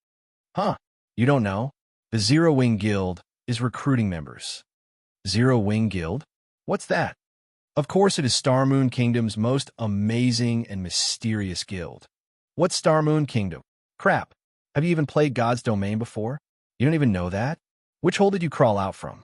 Huh? You don't know? The Zero Wing Guild is recruiting members. Zero Wing Guild? What's that? Of course, it is Star Moon Kingdom's most amazing and mysterious guild. What's Star Moon Kingdom? Crap. Have you even played God's Domain before? You don't even know that? Which hole did you crawl out from?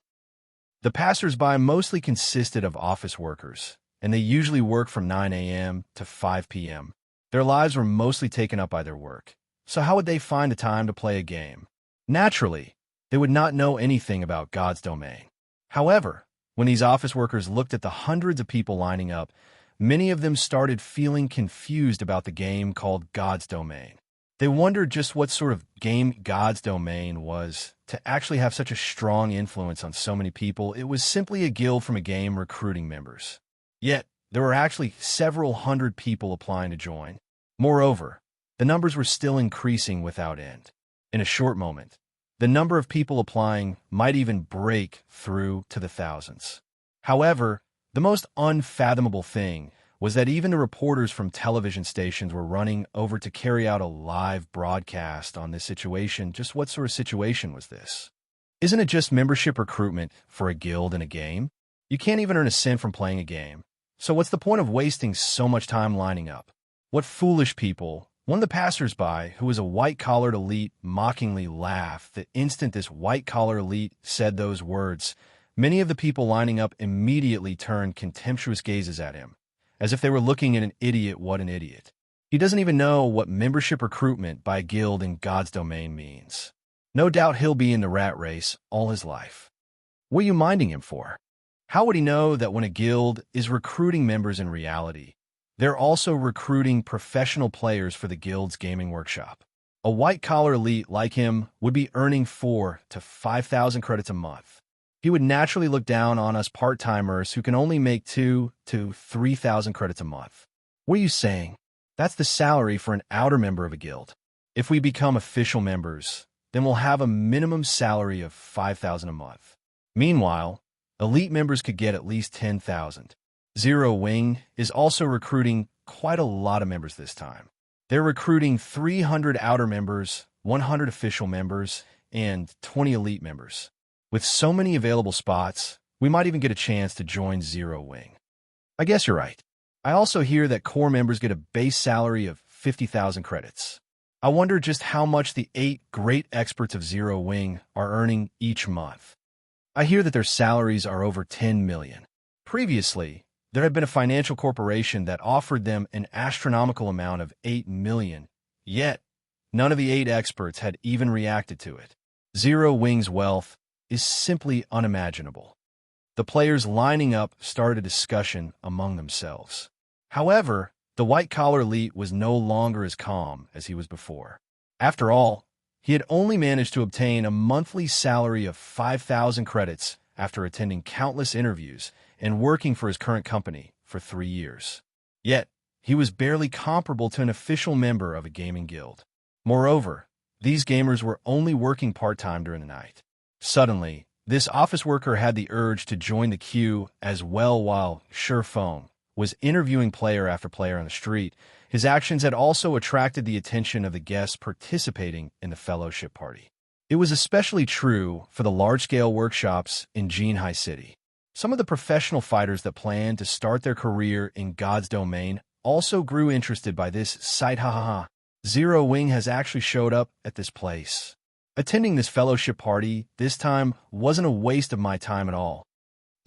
The passers-by mostly consisted of office workers, and they usually work from 9 a.m. to 5 p.m. Their lives were mostly taken up by their work, so how would they find the time to play a game? Naturally, they would not know anything about God's Domain. However, when these office workers looked at the hundreds of people lining up, many of them started feeling confused about the game called God's Domain. They wondered just what sort of game God's domain was to actually have such a strong influence on so many people. It was simply a guild from a game recruiting members. Yet, there were actually several hundred people applying to join. Moreover, the numbers were still increasing without end. In a short moment, the number of people applying might even break through to the thousands. However, the most unfathomable thing was that even the reporters from television stations were running over to carry out a live broadcast on this situation. Just what sort of situation was this? Isn't it just membership recruitment for a guild in a game? You can't even earn a cent from playing a game. So what's the point of wasting so much time lining up? What foolish people. One of the passers-by, who was a white-collared elite, mockingly laughed the instant this white-collar elite said those words. Many of the people lining up immediately turned contemptuous gazes at him, as if they were looking at an idiot. What an idiot. He doesn't even know what membership recruitment by a guild in God's domain means. No doubt he'll be in the rat race all his life. What are you minding him for? How would he know that when a guild is recruiting members in reality, they're also recruiting professional players for the guild's gaming workshop? A white-collar elite like him would be earning 4,000 to 5,000 credits a month. He would naturally look down on us part-timers who can only make 2,000 to 3,000 credits a month. What are you saying? That's the salary for an outer member of a guild. If we become official members, then we'll have a minimum salary of 5,000 a month. Meanwhile, elite members could get at least 10,000. Zero Wing is also recruiting quite a lot of members this time. They're recruiting 300 outer members, 100 official members, and 20 elite members. With so many available spots, we might even get a chance to join Zero Wing. I guess you're right. I also hear that core members get a base salary of 50,000 credits. I wonder just how much the 8 great experts of Zero Wing are earning each month. I hear that their salaries are over 10 million. Previously, there had been a financial corporation that offered them an astronomical amount of 8 million, yet none of the 8 experts had even reacted to it. Zero Wing's wealth is simply unimaginable. The players lining up started a discussion among themselves. However, the white-collar elite was no longer as calm as he was before. After all, he had only managed to obtain a monthly salary of 5,000 credits after attending countless interviews and working for his current company for 3 years. Yet, he was barely comparable to an official member of a gaming guild. Moreover, these gamers were only working part-time during the night. Suddenly, this office worker had the urge to join the queue as well while Surefone was interviewing player after player on the street. His actions had also attracted the attention of the guests participating in the fellowship party. It was especially true for the large-scale workshops in Jinhai City. Some of the professional fighters that planned to start their career in God's domain also grew interested by this sight. Zero Wing has actually showed up at this place. Attending this fellowship party this time wasn't a waste of my time at all.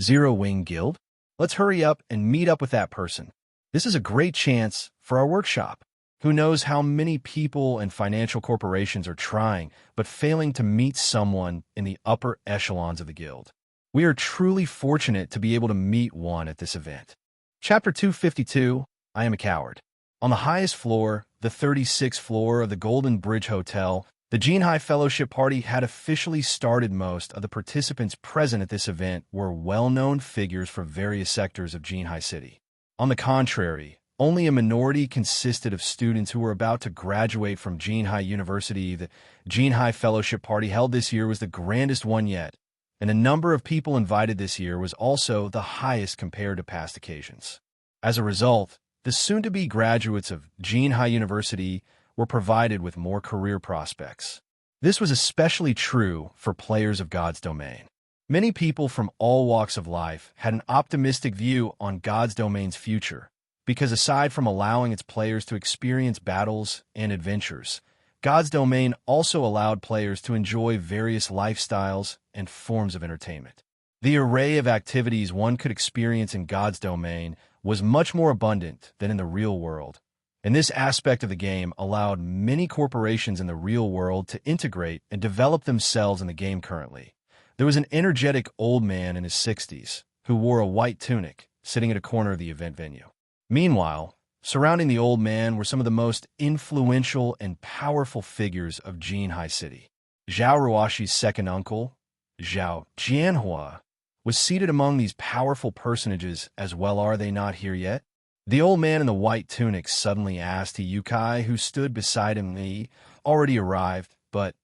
Zero Wing Guild? Let's hurry up and meet up with that person. This is a great chance for our workshop. Who knows how many people and financial corporations are trying but failing to meet someone in the upper echelons of the guild. We are truly fortunate to be able to meet one at this event. Chapter 252, I Am a Coward. On the highest floor, the 36th floor of the Golden Bridge Hotel, the Jinhai Fellowship Party had officially started. Most of the participants present at this event were well-known figures for various sectors of Jinhai City. On the contrary, only a minority consisted of students who were about to graduate from Jinhai University. The Jinhai Fellowship Party held this year was the grandest one yet, and the number of people invited this year was also the highest compared to past occasions. As a result, the soon-to-be graduates of Jinhai University were provided with more career prospects. This was especially true for players of God's domain. Many people from all walks of life had an optimistic view on God's domain's future, because aside from allowing its players to experience battles and adventures, God's domain also allowed players to enjoy various lifestyles and forms of entertainment. The array of activities one could experience in God's domain was much more abundant than in the real world, and this aspect of the game allowed many corporations in the real world to integrate and develop themselves in the game currently. There was an energetic old man in his 60s who wore a white tunic, sitting at a corner of the event venue. Meanwhile, Surrounding the old man were some of the most influential and powerful figures of Jinhai City. Zhao Ruoshi's second uncle, Zhao Jianhua, was seated among these powerful personages as well. Are they not here yet? The old man in the white tunic suddenly asked Hiyukai, who stood beside him. He already arrived, but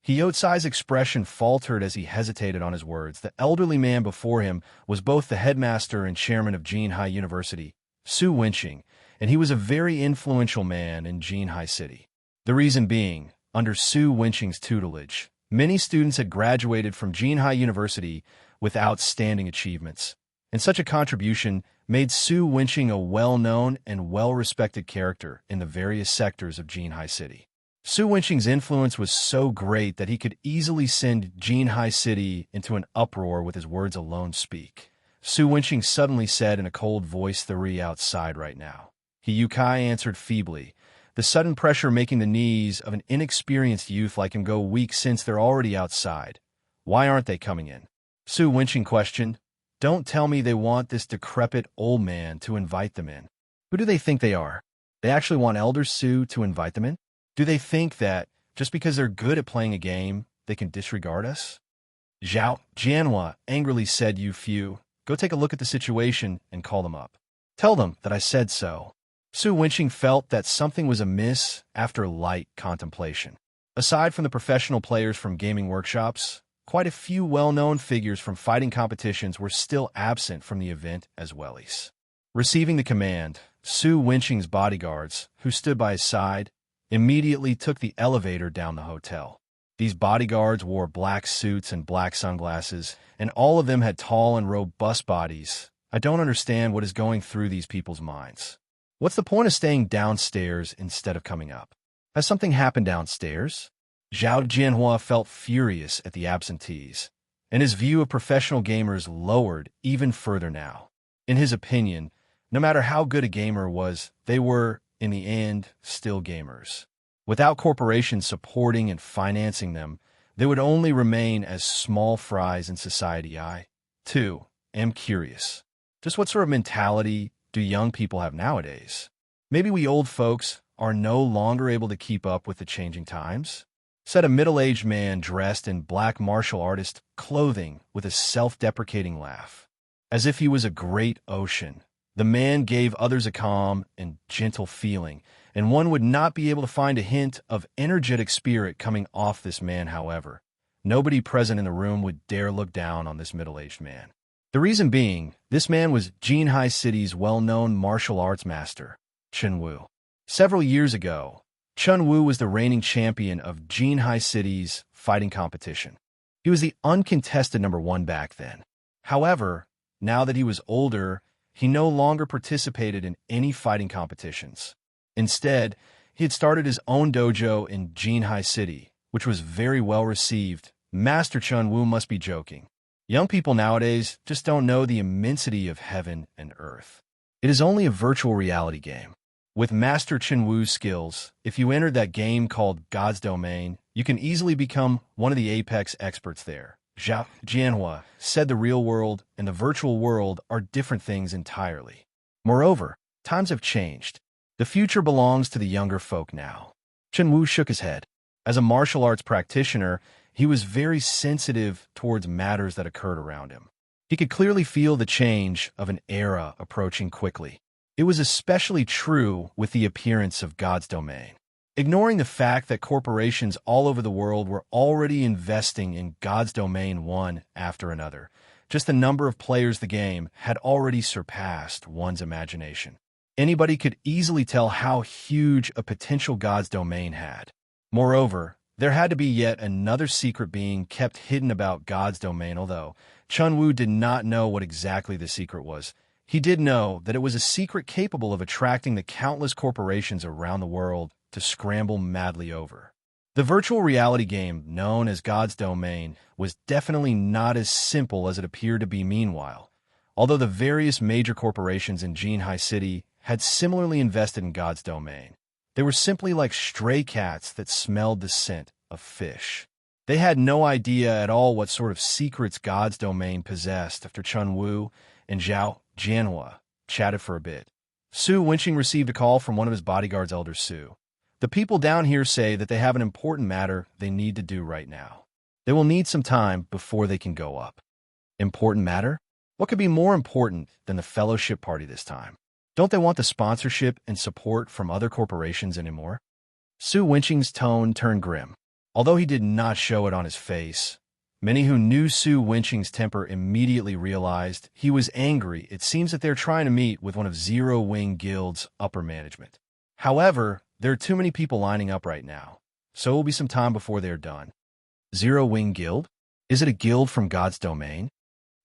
Hiyutsai's expression faltered as he hesitated on his words. The elderly man before him was both the headmaster and chairman of Jinhai University, Su Wenqing, and he was a very influential man in Jinhai City. The reason being, under Su Wenqing's tutelage, many students had graduated from Jinhai University with outstanding achievements, and such a contribution made Su Wenqing a well-known and well-respected character in the various sectors of Jinhai City. Su Wenqing's influence was so great that he could easily send Jinhai City into an uproar with his words alone speak. Su Wenqing suddenly said in a cold voice, "They're outside right now." Hiyukai answered feebly, the sudden pressure making the knees of an inexperienced youth like him go weak. "Since they're already outside, why aren't they coming in?" Su Wenqing questioned. "Don't tell me they want this decrepit old man to invite them in. Who do they think they are? They actually want Elder Su to invite them in? Do they think that, just because they're good at playing a game, they can disregard us?" Zhao Jianhua angrily said, "You few, go take a look at the situation and call them up. Tell them that I said so." Su Wenqing felt that something was amiss after light contemplation. Aside from the professional players from gaming workshops, quite a few well-known figures from fighting competitions were still absent from the event as well. Receiving the command, Su Wenqing's bodyguards, who stood by his side, immediately took the elevator down the hotel. These bodyguards wore black suits and black sunglasses, and all of them had tall and robust bodies. I don't understand what is going through these people's minds. What's the point of staying downstairs instead of coming up? Has something happened downstairs? Zhao Jianhua felt furious at the absentees, and his view of professional gamers lowered even further now. In his opinion, no matter how good a gamer was, they were, in the end, still gamers. Without corporations supporting and financing them, they would only remain as small fries in society. I, too, am curious. Just what sort of mentality do young people have nowadays? Maybe we old folks are no longer able to keep up with the changing times? Said a middle-aged man dressed in black martial artist clothing with a self-deprecating laugh. As if he was a great ocean, the man gave others a calm and gentle feeling, and one would not be able to find a hint of energetic spirit coming off this man. However, nobody present in the room would dare look down on this middle-aged man. The reason being, this man was Jinhai City's well-known martial arts master, Chen Wu. Several years ago, Chen Wu was the reigning champion of Jinhai City's fighting competition. He was the uncontested #1 back then. However, now that he was older, he no longer participated in any fighting competitions. Instead, he had started his own dojo in Jinhai City, which was very well received. Master Chen Wu must be joking. Young people nowadays just don't know the immensity of heaven and earth. It is only a virtual reality game. With Master Chen Wu's skills, if you entered that game called God's Domain, you can easily become one of the apex experts there. Zhao Jianhua said the real world and the virtual world are different things entirely. Moreover, times have changed. The future belongs to the younger folk now. Chen Wu shook his head. As a martial arts practitioner, he was very sensitive towards matters that occurred around him. He could clearly feel the change of an era approaching quickly. It was especially true with the appearance of God's Domain. Ignoring the fact that corporations all over the world were already investing in God's Domain one after another, just the number of players the game had already surpassed one's imagination. Anybody could easily tell how huge a potential God's Domain had. Moreover, there had to be yet another secret being kept hidden about God's Domain. Although Chen Wu did not know what exactly the secret was, he did know that it was a secret capable of attracting the countless corporations around the world to scramble madly over. The virtual reality game known as God's Domain was definitely not as simple as it appeared to be. Meanwhile, although the various major corporations in Jinhai City had similarly invested in God's Domain, they were simply like stray cats that smelled the scent of fish. They had no idea at all what sort of secrets God's Domain possessed. After Chen Wu and Zhao Jianhua chatted for a bit, Su Wenqing received a call from one of his bodyguards, Elder Su. The people down here say that they have an important matter they need to do right now. They will need some time before they can go up. Important matter? What could be more important than the fellowship party this time? Don't they want the sponsorship and support from other corporations anymore? Su Wenqing's tone turned grim. Although he did not show it on his face, many who knew Su Wenqing's temper immediately realized he was angry. It seems that they're trying to meet with one of Zero Wing Guild's upper management. However, there are too many people lining up right now, so it will be some time before they're done. Zero Wing Guild? Is it a guild from God's domain?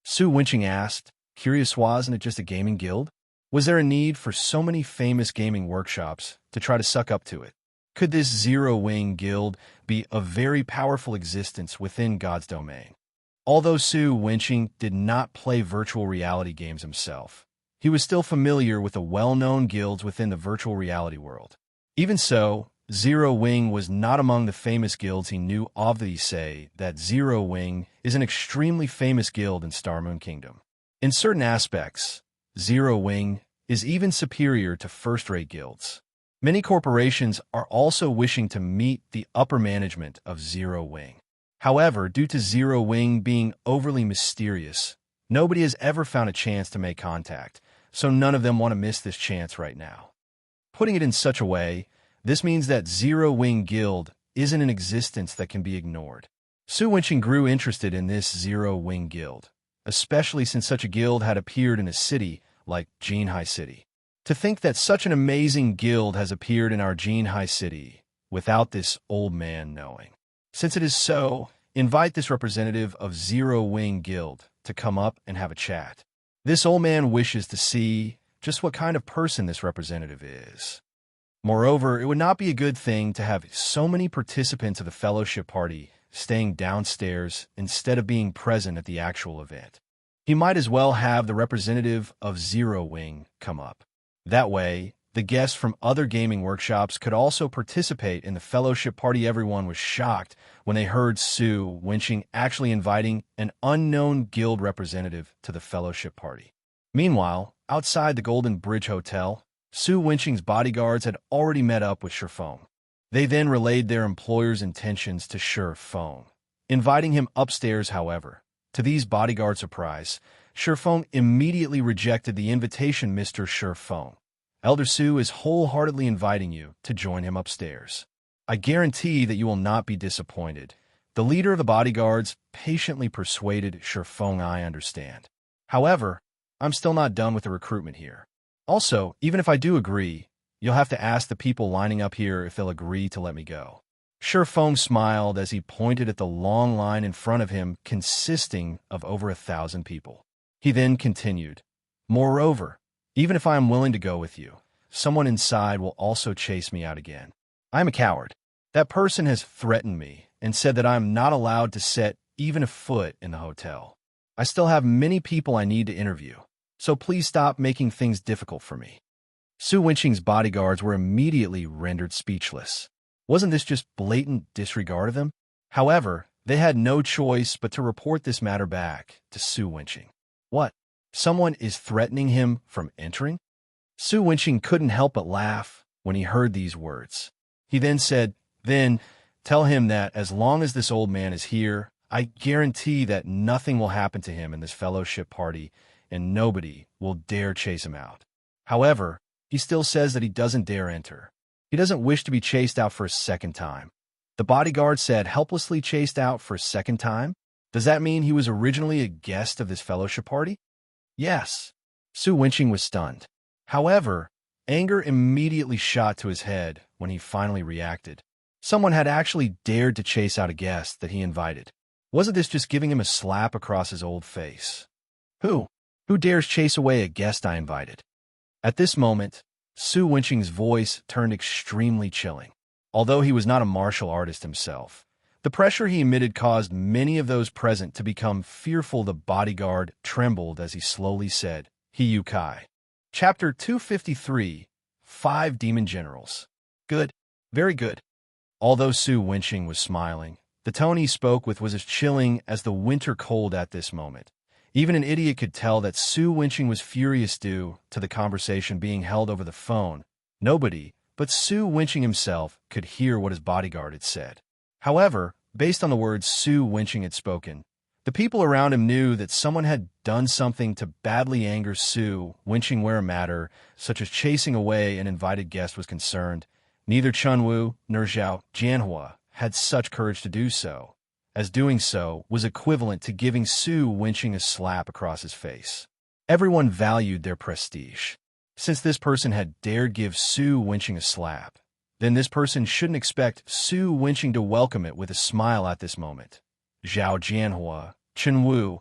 Su Wenqing asked, curious, wasn't it just a gaming guild? Was there a need for so many famous gaming workshops to try to suck up to it? Could this Zero Wing Guild be a very powerful existence within God's domain? Although Su Wenqing did not play virtual reality games himself, he was still familiar with the well-known guilds within the virtual reality world. Even so, Zero Wing was not among the famous guilds he knew of. They say that Zero Wing is an extremely famous guild in Star Moon Kingdom. In certain aspects, Zero Wing is even superior to first-rate guilds. Many corporations are also wishing to meet the upper management of Zero Wing. However, due to Zero Wing being overly mysterious, nobody has ever found a chance to make contact, so none of them want to miss this chance right now. Putting it in such a way, this means that Zero Wing Guild isn't an existence that can be ignored. Su Wenqing grew interested in this Zero Wing Guild, especially since such a guild had appeared in a city like Jinhai City. To think that such an amazing guild has appeared in our Jinhai City without this old man knowing. Since it is so, invite this representative of Zero Wing Guild to come up and have a chat. This old man wishes to see just what kind of person this representative is. Moreover, it would not be a good thing to have so many participants of the fellowship party staying downstairs instead of being present at the actual event. He might as well have the representative of Zero Wing come up. That way, the guests from other gaming workshops could also participate in the fellowship party. Everyone was shocked when they heard Su Wenqing actually inviting an unknown guild representative to the fellowship party. Meanwhile, outside the Golden Bridge Hotel, Su Wenqing's bodyguards had already met up with Shifeng. They then relayed their employer's intentions to Shifeng, inviting him upstairs. However, to these bodyguards' surprise, Shifeng immediately rejected the invitation. Mr. Shifeng, Elder Su is wholeheartedly inviting you to join him upstairs. I guarantee that you will not be disappointed. The leader of the bodyguards patiently persuaded Shifeng. I understand. However, I'm still not done with the recruitment here. Also, even if I do agree, you'll have to ask the people lining up here if they'll agree to let me go. Shifeng smiled as he pointed at the long line in front of him consisting of over 1,000 people. He then continued, moreover, even if I am willing to go with you, someone inside will also chase me out again. I am a coward. That person has threatened me and said that I am not allowed to set even a foot in the hotel. I still have many people I need to interview, so please stop making things difficult for me. Su Wenqing's bodyguards were immediately rendered speechless. Wasn't this just blatant disregard of them? However, they had no choice but to report this matter back to Su Wenqing. What? Someone is threatening him from entering? Su Wenqing couldn't help but laugh when he heard these words. He then said, then tell him that as long as this old man is here, I guarantee that nothing will happen to him in this fellowship party and nobody will dare chase him out. However, he still says that he doesn't dare enter. He doesn't wish to be chased out for a second time. The bodyguard said helplessly chased out for a second time? Does that mean he was originally a guest of this fellowship party? Yes. Su Wenqing was stunned. However, anger immediately shot to his head when he finally reacted. Someone had actually dared to chase out a guest that he invited. Wasn't this just giving him a slap across his old face? Who? Who dares chase away a guest I invited? At this moment, Su Wenqing's voice turned extremely chilling. Although he was not a martial artist himself, the pressure he emitted caused many of those present to become fearful. The bodyguard trembled as he slowly said, He Kai. Chapter 253, 5 Demon Generals. Good. Very good. Although Su Wenqing was smiling, the tone he spoke with was as chilling as the winter cold at this moment. Even an idiot could tell that Su Wenqing was furious due to the conversation being held over the phone. Nobody, but Su Wenqing himself, could hear what his bodyguard had said. However, based on the words Su Wenqing had spoken, the people around him knew that someone had done something to badly anger Su Wenqing where a matter, such as chasing away an invited guest, was concerned. Neither Chunwu nor Zhao Jianhua had such courage to do so, as doing so was equivalent to giving Su Wenqing a slap across his face. Everyone valued their prestige. Since this person had dared give Su Wenqing a slap, then this person shouldn't expect Su Wenqing to welcome it with a smile at this moment. Zhao Jianhua, Chunwu,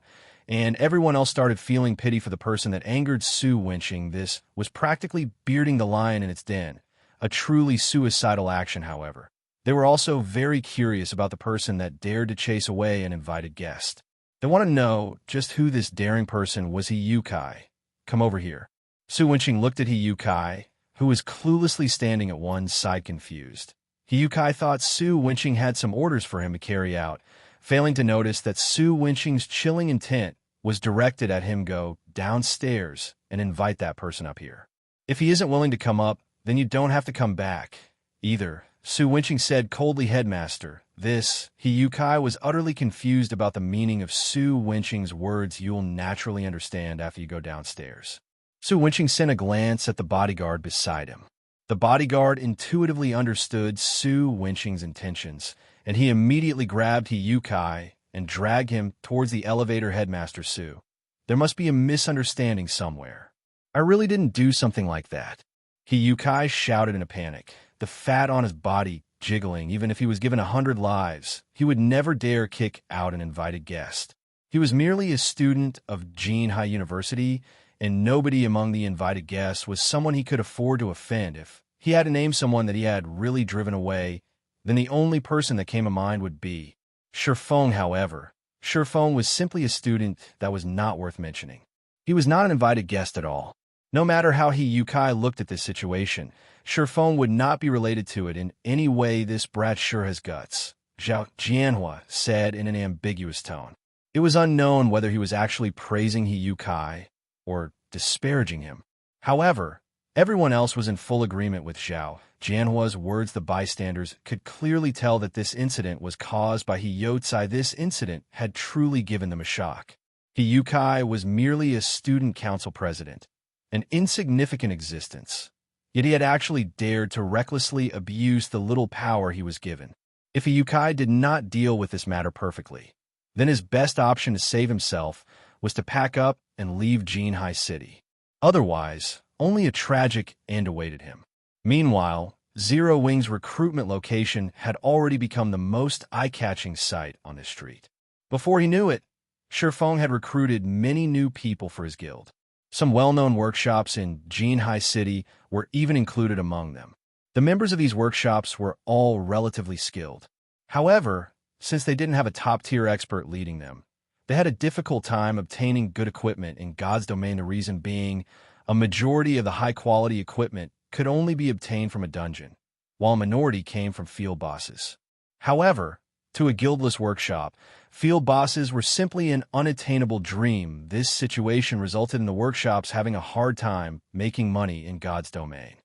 and everyone else started feeling pity for the person that angered Su Wenqing. This was practically bearding the lion in its den, a truly suicidal action, however. They were also very curious about the person that dared to chase away an invited guest. They want to know just who this daring person was. Yukai, come over here. Su Wenqing looked at Yukai, who was cluelessly standing at one side confused. Yukai thought Su Wenqing had some orders for him to carry out, failing to notice that Su Wenqing's chilling intent was directed at him. Go downstairs and invite that person up here. If he isn't willing to come up, then you don't have to come back either, Su Wenqing said coldly. Headmaster, Yukai was utterly confused about the meaning of Su Wenqing's words. You'll naturally understand after you go downstairs. Su Wenqing sent a glance at the bodyguard beside him. The bodyguard intuitively understood Su Wenqing's intentions, and he immediately grabbed Yukai and dragged him towards the elevator. Headmaster Su, there must be a misunderstanding somewhere. I really didn't do something like that, Yukai shouted in a panic, the fat on his body jiggling. Even if he was given 100 lives, he would never dare kick out an invited guest. He was merely a student of Jinhai University, and nobody among the invited guests was someone he could afford to offend. If he had to name someone that he had really driven away, then the only person that came to mind would be Shifeng. However, Shifeng was simply a student that was not worth mentioning. He was not an invited guest at all. No matter how Yukai looked at this situation, Shifeng would not be related to it in any way. This brat sure has guts, Zhao Jianhua said in an ambiguous tone. It was unknown whether he was actually praising Yukai or disparaging him. However, everyone else was in full agreement with Zhao Jianhua's words. The bystanders could clearly tell that this incident was caused by Yukai. This incident had truly given them a shock. Yukai was merely a student council president, an insignificant existence, yet he had actually dared to recklessly abuse the little power he was given. If Yukai did not deal with this matter perfectly, then his best option to save himself was to pack up and leave Jinhai City. Otherwise, only a tragic end awaited him. Meanwhile, Zero Wing's recruitment location had already become the most eye-catching sight on the street. Before he knew it, Shifeng had recruited many new people for his guild. Some well-known workshops in Jinhai City were even included among them. The members of these workshops were all relatively skilled. However, since they didn't have a top-tier expert leading them, they had a difficult time obtaining good equipment in God's domain. The reason being, a majority of the high-quality equipment could only be obtained from a dungeon, while a minority came from field bosses. However, to a guildless workshop, field bosses were simply an unattainable dream. This situation resulted in the workshops having a hard time making money in God's domain.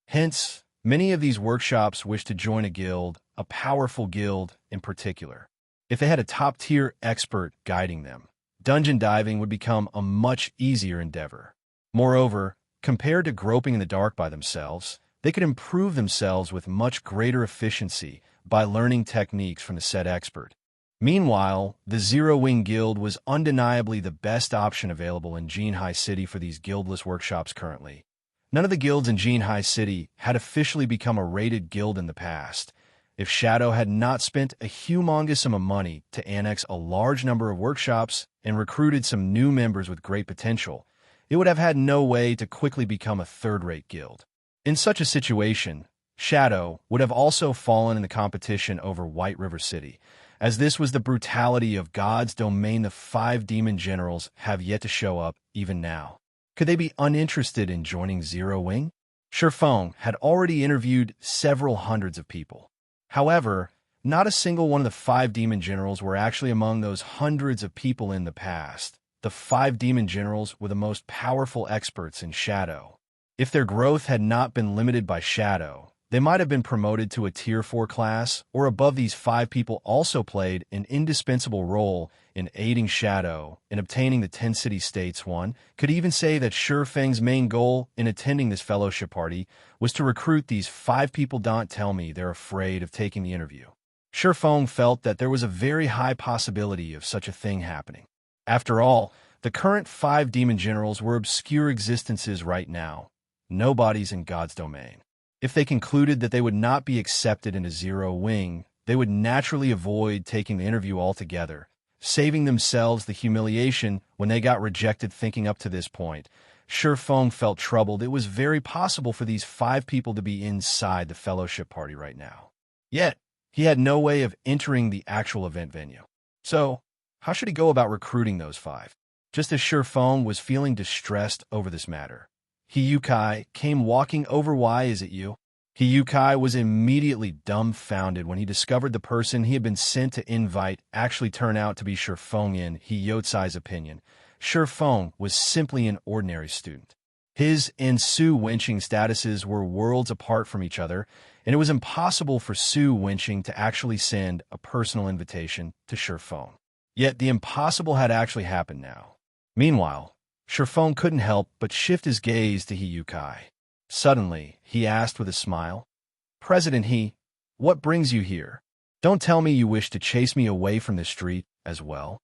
Hence, many of these workshops wished to join a guild, a powerful guild in particular. If they had a top-tier expert guiding them, dungeon diving would become a much easier endeavor. Moreover, compared to groping in the dark by themselves, they could improve themselves with much greater efficiency by learning techniques from the said expert. Meanwhile, the Zero Wing Guild was undeniably the best option available in Jinhai City for these guildless workshops currently. None of the guilds in Jinhai City had officially become a rated guild in the past. If Shadow had not spent a humongous sum of money to annex a large number of workshops and recruited some new members with great potential, it would have had no way to quickly become a third-rate guild. In such a situation, Shadow would have also fallen in the competition over White River City, as this was the brutality of God's domain. The 5 demon generals have yet to show up even now. Could they be uninterested in joining Zero Wing? Shifeng had already interviewed several hundreds of people. However, not a single one of the 5 demon generals were actually among those hundreds of people in the past. the 5 demon generals were the most powerful experts in Shadow. If their growth had not been limited by Shadow, they might have been promoted to a Tier 4 class or above. These 5 people also played an indispensable role in aiding Shadow in obtaining the 10 city-states. One could even say that Shi Feng's main goal in attending this fellowship party was to recruit these 5 people. Don't tell me they're afraid of taking the interview. Shi Feng felt that there was a very high possibility of such a thing happening. After all, the current 5 demon generals were obscure existences right now, nobodies in God's domain. If they concluded that they would not be accepted into Zero Wing, they would naturally avoid taking the interview altogether, saving themselves the humiliation when they got rejected. Thinking up to this point, Shi Feng felt troubled. It was very possible for these 5 people to be inside the fellowship party right now. Yet, he had no way of entering the actual event venue. So, how should he go about recruiting those 5? Just as Shi Feng was feeling distressed over this matter, Hiyukai came walking over. Why is it you? Hiyukai was immediately dumbfounded when he discovered the person he had been sent to invite actually turned out to be Shi Feng. In Hiyutsai's opinion, Shi Feng was simply an ordinary student. His and Su Wenqing's statuses were worlds apart from each other, and it was impossible for Su Wenqing to actually send a personal invitation to Shi Feng. Yet the impossible had actually happened now. Meanwhile, Shi Feng couldn't help but shift his gaze to Hiyukai. Suddenly, he asked with a smile, "President He, what brings you here? Don't tell me you wish to chase me away from the street as well."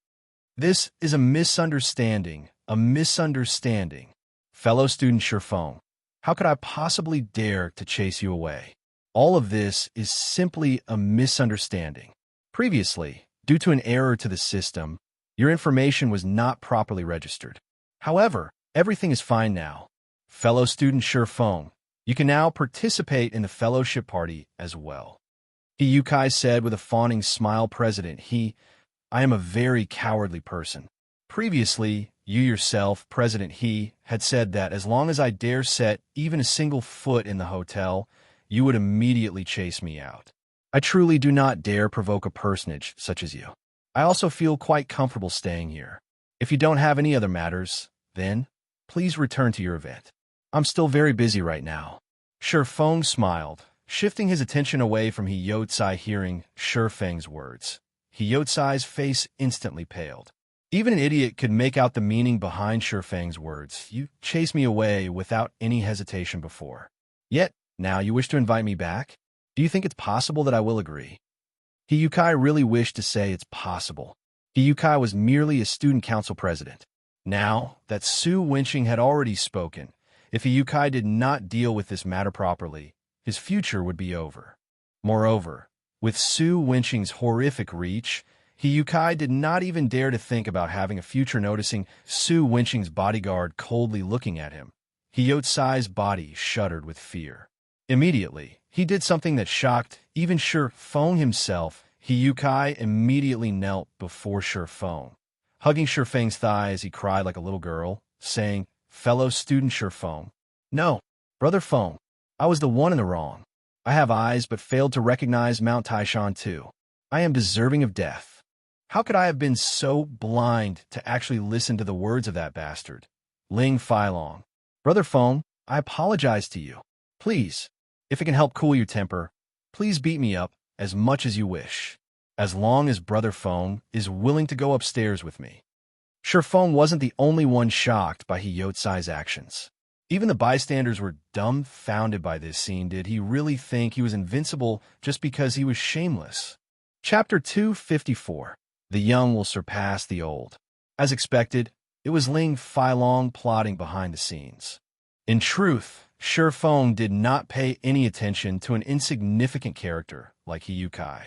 "This is a misunderstanding, a misunderstanding. Fellow student Shi Feng, how could I possibly dare to chase you away? All of this is simply a misunderstanding. Previously, due to an error to the system, your information was not properly registered. However, everything is fine now. Fellow student Shi Feng, you can now participate in the fellowship party as well." Hiyukai said with a fawning smile. "President He, I am a very cowardly person. Previously, you yourself, President He, had said that as long as I dare set even a single foot in the hotel, you would immediately chase me out. I truly do not dare provoke a personage such as you. I also feel quite comfortable staying here. If you don't have any other matters, then please return to your event. I'm still very busy right now." Shi Feng smiled, shifting his attention away from Hiyutsai. Hearing Shi Feng's words, Hiyutsai's face instantly paled. Even an idiot could make out the meaning behind Shi Feng's words. "You chased me away without any hesitation before. Yet, now you wish to invite me back? Do you think it's possible that I will agree?" Hiyukai really wished to say it's possible. Hiyukai was merely a student council president. Now that Su Wenqing had already spoken, if Hiyukai did not deal with this matter properly, his future would be over. Moreover, with Su Wenqing's horrific reach, Hiyukai did not even dare to think about having a future. Noticing Su Wenqing's bodyguard coldly looking at him, Hiyutsai's body shuddered with fear. Immediately, he did something that shocked even Shi Feng himself. Hiyukai immediately knelt before Shi Feng, hugging Shi Feng's thigh as he cried like a little girl, saying, "Fellow student Shi Feng, no, Brother Feng, I was the one in the wrong. I have eyes but failed to recognize Mount Taishan too. I am deserving of death. How could I have been so blind to actually listen to the words of that bastard? Ling Feilong. Brother Feng, I apologize to you. Please, if it can help cool your temper, please beat me up as much as you wish, as long as Brother Feng is willing to go upstairs with me." Shi Feng wasn't the only one shocked by Hiyutsai's actions. Even the bystanders were dumbfounded by this scene. Did he really think he was invincible just because he was shameless? Chapter 254. The young will surpass the old. As expected, it was Ling Feilong plotting behind the scenes. In truth, Shi Feng did not pay any attention to an insignificant character like Hiyukai.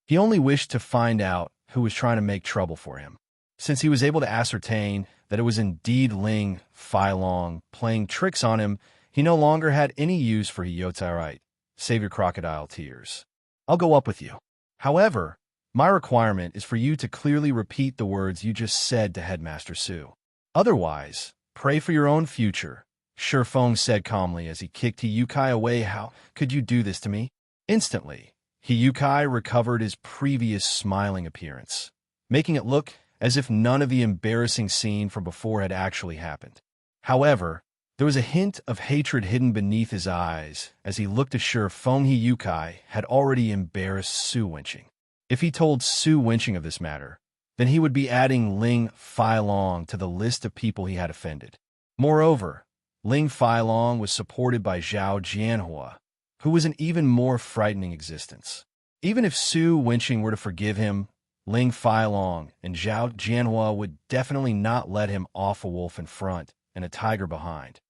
He only wished to find out who was trying to make trouble for him. Since he was able to ascertain that it was indeed Ling Feilong playing tricks on him, he no longer had any use for Hiyutsai. "Right, save your crocodile tears. I'll go up with you. However, my requirement is for you to clearly repeat the words you just said to Headmaster Su. Otherwise, pray for your own future," Shi Feng said calmly as he kicked Hiyukai away. "How could you do this to me?" Instantly, Hiyukai recovered his previous smiling appearance, making it look as if none of the embarrassing scene from before had actually happened. However, there was a hint of hatred hidden beneath his eyes as he looked assured Feng He Yukai had already embarrassed Su Wenqing. If he told Su Wenqing of this matter, then he would be adding Ling Feilong to the list of people he had offended. Moreover, Ling Feilong was supported by Zhao Jianhua, who was an even more frightening existence. Even if Su Wenqing were to forgive him, Ling Feilong and Zhao Jianhua would definitely not let him off a wolf in front and a tiger behind.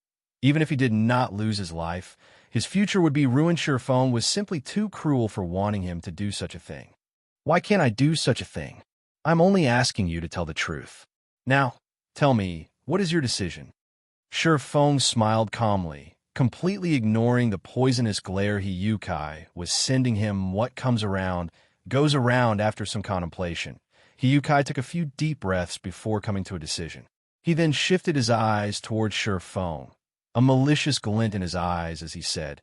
Even if he did not lose his life, his future would be ruined. Shifeng was simply too cruel for wanting him to do such a thing. Why can't I do such a thing? I'm only asking you to tell the truth. Now, tell me, what is your decision? Shifeng smiled calmly, completely ignoring the poisonous glare He Yukai was sending him. What comes around goes around. After some contemplation, He Yukai took a few deep breaths before coming to a decision. He then shifted his eyes towards Shifeng, a malicious glint in his eyes as he said,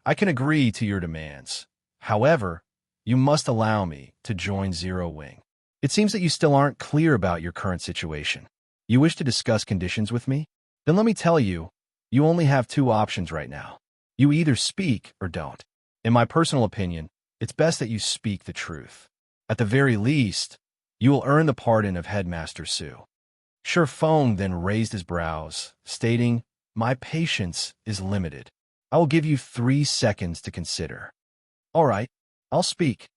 I can agree to your demands. However, you must allow me to join Zero Wing. It seems that you still aren't clear about your current situation. You wish to discuss conditions with me? Then let me tell you, you only have two options right now. You either speak or don't. In my personal opinion, it's best that you speak the truth. At the very least, you will earn the pardon of Headmaster Su. Shifeng then raised his brows, stating, My patience is limited. I will give you 3 seconds to consider. All right, I'll speak.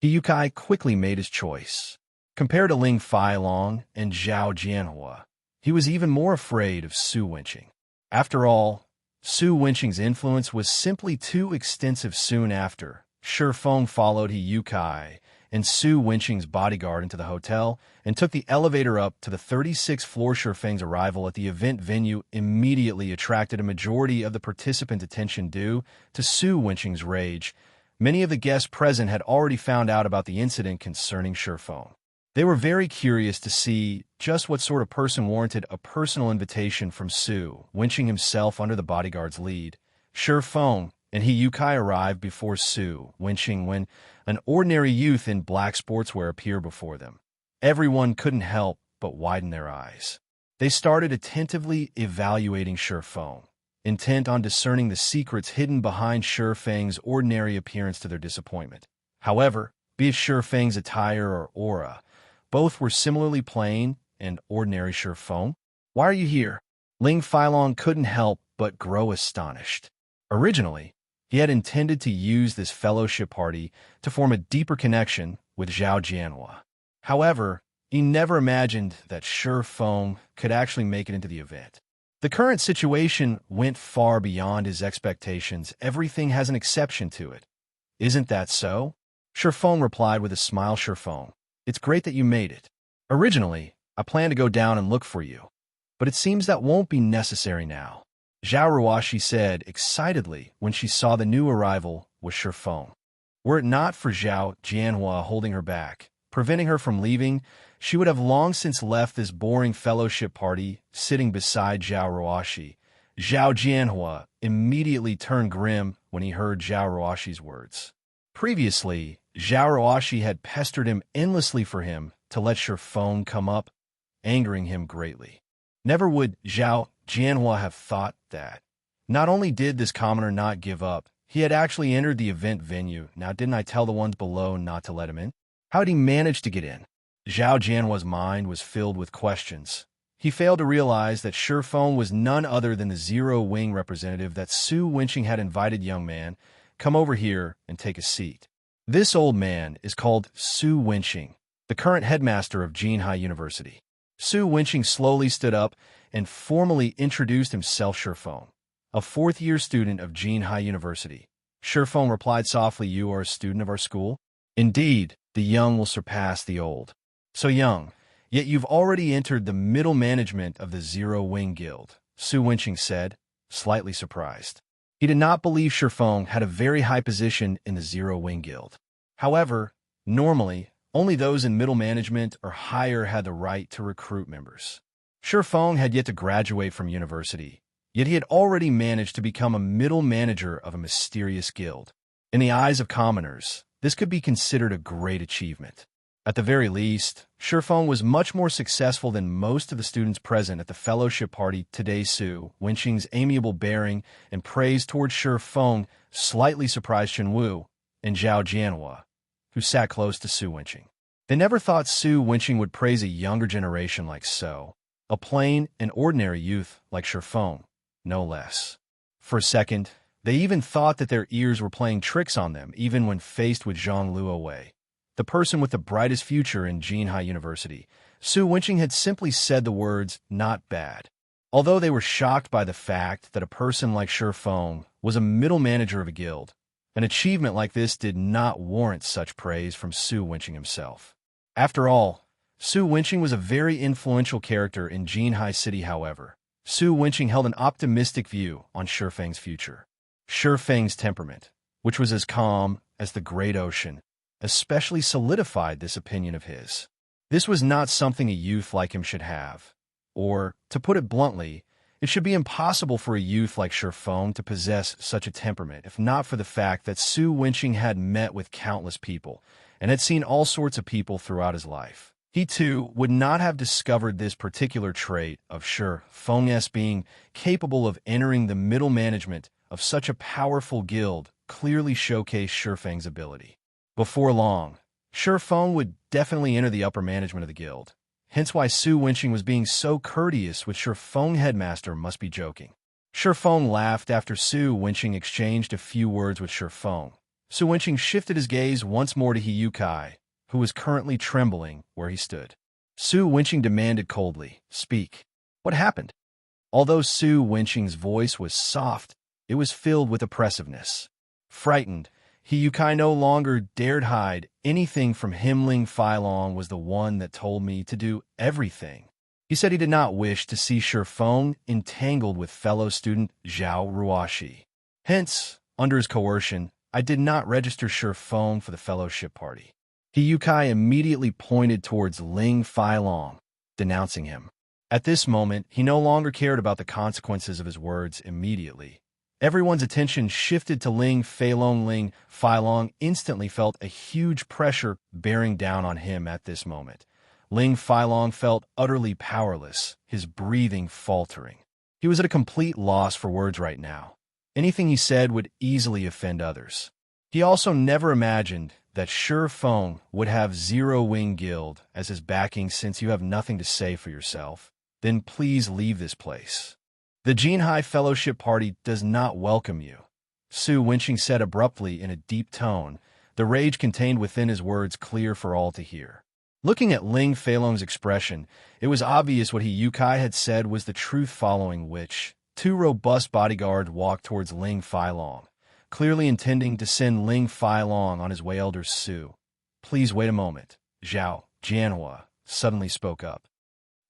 He Yukai quickly made his choice. Compared to Ling Feilong and Zhao Jianhua, he was even more afraid of Su Wenqing. After all, Su Wenqing's influence was simply too extensive. Soon after, Shifeng followed He Yukai and Su Wenqing's bodyguard into the hotel and took the elevator up to the 36th floor. Shifeng's arrival at the event venue immediately attracted a majority of the participant attention due to Su Wenqing's rage. Many of the guests present had already found out about the incident concerning Shifeng. They were very curious to see just what sort of person warranted a personal invitation from Su Wenqing himself under the bodyguard's lead. Shifeng and He Yukai arrived before Su Wenqing when an ordinary youth in black sportswear appeared before them. Everyone couldn't help but widen their eyes. They started attentively evaluating Shifeng, intent on discerning the secrets hidden behind Shifeng's ordinary appearance. To their disappointment, however, be it Shifeng's attire or aura, both were similarly plain and ordinary. Shifeng, why are you here? Ling Feilong couldn't help but grow astonished. Originally, he had intended to use this fellowship party to form a deeper connection with Zhao Jianhua. However, he never imagined that Shifeng could actually make it into the event. The current situation went far beyond his expectations. Everything has an exception to it. Isn't that so? Shifeng replied with a smile. Shifeng, it's great that you made it. Originally, I planned to go down and look for you, but it seems that won't be necessary now. Zhao Ruoshi said excitedly when she saw the new arrival was Shifeng. Were it not for Zhao Jianhua holding her back, preventing her from leaving, she would have long since left this boring fellowship party. Sitting beside Zhao Ruoshi, Zhao Jianhua immediately turned grim when he heard Zhao Ruoshi's words. Previously, Zhao Ruoshi had pestered him endlessly for him to let Shifeng come up, angering him greatly. Never would Zhao Jianhua have thought that. Not only did this commoner not give up, he had actually entered the event venue. Now, didn't I tell the ones below not to let him in? How did he manage to get in? Zhao Jianhua's mind was filled with questions. He failed to realize that Shifeng was none other than the Zero Wing representative that Su Wenqing had invited. Young man, come over here and take a seat. This old man is called Su Wenqing, the current headmaster of Jinhai University. Su Wenqing slowly stood up and formally introduced himself. Shifeng, a fourth-year student of Jinhai University. Shifeng replied softly, you are a student of our school? Indeed, the young will surpass the old. So young, yet you've already entered the middle management of the Zero Wing Guild, Su Wenqing said, slightly surprised. He did not believe Shifeng had a very high position in the Zero Wing Guild. However, normally, only those in middle management or higher had the right to recruit members. Shifeng had yet to graduate from university, yet he had already managed to become a middle manager of a mysterious guild. In the eyes of commoners, this could be considered a great achievement. At the very least, Shifeng was much more successful than most of the students present at the fellowship party today. Su Wenqing's amiable bearing and praise towards Shifeng slightly surprised Chen Wu and Zhao Jianhua, who sat close to Su Wenqing. They never thought Su Wenqing would praise a younger generation like so, a plain and ordinary youth like Shifeng, no less. For a second, they even thought that their ears were playing tricks on them, even when faced with Zhang Luowei, the person with the brightest future in Jinhai University. Su Wenqing had simply said the words, "not bad." Although they were shocked by the fact that a person like Shifeng was a middle manager of a guild, an achievement like this did not warrant such praise from Su Wenqing himself. After all, Su Wenqing was a very influential character in Jinhai City. However, Su Wenqing held an optimistic view on Shifeng's future. Shifeng's temperament, which was as calm as the great ocean, especially solidified this opinion of his. This was not something a youth like him should have. Or, to put it bluntly, it should be impossible for a youth like Shifeng to possess such a temperament, if not for the fact that Su Wenqing had met with countless people and had seen all sorts of people throughout his life. He, too, would not have discovered this particular trait of Shifeng's being capable of entering the middle management of such a powerful guild clearly showcased Shifeng's ability. Before long, Shifeng would definitely enter the upper management of the guild. Hence why Su Wenqing was being so courteous with Shifeng. Headmaster must be joking. Shifeng laughed after Su Wenqing exchanged a few words with Shifeng. Su Wenqing shifted his gaze once more to Hiyukai, who was currently trembling where he stood. Su Wenqing demanded coldly, "Speak. What happened?" Although Su Wenqing's voice was soft, it was filled with oppressiveness. Frightened, Hiyukai no longer dared hide anything from him. Ling Feilong was the one that told me to do everything. He said he did not wish to see Shifeng entangled with fellow student Zhao Ruoshi. Hence, under his coercion, I did not register Shifeng for the fellowship party. Hiyukai immediately pointed towards Ling Feilong, denouncing him. At this moment, he no longer cared about the consequences of his words immediately. Everyone's attention shifted to Ling Feilong. Ling Feilong instantly felt a huge pressure bearing down on him at this moment. Ling Feilong felt utterly powerless, his breathing faltering. He was at a complete loss for words right now. Anything he said would easily offend others. He also never imagined that Shifeng would have Zero Wing Guild as his backing. Since you have nothing to say for yourself, then please leave this place. The Jinhai Fellowship Party does not welcome you, Su Wenqing said abruptly in a deep tone, the rage contained within his words clear for all to hear. Looking at Ling Feilong's expression, it was obvious what Hiyukai had said was the truth, following which, two robust bodyguards walked towards Ling Feilong, clearly intending to send Ling Feilong on his way. Elder Su, please wait a moment, Zhao Jianhua suddenly spoke up.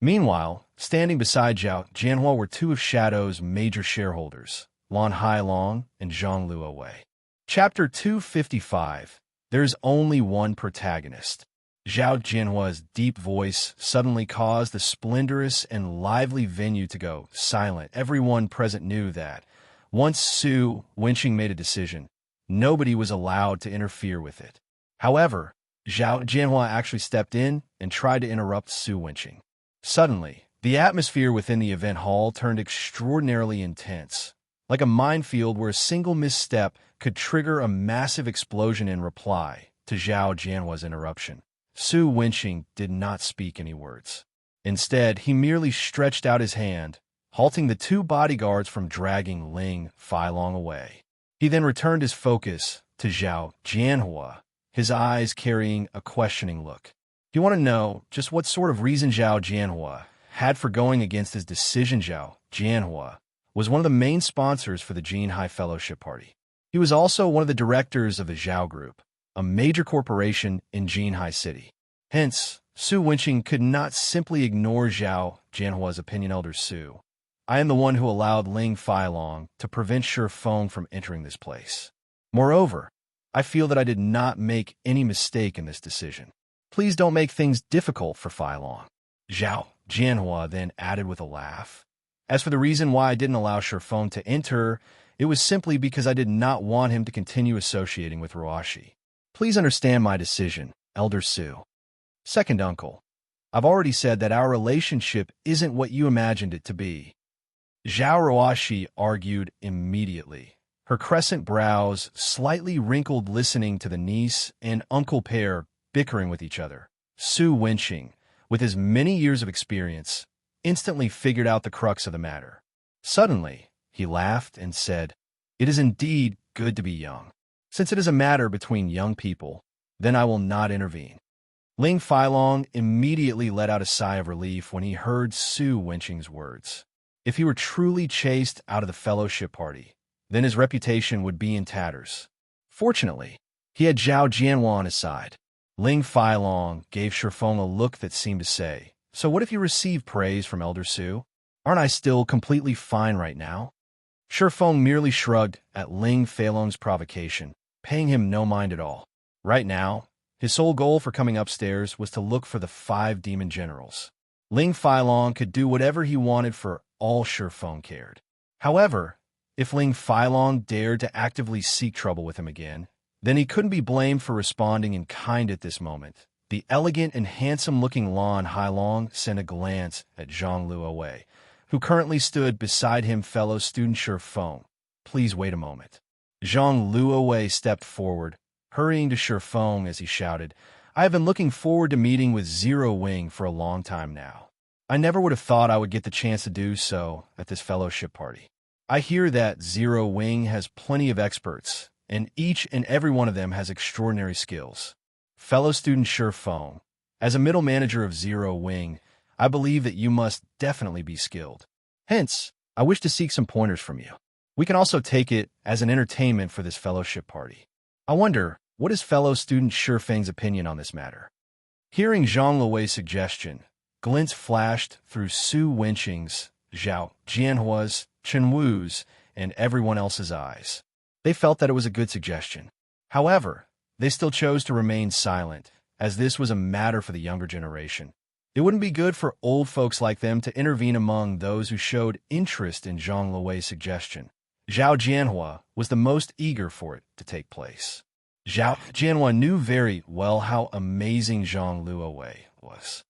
Meanwhile, standing beside Zhao Jianhua were two of Shadow's major shareholders, Lan Hailong and Zhang Luowei. Chapter 255. There's only one protagonist. Zhao Jianhua's deep voice suddenly caused the splendorous and lively venue to go silent. Everyone present knew that, once Su Wenqing made a decision, nobody was allowed to interfere with it. However, Zhao Jianhua actually stepped in and tried to interrupt Su Wenqing. Suddenly, the atmosphere within the event hall turned extraordinarily intense, like a minefield where a single misstep could trigger a massive explosion. In reply to Zhao Jianhua's interruption, Su Wenqing did not speak any words. Instead, he merely stretched out his hand, halting the two bodyguards from dragging Ling Feilong away. He then returned his focus to Zhao Jianhua, his eyes carrying a questioning look. You want to know just what sort of reason Zhao Jianhua had for going against his decision? Zhao Jianhua was one of the main sponsors for the Jinhai Fellowship Party. He was also one of the directors of the Zhao Group, a major corporation in Jinhai City. Hence, Su Wenqing could not simply ignore Zhao Jianhua's opinion. Elder Su, I am the one who allowed Ling Feilong to prevent Shifeng from entering this place. Moreover, I feel that I did not make any mistake in this decision. Please don't make things difficult for Feilong. Zhao Jianhua then added with a laugh. As for the reason why I didn't allow Shifeng to enter, it was simply because I did not want him to continue associating with Ruoshi. Please understand my decision, Elder Su. Second uncle, I've already said that our relationship isn't what you imagined it to be. Zhao Ruoxi argued immediately, her crescent brows slightly wrinkled listening to the niece and uncle pair bickering with each other. Su Wenqing, with his many years of experience, instantly figured out the crux of the matter. Suddenly, he laughed and said, "It is indeed good to be young. Since it is a matter between young people, then I will not intervene." Ling Feilong immediately let out a sigh of relief when he heard Su Wenqing's words. If he were truly chased out of the fellowship party, then his reputation would be in tatters. Fortunately, he had Zhao Jianhua on his side. Ling Feilong gave Shifeng a look that seemed to say, "So what if you receive praise from Elder Su? Aren't I still completely fine right now?" Shifeng merely shrugged at Ling Feilong's provocation, paying him no mind at all. Right now, his sole goal for coming upstairs was to look for the 5 demon generals. Ling Feilong could do whatever he wanted for all Shifeng cared. However, if Ling Feilong dared to actively seek trouble with him again, then he couldn't be blamed for responding in kind at this moment. The elegant and handsome-looking Lan Hailong sent a glance at Zhang Luowei, who currently stood beside him, fellow student Shifeng. "Please wait a moment." Zhang Luowei stepped forward, hurrying to Shifeng as he shouted, "I have been looking forward to meeting with Zero Wing for a long time now. I never would have thought I would get the chance to do so at this fellowship party. I hear that Zero Wing has plenty of experts, and each and every one of them has extraordinary skills. Fellow student Shifeng, as a middle manager of Zero Wing, I believe that you must definitely be skilled. Hence, I wish to seek some pointers from you. We can also take it as an entertainment for this fellowship party. I wonder, what is fellow student Shifeng's opinion on this matter?" Hearing Zhang Luowei's suggestion, glints flashed through Su Wenqing's, Zhao Jianhua's, Chen Wu's, and everyone else's eyes. They felt that it was a good suggestion. However, they still chose to remain silent, as this was a matter for the younger generation. It wouldn't be good for old folks like them to intervene among those who showed interest in Zhang Luowei's suggestion. Zhao Jianhua was the most eager for it to take place. Zhao Jianhua knew very well how amazing Zhang Luowei was.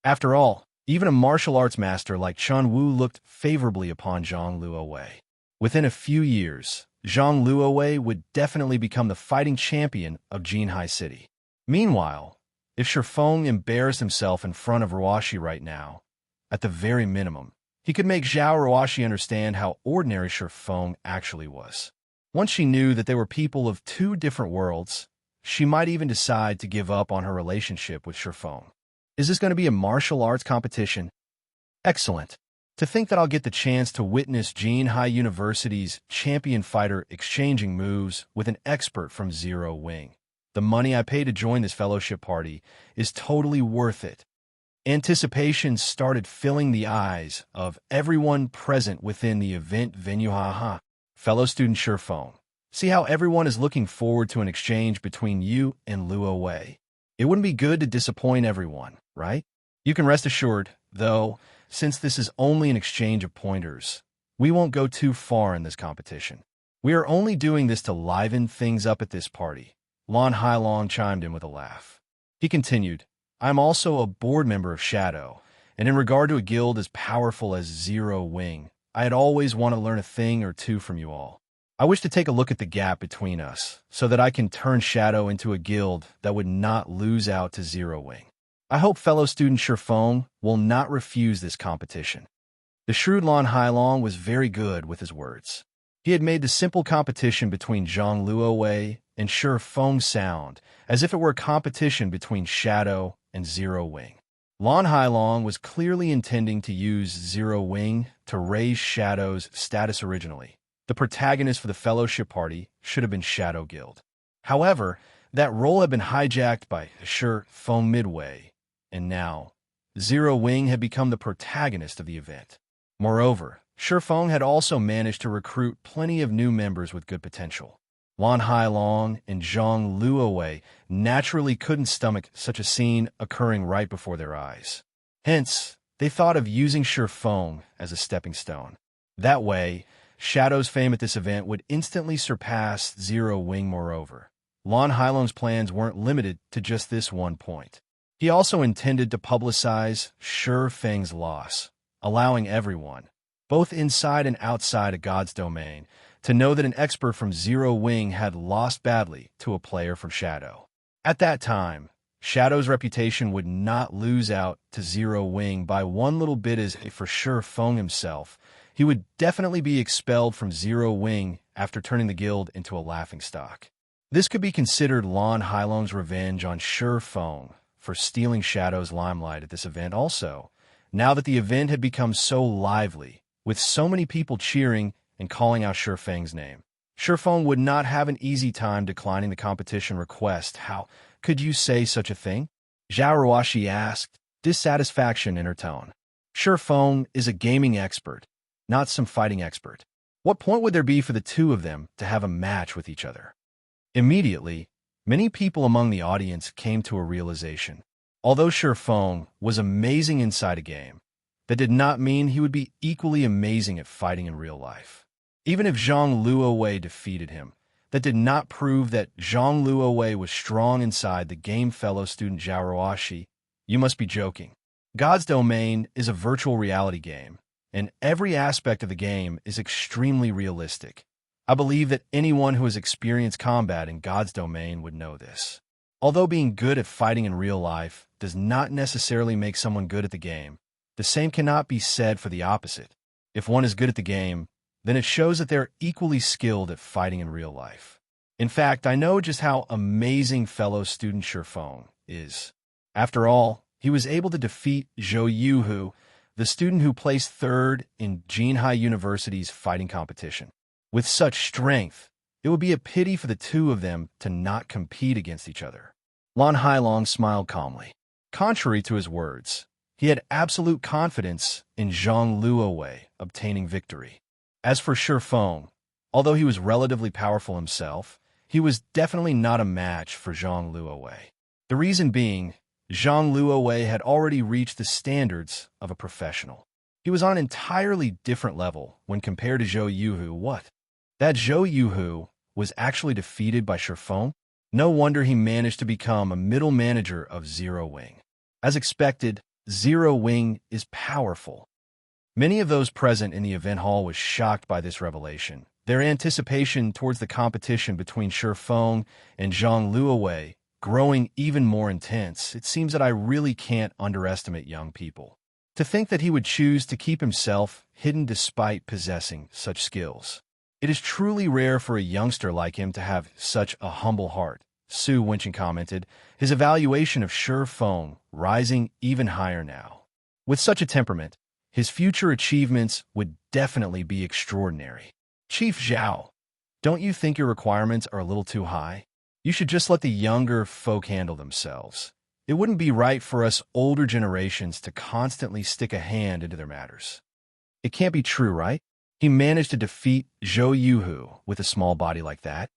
After all, even a martial arts master like Chen Wu looked favorably upon Zhang Luowei. Within a few years, Zhang Luowei would definitely become the fighting champion of Jinhai City. Meanwhile, if Shifeng embarrassed himself in front of Ruoxi right now, at the very minimum, he could make Zhao Ruoxi understand how ordinary Shifeng actually was. Once she knew that they were people of 2 different worlds, she might even decide to give up on her relationship with Shifeng. Is this going to be a martial arts competition? Excellent. To think that I'll get the chance to witness Jinhai University's champion fighter exchanging moves with an expert from Zero Wing. The money I pay to join this fellowship party is totally worth it. Anticipation started filling the eyes of everyone present within the event venue. Fellow student Shifeng, see how everyone is looking forward to an exchange between you and Luowei. It wouldn't be good to disappoint everyone, right? You can rest assured, though, since this is only an exchange of pointers, we won't go too far in this competition. We are only doing this to liven things up at this party. Lan Hailong chimed in with a laugh. He continued, "I'm also a board member of Shadow, and in regard to a guild as powerful as Zero Wing, I had always wanted to learn a thing or two from you all. I wish to take a look at the gap between us, so that I can turn Shadow into a guild that would not lose out to Zero Wing. I hope fellow student Shifeng will not refuse this competition." The shrewd Lan Hailong was very good with his words. He had made the simple competition between Zhang Luowei and Shifeng sound as if it were a competition between Shadow and Zero Wing. Lan Hailong was clearly intending to use Zero Wing to raise Shadow's status originally. The protagonist for the fellowship party should have been Shadow Guild. However, that role had been hijacked by Shifeng midway, and now Zero Wing had become the protagonist of the event. Moreover, Shifeng had also managed to recruit plenty of new members with good potential. Lan Hailong and Zhang Luowei naturally couldn't stomach such a scene occurring right before their eyes. Hence, they thought of using Shifeng as a stepping stone. That way, Shadow's fame at this event would instantly surpass Zero Wing. Moreover, Lan Hailong's plans weren't limited to just this one point. He also intended to publicize Shi Feng's loss, allowing everyone, both inside and outside of God's domain, to know that an expert from Zero Wing had lost badly to a player from Shadow. At that time, Shadow's reputation would not lose out to Zero Wing by one little bit, as for Shi Feng himself, he would definitely be expelled from Zero Wing after turning the guild into a laughingstock. This could be considered Lan Hailong's revenge on Shi Feng for stealing Shadow's limelight at this event also, now that the event had become so lively, with so many people cheering and calling out Shi Feng's name. Shi Feng would not have an easy time declining the competition request. How could you say such a thing? Zhao Ruoshi asked, dissatisfaction in her tone. Shi Feng is a gaming expert, not some fighting expert. What point would there be for the two of them to have a match with each other? Immediately, many people among the audience came to a realization. Although Shi Feng was amazing inside a game, that did not mean he would be equally amazing at fighting in real life. Even if Zhang Luowei defeated him, that did not prove that Zhang Luowei was strong inside the game. Fellow student Zhao Ruoshi, you must be joking. God's Domain is a virtual reality game, and every aspect of the game is extremely realistic. I believe that anyone who has experienced combat in God's Domain would know this. Although being good at fighting in real life does not necessarily make someone good at the game, the same cannot be said for the opposite. If one is good at the game, then it shows that they're equally skilled at fighting in real life. In fact, I know just how amazing fellow student Shi Feng is. After all, he was able to defeat Zhou Yuhu, the student who placed third in Jinhai University's fighting competition. With such strength, it would be a pity for the two of them to not compete against each other. Lan Hailong smiled calmly. Contrary to his words, he had absolute confidence in Zhang Luowei obtaining victory. As for Shi Feng, although he was relatively powerful himself, he was definitely not a match for Zhang Luowei. The reason being, Zhang Luowei had already reached the standards of a professional. He was on an entirely different level when compared to Zhou Yuhu. What? That Zhou Yuhu was actually defeated by Shi Feng? No wonder he managed to become a middle manager of Zero Wing. As expected, Zero Wing is powerful. Many of those present in the event hall was shocked by this revelation. Their anticipation towards the competition between Shi Feng and Zhang Luowei growing even more intense. It seems that I really can't underestimate young people. To think that he would choose to keep himself hidden despite possessing such skills. It is truly rare for a youngster like him to have such a humble heart, Su Wenchen commented, his evaluation of Shi Feng rising even higher now. With such a temperament, his future achievements would definitely be extraordinary. Chief Zhao, don't you think your requirements are a little too high? You should just let the younger folk handle themselves. It wouldn't be right for us older generations to constantly stick a hand into their matters. It can't be true, right? He managed to defeat Zhou Yuhu with a small body like that.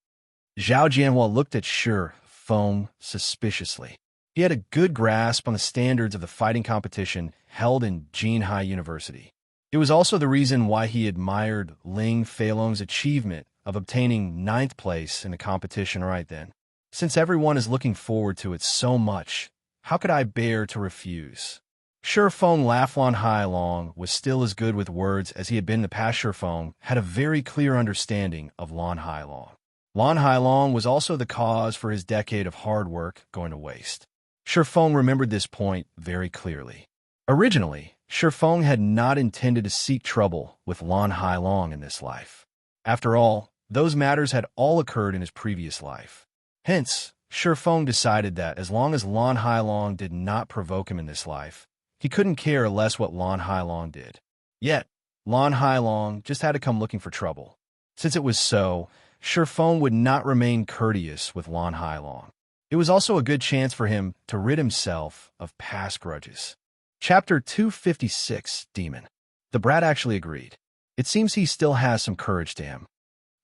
Zhao Jianhua looked at Shi Feng suspiciously. He had a good grasp on the standards of the fighting competition held in Jinhai University. It was also the reason why he admired Ling Feilong's achievement of obtaining 9th place in the competition right then. Since everyone is looking forward to it so much, how could I bear to refuse? Shi Feng laughed. Lan Hailong was still as good with words as he had been in the past. Shi Feng had a very clear understanding of Lan Hailong. Lan Hailong was also the cause for his decade of hard work going to waste. Shi Feng remembered this point very clearly. Originally, Shi Feng had not intended to seek trouble with Lan Hailong in this life. After all, those matters had all occurred in his previous life. Hence, Shi Feng decided that as long as Lan Hailong did not provoke him in this life, he couldn't care less what Lan Hailong did. Yet, Lan Hailong just had to come looking for trouble. Since it was so, Shi Feng would not remain courteous with Lan Hailong. It was also a good chance for him to rid himself of past grudges. Chapter 256, Demon. The brat actually agreed. It seems he still has some courage to him.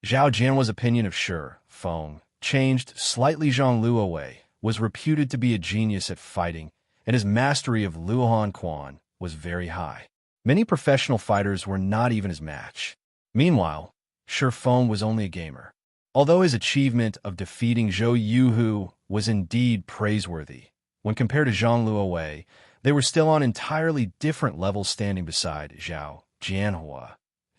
Zhao Jianhua's opinion of Shi Feng changed slightly. Zhang Luowei was reputed to be a genius at fighting, and his mastery of Luohan Quan was very high. Many professional fighters were not even his match. Meanwhile, Shi Feng was only a gamer. Although his achievement of defeating Zhou Yuhu was indeed praiseworthy, When compared to Zhang Luowei, they were still on entirely different levels standing beside Zhao Jianhua.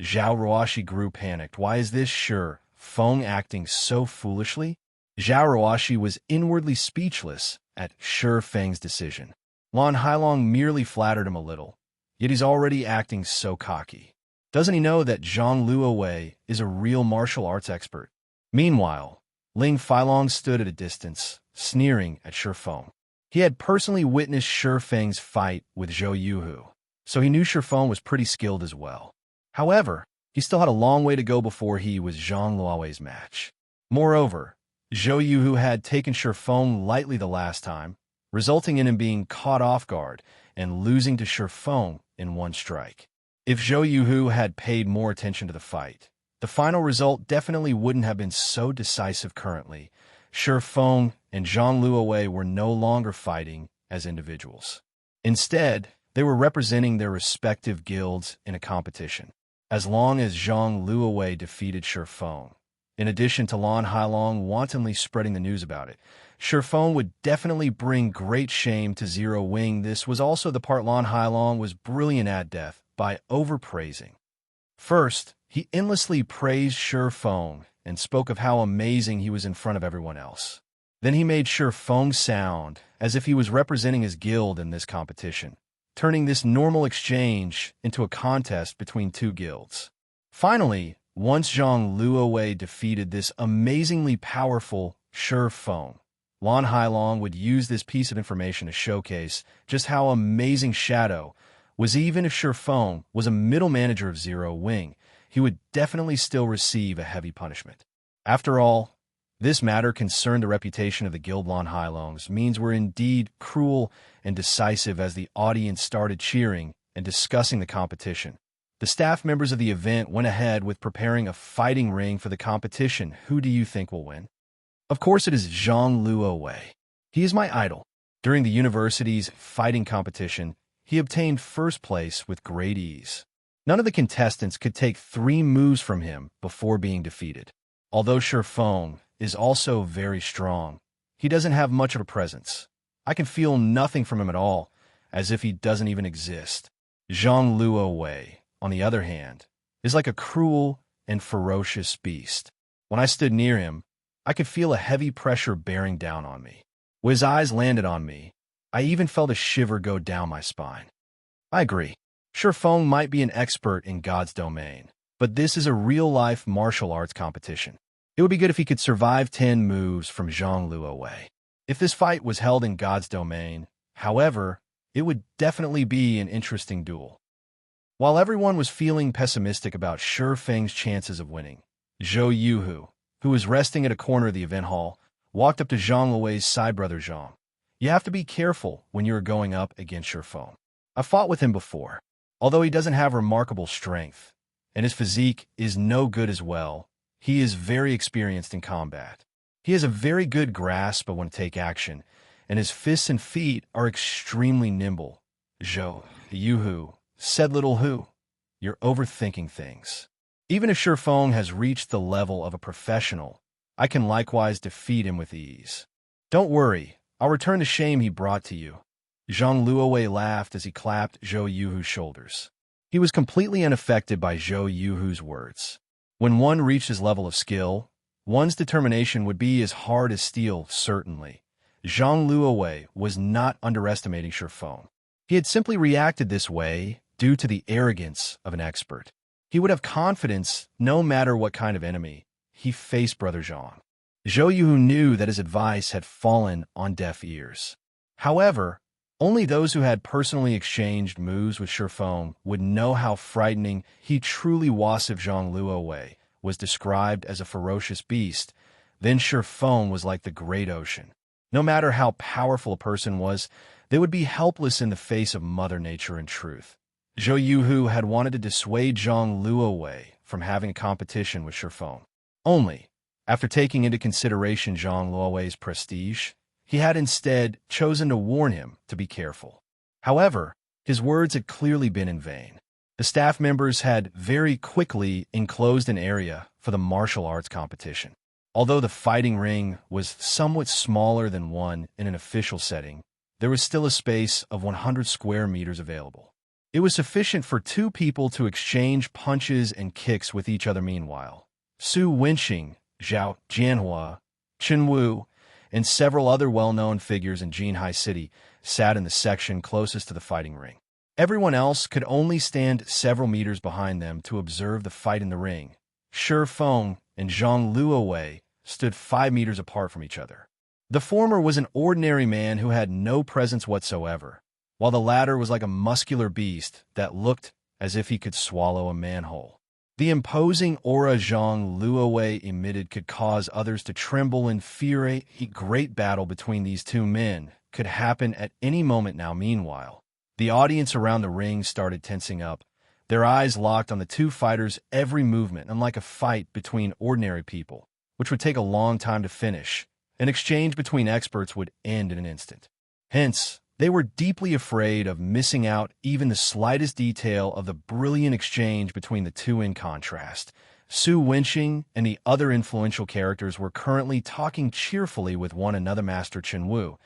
Zhao Ruoxi grew panicked. Why is this Shi Feng acting so foolishly? Zhao Ruoxi was inwardly speechless at Shi Feng's decision. Lan Hailong merely flattered him a little, yet he's already acting so cocky. Doesn't he know that Zhang Luowei is a real martial arts expert? Meanwhile, Ling Feilong stood at a distance, sneering at Shi Feng. He had personally witnessed Shi Feng's fight with Zhou Yuhu, so he knew Shi Feng was pretty skilled as well. However, he still had a long way to go before he was Zhang Luowei's match. Moreover, Zhou Yuhu had taken Shi Feng lightly the last time, resulting in him being caught off guard and losing to Shi Feng in one strike. If Zhou Yuhu had paid more attention to the fight, the final result definitely wouldn't have been so decisive currently. Shi Feng and Zhang Luowei were no longer fighting as individuals. Instead, they were representing their respective guilds in a competition. As long as Zhang Luowei defeated Shi Feng, in addition to Lan Hailong wantonly spreading the news about it, Shi Feng would definitely bring great shame to Zero Wing. This was also the part Lan Hailong was brilliant at death by overpraising. First, he endlessly praised Shi Feng and spoke of how amazing he was in front of everyone else. Then he made Shi Feng sound as if he was representing his guild in this competition, turning this normal exchange into a contest between two guilds. Finally, once Zhang Luowei defeated this amazingly powerful Shi Feng, Lan Hailong would use this piece of information to showcase just how amazing Shadow was. Even if Shi Feng was a middle manager of Zero Wing, he would definitely still receive a heavy punishment. After all, this matter concerned the reputation of the guild. Lan Hailong's means were indeed cruel and decisive. As the audience started cheering and discussing the competition, the staff members of the event went ahead with preparing a fighting ring for the competition. Who do you think will win? Of course it is Zhang Luowei. He is my idol. During the university's fighting competition, he obtained first place with great ease. None of the contestants could take 3 moves from him before being defeated. Although Shi Feng is also very strong, he doesn't have much of a presence. I can feel nothing from him at all, as if he doesn't even exist. Zhang Luowei, on the other hand, is like a cruel and ferocious beast. When I stood near him, I could feel a heavy pressure bearing down on me. When his eyes landed on me, I even felt a shiver go down my spine. I agree. Shi Feng might be an expert in God's domain, but this is a real-life martial arts competition. It would be good if he could survive 10 moves from Zhang Luowei. If this fight was held in God's domain, however, it would definitely be an interesting duel. While everyone was feeling pessimistic about Shi Feng's chances of winning, Zhou Yuhu, who was resting at a corner of the event hall, walked up to Zhang Luowei's side. Brother Zhang, you have to be careful when you are going up against Shi Feng. I fought with him before. Although he doesn't have remarkable strength, and his physique is no good as well, he is very experienced in combat. He has a very good grasp of when to take action, and his fists and feet are extremely nimble. Zhou Yuhu said, Little Hu, you're overthinking things. Even if Shi Feng has reached the level of a professional, I can likewise defeat him with ease. Don't worry, I'll return the shame he brought to you. Zhang Luowei laughed as he clapped Zhou Yuhu's shoulders. He was completely unaffected by Zhou Yuhu's words. When one reached his level of skill, one's determination would be as hard as steel, certainly. Zhang Luowei was not underestimating Shi Feng. He had simply reacted this way due to the arrogance of an expert. He would have confidence no matter what kind of enemy he faced. Brother Zhang. Zhou Yuhu knew that his advice had fallen on deaf ears. However, only those who had personally exchanged moves with Shi Feng would know how frightening he truly was. If Zhang Luowei was described as a ferocious beast, then Shi Feng was like the great ocean. No matter how powerful a person was, they would be helpless in the face of Mother Nature and truth. Zhou Yuhu had wanted to dissuade Zhang Luowei from having a competition with Shi Feng. Only, after taking into consideration Zhang Luowei's prestige, he had instead chosen to warn him to be careful. However, his words had clearly been in vain. The staff members had very quickly enclosed an area for the martial arts competition. Although the fighting ring was somewhat smaller than one in an official setting, there was still a space of 100 square meters available. It was sufficient for two people to exchange punches and kicks with each other meanwhile. Su Wenqing, Zhao Jianhua, Chen Wu, and several other well-known figures in Jinhai City sat in the section closest to the fighting ring. Everyone else could only stand several meters behind them to observe the fight in the ring. Shi Feng and Zhang Luowei stood 5 meters apart from each other. The former was an ordinary man who had no presence whatsoever, while the latter was like a muscular beast that looked as if he could swallow a manhole. The imposing aura Zhang Luowei emitted could cause others to tremble and fear. A great battle between these two men could happen at any moment now. Meanwhile, the audience around the ring started tensing up, their eyes locked on the two fighters' every movement. Unlike a fight between ordinary people, which would take a long time to finish, an exchange between experts would end in an instant. Hence, they were deeply afraid of missing out even the slightest detail of the brilliant exchange between the two. In contrast, Su Wenqing and the other influential characters were currently talking cheerfully with one another. Master Chen Wu,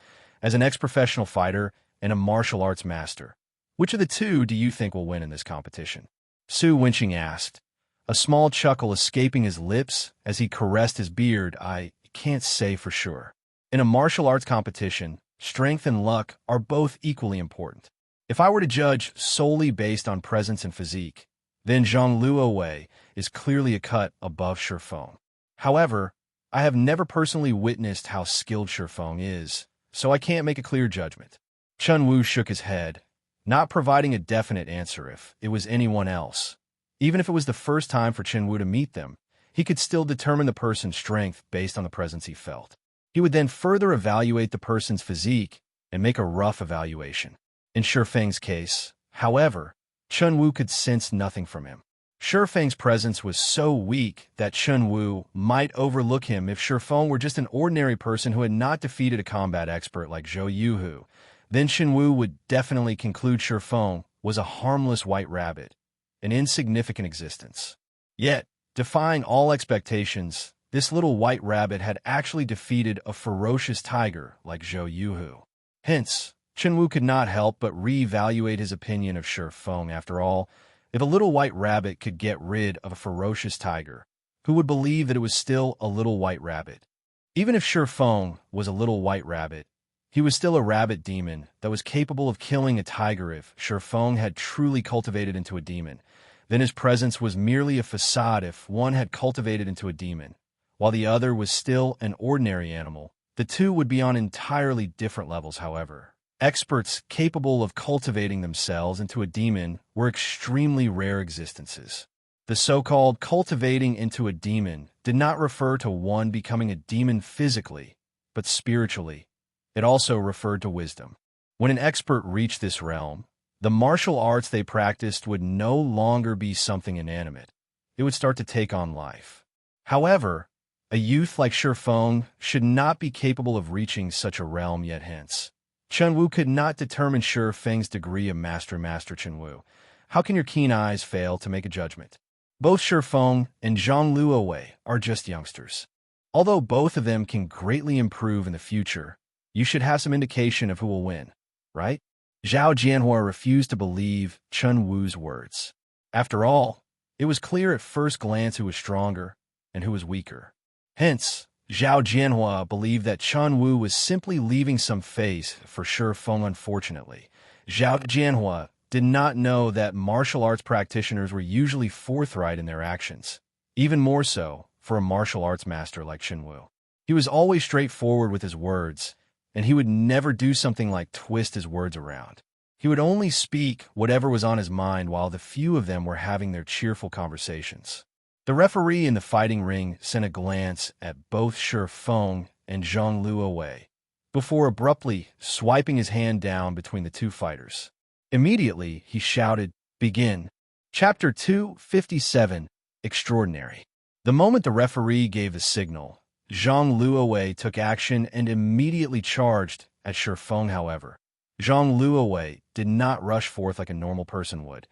as an ex-professional fighter and a martial arts master, which of the two do you think will win in this competition? Su Wenqing asked, a small chuckle escaping his lips as he caressed his beard. I can't say for sure. In a martial arts competition, strength and luck are both equally important. If I were to judge solely based on presence and physique, then Zhang Luowei is clearly a cut above Shi Feng. However, I have never personally witnessed how skilled Shi Feng is, so I can't make a clear judgment. Chen Wu shook his head, not providing a definite answer. If it was anyone else, even if it was the first time for Chen Wu to meet them, he could still determine the person's strength based on the presence he felt. He would then further evaluate the person's physique and make a rough evaluation. In Shi Feng's case, however, Chen Wu could sense nothing from him. Shi Feng's presence was so weak that Chen Wu might overlook him. If Shi Feng were just an ordinary person who had not defeated a combat expert like Zhou Yuhu, then Chen Wu would definitely conclude Shi Feng was a harmless white rabbit, an insignificant existence. Yet, defying all expectations, this little white rabbit had actually defeated a ferocious tiger like Zhou Yuhu. Hence, Chen Wu could not help but re-evaluate his opinion of Shi Feng. After all, if a little white rabbit could get rid of a ferocious tiger, who would believe that it was still a little white rabbit? Even if Shi Feng was a little white rabbit, he was still a rabbit demon that was capable of killing a tiger. If Shi Feng had truly cultivated into a demon, then his presence was merely a facade. If one had cultivated into a demon, while the other was still an ordinary animal, the two would be on entirely different levels. However, experts capable of cultivating themselves into a demon were extremely rare existences. The so-called cultivating into a demon did not refer to one becoming a demon physically, but spiritually. It also referred to wisdom. When an expert reached this realm, the martial arts they practiced would no longer be something inanimate. It would start to take on life. However, a youth like Shi Feng should not be capable of reaching such a realm yet. Hence, Chen Wu could not determine Shi Feng's degree of mastery. Master Chen Wu, how can your keen eyes fail to make a judgment? Both Shi Feng and Zhang Luowei are just youngsters. Although both of them can greatly improve in the future, you should have some indication of who will win, right? Zhao Jianhua refused to believe Chen Wu's words. After all, it was clear at first glance who was stronger and who was weaker. Hence, Zhao Jianhua believed that Chen Wu was simply leaving some face for Shi Feng. Unfortunately, Zhao Jianhua did not know that martial arts practitioners were usually forthright in their actions, even more so for a martial arts master like Chen Wu. He was always straightforward with his words, and he would never do something like twist his words around. He would only speak whatever was on his mind while the few of them were having their cheerful conversations. The referee in the fighting ring sent a glance at both Shi Feng and Zhang Luowei, before abruptly swiping his hand down between the two fighters. Immediately, he shouted, "Begin." Chapter 257, Extraordinary. The moment the referee gave the signal, Zhang Luowei took action and immediately charged at Shi Feng. However, Zhang Luowei did not rush forth like a normal person would,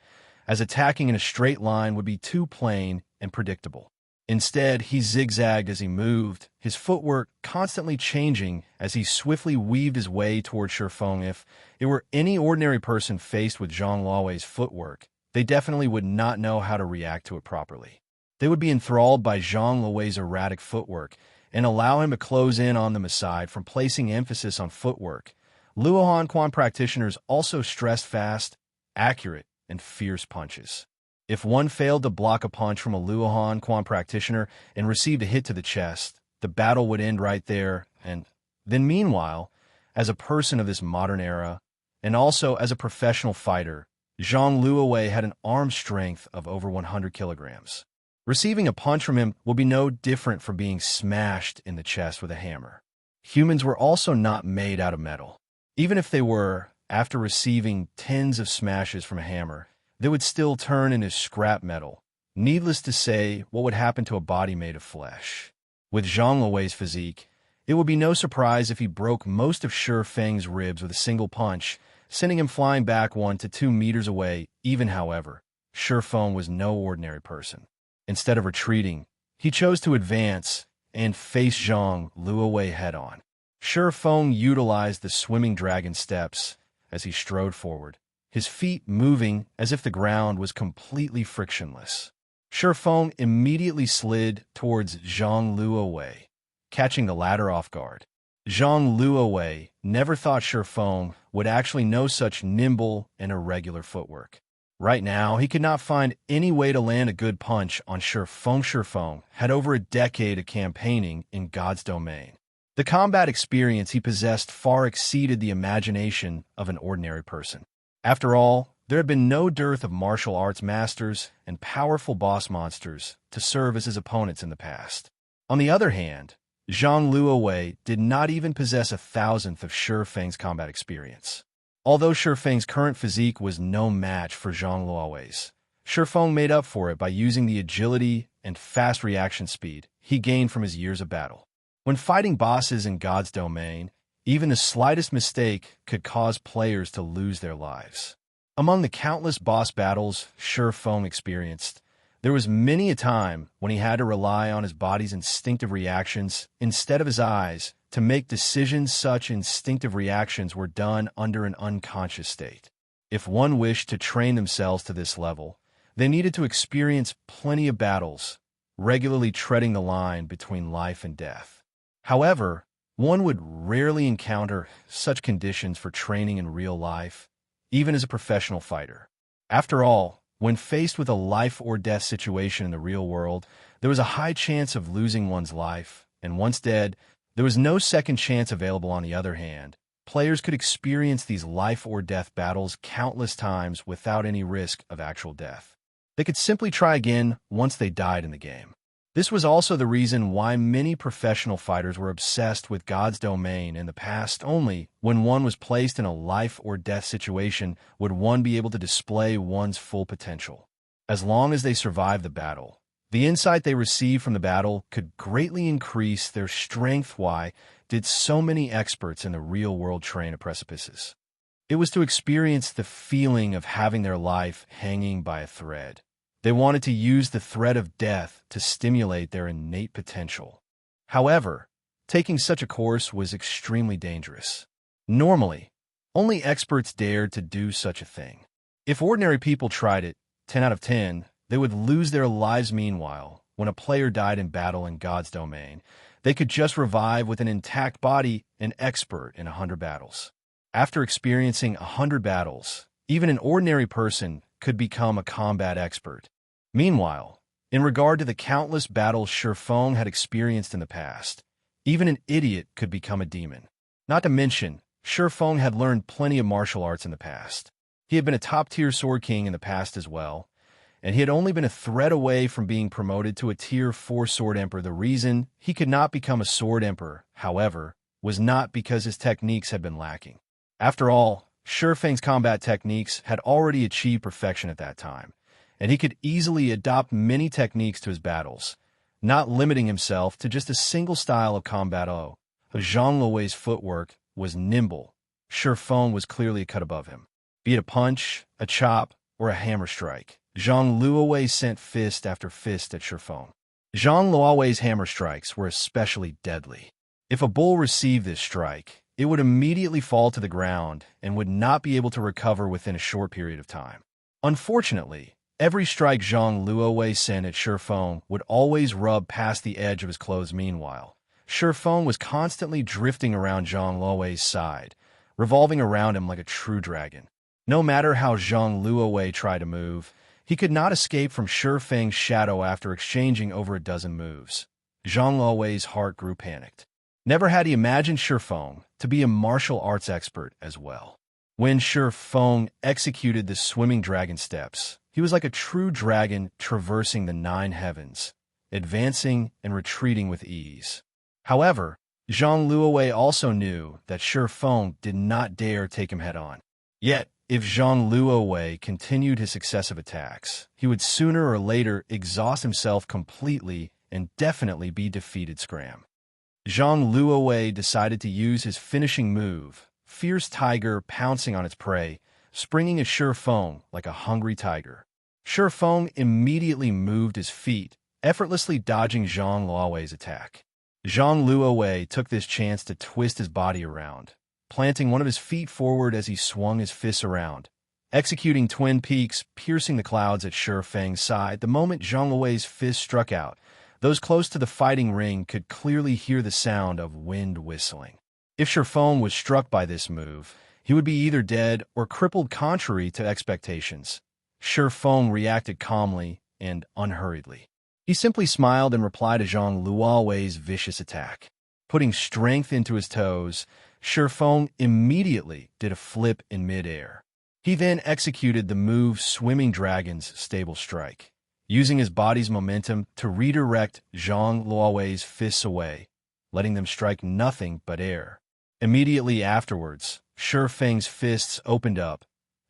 as attacking in a straight line would be too plain and predictable. Instead, he zigzagged as he moved, his footwork constantly changing as he swiftly weaved his way toward Shifeng. If it were any ordinary person faced with Zhang Luowei's footwork, they definitely would not know how to react to it properly. They would be enthralled by Zhang Luowei's erratic footwork and allow him to close in on them aside from placing emphasis on footwork. Luohan Quan practitioners also stressed fast, accurate, and fierce punches. If one failed to block a punch from a Luohan Quan practitioner and received a hit to the chest, the battle would end right there. And then meanwhile, as a person of this modern era, and also as a professional fighter, Zhang Luowei had an arm strength of over 100 kilograms. Receiving a punch from him will be no different from being smashed in the chest with a hammer. Humans were also not made out of metal. Even if they were, after receiving tens of smashes from a hammer, they would still turn into scrap metal. Needless to say, what would happen to a body made of flesh? With Zhang Luowei's physique, it would be no surprise if he broke most of Shifeng's ribs with a single punch, sending him flying back 1 to 2 meters away. Even however, Shifeng was no ordinary person. Instead of retreating, he chose to advance and face Zhang Luowei head-on. Shifeng utilized the swimming dragon steps as he strode forward, his feet moving as if the ground was completely frictionless. Shifeng immediately slid towards Zhang Luowei, catching the latter off guard. Zhang Luowei never thought Shifeng would actually know such nimble and irregular footwork. Right now, he could not find any way to land a good punch on Shifeng. Shifeng had over a decade of campaigning in God's domain. The combat experience he possessed far exceeded the imagination of an ordinary person. After all, there had been no dearth of martial arts masters and powerful boss monsters to serve as his opponents in the past. On the other hand, Zhang Luowei did not even possess 1,000th of Shifeng's combat experience. Although Shifeng's current physique was no match for Zhang Luowei's, Shifeng made up for it by using the agility and fast reaction speed he gained from his years of battle. When fighting bosses in God's domain, even the slightest mistake could cause players to lose their lives. Among the countless boss battles Shifeng experienced, there was many a time when he had to rely on his body's instinctive reactions instead of his eyes to make decisions. Such instinctive reactions were done under an unconscious state. If one wished to train themselves to this level, they needed to experience plenty of battles, regularly treading the line between life and death. However, one would rarely encounter such conditions for training in real life, even as a professional fighter. After all, when faced with a life-or-death situation in the real world, there was a high chance of losing one's life, and once dead, there was no second chance available. On the other hand, players could experience these life-or-death battles countless times without any risk of actual death. They could simply try again once they died in the game. This was also the reason why many professional fighters were obsessed with God's domain in the past. Only when one was placed in a life-or-death situation would one be able to display one's full potential. As long as they survived the battle, the insight they received from the battle could greatly increase their strength. Why did so many experts in the real world train at precipices? It was to experience the feeling of having their life hanging by a thread. They wanted to use the threat of death to stimulate their innate potential. However, taking such a course was extremely dangerous. Normally, only experts dared to do such a thing. If ordinary people tried it, 10 out of 10, they would lose their lives. Meanwhile, when a player died in battle in God's domain, they could just revive with an intact body, an expert in 100 battles. After experiencing 100 battles, even an ordinary person could become a combat expert. Meanwhile, in regard to the countless battles Shifeng had experienced in the past, even an idiot could become a demon. Not to mention, Shifeng had learned plenty of martial arts in the past. He had been a top-tier sword king in the past as well, and he had only been a thread away from being promoted to a Tier 4 sword emperor. The reason he could not become a sword emperor, however, was not because his techniques had been lacking. After all, Shifeng's combat techniques had already achieved perfection at that time, and he could easily adopt many techniques to his battles, not limiting himself to just a single style of combat. Zhang Luowei's footwork was nimble. Shifeng was clearly a cut above him. Be it a punch, a chop, or a hammer strike, Zhang Luowei sent fist after fist at Shifeng. Zhang Luowei's hammer strikes were especially deadly. If a bull received this strike, it would immediately fall to the ground and would not be able to recover within a short period of time. Unfortunately, every strike Zhang Luowei sent at Shifeng would always rub past the edge of his clothes. Meanwhile, Shifeng was constantly drifting around Zhang Luowei's side, revolving around him like a true dragon. No matter how Zhang Luowei tried to move, he could not escape from Shifeng's shadow after exchanging over a dozen moves. Zhang Luowei's heart grew panicked. Never had he imagined Shifeng to be a martial arts expert as well. When Shifeng executed the swimming dragon steps, he was like a true dragon traversing the 9 heavens, advancing and retreating with ease. However, Zhang Luowei also knew that Shifeng did not dare take him head-on. Yet, if Zhang Luowei continued his successive attacks, he would sooner or later exhaust himself completely and definitely be defeated. Scram. Zhang Luowei decided to use his finishing move, Fierce Tiger, pouncing on its prey, springing at Shifeng like a hungry tiger. Shifeng immediately moved his feet, effortlessly dodging Zhang Luowei's attack. Zhang Luowei took this chance to twist his body around, planting one of his feet forward as he swung his fists around, executing twin peaks, piercing the clouds at Shifeng's side. The moment Zhang Luowei's fist struck out, those close to the fighting ring could clearly hear the sound of wind whistling. If Shifeng was struck by this move, he would be either dead or crippled. Contrary to expectations, Shifeng reacted calmly and unhurriedly. He simply smiled and replied to Zhang Luowei's vicious attack. Putting strength into his toes, Shifeng immediately did a flip in midair. He then executed the move Swimming Dragon's Stable Strike, using his body's momentum to redirect Zhang Luowei's fists away, letting them strike nothing but air. Immediately afterwards, Shifeng's fists opened up,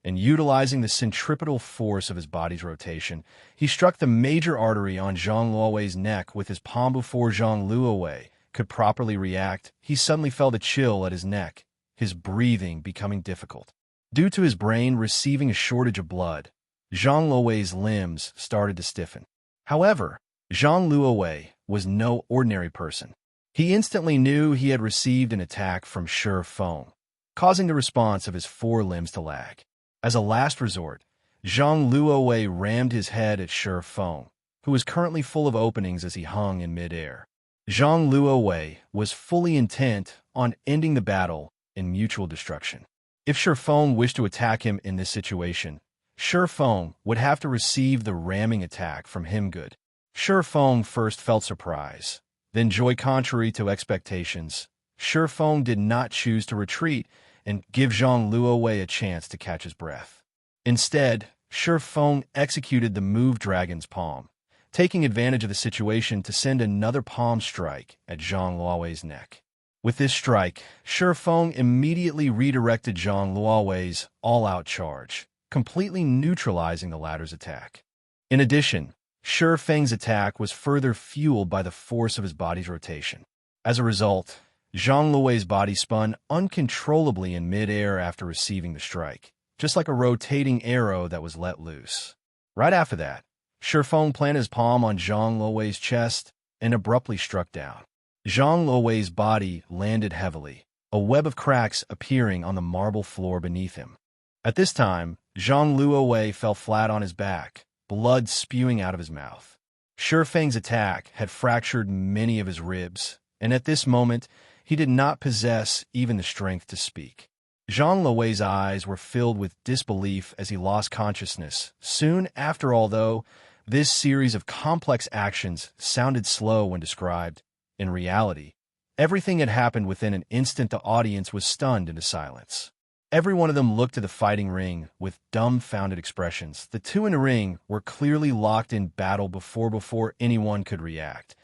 and utilizing the centripetal force of his body's rotation, he struck the major artery on Zhang Luowei's neck with his palm. Before Zhang Luowei could properly react, he suddenly felt a chill at his neck, his breathing becoming difficult. Due to his brain receiving a shortage of blood, Zhang Luowei's limbs started to stiffen. However, Zhang Luowei was no ordinary person. He instantly knew he had received an attack from Shifeng, causing the response of his 4 limbs to lag. As a last resort, Zhang Luowei rammed his head at Shifeng, who was currently full of openings as he hung in midair. Zhang Luowei was fully intent on ending the battle in mutual destruction. If Shifeng wished to attack him in this situation, Shifeng would have to receive the ramming attack from him. Good. Shifeng first felt surprise, then joy. Contrary to expectations, Shifeng did not choose to retreat and give Zhang Luowei a chance to catch his breath. Instead, Shifeng executed the move Dragon's Palm, taking advantage of the situation to send another palm strike at Zhang Luowei's neck. With this strike, Shifeng immediately redirected Zhang Luowei's all-out charge, completely neutralizing the latter's attack. In addition, Shifeng's attack was further fueled by the force of his body's rotation. As a result, Zhang Luowei's body spun uncontrollably in midair after receiving the strike, just like a rotating arrow that was let loose. Right after that, Shifeng planted his palm on Zhang Luowei's chest and abruptly struck down. Zhang Luowei's body landed heavily, a web of cracks appearing on the marble floor beneath him. At this time, Zhang Luowei fell flat on his back, blood spewing out of his mouth. Shifeng's attack had fractured many of his ribs, and at this moment, he did not possess even the strength to speak. Zhang Luowei's eyes were filled with disbelief as he lost consciousness. Soon after, although this series of complex actions sounded slow when described, in reality, everything had happened within an instant. The audience was stunned into silence. Every one of them looked to the fighting ring with dumbfounded expressions. The two in the ring were clearly locked in battle before anyone could react.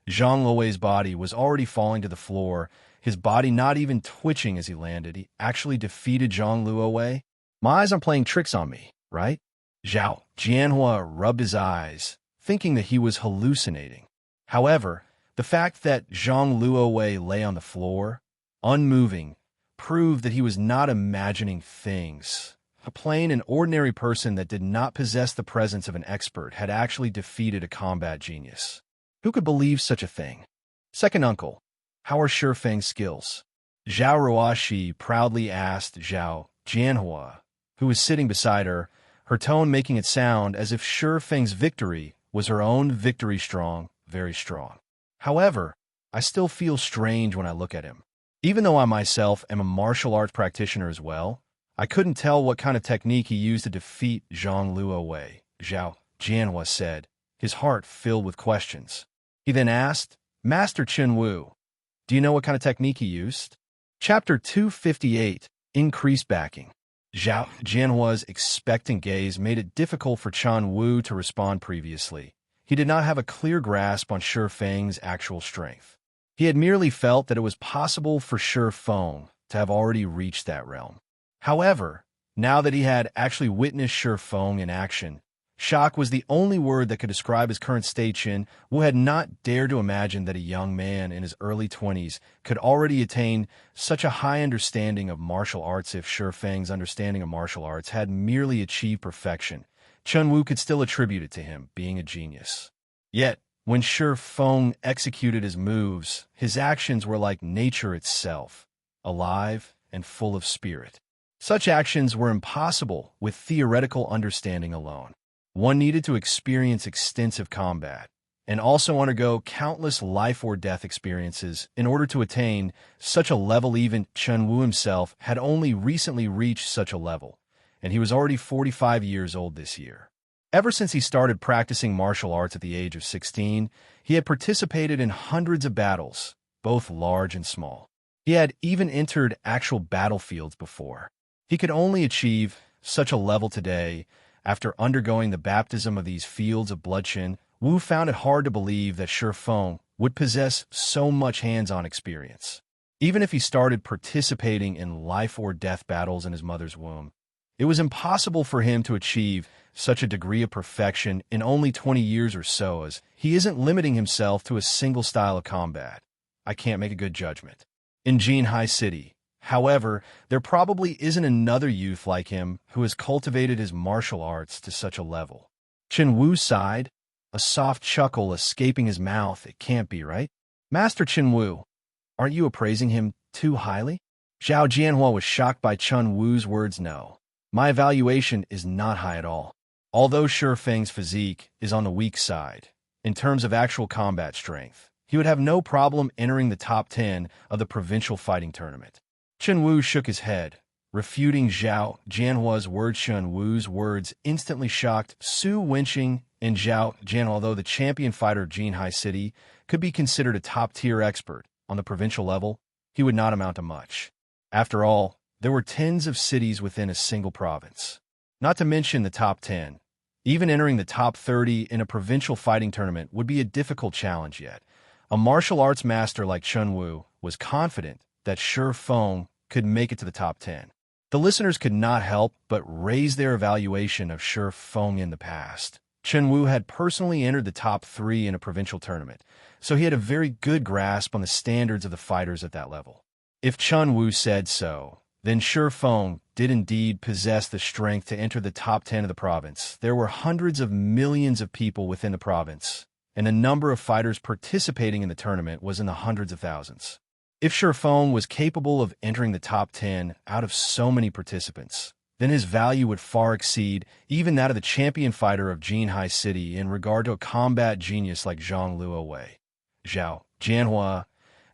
Zhang Luowei's body was already falling to the floor, his body not even twitching as he landed. He actually defeated Zhang Luowei. My eyes aren't playing tricks on me, right? Zhao Jianhua rubbed his eyes, thinking that he was hallucinating. However, the fact that Zhang Luowei lay on the floor, unmoving, proved that he was not imagining things. A plain and ordinary person that did not possess the presence of an expert had actually defeated a combat genius. Who could believe such a thing? Second uncle, how are Shifeng's skills? Zhao Ruoxi proudly asked Zhao Jianhua, who was sitting beside her, her tone making it sound as if Shifeng's victory was her own victory strong, very strong. However, I still feel strange when I look at him. Even though I myself am a martial arts practitioner as well, I couldn't tell what kind of technique he used to defeat Zhang Luowei, Zhao Jianhua said, his heart filled with questions. He then asked, Master Chen Wu, do you know what kind of technique he used? Chapter 258, Increased Backing. Zhao Jianhua's expectant gaze made it difficult for Chen Wu to respond previously. He did not have a clear grasp on Shifeng's actual strength. He had merely felt that it was possible for Shifeng to have already reached that realm. However, now that he had actually witnessed Shifeng in action, shock was the only word that could describe his current state. Chen Wu had not dared to imagine that a young man in his early 20s could already attain such a high understanding of martial arts. If Shifeng's understanding of martial arts had merely achieved perfection, Chen Wu could still attribute it to him being a genius. Yet, when Shifeng executed his moves, his actions were like nature itself, alive and full of spirit. Such actions were impossible with theoretical understanding alone. One needed to experience extensive combat, and also undergo countless life or death experiences in order to attain such a level. Even Chen Wu himself had only recently reached such a level, and he was already 45 years old this year. Ever since he started practicing martial arts at the age of 16, he had participated in hundreds of battles, both large and small. He had even entered actual battlefields before. He could only achieve such a level today after undergoing the baptism of these fields of blood. Chen Wu found it hard to believe that Shifeng would possess so much hands-on experience. Even if he started participating in life or death battles in his mother's womb, it was impossible for him to achieve such a degree of perfection in only 20 years or so, as he isn't limiting himself to a single style of combat. I can't make a good judgment. In Jinhai City, however, there probably isn't another youth like him who has cultivated his martial arts to such a level. Chen Wu sighed, a soft chuckle escaping his mouth. It can't be right. Master Chen Wu, aren't you appraising him too highly? Zhao Jianhua was shocked by Chen Wu's words. No, my evaluation is not high at all. Although Shifeng's physique is on the weak side, in terms of actual combat strength, he would have no problem entering the top 10 of the provincial fighting tournament. Chen Wu shook his head, refuting Zhao Jianhua's words. Chen Wu's words instantly shocked Su Wenqing and Zhao Jianhua. Although the champion fighter of Jinhai City could be considered a top-tier expert on the provincial level, he would not amount to much. After all, there were tens of cities within a single province. Not to mention the top 10. Even entering the top 30 in a provincial fighting tournament would be a difficult challenge. Yet a martial arts master like Chen Wu was confident that Shifeng could make it to the top 10. The listeners could not help but raise their evaluation of Shifeng. In the past, Chen Wu had personally entered the top 3 in a provincial tournament, so he had a very good grasp on the standards of the fighters at that level. If Chen Wu said so, then Shifeng did indeed possess the strength to enter the top 10 of the province. There were hundreds of millions of people within the province, and the number of fighters participating in the tournament was in the hundreds of thousands. If Shifeng was capable of entering the top 10 out of so many participants, then his value would far exceed even that of the champion fighter of Jinhai City in regard to a combat genius like Zhang Luowei. Zhao Jianhua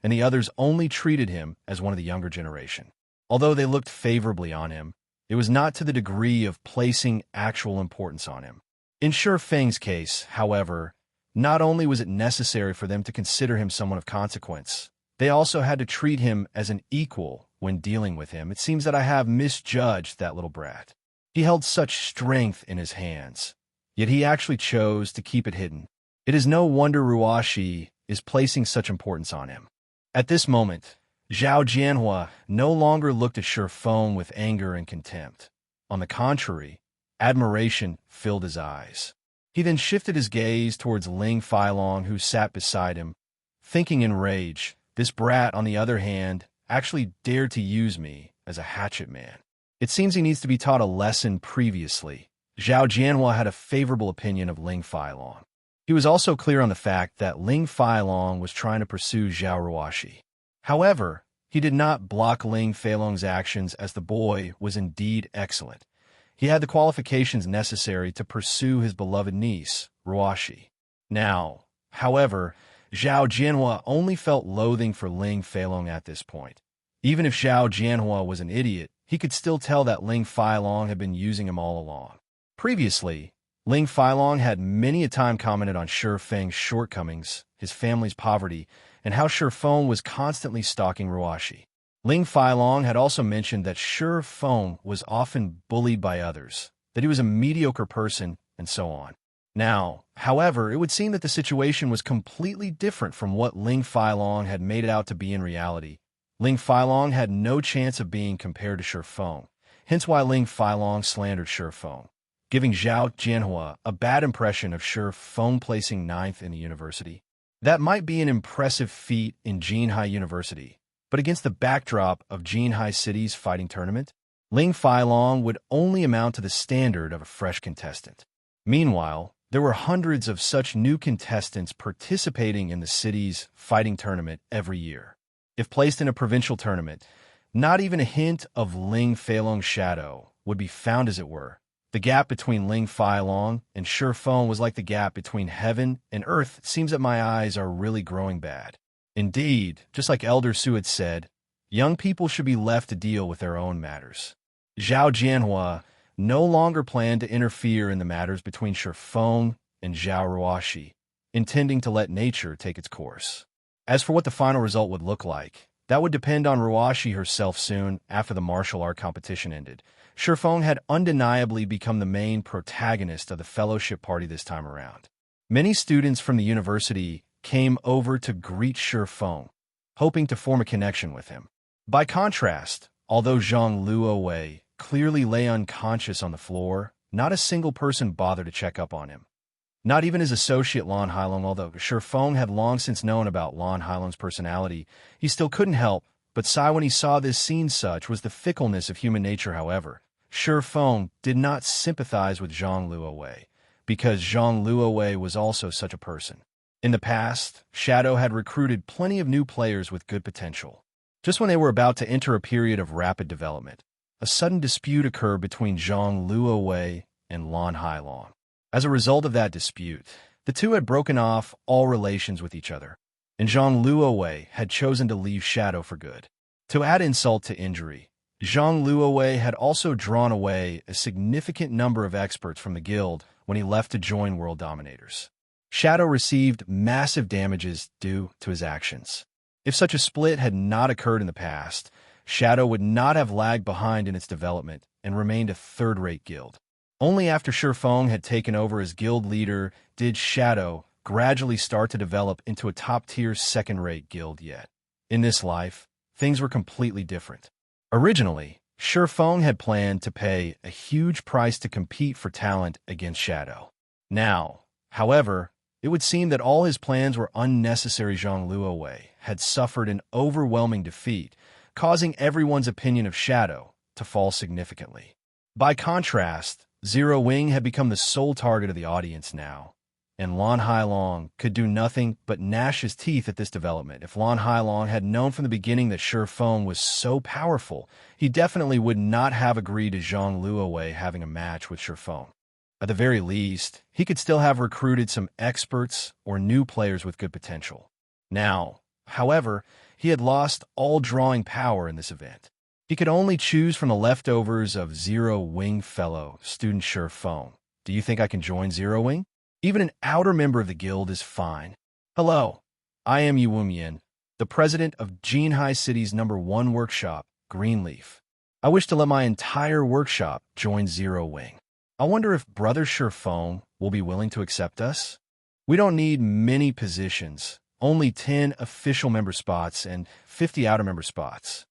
and the others only treated him as one of the younger generation. Although they looked favorably on him, it was not to the degree of placing actual importance on him. In Shifeng's case, however, not only was it necessary for them to consider him someone of consequence, they also had to treat him as an equal when dealing with him. It seems that I have misjudged that little brat. He held such strength in his hands, yet he actually chose to keep it hidden. It is no wonder Ruoxi is placing such importance on him. At this moment, Zhao Jianhua no longer looked at Shifeng with anger and contempt. On the contrary, admiration filled his eyes. He then shifted his gaze towards Ling Feilong, who sat beside him, thinking in rage, this brat, on the other hand, actually dared to use me as a hatchet man. It seems he needs to be taught a lesson previously. Zhao Jianhua had a favorable opinion of Ling Feilong. He was also clear on the fact that Ling Failong was trying to pursue Zhao Ruoxi. However, he did not block Ling Failong's actions, as the boy was indeed excellent. He had the qualifications necessary to pursue his beloved niece, Ruoxi. Now, however, Zhao Jianhua only felt loathing for Ling Failong at this point. Even if Zhao Jianhua was an idiot, he could still tell that Ling Failong had been using him all along. Previously, Ling Failong had many a time commented on Shi Feng's shortcomings, his family's poverty, and how Shi Feng was constantly stalking Ruoxi. Ling Failong had also mentioned that Shi Feng was often bullied by others, that he was a mediocre person, and so on. Now, however, it would seem that the situation was completely different from what Ling Failong had made it out to be in reality. Ling Failong had no chance of being compared to Shi Feng, hence why Ling Failong slandered Shi Feng, giving Zhao Jianhua a bad impression of Shi Feng placing 9th in the university. That might be an impressive feat in Jinhai University, but against the backdrop of Jinhai City's fighting tournament, Ling Failong would only amount to the standard of a fresh contestant. Meanwhile, there were hundreds of such new contestants participating in the city's fighting tournament every year. If placed in a provincial tournament, not even a hint of Ling Failong's shadow would be found, as it were. The gap between Ling Failong and Shi Feng was like the gap between heaven and earth. It seems that my eyes are really growing bad. Indeed, just like Elder Su had said, young people should be left to deal with their own matters. Zhao Jianhua no longer planned to interfere in the matters between Shi Feng and Zhao Ruoxi, intending to let nature take its course. As for what the final result would look like, that would depend on Ruoxi herself soon after the martial art competition ended. Shi Feng had undeniably become the main protagonist of the fellowship party this time around. Many students from the university came over to greet Shi Feng, hoping to form a connection with him. By contrast, although Zhang Luowei clearly lay unconscious on the floor, not a single person bothered to check up on him. Not even his associate Lan Hailong. Although Shi Feng had long since known about Lan Hailong's personality, he still couldn't help but sigh when he saw this scene. Such was the fickleness of human nature, however. Shi Feng did not sympathize with Zhang Luowei, because Zhang Luowei was also such a person. In the past, Shadow had recruited plenty of new players with good potential. Just when they were about to enter a period of rapid development, a sudden dispute occurred between Zhang Luowei and Lan Hailong. As a result of that dispute, the two had broken off all relations with each other, and Zhang Luowei had chosen to leave Shadow for good. To add insult to injury, Zhang Luowei had also drawn away a significant number of experts from the guild when he left to join World Dominators. Shadow received massive damages due to his actions. If such a split had not occurred in the past, Shadow would not have lagged behind in its development and remained a third-rate guild. Only after Shi Feng had taken over as guild leader did Shadow gradually start to develop into a top-tier second-rate guild yet. In this life, things were completely different. Originally, Shi Feng had planned to pay a huge price to compete for talent against Shadow. Now, however, it would seem that all his plans were unnecessary. Zhang Luowei had suffered an overwhelming defeat, causing everyone's opinion of Shadow to fall significantly. By contrast, Zero Wing had become the sole target of the audience now, and Lan Hailong could do nothing but gnash his teeth at this development. If Lan Hailong had known from the beginning that Shi Feng was so powerful, he definitely would not have agreed to Zhang Luowei having a match with Shi Feng. At the very least, he could still have recruited some experts or new players with good potential. Now, however, he had lost all drawing power in this event. He could only choose from the leftovers of Zero Wing fellow student Shi Feng. Do you think I can join Zero Wing? Even an outer member of the guild is fine. Hello, I am Yu Wumian, the president of Jinhai City's #1 workshop, Greenleaf. I wish to let my entire workshop join Zero Wing. I wonder if Brother Shi Feng will be willing to accept us? We don't need many positions, only 10 official member spots and 50 outer member spots.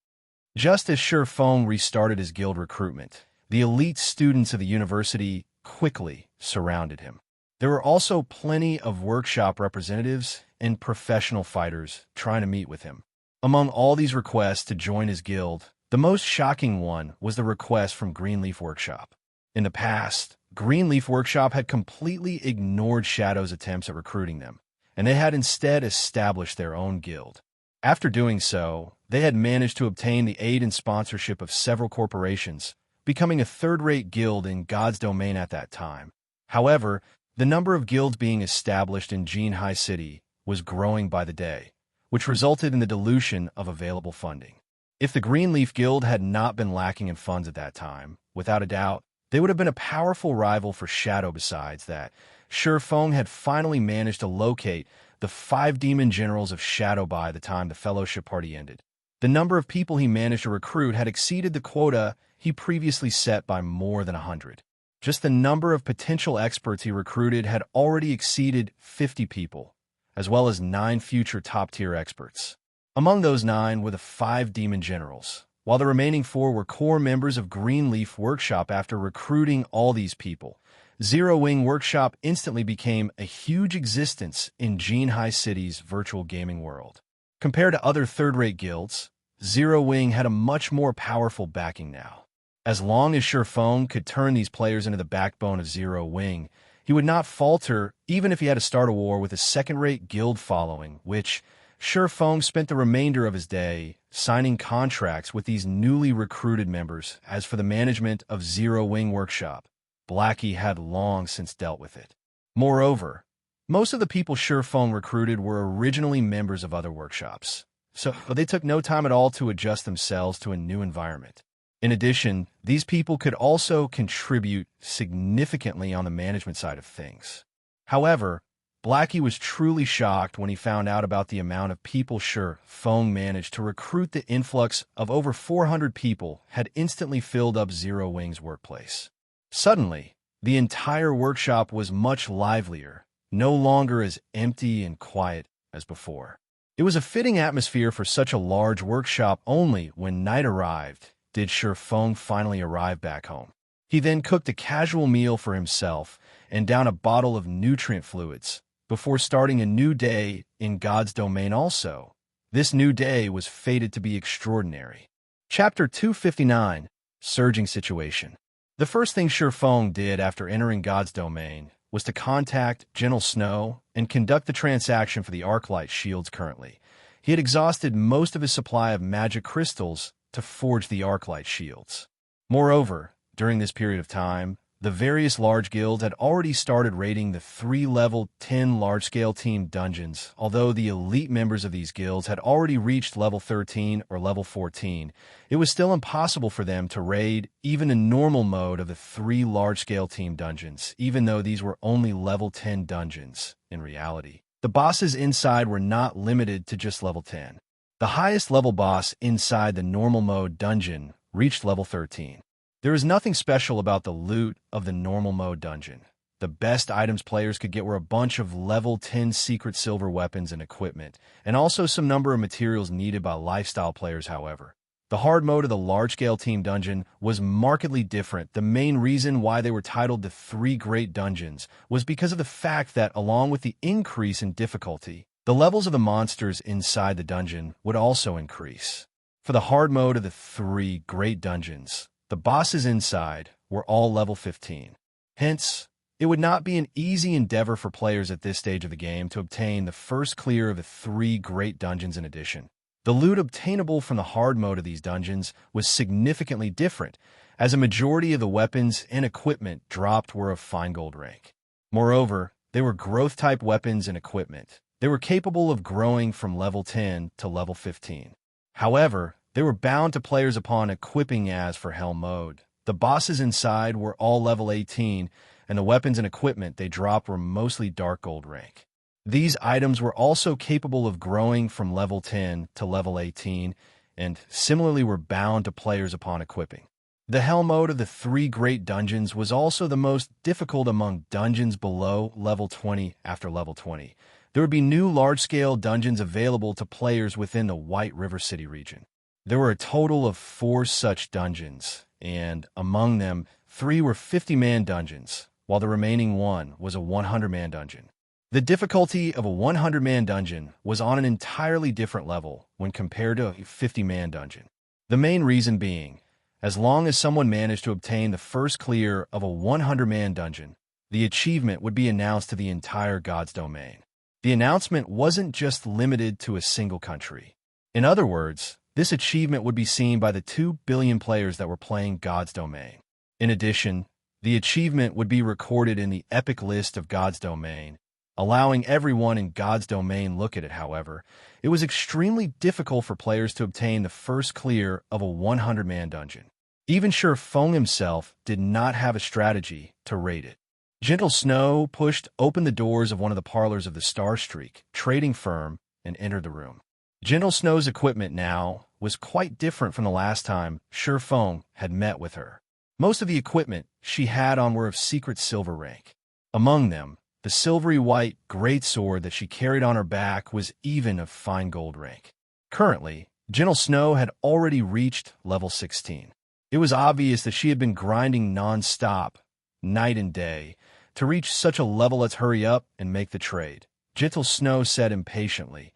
Just as Shi Feng restarted his guild recruitment, the elite students of the university quickly surrounded him. There were also plenty of workshop representatives and professional fighters trying to meet with him. Among all these requests to join his guild, the most shocking one was the request from Greenleaf Workshop. In the past, Greenleaf Workshop had completely ignored Shadow's attempts at recruiting them, and they had instead established their own guild. After doing so, they had managed to obtain the aid and sponsorship of several corporations, becoming a third-rate guild in God's domain at that time. However, the number of guilds being established in Jinhai City was growing by the day, which resulted in the dilution of available funding. If the Greenleaf Guild had not been lacking in funds at that time, without a doubt, they would have been a powerful rival for Shadow. Besides that, Shifeng had finally managed to locate the 5 demon generals of Shadow by the time the fellowship party ended. The number of people he managed to recruit had exceeded the quota he previously set by more than 100. Just the number of potential experts he recruited had already exceeded 50 people, as well as 9 future top-tier experts. Among those 9 were the 5 demon generals, while the remaining 4 were core members of Greenleaf Workshop. After recruiting all these people, Zero Wing Workshop instantly became a huge existence in Jinhai City's virtual gaming world. Compared to other third-rate guilds, Zero Wing had a much more powerful backing now. As long as Shifeng could turn these players into the backbone of Zero Wing, he would not falter even if he had to start a war with a second-rate guild following, which Shifeng spent the remainder of his day signing contracts with these newly recruited members. As for the management of Zero Wing Workshop, Blackie had long since dealt with it. Moreover, most of the people Shifeng recruited were originally members of other workshops, so they took no time at all to adjust themselves to a new environment. In addition, these people could also contribute significantly on the management side of things. However, Blackie was truly shocked when he found out about the amount of people Shifeng managed to recruit. The influx of over 400 people had instantly filled up Zero Wing's workplace. Suddenly, the entire workshop was much livelier, no longer as empty and quiet as before. It was a fitting atmosphere for such a large workshop. Only when night arrived did Shifeng finally arrive back home. He then cooked a casual meal for himself and downed a bottle of nutrient fluids before starting a new day in God's domain. Also, this new day was fated to be extraordinary. Chapter 259, Surging Situation. The first thing Shifeng did after entering God's domain was to contact Gentle Snow and conduct the transaction for the Arclight shields. Currently, he had exhausted most of his supply of magic crystals to forge the Arclight shields. Moreover, during this period of time, the various large guilds had already started raiding the 3 level 10 large-scale team dungeons. Although the elite members of these guilds had already reached level 13 or level 14, it was still impossible for them to raid even in normal mode of the 3 large-scale team dungeons, even though these were only level 10 dungeons. In reality, the bosses inside were not limited to just level 10. The highest level boss inside the normal mode dungeon reached level 13. There is nothing special about the loot of the normal mode dungeon. The best items players could get were a bunch of level 10 secret silver weapons and equipment, and also some number of materials needed by lifestyle players. However, the hard mode of the large-scale team dungeon was markedly different. The main reason why they were titled the 3 Great Dungeons was because of the fact that, along with the increase in difficulty, the levels of the monsters inside the dungeon would also increase. For the hard mode of the 3 Great Dungeons, the bosses inside were all level 15. Hence, it would not be an easy endeavor for players at this stage of the game to obtain the first clear of the 3 Great Dungeons. In addition, the loot obtainable from the hard mode of these dungeons was significantly different, as a majority of the weapons and equipment dropped were of fine gold rank. Moreover, they were growth-type weapons and equipment. They were capable of growing from level 10 to level 15. However, they were bound to players upon equipping. As for Hell mode, the bosses inside were all level 18, and the weapons and equipment they dropped were mostly dark gold rank. These items were also capable of growing from level 10 to level 18, and similarly were bound to players upon equipping. The Hell mode of the 3 Great Dungeons was also the most difficult among dungeons below level 20. After level 20, there would be new large-scale dungeons available to players within the White River City region. There were a total of 4 such dungeons, and among them, 3 were 50-man dungeons, while the remaining 1 was a 100-man dungeon. The difficulty of a 100-man dungeon was on an entirely different level when compared to a 50-man dungeon. The main reason being As long as someone managed to obtain the first clear of a 100-man dungeon, the achievement would be announced to the entire God's domain. The announcement wasn't just limited to a single country. In other words, this achievement would be seen by the 2 billion players that were playing God's domain. In addition, the achievement would be recorded in the epic list of God's domain, allowing everyone in God's domain look at it. However, it was extremely difficult for players to obtain the first clear of a 100-man dungeon. Even Feng himself did not have a strategy to raid it. Gentle Snow pushed open the doors of one of the parlors of the Starstreak trading firm and entered the room. Gentle Snow's equipment now was quite different from the last time Feng had met with her. Most of the equipment she had on were of secret silver rank. Among them, the silvery white greatsword that she carried on her back was even of fine gold rank. Currently, Gentle Snow had already reached level 16. It was obvious that she had been grinding non-stop, night and day, to reach such a level. Let's hurry up and make the trade, Gentle Snow said impatiently,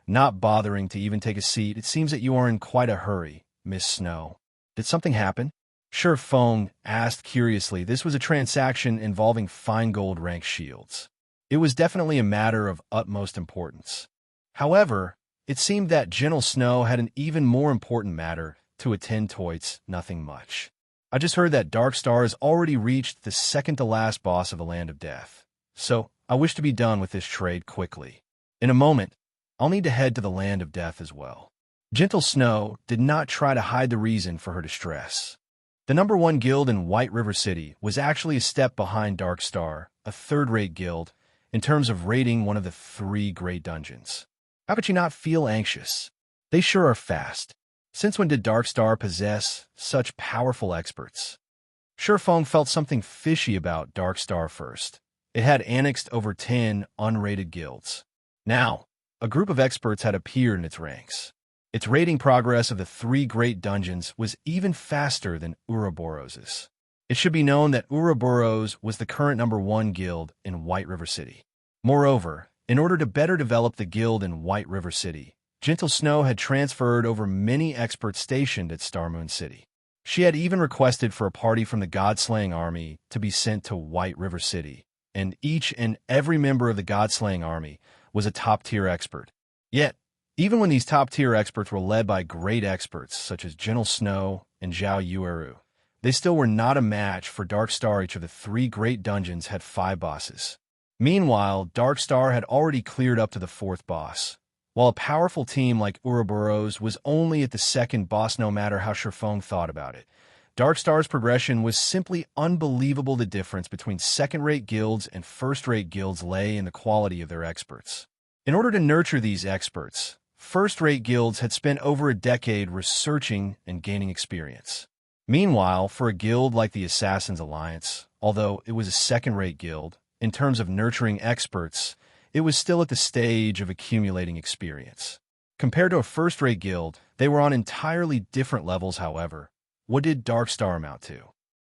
not bothering to even take a seat. It seems that you are in quite a hurry, Miss Snow. Did something happen? Feng asked curiously. This was a transaction involving fine gold rank shields. It was definitely a matter of utmost importance. However, it seemed that Gentle Snow had an even more important matter to attend to. It's nothing much. I just heard that Darkstar has already reached the second-to-last boss of the Land of Death, so I wish to be done with this trade quickly. In a moment, I'll need to head to the Land of Death as well. Gentle Snow did not try to hide the reason for her distress. The number 1 guild in White River City was actually a step behind Darkstar, a third-rate guild, in terms of raiding one of the 3 great dungeons. How could you not feel anxious? They sure are fast. Since when did Darkstar possess such powerful experts? Feng felt something fishy about Darkstar first. It had annexed over 10 unrated guilds. Now, a group of experts had appeared in its ranks. Its raiding progress of the 3 great dungeons was even faster than Ouroboros's. It should be known that Ouroboros was the current number 1 guild in White River City. Moreover, in order to better develop the guild in White River City, Gentle Snow had transferred over many experts stationed at Starmoon City. She had even requested for a party from the God-Slaying Army to be sent to White River City, and each and every member of the God-Slaying Army was a top-tier expert. Yet, even when these top-tier experts were led by great experts such as Gentle Snow and Zhao Yueru, they still were not a match for Darkstar. Each of the 3 great dungeons had 5 bosses. Meanwhile, Darkstar had already cleared up to the 4th boss, while a powerful team like Ouroboros was only at the 2nd boss. No matter how Feng thought about it, Darkstar's progression was simply unbelievable. The difference between second-rate guilds and first-rate guilds lay in the quality of their experts. In order to nurture these experts, first-rate guilds had spent over a decade researching and gaining experience. Meanwhile, for a guild like the Assassin's Alliance, although it was a second-rate guild, in terms of nurturing experts, it was still at the stage of accumulating experience. Compared to a first-rate guild, they were on entirely different levels. However, what did Darkstar amount to?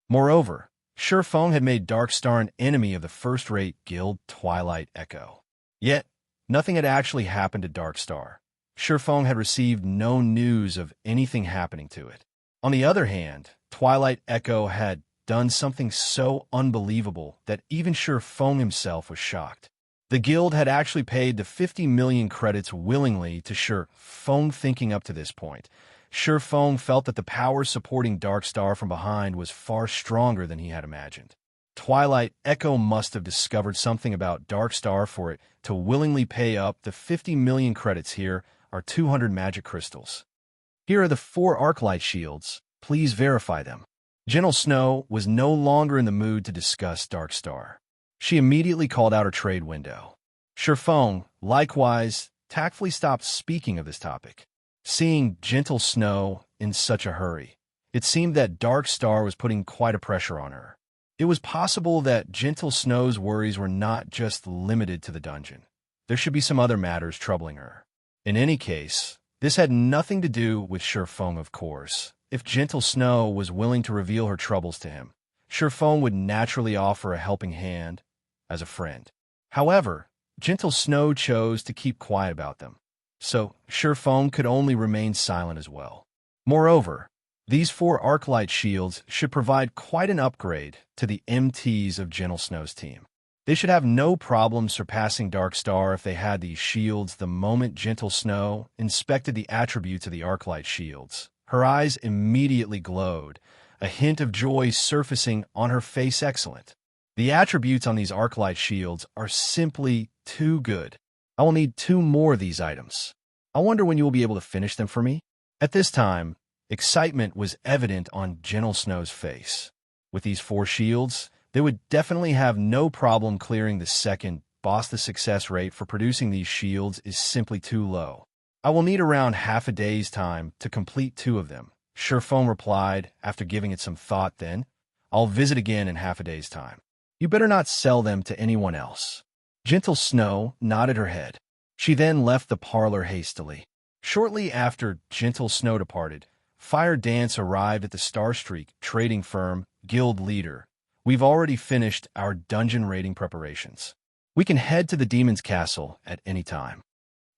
Moreover, Feng had made Darkstar an enemy of the first-rate guild Twilight Echo. Yet, nothing had actually happened to Darkstar. Feng had received no news of anything happening to it. On the other hand, Twilight Echo had done something so unbelievable that even Feng himself was shocked. The guild had actually paid the 50 million credits willingly to Feng. Thinking up to this point, Feng felt that the power supporting Darkstar from behind was far stronger than he had imagined. Twilight Echo must have discovered something about Darkstar for it to willingly pay up the 50 million credits. Here are 200 magic crystals. Here are the 4 Arclight shields. Please verify them. Gentle Snow was no longer in the mood to discuss Darkstar. She immediately called out her trade window. Feng, likewise, tactfully stopped speaking of this topic. Seeing Gentle Snow in such a hurry, it seemed that Darkstar was putting quite a pressure on her. It was possible that Gentle Snow's worries were not just limited to the dungeon. There should be some other matters troubling her. In any case, this had nothing to do with Feng, of course. If Gentle Snow was willing to reveal her troubles to him, Feng would naturally offer a helping hand as a friend. However, Gentle Snow chose to keep quiet about them, so Feng could only remain silent as well. Moreover, These 4 Arclight shields should provide quite an upgrade to the MTs of Gentle Snow's team. They should have no problem surpassing Dark Star if they had these shields the moment Gentle Snow inspected the attributes of the Arclight shields. Her eyes immediately glowed, a hint of joy surfacing on her face. Excellent. The attributes on these Arclight shields are simply too good. I will need 2 more of these items. I wonder when you will be able to finish them for me? At this time, excitement was evident on Gentle Snow's face. With these 4 shields, they would definitely have no problem clearing the second boss. The success rate for producing these shields is simply too low. I will need around half a day's time to complete 2 of them. Surephone replied after giving it some thought. Then, I'll visit again in half a day's time. You better not sell them to anyone else. Gentle Snow nodded her head. She then left the parlor hastily. Shortly after Gentle Snow departed, Fire Dance arrived at the Starstreak trading firm guild leader. We've already finished our dungeon raiding preparations. We can head to the Demon's Castle at any time.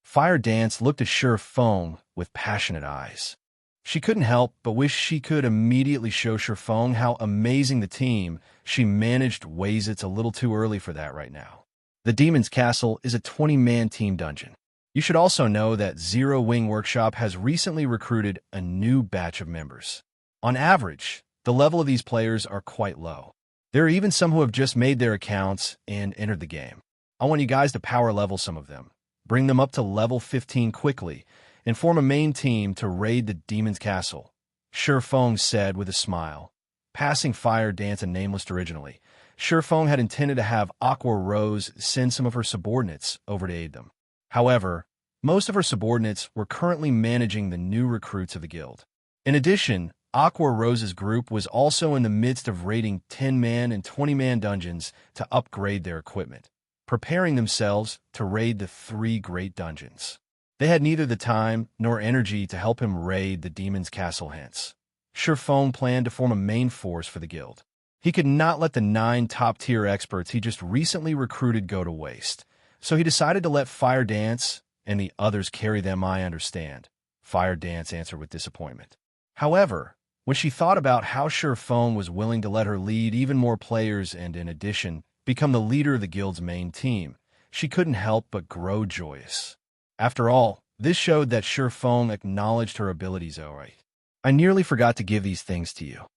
Fire Dance looked at Surephone with passionate eyes. She couldn't help but wish she could immediately show Surephone how amazing the team she managed was. It's a little too early for that right now. The Demon's Castle is a 20-man team dungeon. You should also know that Zero Wing Workshop has recently recruited a new batch of members. On average, the level of these players are quite low. There are even some who have just made their accounts and entered the game. I want you guys to power level some of them. Bring them up to level 15 quickly, and form a main team to raid the Demon's Castle, Surephone said with a smile. Passing Fire Dance and Nameless originally, Surephone had intended to have Aqua Rose send some of her subordinates over to aid them. However, most of her subordinates were currently managing the new recruits of the guild. In addition, Aqua Rose's group was also in the midst of raiding 10-man and 20-man dungeons to upgrade their equipment, preparing themselves to raid the 3 great dungeons. They had neither the time nor energy to help him raid the Demon's Castle. Hence, Surephone planned to form a main force for the guild. He could not let the 9 top-tier experts he just recently recruited go to waste, so he decided to let Fire Dance and the others carry them. I understand, Fire Dance answered with disappointment. However, when she thought about how Surephone was willing to let her lead even more players and, in addition, become the leader of the guild's main team, she couldn't help but grow joyous. After all, this showed that Surephone acknowledged her abilities. All right. I nearly forgot to give these things to you.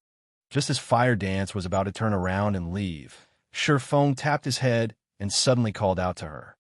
Just as Fire Dance was about to turn around and leave, Surephone tapped his head and suddenly called out to her.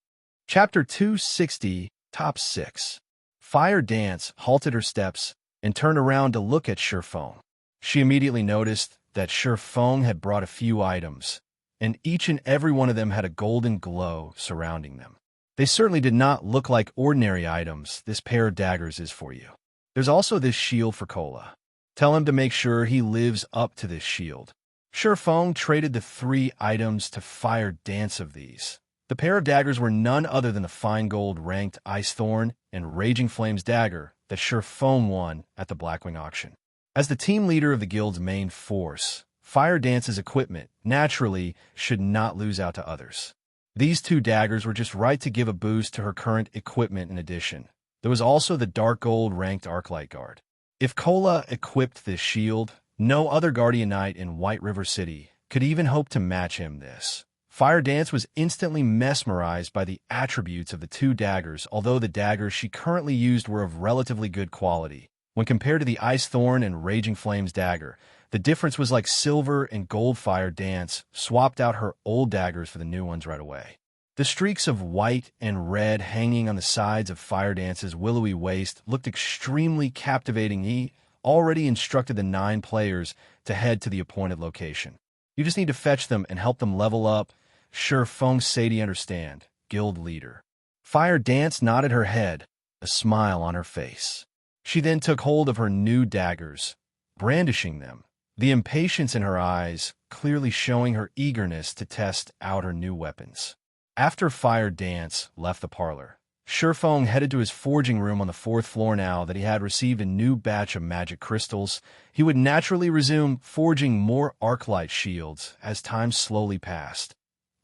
Chapter 260, Top 6. Fire Dance halted her steps and turned around to look at Surephone. She immediately noticed that Surephone had brought a few items, and each and every one of them had a golden glow surrounding them. They certainly did not look like ordinary items. This pair of daggers is for you. There's also this shield for Cola. Tell him to make sure he lives up to this shield. Surephone traded the 3 items to Fire Dance of these. The pair of daggers were none other than the fine gold ranked Ice Thorn and Raging Flames dagger that Surephone won at the Blackwing auction. As the team leader of the guild's main force, Fire Dance's equipment, naturally, should not lose out to others. These 2 daggers were just right to give a boost to her current equipment. In addition, there was also the dark gold ranked Arclight guard. If Cola equipped this shield, no other Guardian Knight in White River City could even hope to match him. This Fire Dance was instantly mesmerized by the attributes of the 2 daggers, although the daggers she currently used were of relatively good quality. When compared to the Ice Thorn and Raging Flames dagger, the difference was like silver and gold. Fire Dance swapped out her old daggers for the new ones right away. The streaks of white and red hanging on the sides of Fire Dance's willowy waist looked extremely captivating. He already instructed the 9 players to head to the appointed location. You just need to fetch them and help them level up. Surephone Sadie understand, guild leader. Fire Dance nodded her head, a smile on her face. She then took hold of her new daggers, brandishing them, the impatience in her eyes clearly showing her eagerness to test out her new weapons. After Fire Dance left the parlor, Surephone headed to his forging room on the 4th floor. Now that he had received a new batch of magic crystals, he would naturally resume forging more Arclight shields as time slowly passed.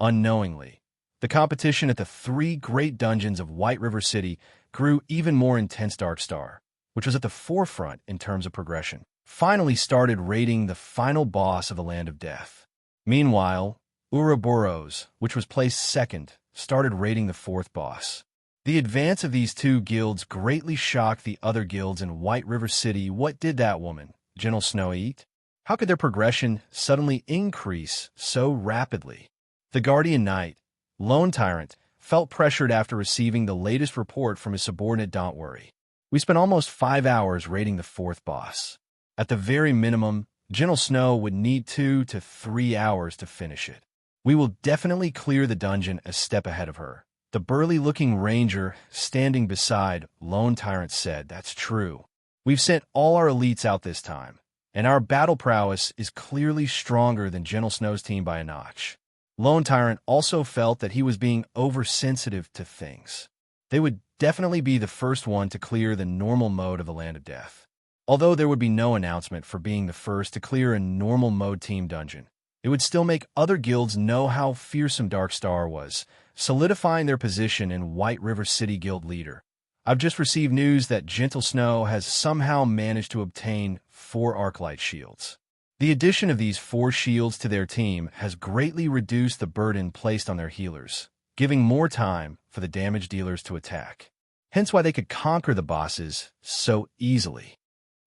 Unknowingly, the competition at the 3 great dungeons of White River City grew even more intense. Dark Star, which was at the forefront in terms of progression, finally started raiding the final boss of the Land of Death. Meanwhile, Ouroboros, which was placed second, started raiding the fourth boss. The advance of these two guilds greatly shocked the other guilds in White River City. What did that woman, Gentle Snow, eat? How could their progression suddenly increase so rapidly? The Guardian Knight, Lone Tyrant, felt pressured after receiving the latest report from his subordinate. Don't worry. We spent almost 5 hours raiding the fourth boss. At the very minimum, Gentle Snow would need 2 to 3 hours to finish it. We will definitely clear the dungeon a step ahead of her. The burly-looking ranger standing beside Lone Tyrant said, "That's true. We've sent all our elites out this time, and our battle prowess is clearly stronger than Gentle Snow's team by a notch." Lone Tyrant also felt that he was being oversensitive to things. They would definitely be the first one to clear the normal mode of the Land of Death. Although there would be no announcement for being the first to clear a normal mode team dungeon, it would still make other guilds know how fearsome Darkstar was, solidifying their position in White River City guild leader. I've just received news that Gentle Snow has somehow managed to obtain 4 Arclight shields. The addition of these 4 shields to their team has greatly reduced the burden placed on their healers, giving more time for the damage dealers to attack. Hence why they could conquer the bosses so easily.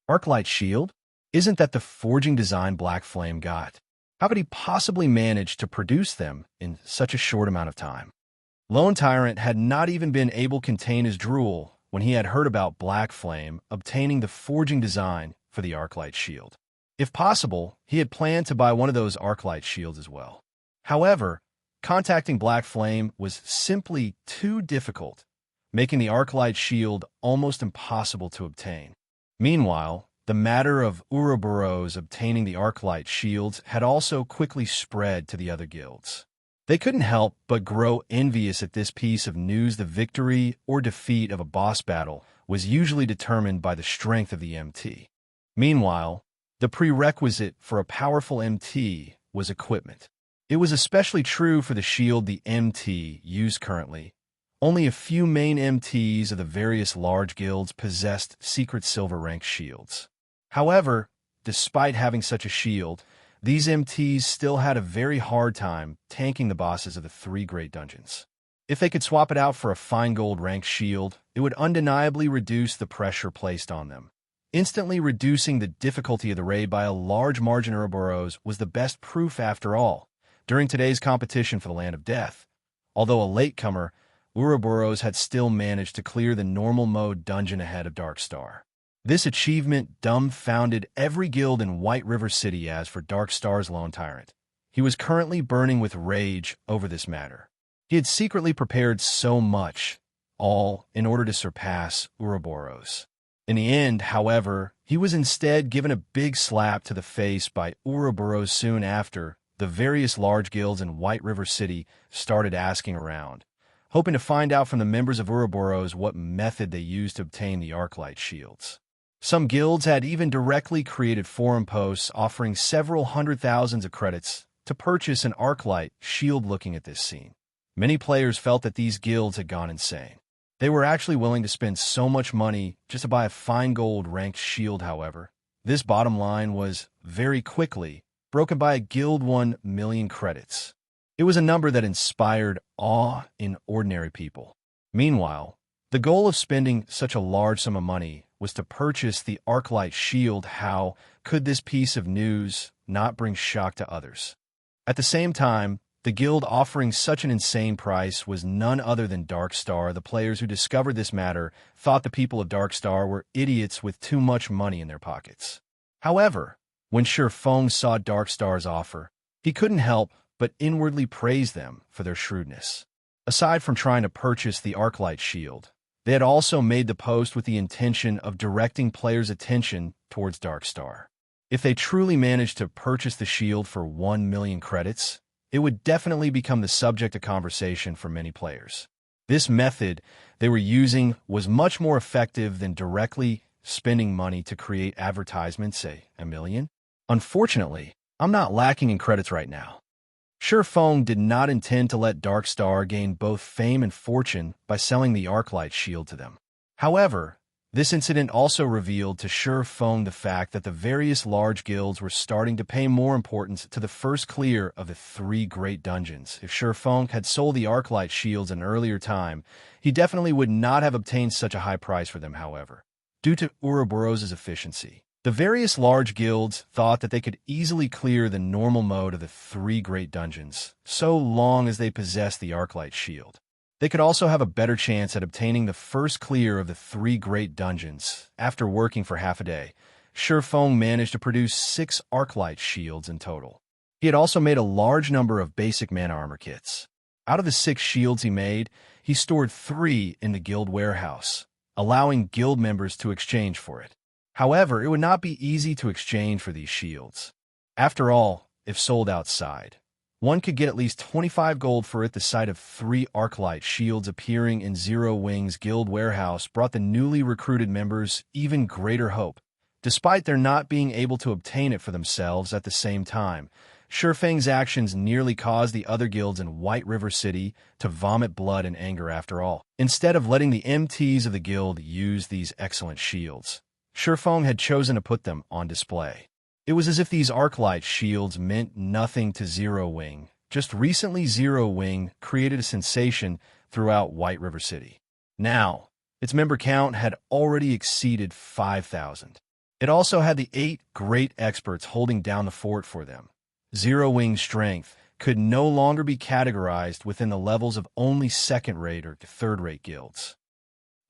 Arclight shield? Isn't that the forging design Black Flame got? How could he possibly manage to produce them in such a short amount of time? Lone Tyrant had not even been able to contain his drool when he had heard about Black Flame obtaining the forging design for the Arclight shield. If possible, he had planned to buy one of those Arclight shields as well. However, contacting Black Flame was simply too difficult, making the Arclight shield almost impossible to obtain. Meanwhile, the matter of Ouroboros obtaining the Arclight shields had also quickly spread to the other guilds. They couldn't help but grow envious at this piece of news. The victory or defeat of a boss battle was usually determined by the strength of the MT. Meanwhile, the prerequisite for a powerful MT was equipment. It was especially true for the shield the MT used currently. Only a few main MTs of the various large guilds possessed secret silver rank shields. However, despite having such a shield, these MTs still had a very hard time tanking the bosses of the 3 great dungeons. If they could swap it out for a fine gold ranked shield, it would undeniably reduce the pressure placed on them. Instantly reducing the difficulty of the raid by a large margin. Ouroboros was the best proof after all. During today's competition for the Land of Death, although a latecomer, Ouroboros had still managed to clear the normal mode dungeon ahead of Darkstar. This achievement dumbfounded every guild in White River City. As for Darkstar's Lone Tyrant, he was currently burning with rage over this matter. He had secretly prepared so much, all in order to surpass Ouroboros. In the end, however, he was instead given a big slap to the face by Ouroboros. Soon after, the various large guilds in White River City started asking around, hoping to find out from the members of Ouroboros what method they used to obtain the Arclight shields. Some guilds had even directly created forum posts offering several hundred thousands of credits to purchase an Arclight shield. Looking at this scene, many players felt that these guilds had gone insane. They were actually willing to spend so much money just to buy a fine gold ranked shield. However, this bottom line was very quickly broken by a guild 1 million credits. It was a number that inspired awe in ordinary people. Meanwhile, the goal of spending such a large sum of money was to purchase the Arclight shield. How could this piece of news not bring shock to others? At the same time, the guild offering such an insane price was none other than Darkstar. The players who discovered this matter thought the people of Darkstar were idiots with too much money in their pockets. However, when Feng saw Darkstar's offer, he couldn't help but inwardly praise them for their shrewdness. Aside from trying to purchase the Arclight shield, they had also made the post with the intention of directing players' attention towards Darkstar. If they truly managed to purchase the shield for 1 million credits, it would definitely become the subject of conversation for many players. This method they were using was much more effective than directly spending money to create advertisements, say, 1 million. Unfortunately, I'm not lacking in credits right now. Feng did not intend to let Darkstar gain both fame and fortune by selling the Arclight shield to them. However, This incident also revealed to Shi Feng the fact that the various large guilds were starting to pay more importance to the first clear of the 3 great dungeons. If Shi Feng had sold the Arclight shields an earlier time, he definitely would not have obtained such a high price for them, however. Due to Ouroboros' efficiency, the various large guilds thought that they could easily clear the normal mode of the 3 great dungeons, so long as they possessed the Arclight shield. They could also have a better chance at obtaining the first clear of the 3 great dungeons. After working for half a day, Shi Feng managed to produce 6 Arclight shields in total. He had also made a large number of basic mana armor kits. Out of the 6 shields he made, he stored 3 in the guild warehouse, allowing guild members to exchange for it. However, it would not be easy to exchange for these shields. After all, if sold outside, one could get at least 25 gold for it. The sight of 3 Arclight shields appearing in Zero Wing's guild warehouse brought the newly recruited members even greater hope. Despite their not being able to obtain it for themselves at the same time, Shi Feng's actions nearly caused the other guilds in White River City to vomit blood and anger after all. Instead of letting the MTs of the guild use these excellent shields, Shi Feng had chosen to put them on display. It was as if these Arclight shields meant nothing to Zero Wing. Just recently, Zero Wing created a sensation throughout White River City. Now, its member count had already exceeded 5,000. It also had the 8 great experts holding down the fort for them. Zero Wing's strength could no longer be categorized within the levels of only second-rate or third-rate guilds.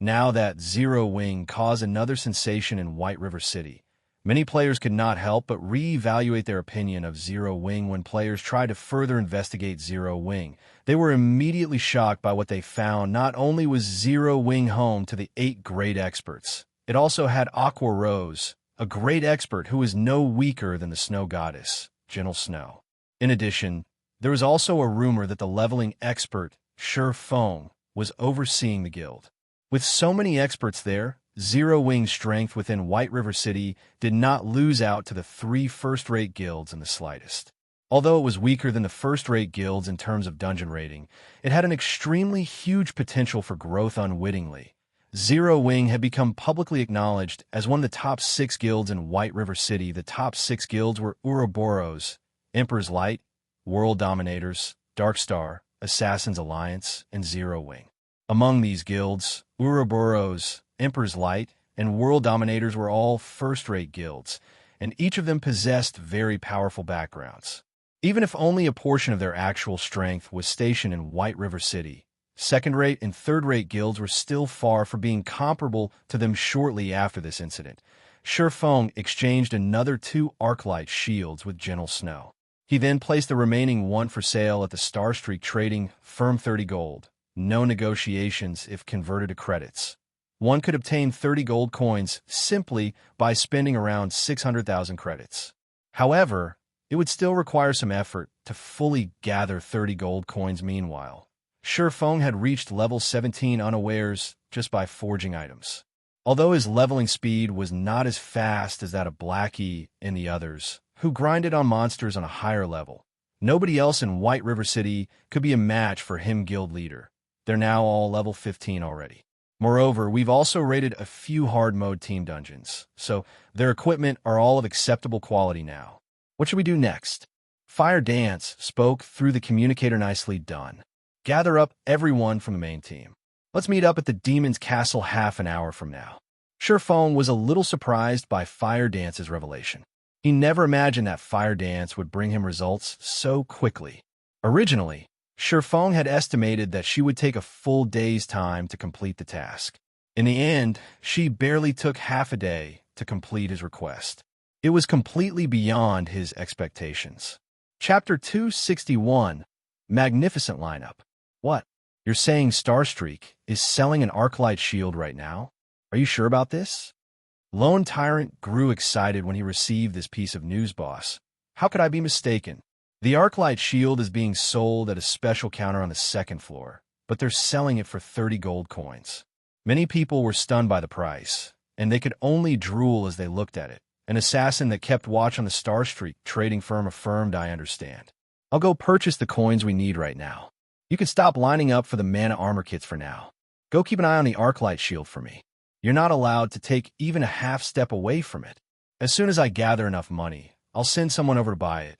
Now that Zero Wing caused another sensation in White River City, many players could not help but re-evaluate their opinion of Zero Wing. When players tried to further investigate Zero Wing, they were immediately shocked by what they found. Not only was Zero Wing home to the 8 great experts, it also had Aqua Rose, a great expert who is no weaker than the snow goddess, Gentle Snow. In addition, there was also a rumor that the leveling expert, Shi Feng, was overseeing the guild. With so many experts there, Zero Wing's strength within White River City did not lose out to the 3 first-rate guilds in the slightest. Although it was weaker than the first-rate guilds in terms of dungeon rating, it had an extremely huge potential for growth. Unwittingly, Zero Wing had become publicly acknowledged as one of the top 6 guilds in White River City. The top 6 guilds were Ouroboros, Emperor's Light, World Dominators, Darkstar, Assassin's Alliance, and Zero Wing. Among these guilds, Ouroboros, Emperor's Light, and World Dominators were all first-rate guilds, and each of them possessed very powerful backgrounds. Even if only a portion of their actual strength was stationed in White River City, second-rate and third-rate guilds were still far from being comparable to them. Shortly after this incident, Shi Feng exchanged another 2 Arclight shields with Gentle Snow. He then placed the remaining 1 for sale at the Starstreak trading firm. 30 gold. No negotiations if converted to credits. One could obtain 30 gold coins simply by spending around 600,000 credits. However, it would still require some effort to fully gather 30 gold coins. Meanwhile, Shi Feng had reached level 17 unawares just by forging items. Although his leveling speed was not as fast as that of Blackie and the others, who grinded on monsters on a higher level, nobody else in White River City could be a match for him. Guild leader. They're now all level 15 already. Moreover, we've also raided a few hard mode team dungeons, so their equipment are all of acceptable quality now. What should we do next? Fire Dance spoke through the communicator. Nicely done. Gather up everyone from the main team. Let's meet up at the Demon's Castle half an hour from now. Shi Feng was a little surprised by Fire Dance's revelation. He never imagined that Fire Dance would bring him results so quickly. Originally, Shi Feng had estimated that she would take a full day's time to complete the task. In the end, she barely took half a day to complete his request. It was completely beyond his expectations. Chapter 261, Magnificent Lineup. What? You're saying Starstreak is selling an Arclight shield right now? Are you sure about this? Lone Tyrant grew excited when he received this piece of news, boss. How could I be mistaken? The Arclight shield is being sold at a special counter on the 2nd floor, but they're selling it for 30 gold coins. Many people were stunned by the price, and they could only drool as they looked at it. An assassin that kept watch on the Starstreak trading firm affirmed, I understand. I'll go purchase the coins we need right now. You can stop lining up for the mana armor kits for now. Go keep an eye on the Arclight shield for me. You're not allowed to take even a half step away from it. As soon as I gather enough money, I'll send someone over to buy it.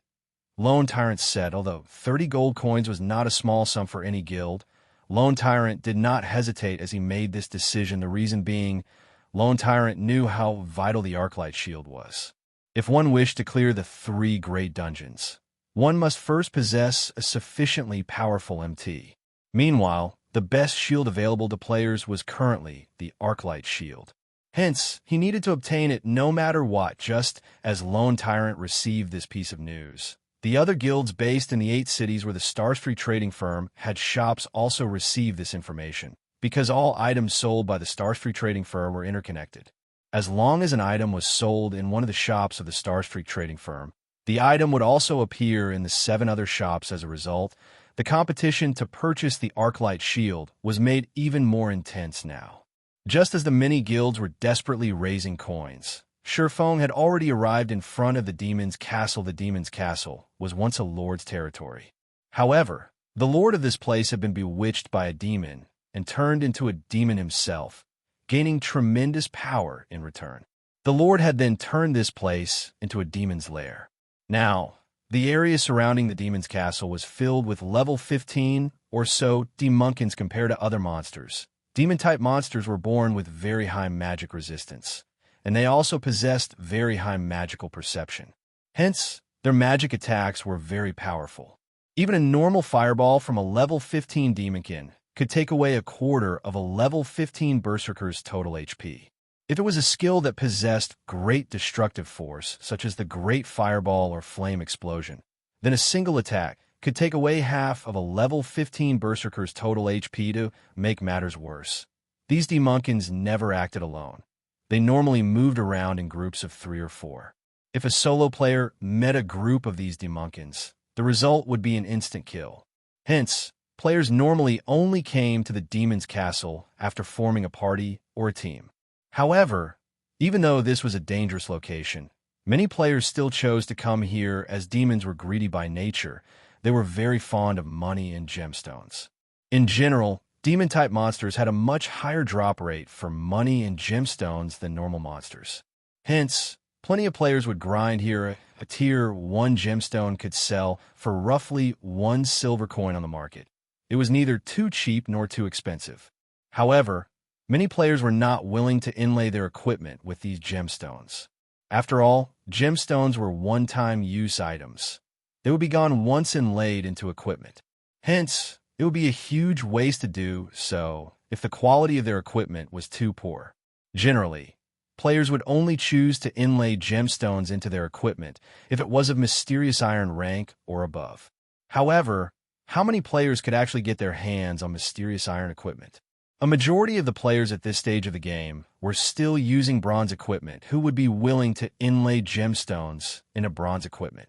Lone Tyrant said, although 30 gold coins was not a small sum for any guild. Lone Tyrant did not hesitate as he made this decision, the reason being, Lone Tyrant knew how vital the Arclight shield was. If one wished to clear the 3 great dungeons, one must first possess a sufficiently powerful MT. Meanwhile, the best shield available to players was currently the Arclight shield. Hence, he needed to obtain it no matter what. Just as Lone Tyrant received this piece of news, the other guilds based in the 8 cities where the Starstreet trading firm had shops also received this information, because all items sold by the Starstreet trading firm were interconnected. As long as an item was sold in one of the shops of the Starstreet trading firm, the item would also appear in the 7 other shops. As a result, the competition to purchase the Arclight shield was made even more intense now. Just as the many guilds were desperately raising coins, Shurfeng had already arrived in front of the demon's castle. The demon's castle was once a lord's territory. However, the lord of this place had been bewitched by a demon and turned into a demon himself, gaining tremendous power in return. The lord had then turned this place into a demon's lair. Now, the area surrounding the demon's castle was filled with level 15 or so demonkins. Compared to other monsters, demon-type monsters were born with very high magic resistance, and they also possessed very high magical perception. Hence, their magic attacks were very powerful. Even a normal fireball from a level 15 demonkin could take away a quarter of a level 15 berserker's total HP. If it was a skill that possessed great destructive force, such as the Great Fireball or Flame Explosion, then a single attack could take away half of a level 15 berserker's total HP. To make matters worse, these demonkins never acted alone. They normally moved around in groups of 3 or 4. If a solo player met a group of these demonkins, the result would be an instant kill. Hence, players normally only came to the demon's castle after forming a party or a team. However, even though this was a dangerous location, many players still chose to come here as demons were greedy by nature. They were very fond of money and gemstones. In general, demon-type monsters had a much higher drop rate for money and gemstones than normal monsters. Hence, plenty of players would grind here. A tier 1 gemstone could sell for roughly 1 silver coin on the market. It was neither too cheap nor too expensive. However, many players were not willing to inlay their equipment with these gemstones. After all, gemstones were one-time use items. They would be gone once inlaid into equipment. Hence, it would be a huge waste to do so if the quality of their equipment was too poor. Generally, players would only choose to inlay gemstones into their equipment if it was of mysterious iron rank or above. However, how many players could actually get their hands on mysterious iron equipment? A majority of the players at this stage of the game were still using bronze equipment who would be willing to inlay gemstones into bronze equipment.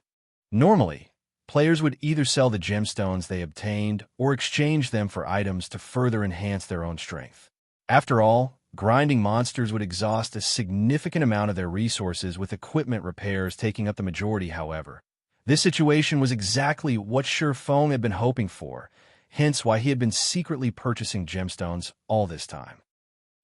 Normally, players would either sell the gemstones they obtained or exchange them for items to further enhance their own strength. After all, grinding monsters would exhaust a significant amount of their resources, with equipment repairs taking up the majority. However, this situation was exactly what Shurfeng had been hoping for, hence why he had been secretly purchasing gemstones all this time.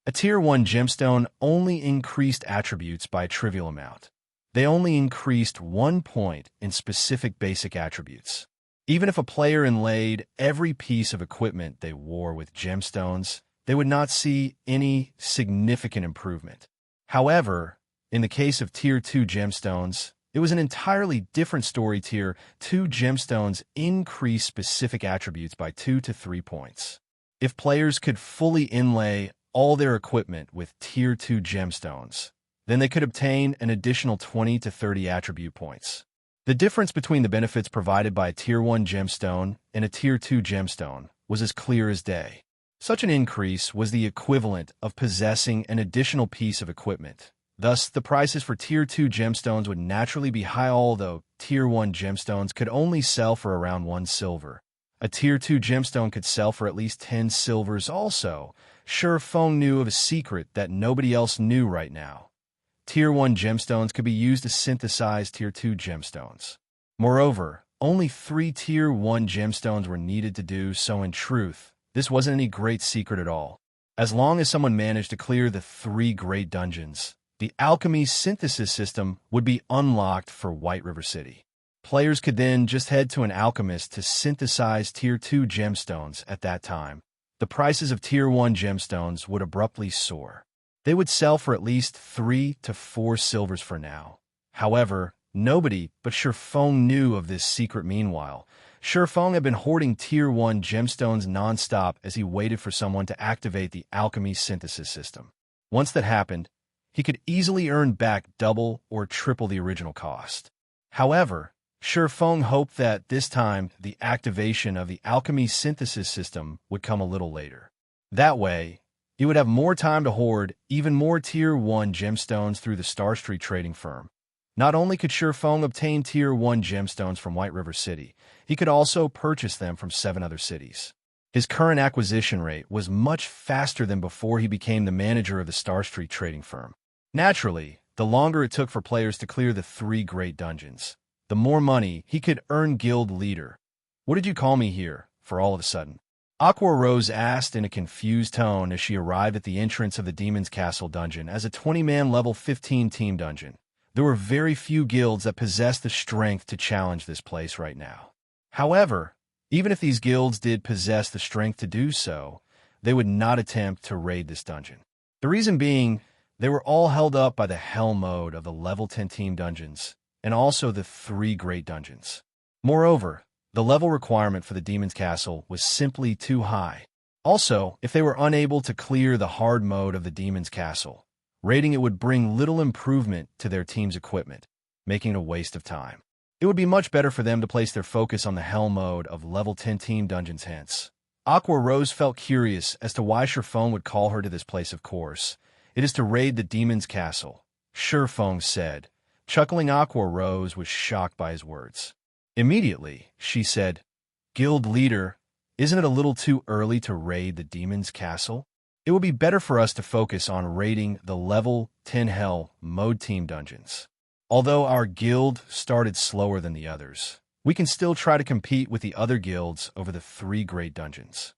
A tier 1 gemstone only increased attributes by a trivial amount. They only increased 1 point in specific basic attributes. Even if a player inlaid every piece of equipment they wore with gemstones, they would not see any significant improvement. However, in the case of tier 2 gemstones, it was an entirely different story. Tier 2 gemstones increase specific attributes by 2 to 3 points. If players could fully inlay all their equipment with tier 2 gemstones, then they could obtain an additional 20 to 30 attribute points. The difference between the benefits provided by a tier 1 gemstone and a tier 2 gemstone was as clear as day. Such an increase was the equivalent of possessing an additional piece of equipment. Thus, the prices for tier 2 gemstones would naturally be high. Although tier 1 gemstones could only sell for around 1 silver, a tier 2 gemstone could sell for at least 10 silvers. Also, Shurfeng knew of a secret that nobody else knew right now. Tier 1 gemstones could be used to synthesize tier 2 gemstones. Moreover, only 3 tier 1 gemstones were needed to do so. In truth, this wasn't any great secret at all. As long as someone managed to clear the 3 great dungeons, the alchemy synthesis system would be unlocked for White River City. Players could then just head to an alchemist to synthesize Tier 2 gemstones at that time. The prices of Tier 1 gemstones would abruptly soar. They would sell for at least 3 to 4 silvers for now. However, nobody but Shifeng knew of this secret meanwhile. Shifeng had been hoarding Tier 1 gemstones non-stop as he waited for someone to activate the alchemy synthesis system. Once that happened, he could easily earn back double or triple the original cost. However, Shifeng hoped that this time the activation of the alchemy synthesis system would come a little later. That way, he would have more time to hoard even more Tier 1 gemstones through the Star Street trading firm. Not only could Shifeng obtain Tier 1 gemstones from White River City, he could also purchase them from 7 other cities. His current acquisition rate was much faster than before he became the manager of the Star Street trading firm. Naturally, the longer it took for players to clear the 3 great dungeons, the more money he could earn guild leader. "What did you call me here, for all of a sudden?" Aqua Rose asked in a confused tone as she arrived at the entrance of the Demon's Castle dungeon as a 20-man level 15 team dungeon. There were very few guilds that possessed the strength to challenge this place right now. However, even if these guilds did possess the strength to do so, they would not attempt to raid this dungeon. The reason being, they were all held up by the hell mode of the level 10 team dungeons, and also the 3 great dungeons. Moreover, the level requirement for the Demon's Castle was simply too high. Also, if they were unable to clear the hard mode of the Demon's Castle, raiding it would bring little improvement to their team's equipment, making it a waste of time. It would be much better for them to place their focus on the hell mode of level 10 team dungeons hence. Aqua Rose felt curious as to why Shifeng would call her to this place. Of course, it is to raid the Demon's Castle, Shifeng said. Chuckling, Aqua Rose was shocked by his words. Immediately, she said, "Guild leader, isn't it a little too early to raid the Demon's Castle? It would be better for us to focus on raiding the level 10 hell mode team dungeons. Although our guild started slower than the others, we can still try to compete with the other guilds over the 3 great dungeons."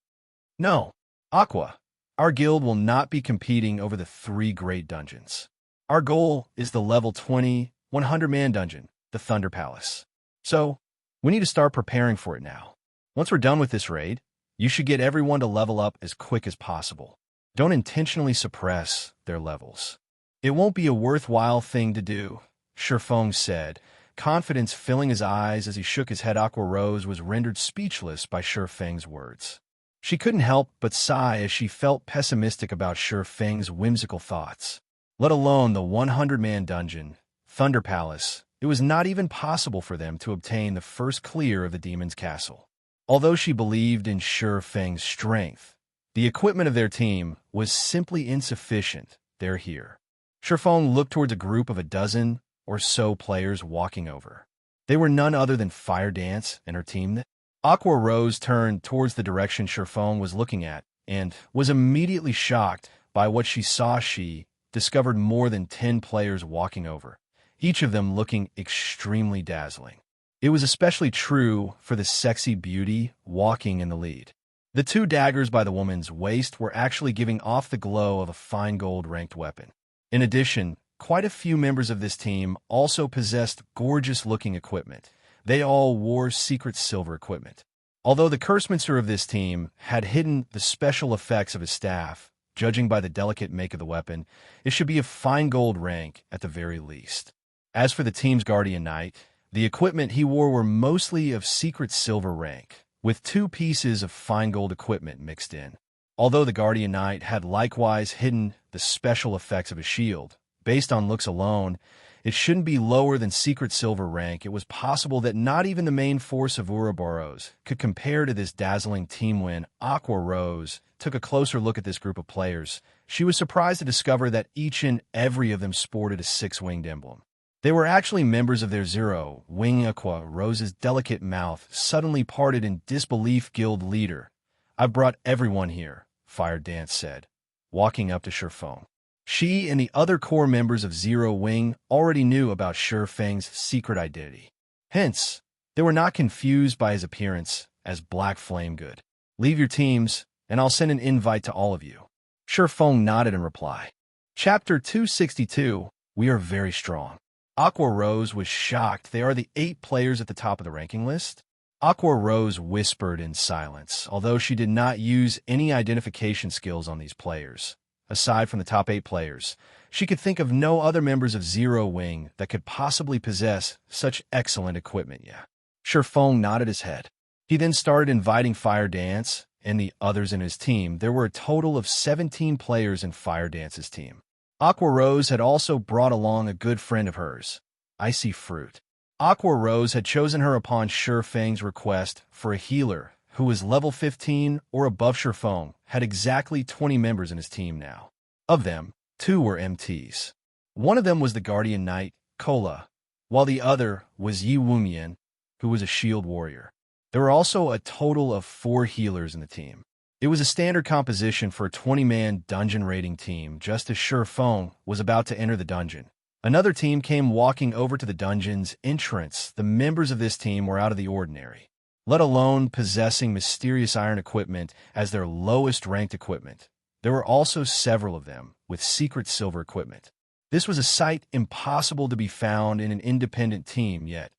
"No, Aqua, our guild will not be competing over the 3 great dungeons. Our goal is the level 20, 100-man dungeon, the Thunder Palace. So, we need to start preparing for it now. Once we're done with this raid, you should get everyone to level up as quick as possible. Don't intentionally suppress their levels. It won't be a worthwhile thing to do," Shifeng said, confidence filling his eyes as he shook his head. Aqua Rose was rendered speechless by Shifeng's words. She couldn't help but sigh as she felt pessimistic about Shifeng's whimsical thoughts. Let alone the 100-man dungeon, Thunder Palace, it was not even possible for them to obtain the first clear of the Demon's Castle. Although she believed in Shifeng's strength, the equipment of their team was simply insufficient. They're here. Shifeng looked towards a group of a dozen or so players walking over. They were none other than Fire Dance and her team. Aqua Rose turned towards the direction Shifeng was looking at and was immediately shocked by what she saw. She discovered more than 10 players walking over, each of them looking extremely dazzling. It was especially true for the sexy beauty walking in the lead. The 2 daggers by the woman's waist were actually giving off the glow of a fine gold-ranked weapon. In addition, quite a few members of this team also possessed gorgeous-looking equipment. They all wore secret silver equipment. Although the Cursemancer of this team had hidden the special effects of his staff, judging by the delicate make of the weapon, it should be of fine gold rank at the very least. As for the team's Guardian Knight, the equipment he wore were mostly of secret silver rank, with 2 pieces of fine gold equipment mixed in. Although the Guardian Knight had likewise hidden the special effects of his shield, based on looks alone, it shouldn't be lower than secret silver rank. It was possible that not even the main force of Ouroboros could compare to this dazzling team. When Aqua Rose took a closer look at this group of players, she was surprised to discover that each and every of them sported a 6-winged emblem. They were actually members of their 0-wing. Aqua Rose's delicate mouth suddenly parted in disbelief. "Guild leader, I've brought everyone here," Fire Dance said, walking up to Shifeng. She and the other core members of 0-wing already knew about Shifeng's secret identity. Hence, they were not confused by his appearance as Black Flame. "Good. Leave your teams, and I'll send an invite to all of you." Feng nodded in reply. Chapter 262, We Are Very Strong. Aqua Rose was shocked. They are the 8 players at the top of the ranking list? Aqua Rose whispered in silence, although she did not use any identification skills on these players. Aside from the top 8 players, she could think of no other members of Zero Wing that could possibly possess such excellent equipment yet. Feng nodded his head. He then started inviting Fire Dance and the others in his team. There were a total of 17 players in Fire Dance's team. Aqua Rose had also brought along a good friend of hers, Icy Fruit. Aqua Rose had chosen her upon Feng's request for a healer who was level 15 or above. Feng had exactly 20 members in his team now. Of them, 2 were MTs. One of them was the Guardian Knight, Kola, while the other was Yi Wumian, who was a shield warrior. There were also a total of 4 healers in the team. It was a standard composition for a 20-man dungeon raiding team. Just as Feng was about to enter the dungeon, another team came walking over to the dungeon's entrance. The members of this team were out of the ordinary, let alone possessing mysterious iron equipment as their lowest ranked equipment. There were also several of them with secret silver equipment. This was a sight impossible to be found in an independent team, yet,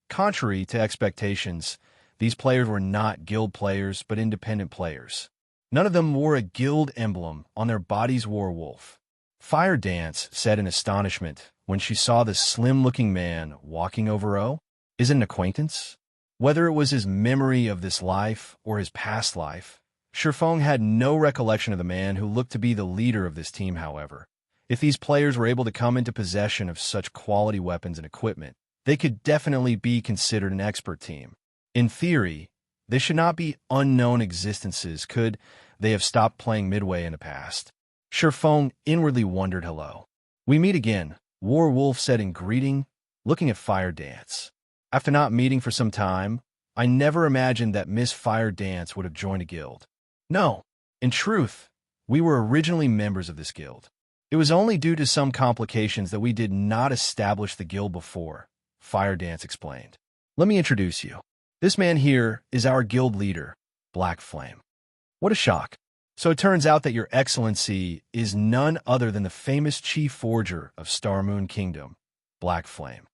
contrary to expectations, these players were not guild players but independent players. None of them wore a guild emblem on their bodies. Wolf. Fire Dance said in astonishment when she saw the slim-looking man walking over. Oh, is it an acquaintance? Whether it was his memory of this life or his past life, Feng had no recollection of the man who looked to be the leader of this team. However, if these players were able to come into possession of such quality weapons and equipment, they could definitely be considered an expert team. In theory, they should not be unknown existences. Could they have stopped playing midway in the past? Feng inwardly wondered. Hello. We meet again, Wolf said in greeting, looking at Fire Dance. After not meeting for some time, I never imagined that Miss Fire Dance would have joined a guild. No, in truth, we were originally members of this guild. It was only due to some complications that we did not establish the guild before, Fire Dance explained. Let me introduce you. This man here is our guild leader, Black Flame. What a shock. So it turns out that your excellency is none other than the famous chief forger of Star Moon Kingdom, Black Flame.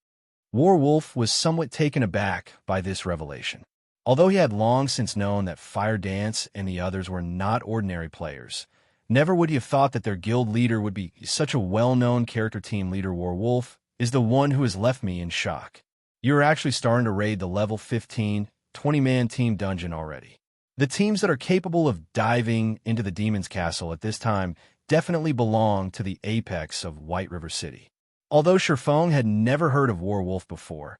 Wolf was somewhat taken aback by this revelation. Although he had long since known that Fire Dance and the others were not ordinary players, never would he have thought that their guild leader would be such a well-known character. Team leader Wolf is the one who has left me in shock. You're actually starting to raid the level 15, 20-man team dungeon already. The teams that are capable of diving into the Demon's Castle at this time definitely belong to the apex of White River City. Although Feng had never heard of Wolf before,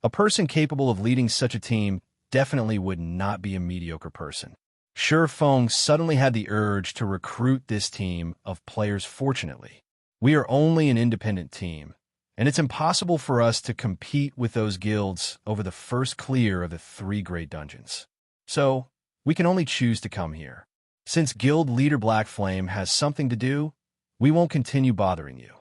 a person capable of leading such a team definitely would not be a mediocre person. Feng suddenly had the urge to recruit this team of players. Fortunately, we are only an independent team, and it's impossible for us to compete with those guilds over the first clear of the 3 great dungeons. So, we can only choose to come here. Since guild leader Black Flame has something to do, we won't continue bothering you.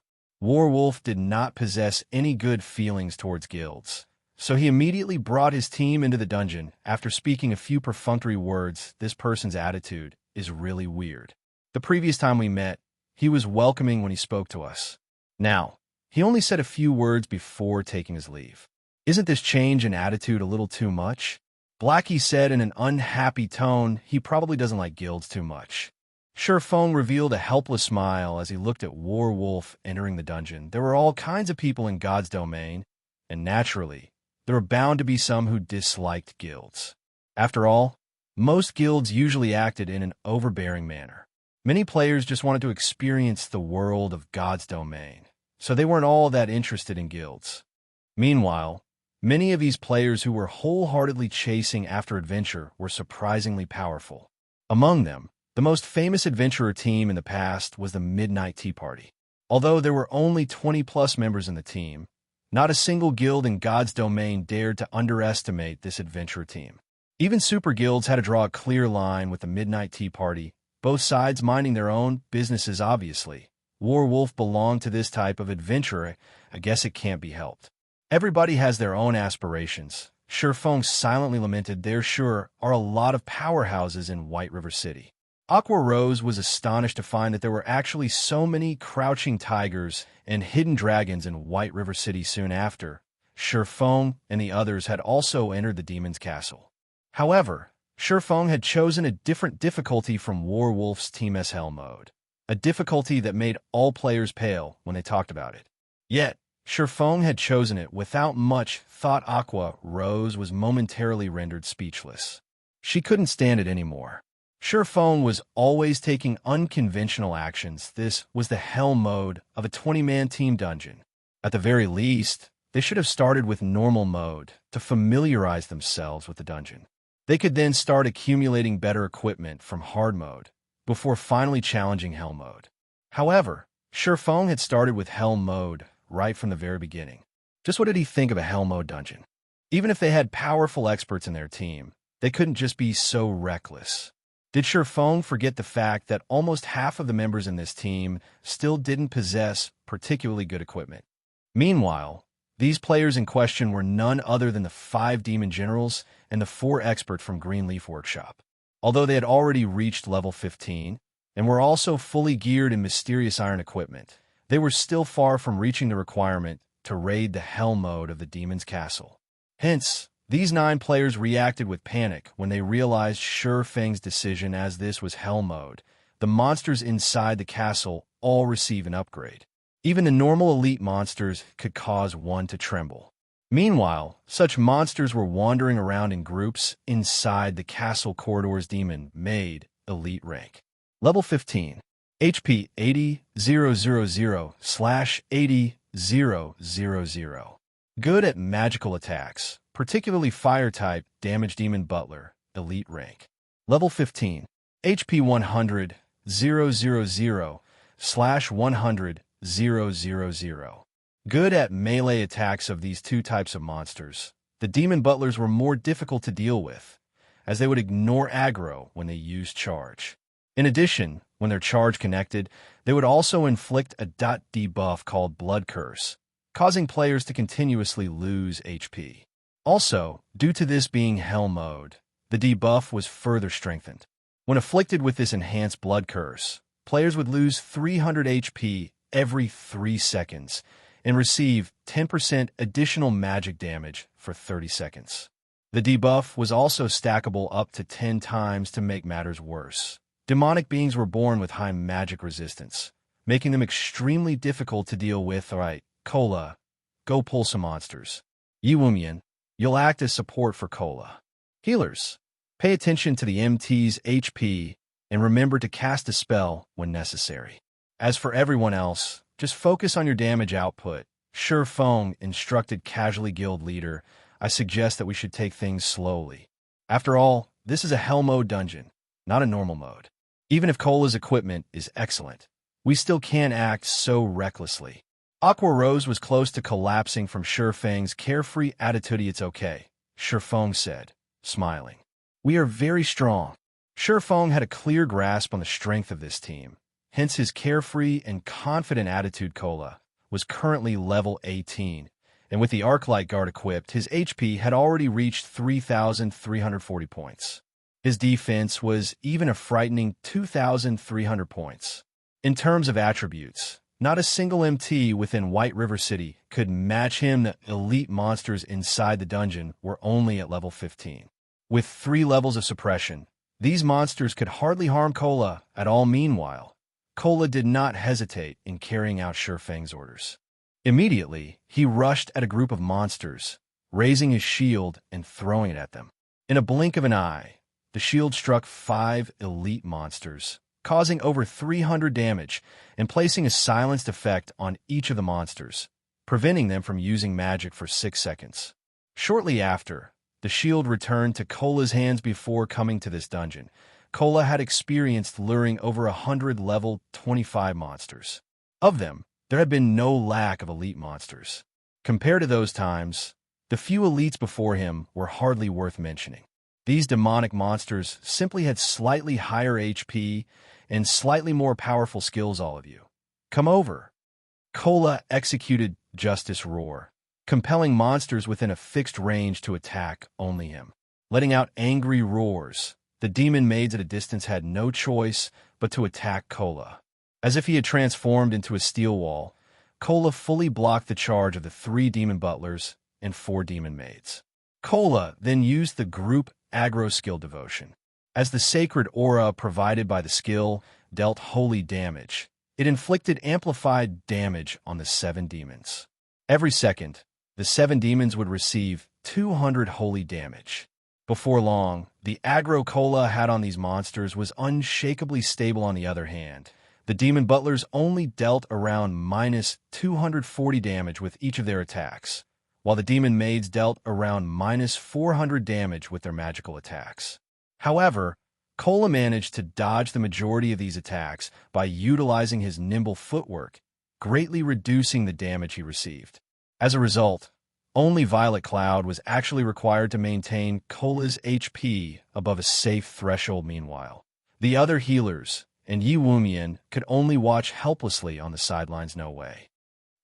Wolf did not possess any good feelings towards guilds, so he immediately brought his team into the dungeon. After speaking a few perfunctory words, this person's attitude is really weird. The previous time we met, he was welcoming when he spoke to us. Now, he only said a few words before taking his leave. Isn't this change in attitude a little too much? Blackie said in an unhappy tone. He probably doesn't like guilds too much. Feng revealed a helpless smile as he looked at Wolf entering the dungeon. There were all kinds of people in God's domain, and naturally, there were bound to be some who disliked guilds. After all, most guilds usually acted in an overbearing manner. Many players just wanted to experience the world of God's domain, so they weren't all that interested in guilds. Meanwhile, many of these players who were wholeheartedly chasing after adventure were surprisingly powerful. Among them, the most famous adventurer team in the past was the Midnight Tea Party. Although there were only 20-plus members in the team, not a single guild in God's domain dared to underestimate this adventurer team. Even super guilds had to draw a clear line with the Midnight Tea Party, both sides minding their own businesses. Obviously, Wolf belonged to this type of adventurer. I guess it can't be helped. Everybody has their own aspirations. Feng silently lamented. There sure are a lot of powerhouses in White River City. Aqua Rose was astonished to find that there were actually so many crouching tigers and hidden dragons in White River City soon after. Shurfeng and the others had also entered the demon's castle. However, Shurfeng had chosen a different difficulty from Warwolf's Team S Hell mode, a difficulty that made all players pale when they talked about it. Yet, Shurfeng had chosen it without much thought. Aqua Rose was momentarily rendered speechless. She couldn't stand it anymore. Shurfeng was always taking unconventional actions. This was the hell mode of a 20-man team dungeon. At the very least, they should have started with normal mode to familiarize themselves with the dungeon. They could then start accumulating better equipment from hard mode before finally challenging hell mode. However, Shurfeng had started with hell mode right from the very beginning. Just what did he think of a hell mode dungeon? Even if they had powerful experts in their team, they couldn't just be so reckless. Did Shurfeng forget the fact that almost half of the members in this team still didn't possess particularly good equipment? Meanwhile, these players in question were none other than the 5 demon generals and the 4 expert from Greenleaf Workshop. Although they had already reached level 15 and were also fully geared in mysterious iron equipment, they were still far from reaching the requirement to raid the hell mode of the demon's castle. Hence, these 9 players reacted with panic when they realized Shurfeng's decision, as this was hell mode. The monsters inside the castle all receive an upgrade. Even the normal elite monsters could cause one to tremble. Meanwhile, such monsters were wandering around in groups inside the castle corridors. Demon made elite rank. Level 15. HP 80,000/80,000. Good at magical attacks, particularly fire-type damage. Demon Butler, elite rank. Level 15. HP 100,000/100,000. Good at melee attacks. Of these 2 types of monsters, the Demon Butlers were more difficult to deal with, as they would ignore aggro when they used charge. In addition, when their charge connected, they would also inflict a debuff called Blood Curse, causing players to continuously lose HP. Also, due to this being hell mode, the debuff was further strengthened. When afflicted with this enhanced Blood Curse, players would lose 300 HP every 3 seconds and receive 10% additional magic damage for 30 seconds. The debuff was also stackable up to 10 times. To make matters worse, demonic beings were born with high magic resistance, making them extremely difficult to deal with. Alright, Cola, go pull some monsters. Yiwumian, you'll act as support for Cola. Healers, pay attention to the MT's HP and remember to cast a spell when necessary. As for everyone else, just focus on your damage output. Shurfeng instructed casually. Guild leader, I suggest that we should take things slowly. After all, this is a hell mode dungeon, not a normal mode. Even if Cola's equipment is excellent, we still can't act so recklessly. Aqua Rose was close to collapsing from Shurfeng's carefree attitude. It's okay, Shurfeng said, smiling. We are very strong. Shurfeng had a clear grasp on the strength of this team, hence his carefree and confident attitude. Cola was currently level 18, and with the Arclight guard equipped, his HP had already reached 3,340 points. His defense was even a frightening 2,300 points. In terms of attributes, not a single MT within White River City could match him. The elite monsters inside the dungeon were only at level 15. With 3 levels of suppression, these monsters could hardly harm Cola at all. Meanwhile, Cola did not hesitate in carrying out Shurfeng's orders. Immediately, he rushed at a group of monsters, raising his shield and throwing it at them. In a blink of an eye, the shield struck 5 elite monsters, causing over 300 damage and placing a silenced effect on each of the monsters, preventing them from using magic for 6 seconds. Shortly after, the shield returned to Cola's hands. Before coming to this dungeon, Cola had experienced luring over 100 level 25 monsters. Of them, there had been no lack of elite monsters. Compared to those times, the few elites before him were hardly worth mentioning. These demonic monsters simply had slightly higher HP and slightly more powerful skills. All of you, come over. Cola executed Justice Roar, compelling monsters within a fixed range to attack only him. Letting out angry roars, the demon maids at a distance had no choice but to attack Kola. As if he had transformed into a steel wall, Kola fully blocked the charge of the 3 demon butlers and 4 demon maids. Kola then used the group aggro skill devotion. As the sacred aura provided by the skill dealt holy damage, it inflicted amplified damage on the 7 demons. Every second, the 7 demons would receive 200 holy damage. Before long, the aggro Kola had on these monsters was unshakably stable. On the other hand, the demon butlers only dealt around minus 240 damage with each of their attacks, while the demon maids dealt around minus 400 damage with their magical attacks. However, Kola managed to dodge the majority of these attacks by utilizing his nimble footwork, greatly reducing the damage he received. As a result, only Violet Cloud was actually required to maintain Kola's HP above a safe threshold. Meanwhile, the other healers and Yi Wumian could only watch helplessly on the sidelines. No way.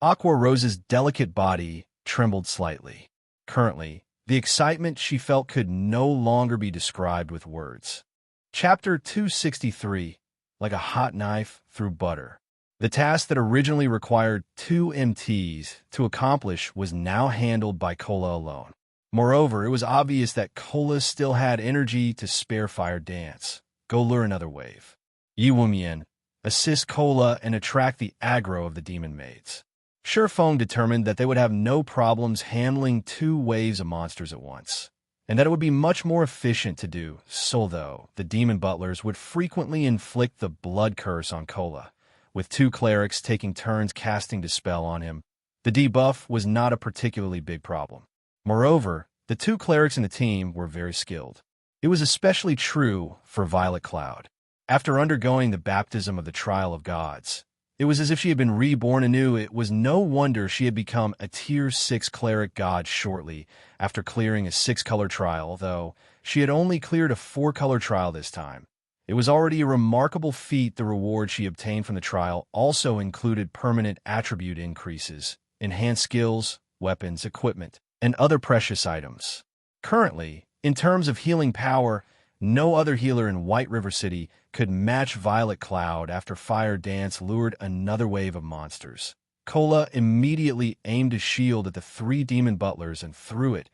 Aqua Rose's delicate body trembled slightly. Currently, the excitement she felt could no longer be described with words. Chapter 263, like a hot knife through butter. The task that originally required 2 MTs to accomplish was now handled by Kola alone. Moreover, it was obvious that Kola still had energy to spare. Fire Dance. Go lure another wave. Yi Wumian, assist Kola and attract the aggro of the demon maids. Shifeng determined that they would have no problems handling 2 waves of monsters at once, and that it would be much more efficient to do so, though the demon butlers would frequently inflict the blood curse on Kola, with 2 clerics taking turns casting Dispel on him. The debuff was not a particularly big problem. Moreover, the 2 clerics in the team were very skilled. It was especially true for Violet Cloud. After undergoing the baptism of the Trial of Gods, it was as if she had been reborn anew. It was no wonder she had become a Tier 6 cleric god shortly after clearing a 6-color trial, though she had only cleared a 4-color trial this time. It was already a remarkable feat. The reward she obtained from the trial also included permanent attribute increases, enhanced skills, weapons, equipment, and other precious items. Currently, in terms of healing power, no other healer in White River City could match Violet Cloud. After Fire Dance lured another wave of monsters, Kola immediately aimed a shield at the 3 demon butlers and threw it,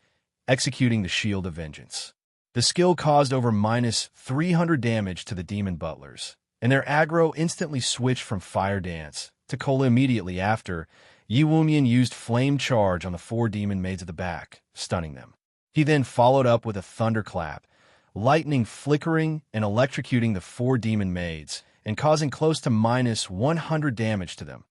executing the Shield of Vengeance. The skill caused over minus 300 damage to the demon butlers, and their aggro instantly switched from Fire Dance to Kola. Immediately after, Yi Wumian used Flame Charge on the 4 demon maids at the back, stunning them. He then followed up with a Thunderclap, lightning flickering and electrocuting the 4 demon maids and causing close to minus 100 damage to them.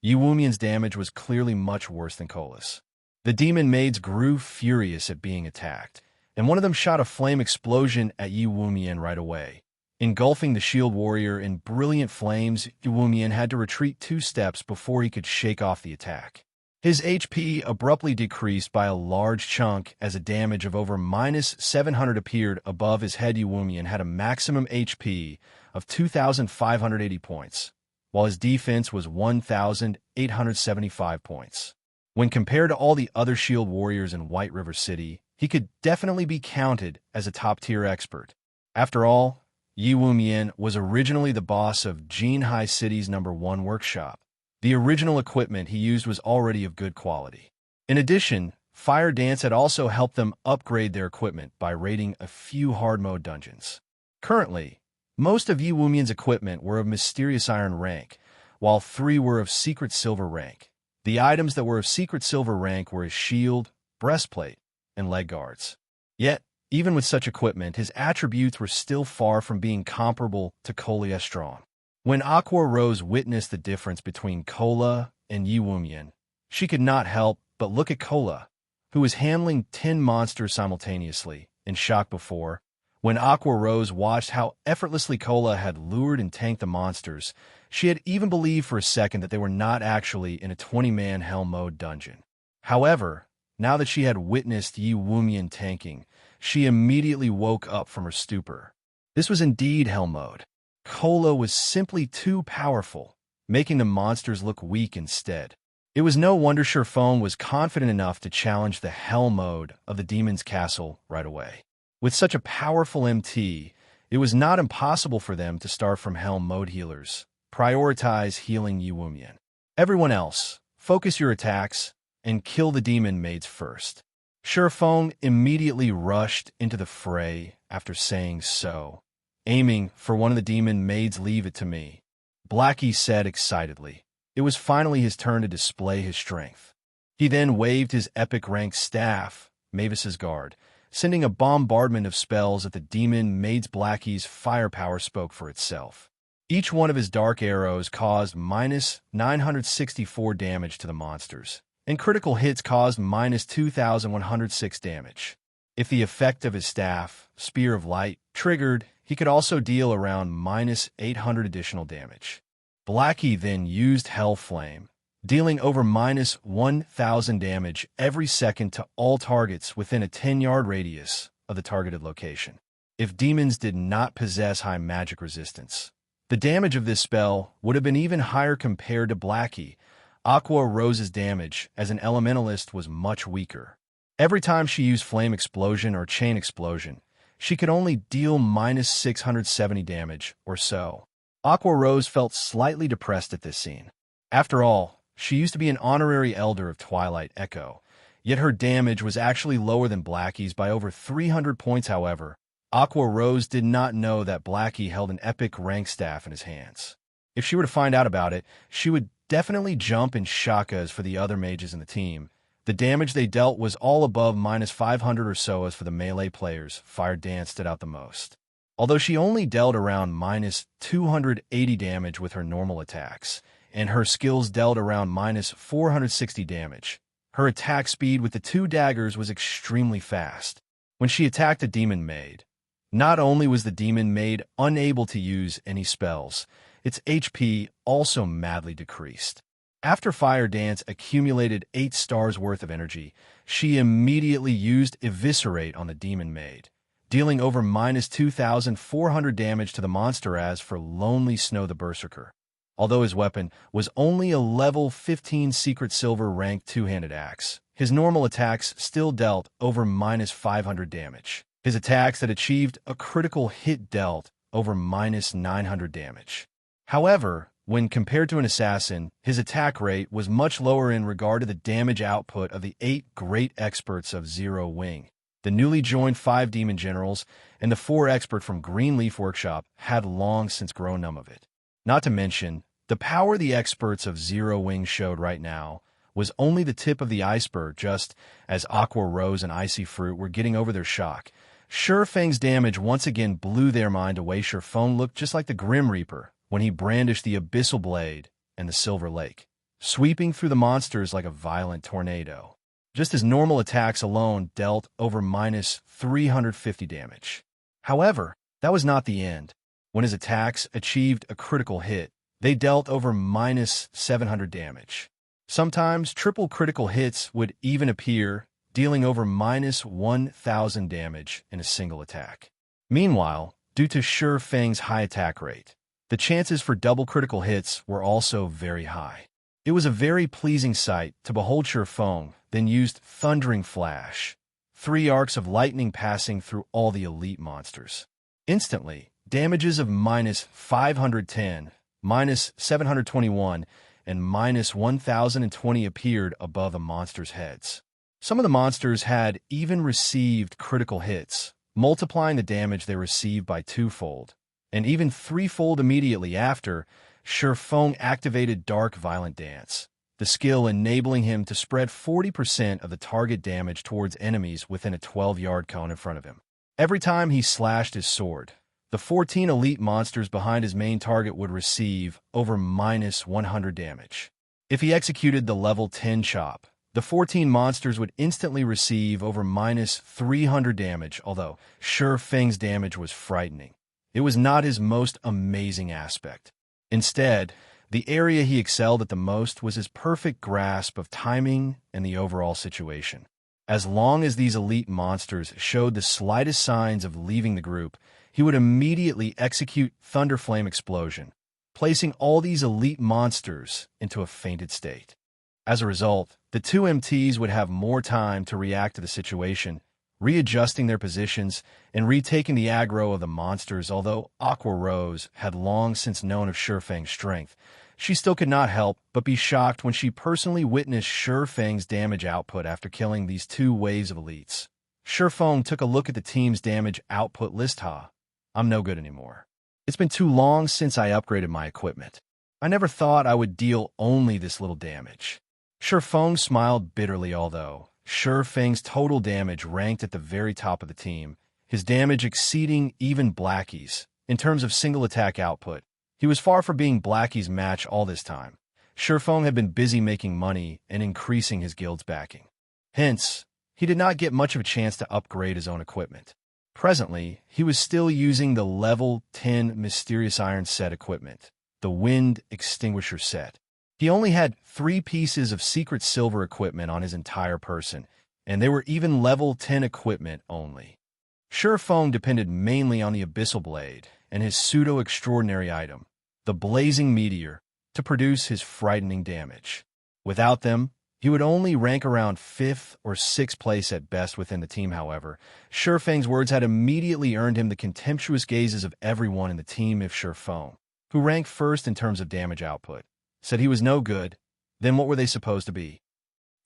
Yi Wumian's damage was clearly much worse than Kola's. The demon maids grew furious at being attacked, and one of them shot a flame explosion at Yi Wumian right away. Engulfing the shield warrior in brilliant flames, Yi Wumian had to retreat 2 steps before he could shake off the attack. His HP abruptly decreased by a large chunk as a damage of over minus 700 appeared above his head. Yi Wumian had a maximum HP of 2,580 points, while his defense was 1,875 points. When compared to all the other shield warriors in White River City, he could definitely be counted as a top-tier expert. After all, Yi Wumian was originally the boss of Jinhai City's #1 workshop. The original equipment he used was already of good quality. In addition, Fire Dance had also helped them upgrade their equipment by raiding a few hard-mode dungeons. Currently, most of Yi Wumian's equipment were of Mysterious Iron rank, while 3 were of Secret Silver rank. The items that were of Secret Silver rank were his shield, breastplate, and leg guards. Yet, even with such equipment, his attributes were still far from being comparable to Kola Strong. When Aqua Rose witnessed the difference between Kola and Yi Wumian, she could not help but look at Kola, who was handling 10 monsters simultaneously, in shock. Before, when Aqua Rose watched how effortlessly Kola had lured and tanked the monsters, she had even believed for a second that they were not actually in a 20-man hell mode dungeon. However, now that she had witnessed Yi Wumian tanking, she immediately woke up from her stupor. This was indeed hell mode. Kola was simply too powerful, making the monsters look weak instead. It was no wonder Shifeng was confident enough to challenge the hell mode of the demon's castle right away. With such a powerful MT, It was not impossible for them to start from Helm mode healers. Prioritize healing Yuwumian. Everyone else, focus your attacks and kill the demon maids first. Shurfeng immediately rushed into the fray after saying so, aiming for one of the demon maids. Leave it to me, Blackie said excitedly. It was finally his turn to display his strength. He then waved his epic-ranked staff, Mavis's Guard, sending a bombardment of spells at the demon maids. Blackie's firepower spoke for itself. Each one of his dark arrows caused minus 964 damage to the monsters, and critical hits caused minus 2,106 damage. If the effect of his staff, Spear of Light, triggered, he could also deal around minus 800 additional damage. Blackie then used Hellflame, dealing over minus 1,000 damage every second to all targets within a 10-yard radius of the targeted location. If demons did not possess high magic resistance, the damage of this spell would have been even higher compared to Blackie. Aqua Rose's damage as an elementalist was much weaker. Every time she used Flame Explosion or Chain Explosion, she could only deal minus 670 damage or so. Aqua Rose felt slightly depressed at this scene. After all, she used to be an honorary Elder of Twilight Echo, yet her damage was actually lower than Blackie's by over 300 points. However, Aqua Rose did not know that Blackie held an epic rank staff in his hands. If she were to find out about it, she would definitely jump in shakas for the other mages in the team. The damage they dealt was all above minus 500 or so. As for the melee players, Fire Dance stood out the most. Although she only dealt around minus 280 damage with her normal attacks, and her skills dealt around minus 460 damage, her attack speed with the two daggers was extremely fast. When she attacked a demon maid, not only was the demon maid unable to use any spells, its HP also madly decreased. After Fire Dance accumulated 8 stars worth of energy, she immediately used Eviscerate on the demon maid, dealing over minus 2,400 damage to the monster. As for Lonely Snow the Berserker, although his weapon was only a level 15 secret silver ranked two-handed axe, his normal attacks still dealt over minus 500 damage. His attacks that achieved a critical hit dealt over minus 900 damage. However, when compared to an assassin, his attack rate was much lower in regard to the damage output of the 8 great experts of Zero Wing. The newly joined 5 demon generals and the 4 expert from Greenleaf Workshop had long since grown numb of it. Not to mention, the power the experts of Zero Wing showed right now was only the tip of the iceberg. Just as Aqua Rose and Icy Fruit were getting over their shock, Shurfeng's damage once again blew their mind away. Shurfeng looked just like the Grim Reaper when he brandished the Abyssal Blade and the Silver Lake, sweeping through the monsters like a violent tornado. Just his normal attacks alone dealt over minus 350 damage. However, that was not the end. When his attacks achieved a critical hit, they dealt over minus 700 damage. Sometimes triple critical hits would even appear, dealing over minus 1,000 damage in a single attack. Meanwhile, due to Shurfeng's high attack rate, the chances for double critical hits were also very high. It was a very pleasing sight to behold Shurfeng then used Thundering Flash, 3 arcs of lightning passing through all the elite monsters. Instantly, damages of minus 510, minus 721, and minus 1,020 appeared above the monsters' heads. Some of the monsters had even received critical hits, multiplying the damage they received by 2-fold, and even 3-fold immediately after. Shurfeng activated Dark Violent Dance, the skill enabling him to spread 40% of the target damage towards enemies within a 12-yard cone in front of him. Every time he slashed his sword, the 14 elite monsters behind his main target would receive over minus 100 damage. If he executed the level 10 chop, the 14 monsters would instantly receive over minus 300 damage. Although Shurfeng's damage was frightening, it was not his most amazing aspect. Instead, the area he excelled at the most was his perfect grasp of timing and the overall situation. As long as these elite monsters showed the slightest signs of leaving the group, he would immediately execute Thunderflame Explosion, placing all these elite monsters into a fainted state. As a result, the 2 MTs would have more time to react to the situation, readjusting their positions and retaking the aggro of the monsters. Although Aqua Rose had long since known of Shurfang's strength, she still could not help but be shocked when she personally witnessed Shurfang's damage output after killing these two waves of elites. Shurfang took a look at the team's damage output list. I'm no good anymore. It's been too long since I upgraded my equipment. I never thought I would deal only this little damage. Shurfang smiled bitterly. Although Shurfang's total damage ranked at the very top of the team, his damage exceeding even Blackie's. In terms of single attack output, he was far from being Blackie's match all this time. Shurfang had been busy making money and increasing his guild's backing. Hence, he did not get much of a chance to upgrade his own equipment. Presently, he was still using the level 10 Mysterious Iron set equipment, the Wind Extinguisher set. He only had 3 pieces of secret silver equipment on his entire person, and they were even level 10 equipment only. Shurfang depended mainly on the Abyssal Blade and his pseudo-extraordinary item, the Blazing Meteor, to produce his frightening damage. Without them, he would only rank around 5th or 6th place at best within the team. However, Shurfang's words had immediately earned him the contemptuous gazes of everyone in the team. If Shurfang, who ranked first in terms of damage output, said he was no good, then what were they supposed to be?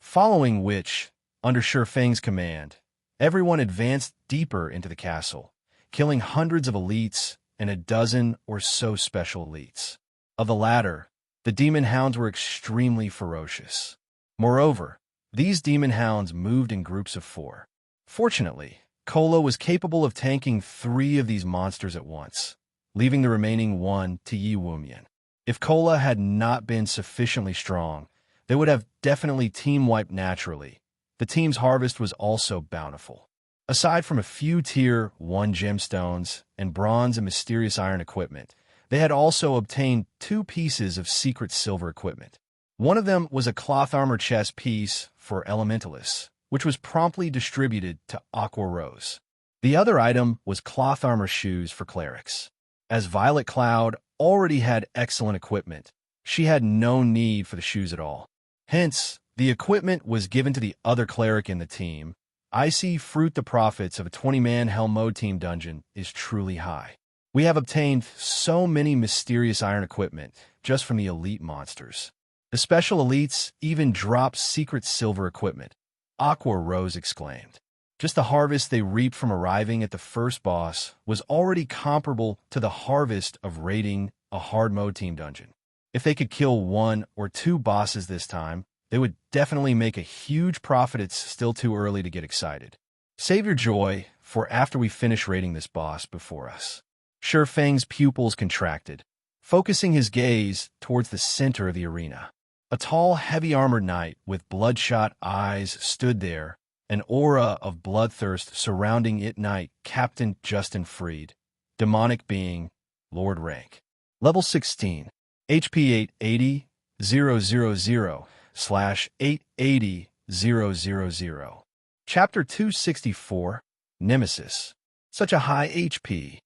Following which, under Shurfang's command, everyone advanced deeper into the castle, killing hundreds of elites and a dozen or so special elites. Of the latter, the demon hounds were extremely ferocious. Moreover, these demon hounds moved in groups of 4. Fortunately, Kola was capable of tanking 3 of these monsters at once, leaving the remaining 1 to Yi Wumian. If Kola had not been sufficiently strong, they would have definitely team-wiped naturally. The team's harvest was also bountiful. Aside from a few Tier 1 gemstones and bronze and mysterious iron equipment, they had also obtained 2 pieces of secret silver equipment. One of them was a cloth armor chest piece for elementalists, which was promptly distributed to Aqua Rose. The other item was cloth armor shoes for clerics. As Violet Cloud already had excellent equipment, she had no need for the shoes at all. Hence, the equipment was given to the other cleric in the team. Icy Fruit. The profits of a 20-man Hell Mode team dungeon is truly high. We have obtained so many mysterious iron equipment just from the elite monsters. The special elites even dropped secret silver equipment, Aqua Rose exclaimed. Just the harvest they reaped from arriving at the first boss was already comparable to the harvest of raiding a hard mode team dungeon. If they could kill 1 or 2 bosses this time, they would definitely make a huge profit. It's still too early to get excited. Save your joy for after we finish raiding this boss before us. Shurfang's pupils contracted, focusing his gaze towards the center of the arena. A tall, heavy-armored knight with bloodshot eyes stood there, an aura of bloodthirst surrounding it. Knight Captain Justin Freed, demonic being, Lord rank. Level 16, HP 880,000/880,000. Chapter 264, Nemesis. Such a high HP.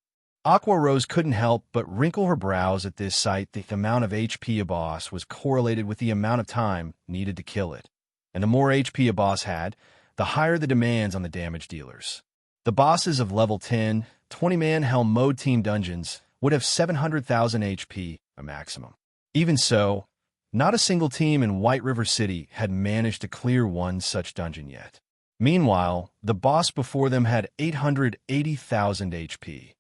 Aqua Rose couldn't help but wrinkle her brows at this sight. The amount of HP a boss was correlated with the amount of time needed to kill it. And the more HP a boss had, the higher the demands on the damage dealers. The bosses of level 10, 20-man Hell Mode team dungeons would have 700,000 HP a maximum. Even so, not a single team in White River City had managed to clear one such dungeon yet. Meanwhile, the boss before them had 880,000 HP.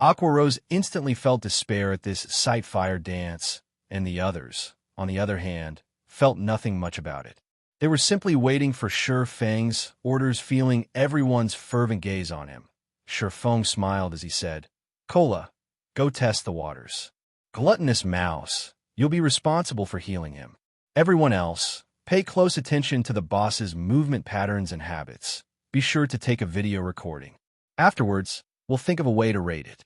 Aqua Rose instantly felt despair at this sight-fire dance, and the others, on the other hand, felt nothing much about it. They were simply waiting for Shurfang's orders, feeling everyone's fervent gaze on him. Shurfang smiled as he said, "Kola, go test the waters. Gluttonous mouse, you'll be responsible for healing him. Everyone else, pay close attention to the boss's movement patterns and habits. Be sure to take a video recording. Afterwards, we'll think of a way to raid it."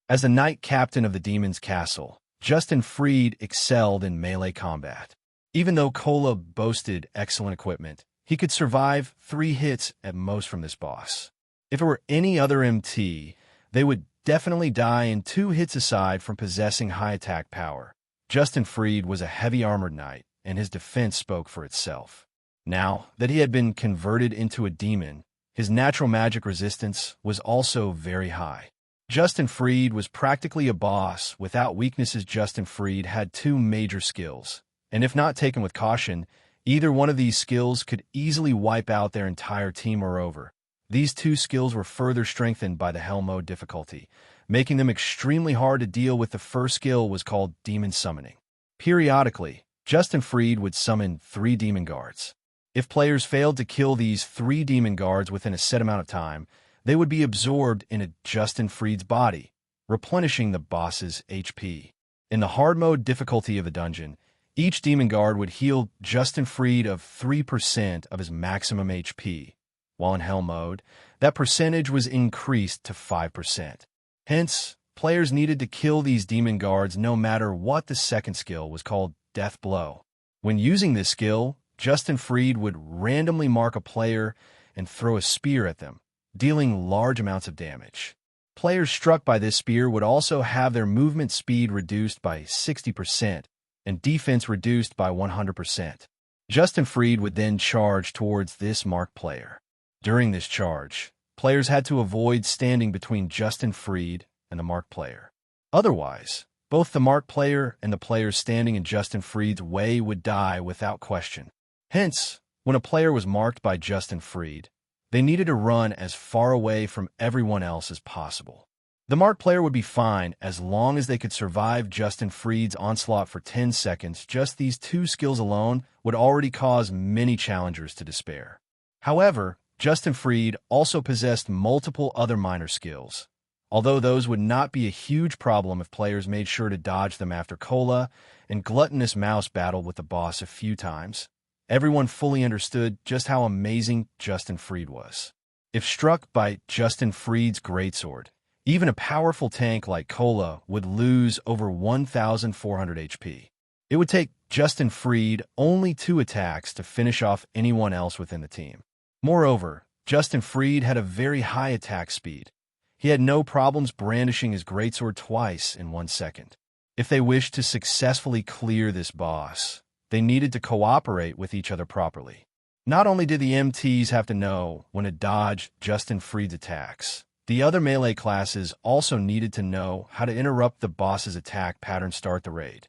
As the knight captain of the demon's castle, Justin Freed excelled in melee combat. Even though Kola boasted excellent equipment, he could survive 3 hits at most from this boss. If it were any other MT, they would definitely die in 2 hits aside from possessing high attack power. Justin Freed was a heavy armored knight, and his defense spoke for itself. Now that he had been converted into a demon, His natural magic resistance was also very high. Justin Fried was practically a boss without weaknesses. Justin Fried had two major skills, and if not taken with caution, either one of these skills could easily wipe out their entire team. Moreover, these two skills were further strengthened by the Hell mode difficulty, making them extremely hard to deal with. The first skill was called Demon Summoning. Periodically, Justin Fried would summon 3 demon guards. If players failed to kill these 3 demon guards within a set amount of time, they would be absorbed into Justin Fried's body, replenishing the boss's HP. In the hard mode difficulty of the dungeon, each demon guard would heal Justin Fried of 3% of his maximum HP, while in Hell mode, that percentage was increased to 5%. Hence, players needed to kill these demon guards no matter what. The second skill was called Death Blow. When using this skill, Justin Fried would randomly mark a player and throw a spear at them, dealing large amounts of damage. Players struck by this spear would also have their movement speed reduced by 60% and defense reduced by 100%. Justin Fried would then charge towards this marked player. During this charge, players had to avoid standing between Justin Fried and the marked player. Otherwise, both the marked player and the player standing in Justin Fried's way would die without question. Hence, when a player was marked by Justin Fried, they needed to run as far away from everyone else as possible. The marked player would be fine as long as they could survive Justin Fried's onslaught for 10 seconds. Just these two skills alone would already cause many challengers to despair. However, Justin Fried also possessed multiple other minor skills, although those would not be a huge problem if players made sure to dodge them. After Cola and Gluttonous Mouse battled with the boss a few times, everyone fully understood just how amazing Justin Fried was. If struck by Justin Fried's greatsword, even a powerful tank like Cola would lose over 1,400 HP. It would take Justin Fried only 2 attacks to finish off anyone else within the team. Moreover, Justin Fried had a very high attack speed. He had no problems brandishing his greatsword twice in 1 second. If they wished to successfully clear this boss, they needed to cooperate with each other properly. Not only did the MTs have to know when to dodge Justin Fried's attacks, the other melee classes also needed to know how to interrupt the boss's attack pattern. Start the raid.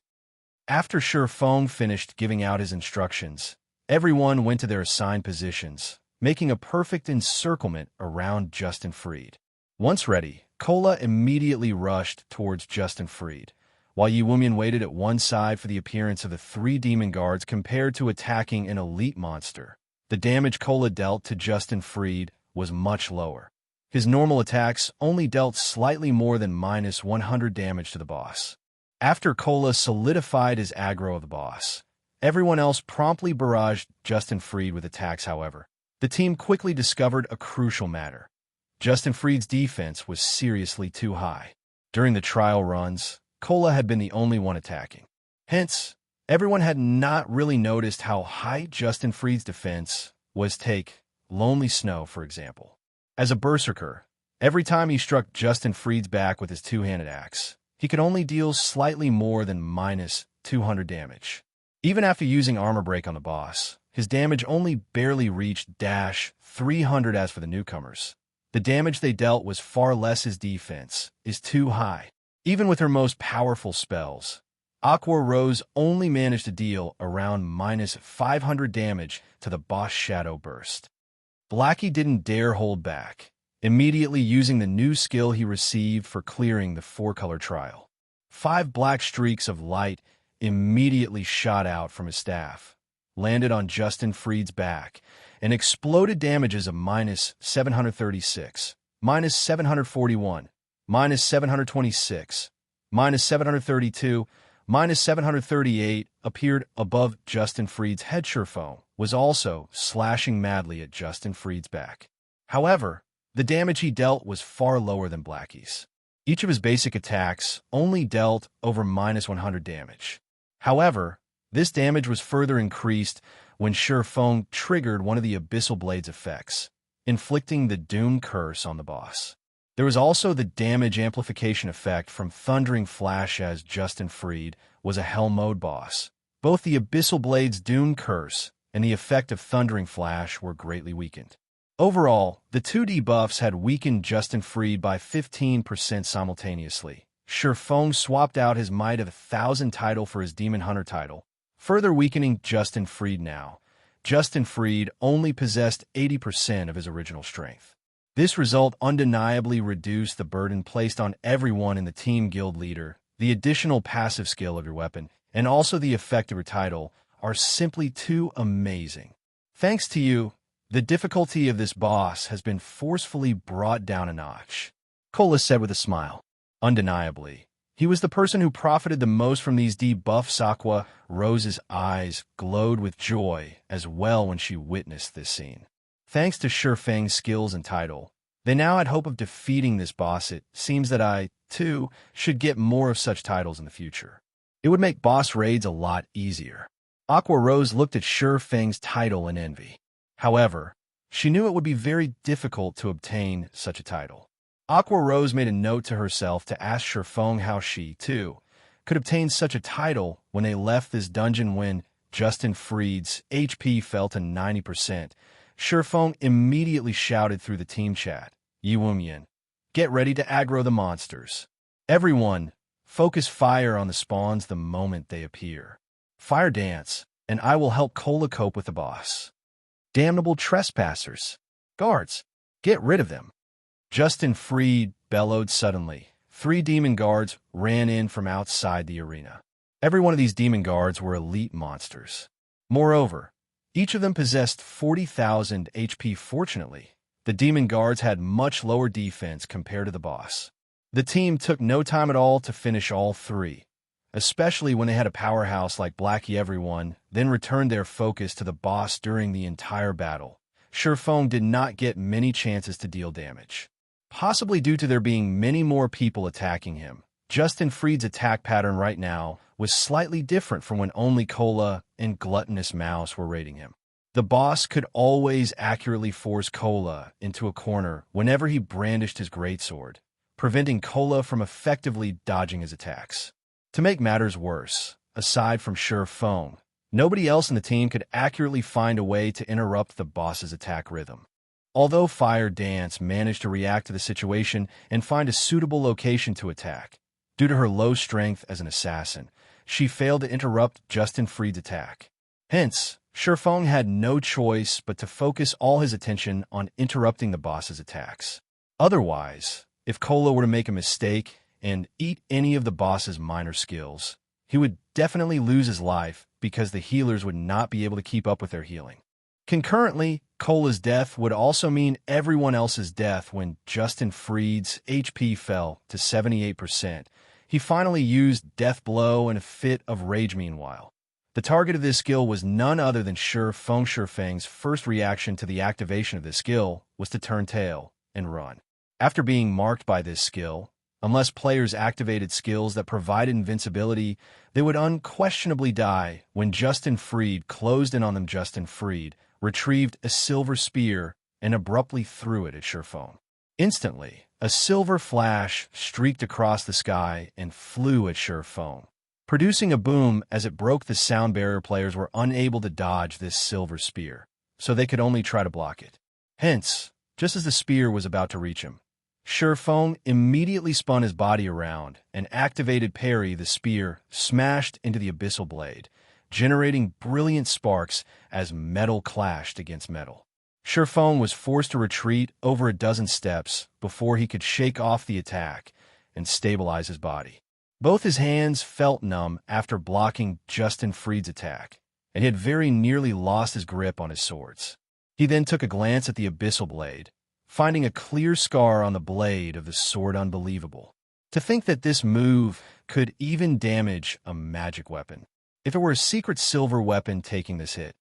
After Feng finished giving out his instructions, everyone went to their assigned positions, making a perfect encirclement around Justin Fried. Once ready, Cola immediately rushed towards Justin Fried, while Yiwumian waited at one side for the appearance of the 3 demon guards. Compared to attacking an elite monster, the damage Cola dealt to Justin Fried was much lower. His normal attacks only dealt slightly more than minus 100 damage to the boss. After Cola solidified his aggro of the boss, everyone else promptly barraged Justin Fried with attacks. However, the team quickly discovered a crucial matter. Justin Fried's defense was seriously too high. During the trial runs, Cola had been the only one attacking. Hence, everyone had not really noticed how high Justin Fried's defense was. Take Lonely Snow, for example. As a berserker, every time he struck Justin Fried's back with his two-handed axe, he could only deal slightly more than minus 200 damage. Even after using armor break on the boss, his damage only barely reached 300. As for the newcomers, the damage they dealt was far less. His defense is too high. Even with her most powerful spells, Aqua Rose only managed to deal around minus 500 damage to the boss Shadow Burst. Blackie didn't dare hold back, immediately using the new skill he received for clearing the 4-color trial. 5 black streaks of light immediately shot out from his staff, landed on Justin Fried's back, and exploded damages of minus 736, minus 741, minus 726, minus 732, minus 738 appeared above Justin Fried's head. Phone was also slashing madly at Justin Fried's back. However, the damage he dealt was far lower than Blackie's. Each of his basic attacks only dealt over minus 100 damage. However, this damage was further increased when Phone triggered one of the Abyssal Blade's effects, inflicting the Doom Curse on the boss. There was also the damage amplification effect from Thundering Flash, as Justin Fried was a Hell mode boss. Both the Abyssal Blade's Doom Curse and the effect of Thundering Flash were greatly weakened. Overall, the two debuffs had weakened Justin Freed by 15% simultaneously. Shifeng swapped out his Might of 1,000 title for his Demon Hunter title, further weakening Justin Freed now. Justin Freed only possessed 80% of his original strength. This result undeniably reduced the burden placed on everyone in the team. Guild leader, the additional passive skill of your weapon, and also the effect of your title are simply too amazing. Thanks to you, the difficulty of this boss has been forcefully brought down a notch, Cola said with a smile. Undeniably, he was the person who profited the most from these debuffs. Aqua Rose's eyes glowed with joy as well when she witnessed this scene. Thanks to Shifeng's skills and title, they now had hope of defeating this boss. It seems that I, too, should get more of such titles in the future. It would make boss raids a lot easier. Aqua Rose looked at Shifeng's title in envy. However, she knew it would be very difficult to obtain such a title. Aqua Rose made a note to herself to ask Shifeng how she, too, could obtain such a title when they left this dungeon. When Justin Freed's HP fell to 90%, Shifeng immediately shouted through the team chat, "Yuumyan, get ready to aggro the monsters. Everyone, focus fire on the spawns the moment they appear. Fire dance, and I will help Cola cope with the boss. Damnable trespassers. Guards, get rid of them." Justin Freed bellowed suddenly. 3 demon guards ran in from outside the arena. Every one of these demon guards were elite monsters. Moreover, each of them possessed 40,000 HP. Fortunately, the demon guards had much lower defense compared to the boss. The team took no time at all to finish all 3, especially when they had a powerhouse like Blackie. Everyone then returned their focus to the boss during the entire battle. Shifeng did not get many chances to deal damage, possibly due to there being many more people attacking him. Justin Freed's attack pattern right now was slightly different from when only Cola and Gluttonous Mouse were raiding him. The boss could always accurately force Cola into a corner whenever he brandished his greatsword, preventing Cola from effectively dodging his attacks. To make matters worse, aside from Shifeng, nobody else in the team could accurately find a way to interrupt the boss's attack rhythm. Although Fire Dance managed to react to the situation and find a suitable location to attack, due to her low strength as an assassin, she failed to interrupt Justin Freed's attack. Hence, Shifeng had no choice but to focus all his attention on interrupting the boss's attacks. Otherwise, if Cola were to make a mistake and eat any of the boss's minor skills, he would definitely lose his life because the healers would not be able to keep up with their healing. Concurrently, Cola's death would also mean everyone else's death. When Justin Freed's HP fell to 78%, he finally used Death Blow in a fit of rage. Meanwhile, the target of this skill was none other than Shifeng. Shifeng's first reaction to the activation of this skill was to turn tail and run. After being marked by this skill, unless players activated skills that provided invincibility, they would unquestionably die. When Justin Freed closed in on them, Justin Freed retrieved a silver spear and abruptly threw it at Shifeng. Instantly, a silver flash streaked across the sky and flew at Shifeng, producing a boom as it broke the sound barrier. Players were unable to dodge this silver spear, so they could only try to block it. Hence, just as the spear was about to reach him, Shifeng immediately spun his body around and activated parry. The spear smashed into the abyssal blade, generating brilliant sparks as metal clashed against metal. Shifeng was forced to retreat over a dozen steps before he could shake off the attack and stabilize his body. Both his hands felt numb after blocking Justin Freed's attack, and he had very nearly lost his grip on his swords. He then took a glance at the abyssal blade, finding a clear scar on the blade of the sword. Unbelievable. To think that this move could even damage a magic weapon. If it were a secret silver weapon taking this hit,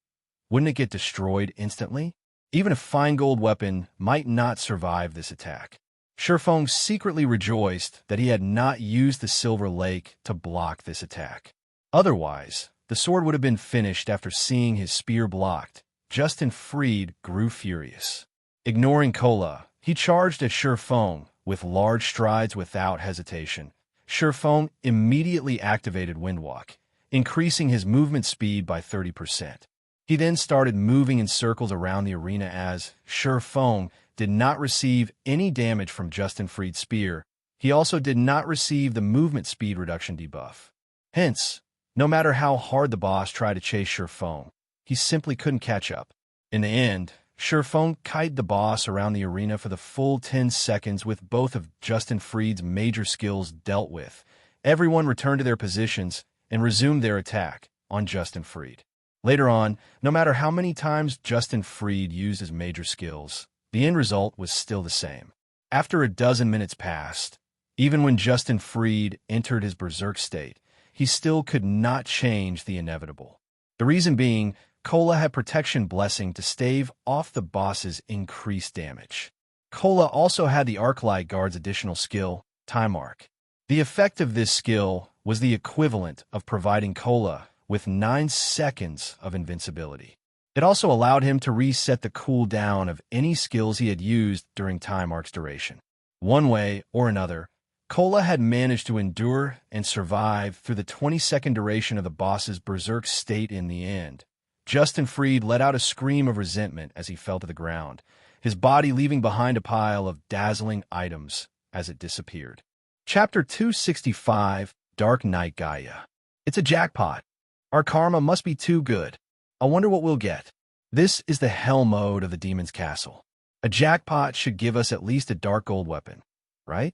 wouldn't it get destroyed instantly? Even a fine gold weapon might not survive this attack. Shifeng secretly rejoiced that he had not used the Silver Lake to block this attack. Otherwise, the sword would have been finished. After seeing his spear blocked, Justin Freed grew furious. Ignoring Cola, he charged at Shifeng with large strides without hesitation. Shifeng immediately activated Windwalk, increasing his movement speed by 30%. He then started moving in circles around the arena as Feng did not receive any damage from Justin Fried's spear. He also did not receive the movement speed reduction debuff. Hence, no matter how hard the boss tried to chase Feng, he simply couldn't catch up. In the end, Feng kited the boss around the arena for the full 10 seconds with both of Justin Fried's major skills dealt with. Everyone returned to their positions and resumed their attack on Justin Fried. Later on, no matter how many times Justin Fried used his major skills, the end result was still the same. After a dozen minutes passed, even when Justin Fried entered his berserk state, he still could not change the inevitable. The reason being, Kola had Protection Blessing to stave off the boss's increased damage. Kola also had the Arclight guard's additional skill, Time Arc. The effect of this skill was the equivalent of providing Kola with 9 seconds of invincibility. It also allowed him to reset the cooldown of any skills he had used during Time Arc's duration. One way or another, Kola had managed to endure and survive through the 20-second duration of the boss's berserk state in the end. Justin Fried let out a scream of resentment as he fell to the ground, his body leaving behind a pile of dazzling items as it disappeared. Chapter 265, Dark Knight Gaia. It's a jackpot. Our karma must be too good. I wonder what we'll get. This is the hell mode of the Demon's Castle. A jackpot should give us at least a dark gold weapon, right?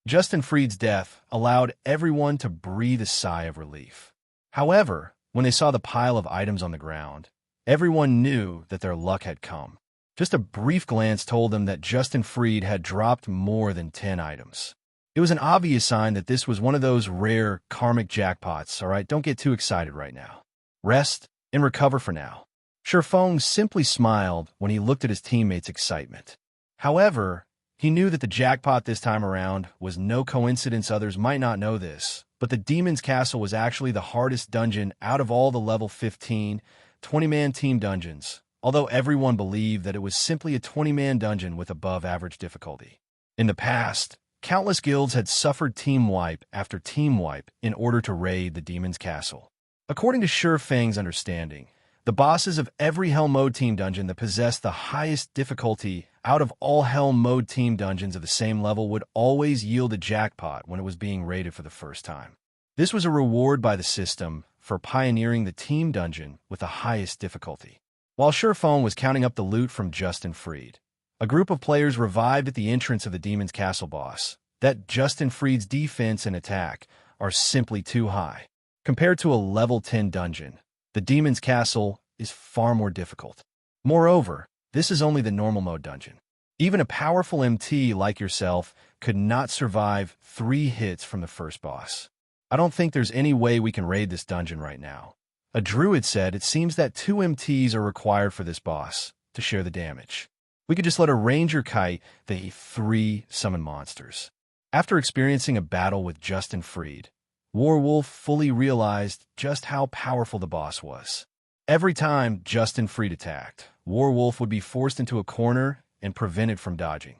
Justin Fried's death allowed everyone to breathe a sigh of relief. However, when they saw the pile of items on the ground, everyone knew that their luck had come. Just a brief glance told them that Justin Fried had dropped more than 10 items. It was an obvious sign that this was one of those rare karmic jackpots, all right? Don't get too excited right now. Rest and recover for now. Feng simply smiled when he looked at his teammates' excitement. However, he knew that the jackpot this time around was no coincidence. Others might not know this, but the Demon's Castle was actually the hardest dungeon out of all the level 15, 20-man team dungeons, although everyone believed that it was simply a 20-man dungeon with above-average difficulty. In the past, countless guilds had suffered team wipe after team wipe in order to raid the Demon's Castle. According to Feng's understanding, the bosses of every Hell Mode team dungeon that possessed the highest difficulty out of all Hell Mode team dungeons of the same level would always yield a jackpot when it was being raided for the first time. This was a reward by the system for pioneering the team dungeon with the highest difficulty. While Feng was counting up the loot from Justin Fried, a group of players revived at the entrance of the Demon's Castle boss. That Justin Fried's defense and attack are simply too high. Compared to a level 10 dungeon, the Demon's Castle is far more difficult. Moreover, this is only the normal mode dungeon. Even a powerful MT like yourself could not survive 3 hits from the first boss. I don't think there's any way we can raid this dungeon right now. A druid said it seems that 2 MTs are required for this boss to share the damage. We could just let a ranger kite the 3 summon monsters. After experiencing a battle with Justin Fried, Warwolf fully realized just how powerful the boss was. Every time Justin Fried attacked, Warwolf would be forced into a corner and prevented from dodging.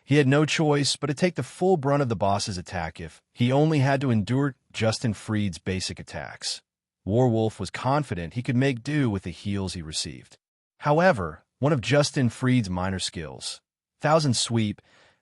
He had no choice but to take the full brunt of the boss's attack if he only had to endure Justin Fried's basic attacks. Warwolf was confident he could make do with the heals he received. However, one of Justin Fried's minor skills, Thousand Sweep,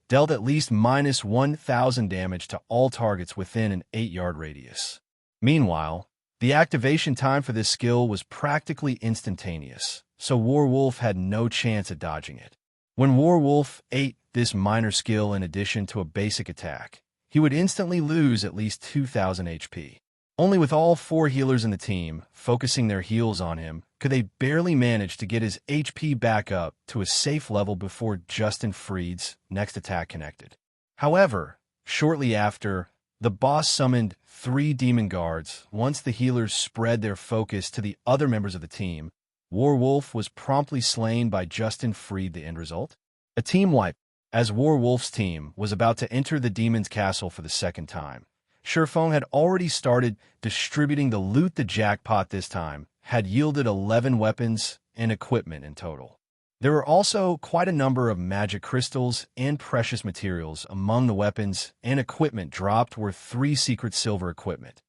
dealt at least minus 1,000 damage to all targets within an 8-yard radius. Meanwhile, the activation time for this skill was practically instantaneous, so Warwolf had no chance at dodging it. When Warwolf ate this minor skill in addition to a basic attack, he would instantly lose at least 2,000 HP. Only with all 4 healers in the team focusing their heals on him could they barely manage to get his HP back up to a safe level before Justin Fried's next attack connected. However, shortly after, the boss summoned 3 demon guards. Once the healers spread their focus to the other members of the team, Warwolf was promptly slain by Justin Fried. The end result? A team wipe. As Warwolf's team was about to enter the Demon's Castle for the second time, Feng had already started distributing the loot. The jackpot this time had yielded 11 weapons and equipment in total. There were also quite a number of magic crystals and precious materials among the weapons and equipment dropped were 3 secret silver equipment,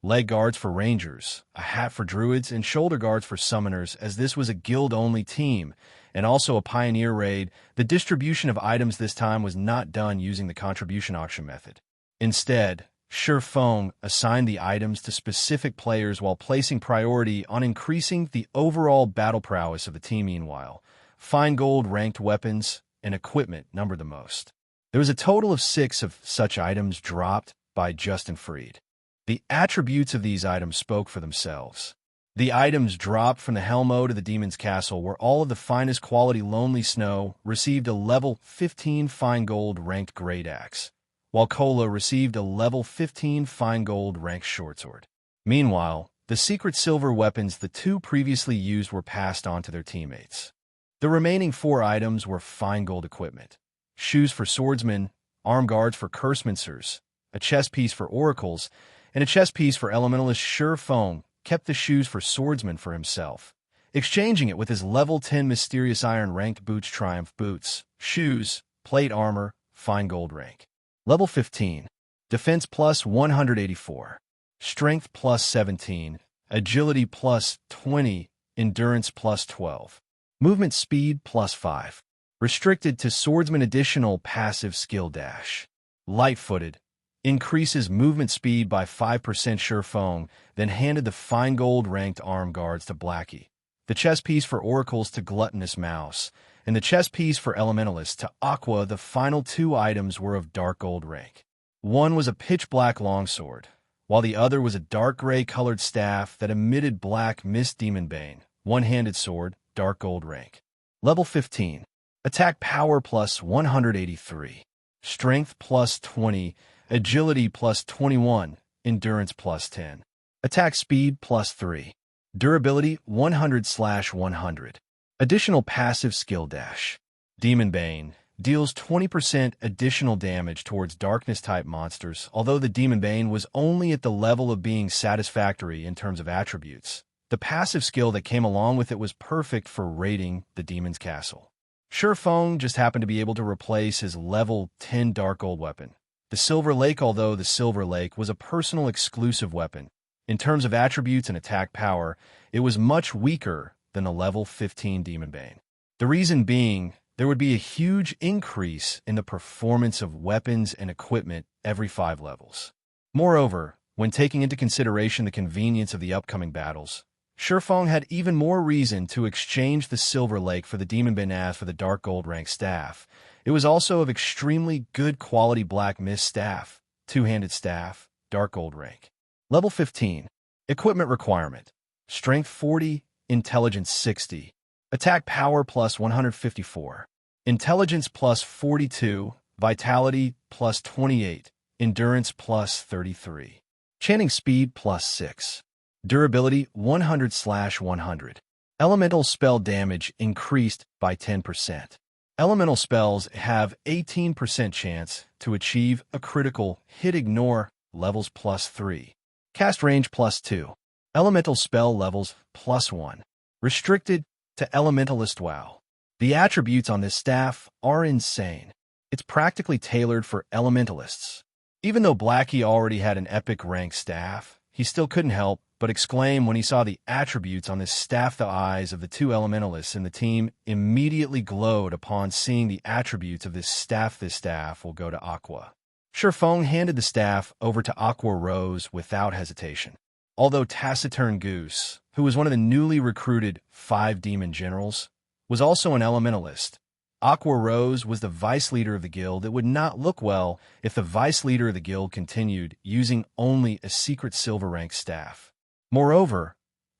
leg guards for rangers, a hat for druids, and shoulder guards for summoners, as this was a guild-only team, and also a pioneer raid. The distribution of items this time was not done using the contribution auction method. Instead, Feng assigned the items to specific players while placing priority on increasing the overall battle prowess of the team. Meanwhile, fine gold ranked weapons and equipment numbered the most. There was a total of 6 of such items dropped by Justin Freed. The attributes of these items spoke for themselves. The items dropped from the Helmo to the Demon's Castle were all of the finest quality. Lonely Snow received a level 15 fine gold ranked great axe, while Kola received a level 15 fine gold ranked shortsword. Meanwhile, the secret silver weapons the 2 previously used were passed on to their teammates. The remaining 4 items were fine gold equipment: shoes for swordsmen, arm guards for cursemancers, a chest piece for oracles, and a chest piece for elementalist. Feng kept the shoes for swordsmen for himself, exchanging it with his level 10 mysterious iron ranked boots. Triumph boots, shoes, plate armor, fine gold rank. Level 15. Defense plus 184. Strength plus 17. Agility plus 20. Endurance plus 12. Movement speed plus 5. Restricted to swordsman. Additional passive skill dash. Light-footed. Increases movement speed by 5%. Feng then handed the fine gold ranked arm guards to Blackie, the chest piece for oracles to Gluttonous Mouse, and the chest piece for elementalists to Aqua. The final 2 items were of dark gold rank. One was a pitch black longsword, while the other was a dark gray colored staff that emitted black mist. Demonbane, one-handed sword, dark gold rank. Level 15. Attack power plus 183. Strength plus 20. Agility plus 21, endurance plus 10. Attack speed plus 3. Durability 100/100. Additional passive skill dash. Demonbane deals 20% additional damage towards darkness-type monsters. Although the Demonbane was only at the level of being satisfactory in terms of attributes, the passive skill that came along with it was perfect for raiding the Demon's Castle. Feng just happened to be able to replace his level 10 dark gold weapon, the Silver Lake. Although the Silver Lake was a personal exclusive weapon, in terms of attributes and attack power, it was much weaker than the level 15 Demonbane. The reason being, there would be a huge increase in the performance of weapons and equipment every 5 levels. Moreover, when taking into consideration the convenience of the upcoming battles, Feng had even more reason to exchange the Silver Lake for the Demonbane. As for the dark gold rank staff, it was also of extremely good quality black mist staff, 2-handed staff, dark gold rank. Level 15. Equipment requirement. Strength 40, Intelligence 60. Attack power plus 154. Intelligence plus 42. Vitality plus 28. Endurance plus 33. Chanting speed plus 6. Durability 100/100. Elemental spell damage increased by 10%. Elemental spells have 18% chance to achieve a critical hit. Ignore levels plus 3. Cast range plus 2. Elemental spell levels plus 1. Restricted to Elementalist. Wow. The attributes on this staff are insane. It's practically tailored for Elementalists. Even though Blackie already had an epic rank staff, he still couldn't help but exclaim when he saw the attributes on this staff. The eyes of the 2 Elementalists in the team immediately glowed upon seeing the attributes of this staff. This staff will go to Aqua. Feng handed the staff over to Aqua Rose without hesitation. Although Taciturn Goose, who was one of the newly recruited 5 demon generals, was also an Elementalist, Aqua Rose was the vice leader of the guild. It would not look well if the vice leader of the guild continued using only a secret silver rank staff. Moreover,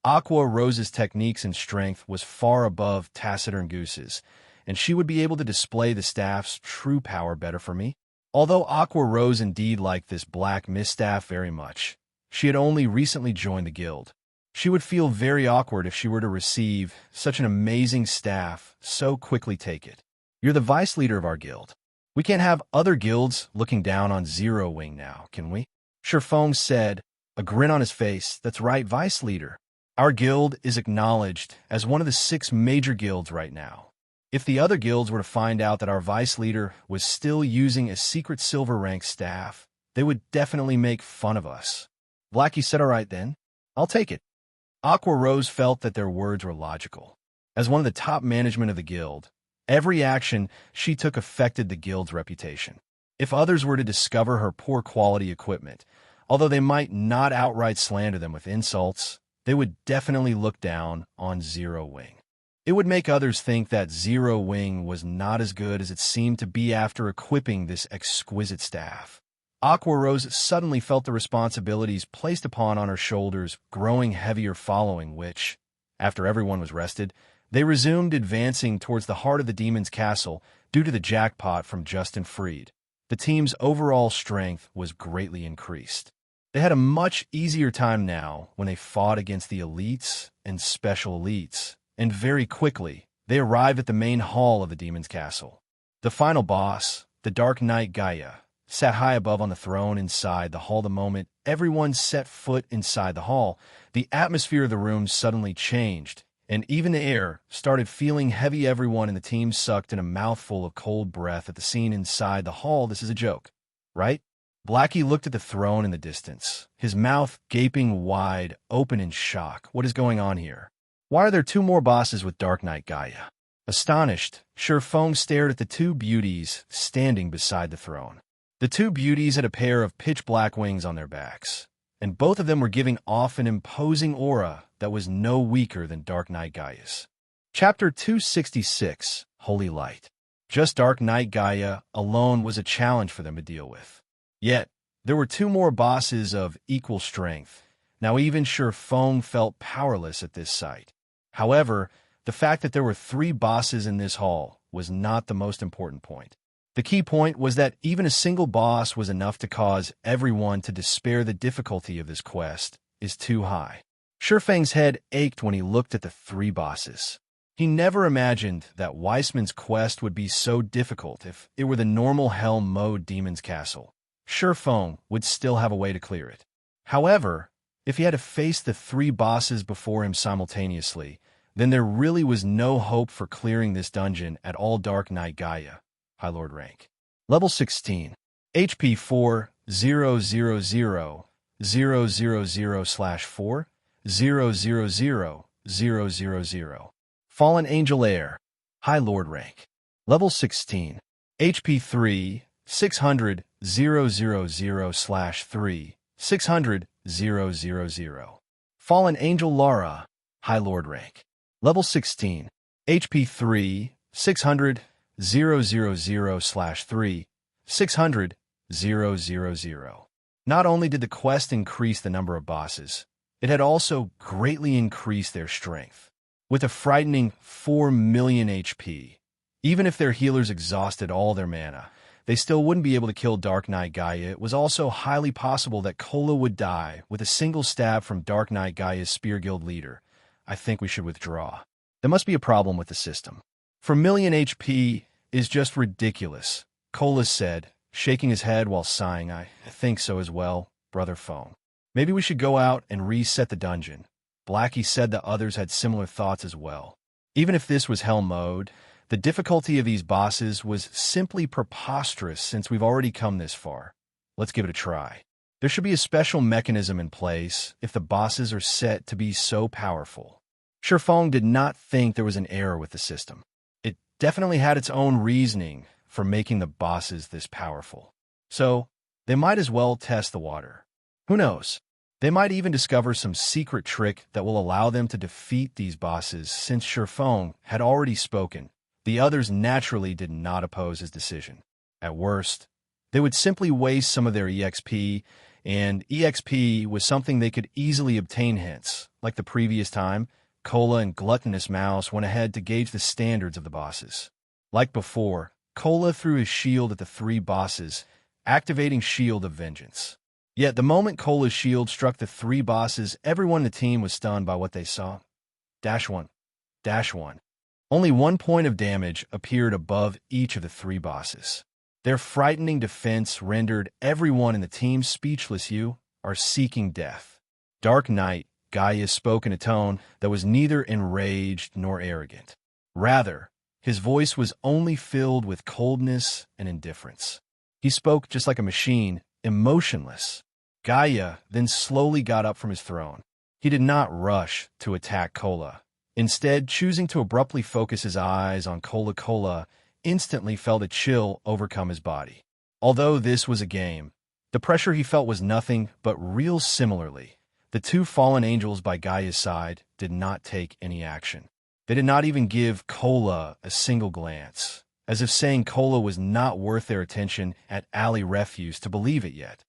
Aqua Rose's techniques and strength was far above Taciturn Goose's, and she would be able to display the staff's true power better for me. Although Aqua Rose indeed liked this black mist staff very much, she had only recently joined the guild. She would feel very awkward if she were to receive such an amazing staff so quickly. Take it. You're the vice leader of our guild. We can't have other guilds looking down on Zero Wing now, can we? Feng said, a grin on his face. That's right, vice leader. Our guild is acknowledged as one of the 6 major guilds right now. If the other guilds were to find out that our vice leader was still using a secret silver rank staff, they would definitely make fun of us. Blackie said, "All right then. I'll take it." Aqua Rose felt that their words were logical. As one of the top management of the guild, every action she took affected the guild's reputation. If others were to discover her poor quality equipment, although they might not outright slander them with insults, they would definitely look down on Zero Wing. It would make others think that Zero Wing was not as good as it seemed to be after equipping this exquisite staff. Aqua Rose suddenly felt the responsibilities placed upon her shoulders growing heavier following which, after everyone was rested, they resumed advancing towards the heart of the demon's castle due to the jackpot from Justin Freed. The team's overall strength was greatly increased. They had a much easier time now when they fought against the elites and special elites, and very quickly, they arrived at the main hall of the demon's castle. The final boss, the Dark Knight Gaia, sat high above on the throne inside the hall. The moment everyone set foot inside the hall, the atmosphere of the room suddenly changed, and even the air started feeling heavy. Everyone in the team sucked in a mouthful of cold breath at the scene inside the hall. This is a joke, right? Blackie looked at the throne in the distance, his mouth gaping wide open in shock. What is going on here? Why are there two more bosses with Dark Knight Gaia? Astonished, Shurfeng stared at the two beauties standing beside the throne. The two beauties had a pair of pitch-black wings on their backs, and both of them were giving off an imposing aura that was no weaker than Dark Knight Gaia's. Chapter 266, Holy Light. Just Dark Knight Gaia alone was a challenge for them to deal with. Yet, there were two more bosses of equal strength. Now even Shurfeng felt powerless at this sight. However, the fact that there were three bosses in this hall was not the most important point. The key point was that even a single boss was enough to cause everyone to despair. The difficulty of this quest is too high. Shurfeng's head ached when he looked at the three bosses. He never imagined that Weissman's quest would be so difficult. If it were the normal hell mode demon's castle, Shurfeng would still have a way to clear it. However, if he had to face the three bosses before him simultaneously, then there really was no hope for clearing this dungeon at all. Dark Knight Gaia, High Lord rank. Level 16. HP 4,000,000/4, 0,000,000. Fallen Angel Heir, High Lord rank. Level 16. HP 3,600,000/3, 600,000. Fallen Angel Lara, High Lord rank. Level 16. HP 3,600,000/3, 600,000. Not only did the quest increase the number of bosses, it had also greatly increased their strength. With a frightening 4 million HP, even if their healers exhausted all their mana, they still wouldn't be able to kill Dark Knight Gaia. It was also highly possible that Kola would die with a single stab from Dark Knight Gaia's Spear Guild leader. I think we should withdraw. There must be a problem with the system. 4 million HP is just ridiculous, Kola said, shaking his head while sighing. I think so as well, Brother Phone. Maybe we should go out and reset the dungeon. Blackie said that others had similar thoughts as well. Even if this was hell mode, the difficulty of these bosses was simply preposterous since we've already come this far. Let's give it a try. There should be a special mechanism in place if the bosses are set to be so powerful. Shurfeng did not think there was an error with the system. It definitely had its own reasoning for making the bosses this powerful. So, they might as well test the water. Who knows? They might even discover some secret trick that will allow them to defeat these bosses. Since Shurfeng had already spoken, the others naturally did not oppose his decision. At worst, they would simply waste some of their EXP, and EXP was something they could easily obtain. Hence, like the previous time, Kola and Gluttonous Mouse went ahead to gauge the standards of the bosses. Like before, Kola threw his shield at the three bosses, activating Shield of Vengeance. Yet the moment Kola's shield struck the three bosses, everyone in the team was stunned by what they saw. -1. Only 1 point of damage appeared above each of the three bosses. Their frightening defense rendered everyone in the team speechless. You are seeking death. Dark Knight Gaia spoke in a tone that was neither enraged nor arrogant. Rather, his voice was only filled with coldness and indifference. He spoke just like a machine, emotionless. Gaia then slowly got up from his throne. He did not rush to attack Kola. Instead, choosing to abruptly focus his eyes on Kola instantly felt a chill overcome his body. Although this was a game, the pressure he felt was nothing but real. Similarly, the two fallen angels by Gaia's side did not take any action. They did not even give Kola a single glance, as if saying Kola was not worth their attention. Ali refused to believe it yet.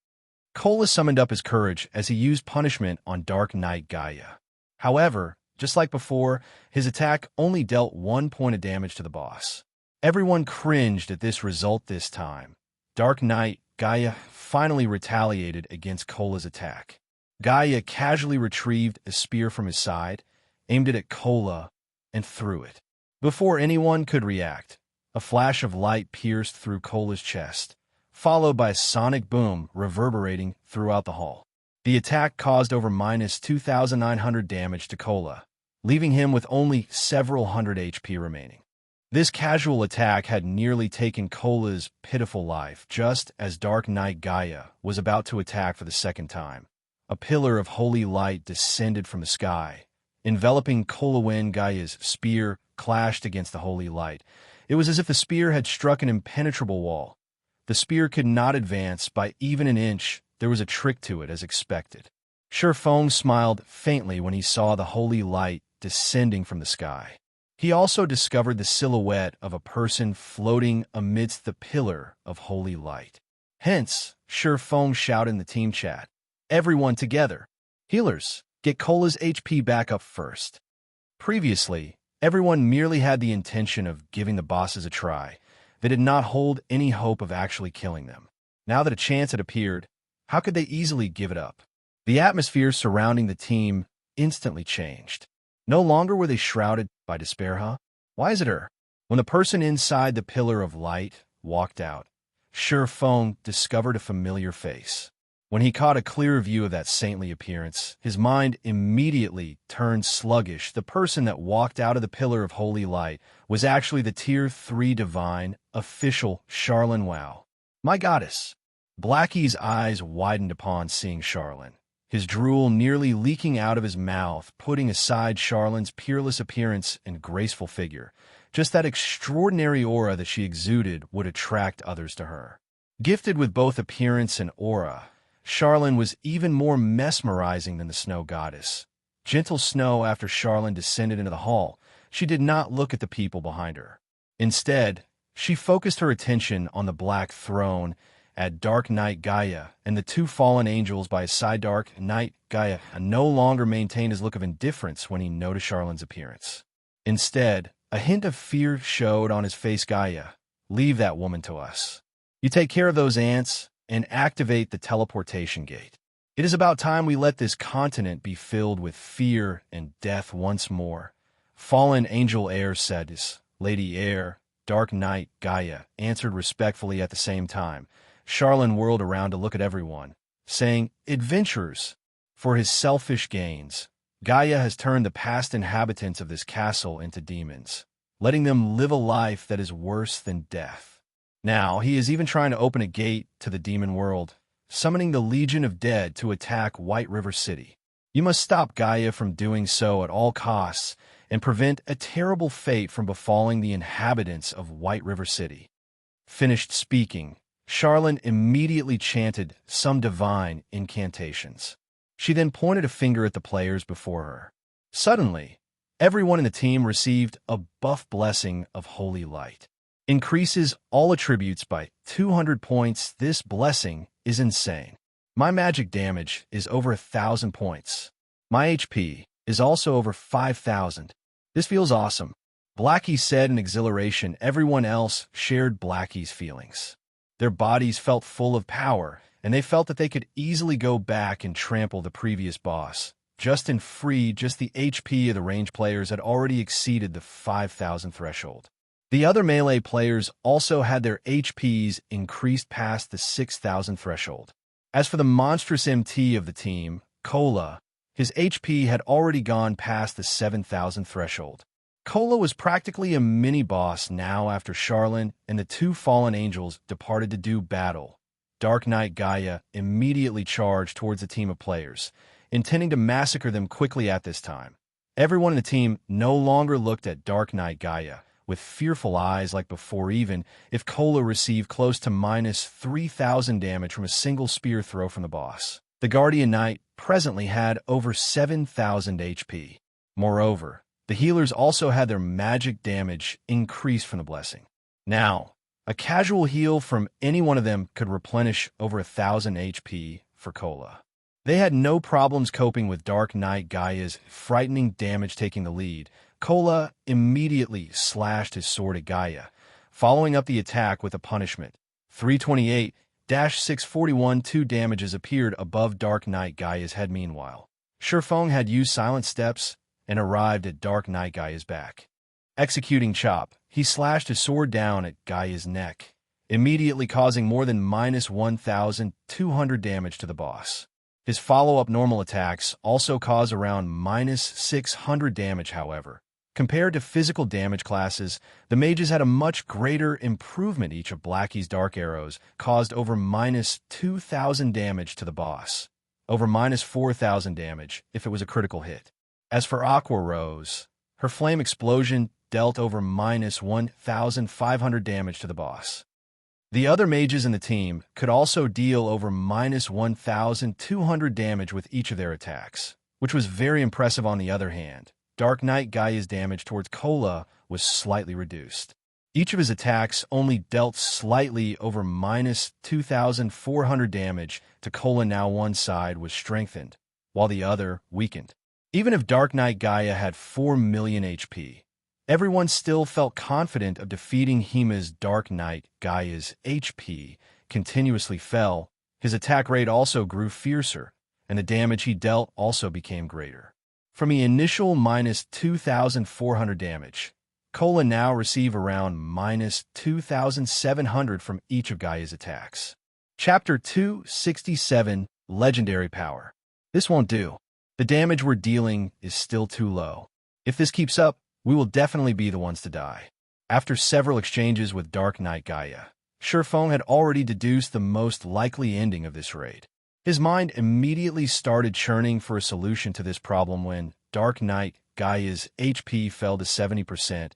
Kola summoned up his courage as he used punishment on Dark Knight Gaia. However, just like before, his attack only dealt 1 point of damage to the boss. Everyone cringed at this result this time. Dark Knight Gaia finally retaliated against Kola's attack. Gaia casually retrieved a spear from his side, aimed it at Kola, and threw it. Before anyone could react, a flash of light pierced through Kola's chest, followed by a sonic boom reverberating throughout the hall. The attack caused over -2,900 damage to Kola, leaving him with only several hundred HP remaining. This casual attack had nearly taken Kola's pitiful life just as Dark Knight Gaia was about to attack for the second time. A pillar of holy light descended from the sky, enveloping Kola when Gaia's spear clashed against the holy light. It was as if the spear had struck an impenetrable wall. The spear could not advance by even an inch. There was a trick to it, as expected. Surpass smiled faintly when he saw the holy light descending from the sky. He also discovered the silhouette of a person floating amidst the pillar of holy light. Hence, Surpass shouted in the team chat, "Everyone together! Healers, get Kola's HP back up first." Previously, everyone merely had the intention of giving the bosses a try. They did not hold any hope of actually killing them. Now that a chance had appeared, how could they easily give it up? The atmosphere surrounding the team instantly changed. No longer were they shrouded by despair. Why is it her? When the person inside the pillar of light walked out, Surpass discovered a familiar face. When he caught a clearer view of that saintly appearance, his mind immediately turned sluggish. The person that walked out of the pillar of holy light was actually the Tier 3 divine official Charlene. Wow. My goddess. Blackie's eyes widened upon seeing Charlene, his drool nearly leaking out of his mouth, putting aside Charlene's peerless appearance and graceful figure. Just that extraordinary aura that she exuded would attract others to her. Gifted with both appearance and aura, Charlene was even more mesmerizing than the snow goddess. Gentle snow. After Charlene descended into the hall, she did not look at the people behind her. Instead, she focused her attention on the black throne at Dark Knight Gaia and the two fallen angels by his side. Dark Knight Gaia no longer maintained his look of indifference when he noticed Charlene's appearance. Instead, a hint of fear showed on his face. Gaia, leave that woman to us. You take care of those ants and activate the teleportation gate. It is about time we let this continent be filled with fear and death once more. Fallen Angel Air said this. Lady Air, Dark Knight Gaia answered respectfully at the same time. Charlene whirled around to look at everyone, saying, "Adventurers, for his selfish gains, Gaia has turned the past inhabitants of this castle into demons, letting them live a life that is worse than death. Now he is even trying to open a gate to the demon world, summoning the Legion of Dead to attack White River City. You must stop Gaia from doing so at all costs and prevent a terrible fate from befalling the inhabitants of White River City." Finished speaking, Charlene immediately chanted some divine incantations. She then pointed a finger at the players before her. Suddenly, everyone in the team received a buff blessing of holy light. Increases all attributes by 200 points. This blessing is insane. My magic damage is over 1,000 points. My HP is also over 5,000. This feels awesome. Blackie said in exhilaration. Everyone else shared Blackie's feelings. Their bodies felt full of power, and they felt that they could easily go back and trample the previous boss. Just the HP of the range players had already exceeded the 5,000 threshold. The other melee players also had their HPs increased past the 6,000 threshold. As for the monstrous MT of the team, Kola, his HP had already gone past the 7,000 threshold. Kola was practically a mini-boss now after Charlene and the two fallen angels departed to do battle. Dark Knight Gaia immediately charged towards a team of players, intending to massacre them quickly at this time. Everyone in the team no longer looked at Dark Knight Gaia with fearful eyes like before, even if Kola received close to minus 3,000 damage from a single spear throw from the boss. The Guardian Knight presently had over 7,000 HP. Moreover, the healers also had their magic damage increased from the blessing. Now, a casual heal from any one of them could replenish over 1,000 HP for Kola. They had no problems coping with Dark Knight Gaia's frightening damage taking the lead. Kola immediately slashed his sword at Gaia, following up the attack with a punishment. 328-641 2 damages appeared above Dark Knight Gaia's head meanwhile. Shifeng had used silent steps and arrived at Dark Knight Gaia's back. Executing chop, he slashed his sword down at Gaia's neck, immediately causing more than minus 1,200 damage to the boss. His follow-up normal attacks also cause around minus 600 damage, however. Compared to physical damage classes, the mages had a much greater improvement. Each of Blackie's dark arrows caused over minus 2,000 damage to the boss, over minus 4,000 damage if it was a critical hit. As for Aqua Rose, her flame explosion dealt over minus 1,500 damage to the boss. The other mages in the team could also deal over minus 1,200 damage with each of their attacks, which was very impressive. On the other hand, Dark Knight Gaia's damage towards Kola was slightly reduced. Each of his attacks only dealt slightly over minus 2,400 damage to Kola. Now one side was strengthened, while the other weakened. Even if Dark Knight Gaia had 4 million HP, everyone still felt confident of defeating him as Dark Knight Gaia's HP continuously fell. His attack rate also grew fiercer, and the damage he dealt also became greater. From the initial minus 2,400 damage, Kola now received around minus 2,700 from each of Gaia's attacks. Chapter 267, Legendary Power. This won't do. The damage we're dealing is still too low. If this keeps up, we will definitely be the ones to die. After several exchanges with Dark Knight Gaia, Shifeng had already deduced the most likely ending of this raid. His mind immediately started churning for a solution to this problem. When Dark Knight Gaia's HP fell to 70%,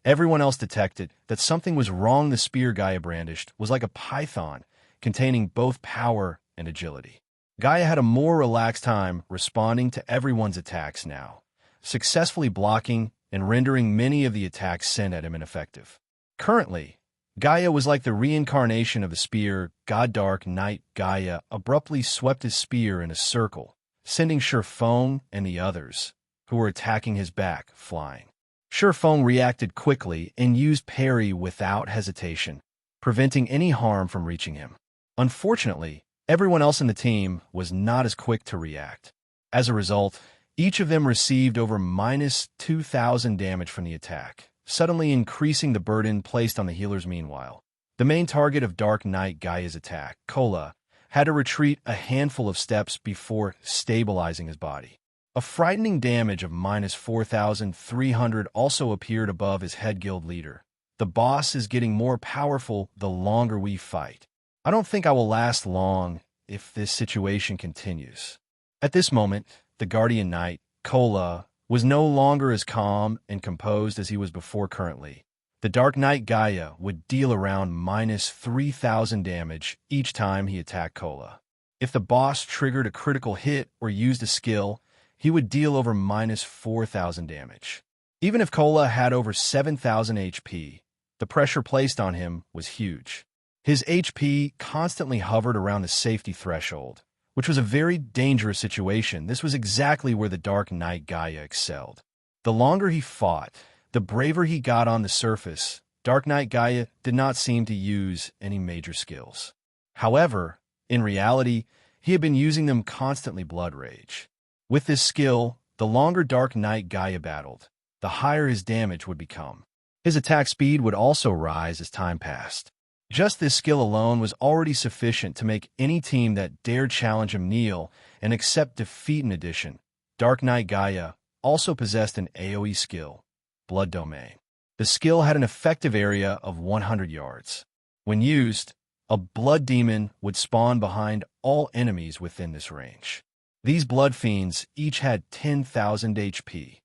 everyone else detected that something was wrong. The spear Gaia brandished was like a python, containing both power and agility. Gaia had a more relaxed time responding to everyone's attacks now, successfully blocking and rendering many of the attacks sent at him ineffective. Currently, Gaia was like the reincarnation of the spear god. Dark Knight Gaia abruptly swept his spear in a circle, sending Shifeng and the others, who were attacking his back, flying. Shifeng reacted quickly and used parry without hesitation, preventing any harm from reaching him. Unfortunately, everyone else in the team was not as quick to react. As a result, each of them received over minus 2,000 damage from the attack, suddenly increasing the burden placed on the healers. Meanwhile, the main target of Dark Knight Gaia's attack, Kola, had to retreat a handful of steps before stabilizing his body. A frightening damage of minus 4,300 also appeared above his head. Guild leader, the boss is getting more powerful the longer we fight. I don't think I will last long if this situation continues. At this moment, the Guardian Knight, Kola, was no longer as calm and composed as he was before. Currently, the Dark Knight Gaia would deal around minus 3,000 damage each time he attacked Kola. If the boss triggered a critical hit or used a skill, he would deal over minus 4,000 damage. Even if Kola had over 7,000 HP, the pressure placed on him was huge. His HP constantly hovered around the safety threshold, which was a very dangerous situation. This was exactly where the Dark Knight Gaia excelled. The longer he fought, the braver he got. On the surface, Dark Knight Gaia did not seem to use any major skills. However, in reality, he had been using them constantly. Blood Rage. With this skill, the longer Dark Knight Gaia battled, the higher his damage would become. His attack speed would also rise as time passed. Just this skill alone was already sufficient to make any team that dared challenge him kneel and accept defeat. In addition, Dark Knight Gaia also possessed an AoE skill, Blood Domain. The skill had an effective area of 100 yards. When used, a blood demon would spawn behind all enemies within this range. These blood fiends each had 10,000 HP.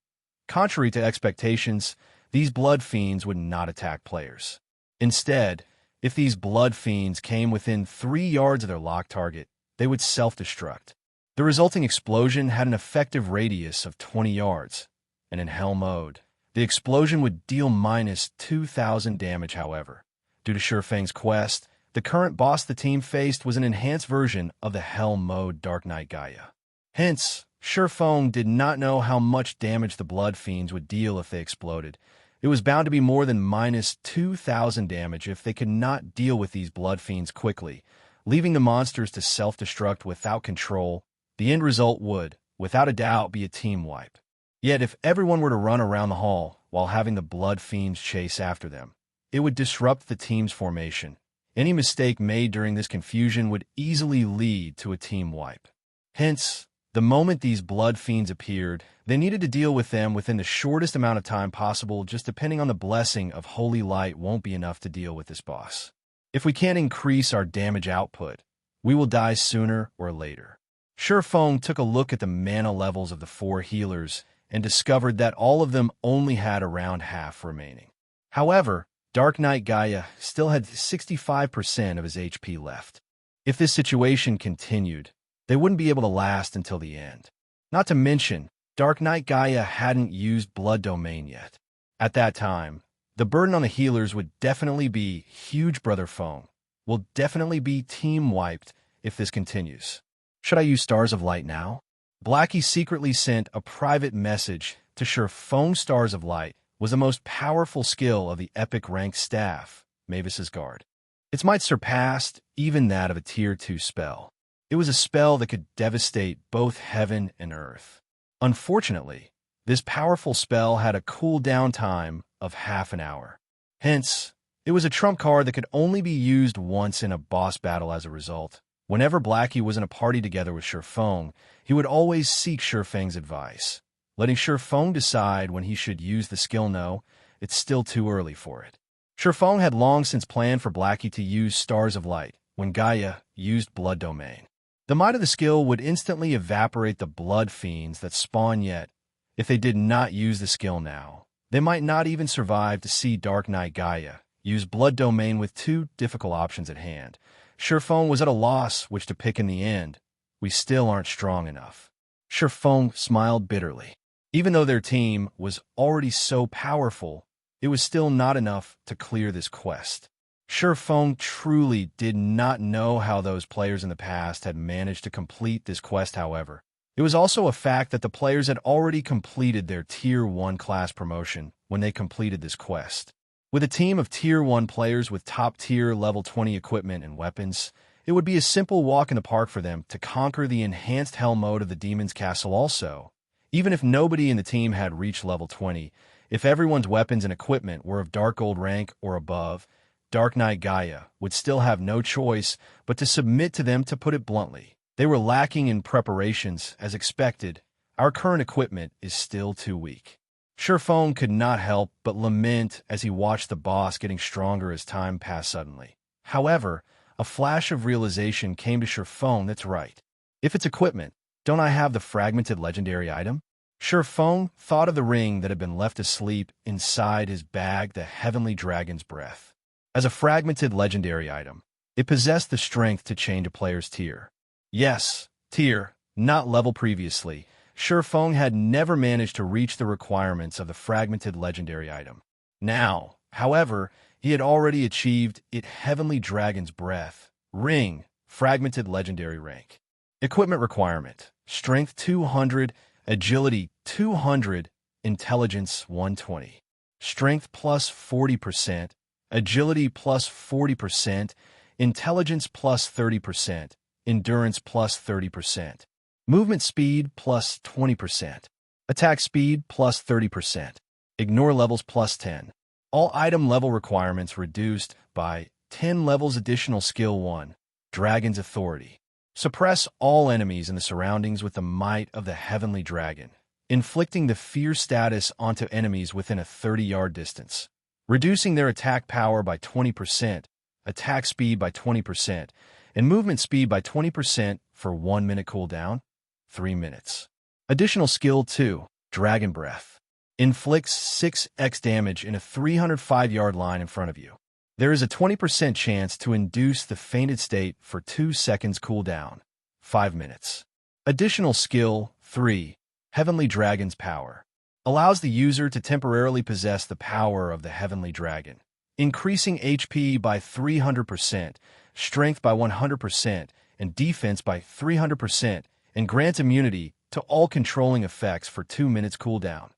Contrary to expectations, these blood fiends would not attack players. Instead, if these blood fiends came within 3 yards of their locked target, they would self-destruct. The resulting explosion had an effective radius of 20 yards, and in Hell mode, the explosion would deal minus 2,000 damage. However, due to Shurfeng's quest, the current boss the team faced was an enhanced version of the Hell mode Dark Knight Gaia. Hence, Shurfeng did not know how much damage the blood fiends would deal if they exploded. It was bound to be more than minus 2,000 damage if they could not deal with these blood fiends quickly, leaving the monsters to self-destruct without control. The end result would, without a doubt, be a team wipe. Yet if everyone were to run around the hall while having the blood fiends chase after them, it would disrupt the team's formation. Any mistake made during this confusion would easily lead to a team wipe. Hence, the moment these blood fiends appeared, they needed to deal with them within the shortest amount of time possible. Just depending on the blessing of Holy Light won't be enough to deal with this boss. If we can't increase our damage output, we will die sooner or later. Shurfeng took a look at the mana levels of the 4 healers and discovered that all of them only had around half remaining. However, Dark Knight Gaia still had 65% of his HP left. If this situation continued, they wouldn't be able to last until the end. Not to mention, Dark Knight Gaia hadn't used Blood Domain yet. At that time, the burden on the healers would definitely be huge. Brother Feng will definitely be team wiped if this continues. Should I use Stars of Light now? Blackie secretly sent a private message to Shurfeng. Stars of Light was the most powerful skill of the epic ranked staff, Mavis's Guard. Its might surpassed even that of a Tier 2 spell. It was a spell that could devastate both heaven and earth. Unfortunately, this powerful spell had a cooldown time of half an hour. Hence, it was a trump card that could only be used once in a boss battle. As a result, whenever Blackie was in a party together with Shurfeng, he would always seek Shurfeng's advice, letting Shurfeng decide when he should use the skill. No, it's still too early for it. Shurfeng had long since planned for Blackie to use Stars of Light when Gaia used Blood Domain. The might of the skill would instantly evaporate the blood fiends that spawn, yet if they did not use the skill now, they might not even survive to see Dark Knight Gaia use Blood Domain. With 2 difficult options at hand, Shurfeng was at a loss which to pick in the end. We still aren't strong enough. Shurfeng smiled bitterly. Even though their team was already so powerful, it was still not enough to clear this quest. Shurfeng truly did not know how those players in the past had managed to complete this quest. However, it was also a fact that the players had already completed their Tier 1 class promotion when they completed this quest. With a team of Tier 1 players with top-tier level 20 equipment and weapons, it would be a simple walk in the park for them to conquer the enhanced Hell mode of the Demon's Castle. Also, even if nobody in the team had reached level 20, if everyone's weapons and equipment were of Dark Gold rank or above, Dark Knight Gaia would still have no choice but to submit to them. To put it bluntly, they were lacking in preparations. As expected, our current equipment is still too weak. Shurfeng could not help but lament as he watched the boss getting stronger as time passed. Suddenly, however, a flash of realization came to Shurfeng. That's right. If it's equipment, don't I have the fragmented legendary item? Shurfeng thought of the ring that had been left asleep inside his bag, the Heavenly Dragon's Breath. As a fragmented legendary item, it possessed the strength to change a player's tier. Yes, tier, not level. Previously, Shurfeng had never managed to reach the requirements of the fragmented legendary item. Now, however, he had already achieved it. Heavenly Dragon's Breath, ring, fragmented legendary rank. Equipment requirement: strength 200, agility 200, intelligence 120. Strength plus 40%, agility plus 40%, intelligence plus 30%, endurance plus 30%, movement speed plus 20%, attack speed plus 30%, ignore levels plus 10. All item level requirements reduced by 10 levels. Additional skill 1, Dragon's Authority. Suppress all enemies in the surroundings with the might of the Heavenly Dragon, inflicting the fear status onto enemies within a 30-yard distance, reducing their attack power by 20%. attack speed by 20%, and movement speed by 20% for 1 minute cooldown, 3 minutes. Additional skill 2, Dragon Breath. Inflicts 6x damage in a 305-yard line in front of you. There is a 20% chance to induce the fainted state for 2 seconds cooldown, 5 minutes. Additional skill 3, Heavenly Dragon's Power. Allows the user to temporarily possess the power of the Heavenly Dragon, increasing HP by 300%, strength by 100%, and defense by 300%, and grants immunity to all controlling effects for 2 minutes cooldown,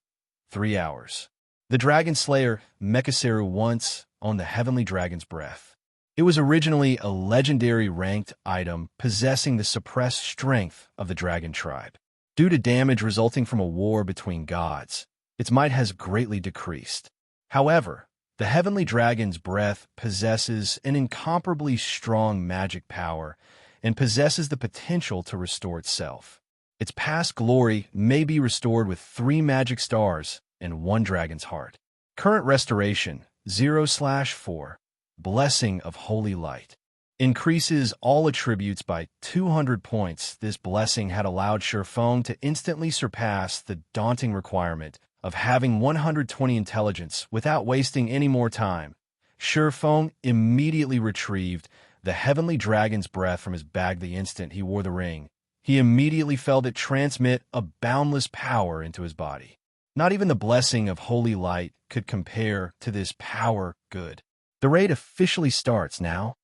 3 hours. The Dragon Slayer Mekaseru once owned the Heavenly Dragon's Breath. It was originally a legendary ranked item possessing the suppressed strength of the Dragon Tribe. Due to damage resulting from a war between gods, its might has greatly decreased. However, the Heavenly Dragon's Breath possesses an incomparably strong magic power and possesses the potential to restore itself. Its past glory may be restored with 3 magic stars and 1 dragon's heart. Current restoration 0/4. Blessing of Holy Light. Increases all attributes by 200 points. This blessing had allowed Shurfeng to instantly surpass the daunting requirement of having 120 intelligence without wasting any more time. Shurfeng immediately retrieved the Heavenly Dragon's Breath from his bag the instant he wore the ring. He immediately felt it transmit a boundless power into his body. Not even the blessing of Holy Light could compare to this power good. The raid officially starts now.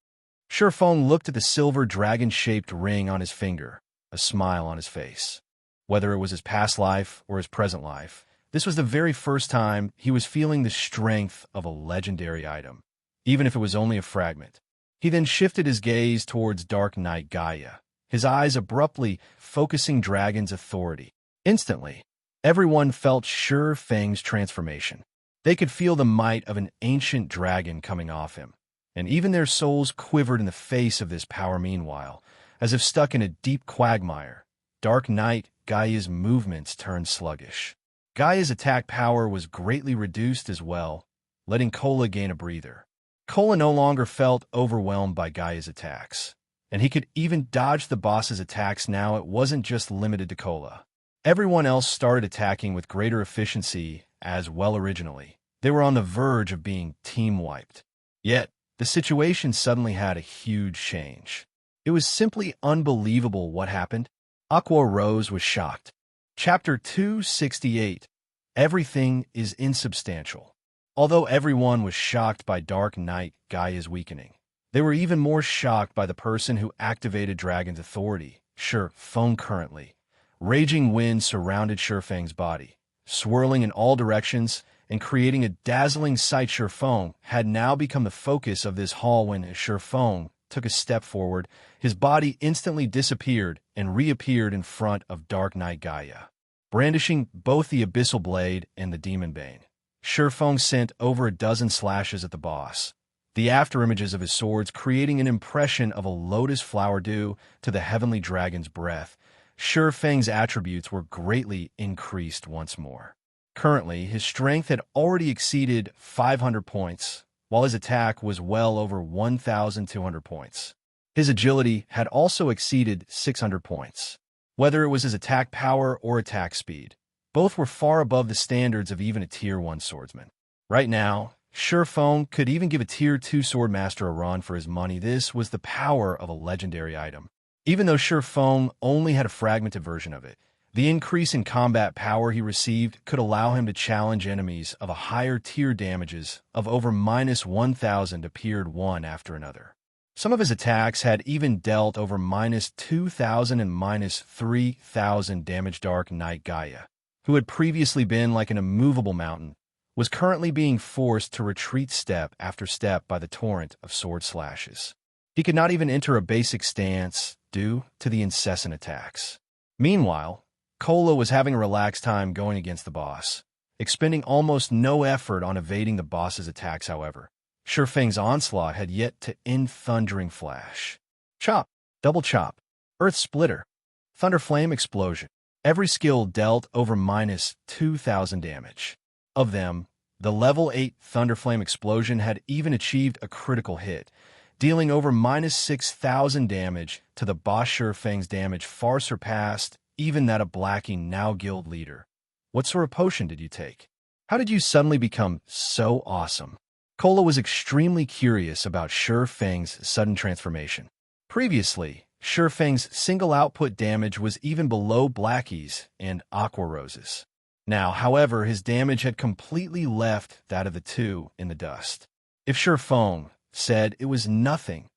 Shurfeng looked at the silver dragon-shaped ring on his finger, a smile on his face. Whether it was his past life or his present life, this was the very first time he was feeling the strength of a legendary item, even if it was only a fragment. He then shifted his gaze towards Dark Knight Gaia, his eyes abruptly focusing Dragon's authority. Instantly, everyone felt Shurfeng's transformation. They could feel the might of an ancient dragon coming off him, and even their souls quivered in the face of this power. Meanwhile, as if stuck in a deep quagmire, Dark Knight Gaia's movements turned sluggish. Gaia's attack power was greatly reduced as well, letting Kola gain a breather. Kola no longer felt overwhelmed by Gaia's attacks, and he could even dodge the boss's attacks now. It wasn't just limited to Kola. Everyone else started attacking with greater efficiency as well. Originally, they were on the verge of being team-wiped. Yet, the situation suddenly had a huge change. It was simply unbelievable what happened. Aqua Rose was shocked. Chapter 268. Everything is insubstantial. Although everyone was shocked by Dark Knight Gaia's weakening, they were even more shocked by the person who activated Dragon's authority, Shurfeng. Currently, raging wind surrounded Shurfeng's body, swirling in all directions and creating a dazzling sight. Shurfeng had now become the focus of this hall. When Shurfeng took a step forward, his body instantly disappeared and reappeared in front of Dark Knight Gaia. Brandishing both the Abyssal Blade and the Demon Bane, Shurfeng sent over a dozen slashes at the boss, the afterimages of his swords creating an impression of a lotus flower due to the Heavenly Dragon's Breath. Shurfeng's attributes were greatly increased once more. Currently, his strength had already exceeded 500 points, while his attack was well over 1,200 points. His agility had also exceeded 600 points. Whether it was his attack power or attack speed, both were far above the standards of even a Tier 1 swordsman. Right now, Shurfeng could even give a Tier 2 swordmaster a run for his money. This was the power of a legendary item. Even though Shurfeng only had a fragmented version of it, the increase in combat power he received could allow him to challenge enemies of a higher tier. Damages of over -1,000 appeared one after another. Some of his attacks had even dealt over -2,000 and -3,000 damage. Dark Knight Gaia, who had previously been like an immovable mountain, was currently being forced to retreat step after step by the torrent of sword slashes. He could not even enter a basic stance due to the incessant attacks. Meanwhile, Kola was having a relaxed time going against the boss, expending almost no effort on evading the boss's attacks. However, Shurfeng's onslaught had yet to end. Thundering Flash, Chop, Double Chop, Earth Splitter, Thunder Flame Explosion. Every skill dealt over -2,000 damage. Of them, the level 8 Thunder Flame Explosion had even achieved a critical hit, dealing over minus 6,000 damage to the boss. Feng's damage far surpassed even that of Blackie, now guild leader. What sort of potion did you take? How did you suddenly become so awesome? Cola was extremely curious about Feng's sudden transformation. Previously, Feng's single output damage was even below Blackie's and Aqua Rose's. Now, however, his damage had completely left that of the two in the dust. If Feng said it was nothing,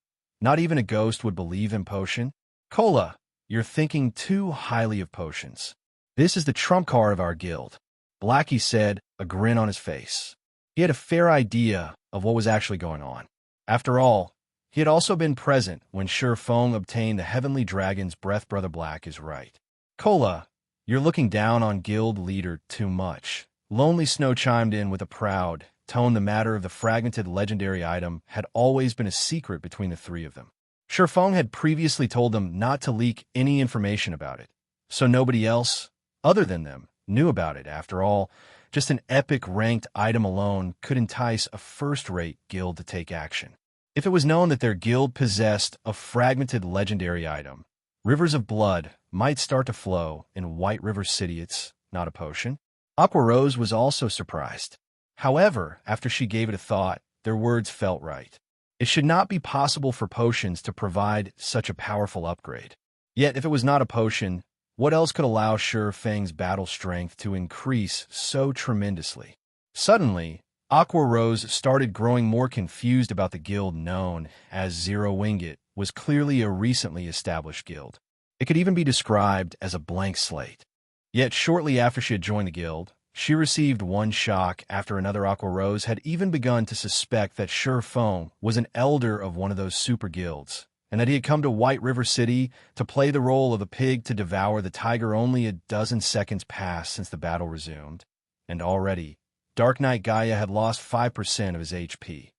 not even a ghost would believe in potion. Cola, you're thinking too highly of potions. This is the trump card of our guild, Blackie said, a grin on his face. He had a fair idea of what was actually going on. After all, he had also been present when Feng obtained the Heavenly Dragon's breath. Brother Black is right. Cola, you're looking down on guild leader too much. Lonely Snow chimed in with a proud tone. The matter of the fragmented legendary item had always been a secret between the three of them. Feng had previously told them not to leak any information about it, so nobody else, other than them, knew about it. After all, just an epic ranked item alone could entice a first-rate guild to take action. If it was known that their guild possessed a fragmented legendary item, rivers of blood might start to flow in White River City. It's not a potion. Aqua Rose was also surprised. However, after she gave it a thought, their words felt right. It should not be possible for potions to provide such a powerful upgrade. Yet, if it was not a potion, what else could allow Feng's battle strength to increase so tremendously? Suddenly, Aqua Rose started growing more confused about the guild known as Zero Winget was clearly a recently established guild. It could even be described as a blank slate. Yet shortly after she had joined the guild, she received one shock after another. Aqua Rose had even begun to suspect that Feng was an elder of one of those super guilds, and that he had come to White River City to play the role of a pig to devour the tiger. Only a dozen seconds passed since the battle resumed, and already, Dark Knight Gaia had lost 5% of his HP.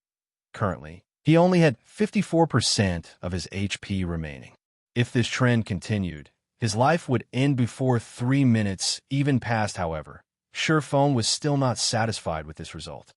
Currently, he only had 54% of his HP remaining. If this trend continued, his life would end before 3 minutes even passed. However, Feng was still not satisfied with this result.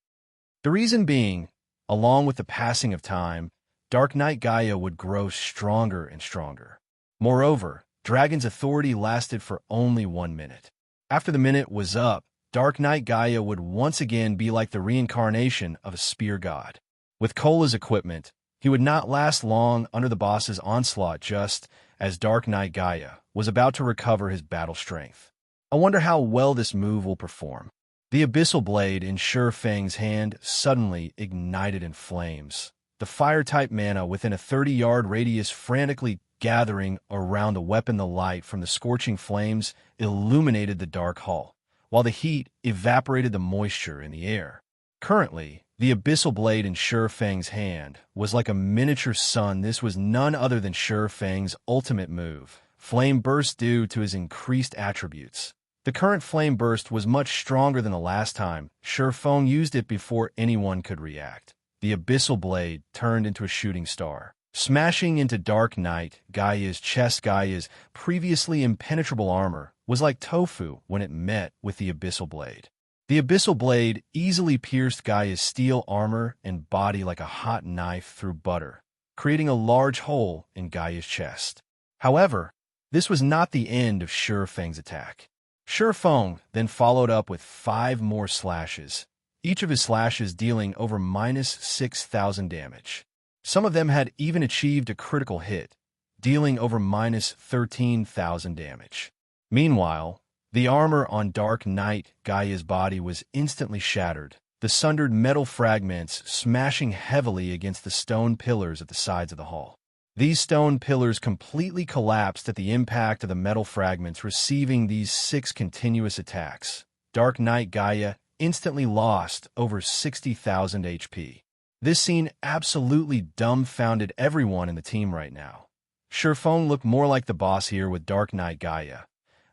The reason being, along with the passing of time, Dark Knight Gaia would grow stronger and stronger. Moreover, Dragon's authority lasted for only 1 minute. After the minute was up, Dark Knight Gaia would once again be like the reincarnation of a spear god. With Cola's equipment, he would not last long under the boss's onslaught. Just as Dark Knight Gaia was about to recover his battle strength. I wonder how well this move will perform. The abyssal blade in Feng's hand suddenly ignited in flames. The fire-type mana within a 30-yard radius frantically gathering around the weapon. The light from the scorching flames illuminated the dark hall, while the heat evaporated the moisture in the air. Currently, the abyssal blade in Feng's hand was like a miniature sun. This was none other than Feng's ultimate move, Flame Burst, due to his increased attributes. The current Flame Burst was much stronger than the last time Feng used it. Before anyone could react, the abyssal blade turned into a shooting star, smashing into Dark Knight Gaia's chest. Gaia's previously impenetrable armor was like tofu when it met with the abyssal blade. The abyssal blade easily pierced Gaia's steel armor and body like a hot knife through butter, creating a large hole in Gaia's chest. However, this was not the end of Feng's attack. Feng then followed up with 5 more slashes, each of his slashes dealing over minus 6,000 damage. Some of them had even achieved a critical hit, dealing over minus 13,000 damage. Meanwhile, the armor on Dark Knight Gaia's body was instantly shattered, the sundered metal fragments smashing heavily against the stone pillars at the sides of the hall. These stone pillars completely collapsed at the impact of the metal fragments. Receiving these 6 continuous attacks, Dark Knight Gaia instantly lost over 60,000 HP. This scene absolutely dumbfounded everyone in the team right now. Feng looked more like the boss here with Dark Knight Gaia.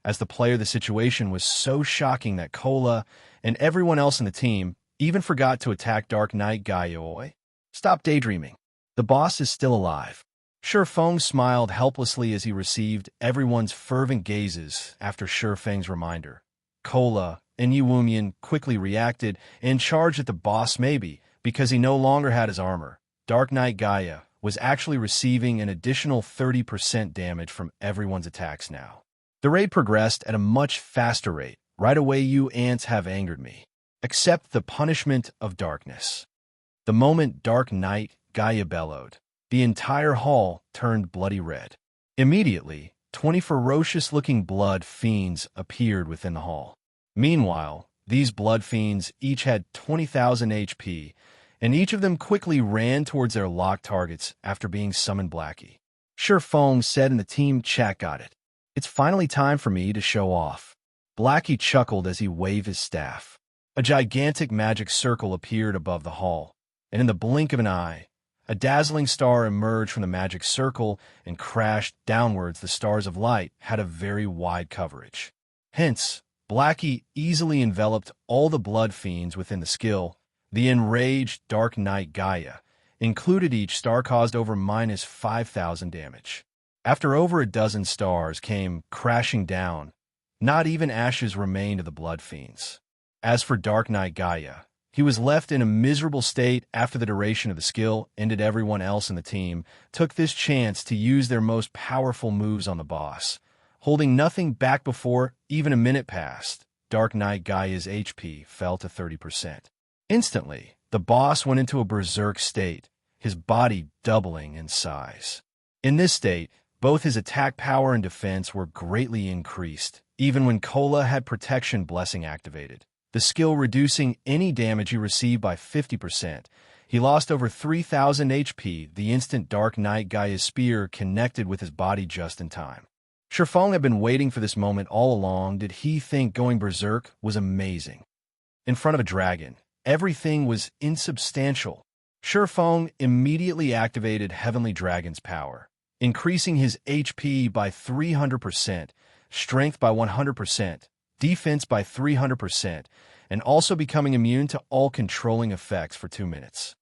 As the player, the situation was so shocking that Cola and everyone else in the team even forgot to attack Dark Knight Gaia. Oi, stop daydreaming. The boss is still alive. Feng smiled helplessly as he received everyone's fervent gazes after Feng's reminder. Cola and Yuumian quickly reacted and charged at the boss, maybe because he no longer had his armor. Dark Knight Gaia was actually receiving an additional 30% damage from everyone's attacks now. The raid progressed at a much faster rate. Right away, you ants have angered me. Accept the punishment of darkness. The moment Dark Knight Gaia bellowed, the entire hall turned bloody red. Immediately, 20 ferocious-looking blood fiends appeared within the hall. Meanwhile, these blood fiends each had 20,000 HP, and each of them quickly ran towards their locked targets after being summoned Blackie. Feng said in the team chat, "Got it. It's finally time for me to show off." Blackie chuckled as he waved his staff. A gigantic magic circle appeared above the hall, and in the blink of an eye, a dazzling star emerged from the magic circle and crashed downwards. The stars of light had a very wide coverage. Hence, Blackie easily enveloped all the blood fiends within the skill. The enraged Dark Knight Gaia included each star caused over minus 5,000 damage. After over a dozen stars came crashing down, not even ashes remained of the blood fiends. As for Dark Knight Gaia, he was left in a miserable state after the duration of the skill ended. Everyone else in the team took this chance to use their most powerful moves on the boss, holding nothing back. Before even a minute passed, Dark Knight Gaia's HP fell to 30%. Instantly, the boss went into a berserk state, his body doubling in size. In this state, both his attack power and defense were greatly increased, even when Kola had Protection Blessing activated, the skill reducing any damage he received by 50%. He lost over 3,000 HP the instant Dark Knight Gaia's spear connected with his body just in time. Feng had been waiting for this moment all along. Did he think going berserk was amazing? In front of a dragon, everything was insubstantial. Feng immediately activated Heavenly Dragon's power, increasing his HP by 300%, strength by 100%, defense by 300%, and also becoming immune to all controlling effects for 2 minutes.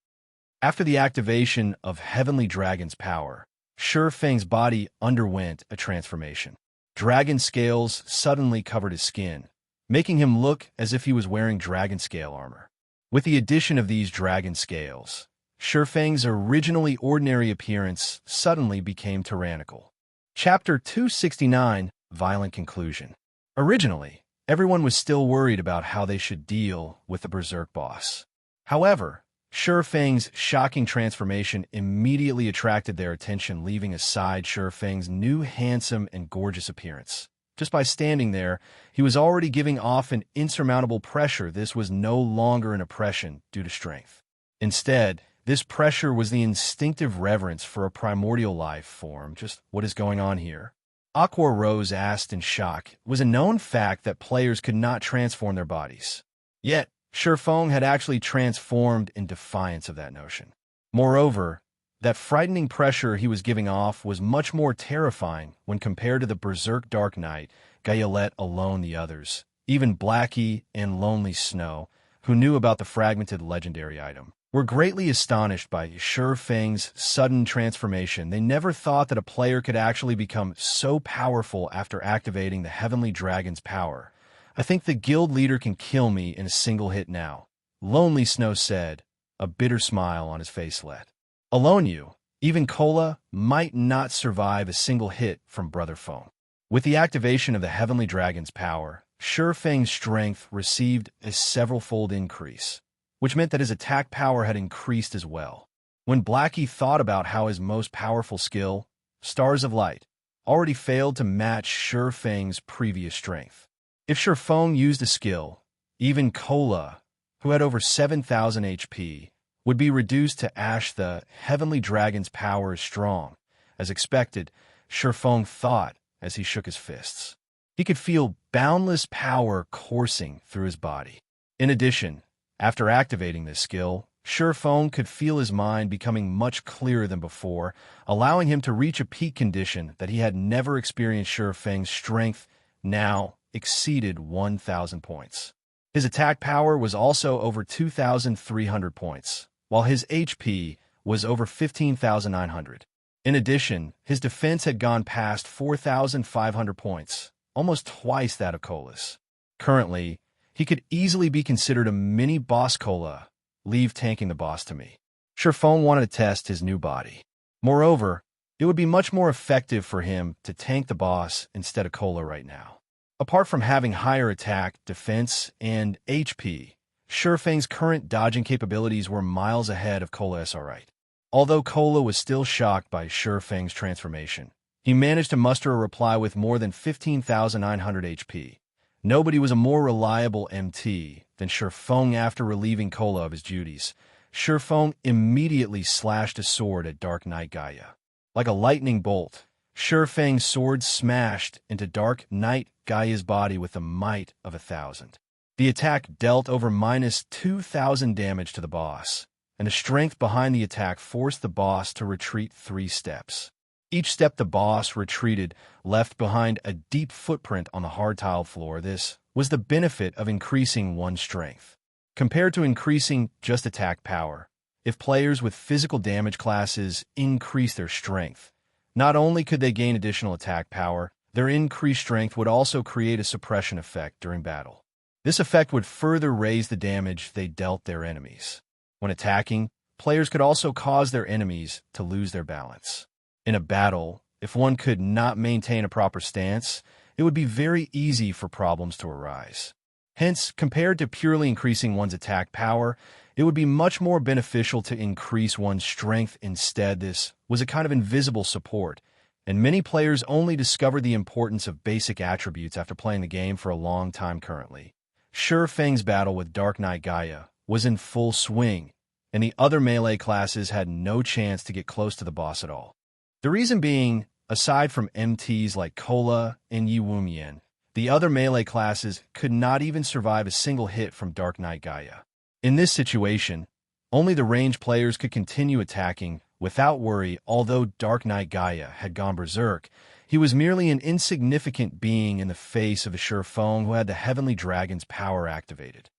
After the activation of Heavenly Dragon's power, Feng's body underwent a transformation. Dragon scales suddenly covered his skin, making him look as if he was wearing dragon scale armor. With the addition of these dragon scales, Feng's originally ordinary appearance suddenly became tyrannical. Chapter 269, Violent Conclusion. Originally, everyone was still worried about how they should deal with the Berserk boss. However, Feng's shocking transformation immediately attracted their attention, leaving aside Feng's new handsome and gorgeous appearance. Just by standing there, he was already giving off an insurmountable pressure. This was no longer an oppression due to strength. Instead, this pressure was the instinctive reverence for a primordial life form. Just what is going on here? Aqua Rose asked in shock. It was a known fact that players could not transform their bodies. Yet, Feng had actually transformed in defiance of that notion. Moreover, that frightening pressure he was giving off was much more terrifying when compared to the Berserk Dark Knight, Gaia, let alone the others. Even Blackie and Lonely Snow, who knew about the fragmented legendary item, were greatly astonished by Feng's sudden transformation. They never thought that a player could actually become so powerful after activating the Heavenly Dragon's power. "I think the guild leader can kill me in a single hit now," Lonely Snow said, a bitter smile on his facelet. "Alone you, even Kola, might not survive a single hit from Brother Feng." With the activation of the Heavenly Dragon's power, Feng's strength received a several-fold increase, which meant that his attack power had increased as well. When Blackie thought about how his most powerful skill, Stars of Light, already failed to match Feng's previous strength. If Feng used a skill, even Kola, who had over 7,000 HP, would be reduced to ash. The Heavenly Dragon's power is strong. As expected, Feng thought as he shook his fists. He could feel boundless power coursing through his body. In addition, after activating this skill, Feng could feel his mind becoming much clearer than before, allowing him to reach a peak condition that he had never experienced. Feng's strength now exceeded 1,000 points. His attack power was also over 2,300 points, while his HP was over 15,900. In addition, his defense had gone past 4,500 points, almost twice that of Kola's. Currently, he could easily be considered a mini-boss. Kola, leave tanking the boss to me. Feng wanted to test his new body. Moreover, it would be much more effective for him to tank the boss instead of Cola right now. Apart from having higher attack, defense, and HP, Shurfeng's current dodging capabilities were miles ahead of Cola Arclight. Although Cola was still shocked by Shurfeng's transformation, he managed to muster a reply with more than 15,900 HP. Nobody was a more reliable MT than Shurfeng. After relieving Cola of his duties, Shurfeng immediately slashed a sword at Dark Knight Gaia. Like a lightning bolt, Shurfeng's sword smashed into Dark Knight Gaia's body with the might of 1,000. The attack dealt over -2,000 damage to the boss, and the strength behind the attack forced the boss to retreat 3 steps. Each step the boss retreated left behind a deep footprint on the hard tiled floor. This was the benefit of increasing one's strength. Compared to increasing just attack power, if players with physical damage classes increase their strength, not only could they gain additional attack power, their increased strength would also create a suppression effect during battle. This effect would further raise the damage they dealt their enemies. When attacking, players could also cause their enemies to lose their balance. In a battle, if one could not maintain a proper stance, it would be very easy for problems to arise. Hence, compared to purely increasing one's attack power, it would be much more beneficial to increase one's strength instead. This was a kind of invisible support, and many players only discovered the importance of basic attributes after playing the game for a long time currently. Shurfeng's battle with Dark Knight Gaia was in full swing, and the other melee classes had no chance to get close to the boss at all. The reason being, aside from MTs like Cola and Yiwumian, the other melee classes could not even survive a single hit from Dark Knight Gaia. In this situation, only the ranged players could continue attacking without worry. Although Dark Knight Gaia had gone berserk, he was merely an insignificant being in the face of a Shurfeng who had the Heavenly Dragon's power activated.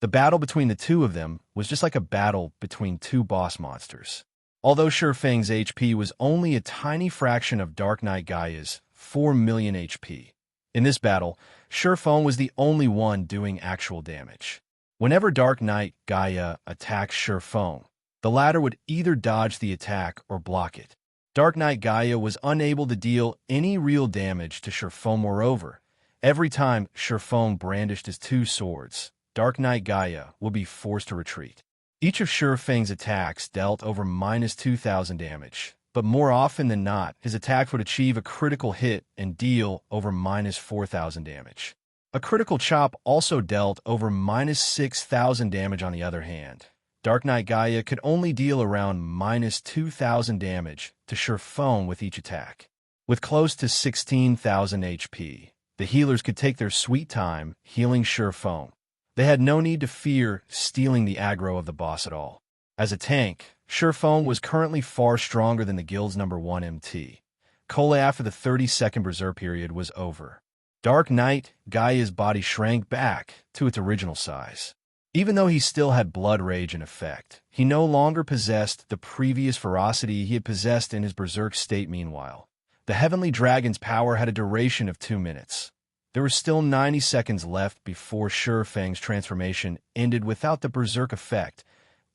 The battle between the two of them was just like a battle between two boss monsters. Although Shurfeng's HP was only a tiny fraction of Dark Knight Gaia's 4 million HP, in this battle, Shurfeng was the only one doing actual damage. Whenever Dark Knight Gaia attacked Shurfeng, the latter would either dodge the attack or block it. Dark Knight Gaia was unable to deal any real damage to Shurfeng. Moreover, every time Shurfeng brandished his 2 swords, Dark Knight Gaia would be forced to retreat. Each of Shurfeng's attacks dealt over -2,000 damage, but more often than not, his attacks would achieve a critical hit and deal over -4,000 damage. A critical chop also dealt over -6,000 damage. On the other hand, Dark Knight Gaia could only deal around -2,000 damage to Shurfeng with each attack. With close to 16,000 HP, the healers could take their sweet time healing Shurfeng. They had no need to fear stealing the aggro of the boss at all. As a tank, Shurfeng was currently far stronger than the guild's #1 MT. Cola after the 30-second berserk period was over. Dark Knight Gaia's body shrank back to its original size. Even though he still had blood rage in effect, he no longer possessed the previous ferocity he had possessed in his berserk state. Meanwhile, the Heavenly Dragon's power had a duration of 2 minutes. There were still 90 seconds left before Shurfeng's transformation ended without the berserk effect.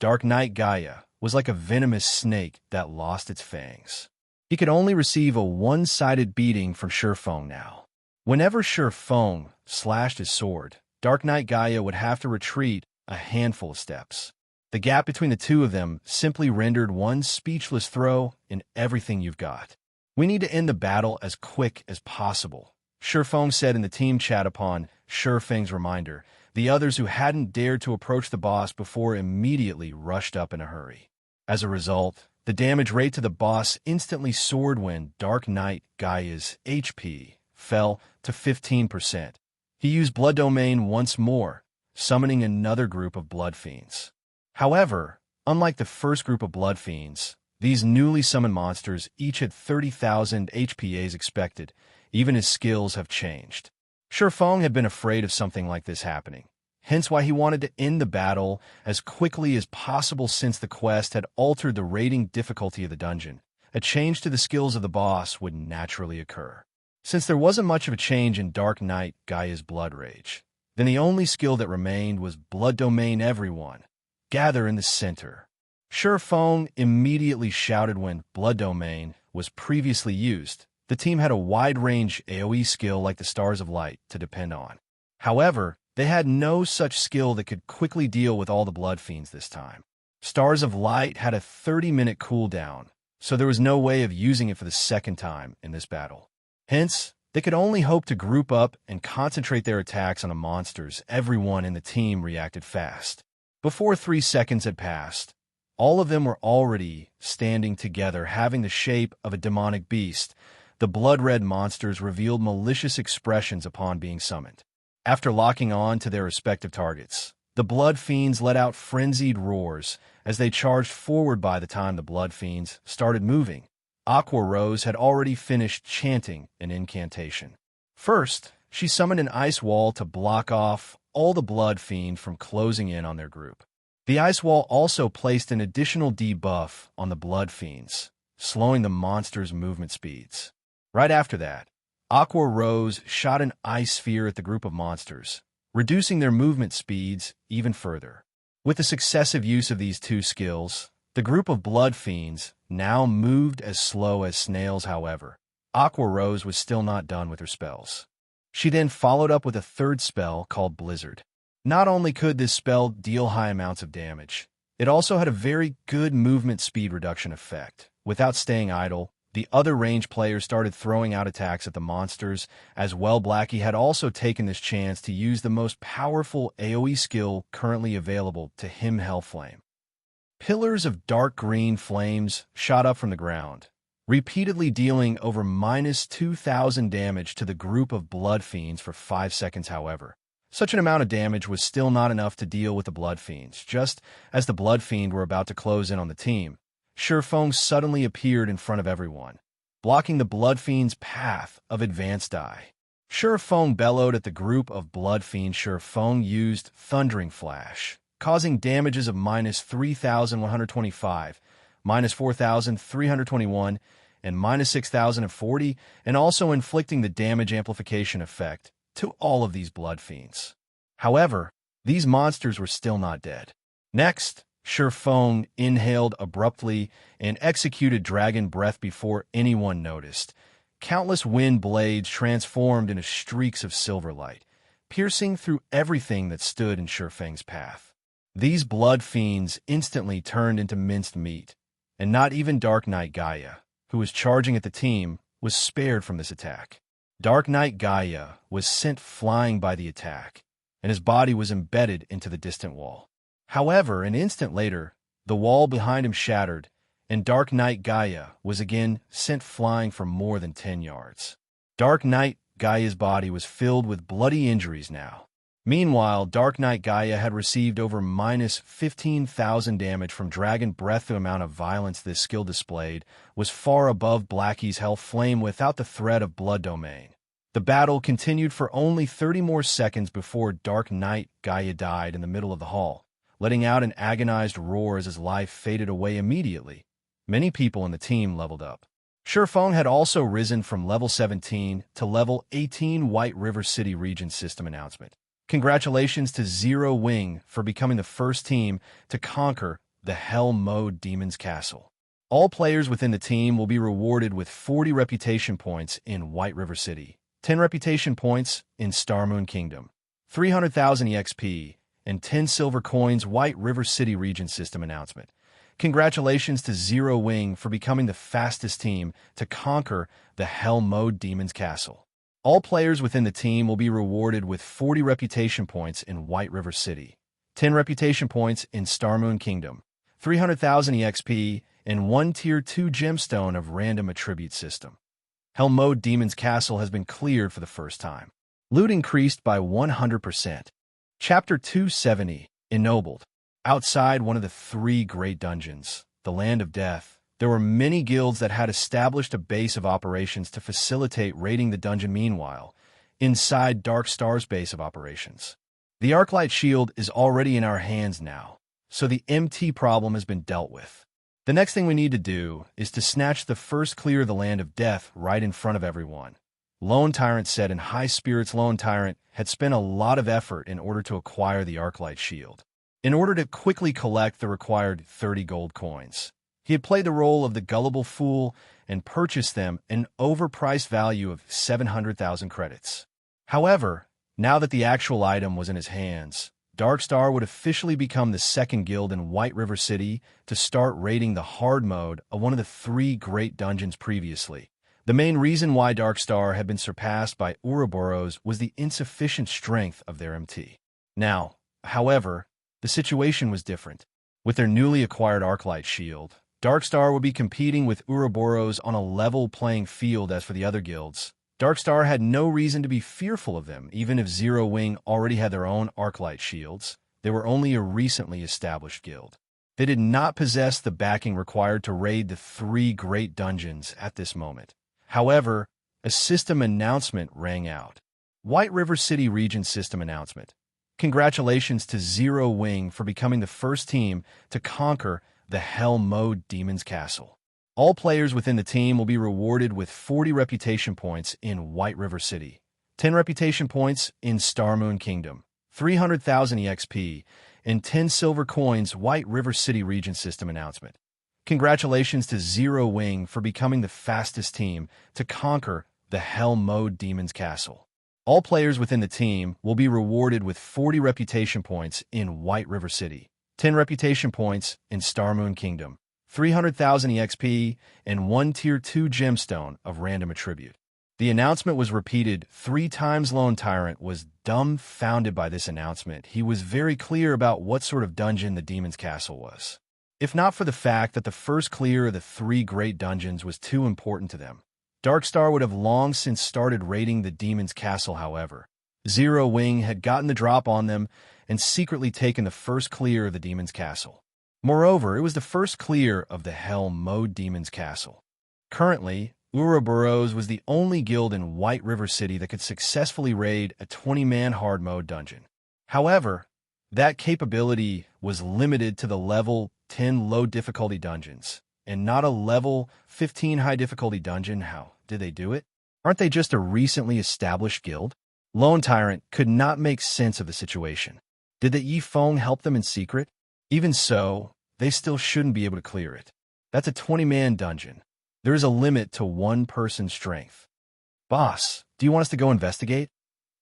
Dark Knight Gaia was like a venomous snake that lost its fangs. He could only receive a one-sided beating from Shurfeng now. Whenever Shurfeng slashed his sword, Dark Knight Gaia would have to retreat a handful of steps. The gap between the two of them simply rendered one speechless. Throw in everything you've got. We need to end the battle as quick as possible, Shurfeng said in the team chat. Upon Shurfeng's reminder, the others who hadn't dared to approach the boss before immediately rushed up in a hurry. As a result, the damage rate to the boss instantly soared when Dark Knight Gaia's HP fell to 15%. He used Blood Domain once more, summoning another group of Blood Fiends. However, unlike the first group of Blood Fiends, these newly summoned monsters each had 30,000 HP as expected. Even his skills have changed. Shurfeng had been afraid of something like this happening, hence why he wanted to end the battle as quickly as possible. Since the quest had altered the rating difficulty of the dungeon, a change to the skills of the boss would naturally occur. Since there wasn't much of a change in Dark Knight Gaia's blood rage, then the only skill that remained was Blood Domain. Everyone, gather in the center. Surefeng immediately shouted when Blood Domain was previously used. The team had a wide-range AoE skill like the Stars of Light to depend on. However, they had no such skill that could quickly deal with all the Blood Fiends this time. Stars of Light had a 30-minute cooldown, so there was no way of using it for the second time in this battle. Hence, they could only hope to group up and concentrate their attacks on the monsters. Everyone in the team reacted fast. Before 3 seconds had passed, all of them were already standing together, having the shape of a demonic beast. The blood-red monsters revealed malicious expressions upon being summoned. After locking on to their respective targets, the Blood Fiends let out frenzied roars as they charged forward. By the time the Blood Fiends started moving, Aqua Rose had already finished chanting an incantation. First, she summoned an ice wall to block off all the Blood Fiend from closing in on their group. The ice wall also placed an additional debuff on the Blood Fiends, slowing the monsters' movement speeds. Right after that, Aqua Rose shot an ice sphere at the group of monsters, reducing their movement speeds even further. With the successive use of these two skills, the group of Blood Fiends now moved as slow as snails. However, Aqua Rose was still not done with her spells. She then followed up with a third spell called Blizzard. Not only could this spell deal high amounts of damage, it also had a very good movement speed reduction effect. Without staying idle, the other range players started throwing out attacks at the monsters as well. Blackie had also taken this chance to use the most powerful AoE skill currently available to him, Hellflame. Pillars of dark green flames shot up from the ground, repeatedly dealing over -2,000 damage to the group of Blood Fiends for 5 seconds. However, such an amount of damage was still not enough to deal with the Blood Fiends. Just as the Blood Fiend were about to close in on the team, Surefeng suddenly appeared in front of everyone, blocking the Blood Fiend's path of advanced die. Surefeng bellowed at the group of Blood Fiends. Surefeng used Thundering Flash, causing damages of -3,125, -4,321, and -6,040, and also inflicting the damage amplification effect to all of these Blood Fiends. However, these monsters were still not dead. Next, Surefeng inhaled abruptly and executed Dragon Breath before anyone noticed. Countless wind blades transformed into streaks of silver light, piercing through everything that stood in Surefeng's path. These Blood Fiends instantly turned into minced meat, and not even Dark Knight Gaia, who was charging at the team, was spared from this attack. Dark Knight Gaia was sent flying by the attack, and his body was embedded into the distant wall. However, an instant later, the wall behind him shattered, and Dark Knight Gaia was again sent flying for more than 10 yards. Dark Knight Gaia's body was filled with bloody injuries now. Meanwhile, Dark Knight Gaia had received over -15,000 damage from Dragon Breath. The amount of violence this skill displayed was far above Blackie's Hellflame without the threat of Blood Domain. The battle continued for only 30 more seconds before Dark Knight Gaia died in the middle of the hall, letting out an agonized roar as his life faded away immediately. Many people in the team leveled up. Surefeng had also risen from level 17 to level 18. White River City Region System announcement. Congratulations to Zero Wing for becoming the first team to conquer the Hell Mode Demon's Castle. All players within the team will be rewarded with 40 reputation points in White River City, 10 reputation points in Starmoon Kingdom, 300,000 EXP, and 10 silver coins. White River City Region System announcement. Congratulations to Zero Wing for becoming the fastest team to conquer the Hell Mode Demon's Castle. All players within the team will be rewarded with 40 reputation points in White River City, 10 reputation points in Starmoon Kingdom, 300,000 EXP, and 1 Tier 2 gemstone of random attribute system. Hell Mode Demon's Castle has been cleared for the first time. Loot increased by 100%. Chapter 270, Ennobled. Outside one of the 3 great dungeons, the Land of Death, there were many guilds that had established a base of operations to facilitate raiding the dungeon. Meanwhile, inside Dark Star's base of operations, the Arclight shield is already in our hands now, so the MT problem has been dealt with. The next thing we need to do is to snatch the first clear of the Land of Death right in front of everyone. Lone Tyrant said in high spirits. Lone Tyrant had spent a lot of effort in order to acquire the Arclight shield. in order to quickly collect the required 30 gold coins. He had played the role of the gullible fool and purchased them an overpriced value of 700,000 credits. However, now that the actual item was in his hands, Darkstar would officially become the second guild in White River City to start raiding the hard mode of one of the 3 great dungeons previously. The main reason why Darkstar had been surpassed by Ouroboros was the insufficient strength of their MT. Now, however, the situation was different. With their newly acquired Arclight shield, Darkstar would be competing with Ouroboros on a level playing field as for the other guilds. Darkstar had no reason to be fearful of them, even if Zero Wing already had their own Arclight shields. They were only a recently established guild. They did not possess the backing required to raid the 3 great dungeons at this moment. However, a system announcement rang out. White River City Region System Announcement. Congratulations to Zero Wing for becoming the first team to conquer the Hell Mode Demon's Castle. All players within the team will be rewarded with 40 reputation points in White River City, 10 reputation points in Star Moon Kingdom, 300,000 EXP, and 10 silver coins. White River City Region System Announcement. Congratulations to Zero Wing for becoming the fastest team to conquer the Hell Mode Demon's Castle. All players within the team will be rewarded with 40 reputation points in White River City, 10 reputation points in Star Moon Kingdom, 300,000 EXP, and 1 Tier 2 gemstone of random attribute. The announcement was repeated 3 times. Lone Tyrant was dumbfounded by this announcement. He was very clear about what sort of dungeon the Demon's Castle was. If not for the fact that the first clear of the 3 great dungeons was too important to them, Darkstar would have long since started raiding the Demon's Castle. However, Zero Wing had gotten the drop on them and secretly taken the first clear of the Demon's Castle. Moreover, it was the first clear of the Hell Mode Demon's Castle. Currently, Ouroboros was the only guild in White River City that could successfully raid a 20-man hard mode dungeon. However, that capability was limited to the level 10 low difficulty dungeons, and not a level 15 high difficulty dungeon. How did they do it? Aren't they just a recently established guild? Lone Tyrant could not make sense of the situation. Did the Yifeng help them in secret? Even so, they still shouldn't be able to clear it. That's a 20-man dungeon. There is a limit to one person's strength. Boss, do you want us to go investigate?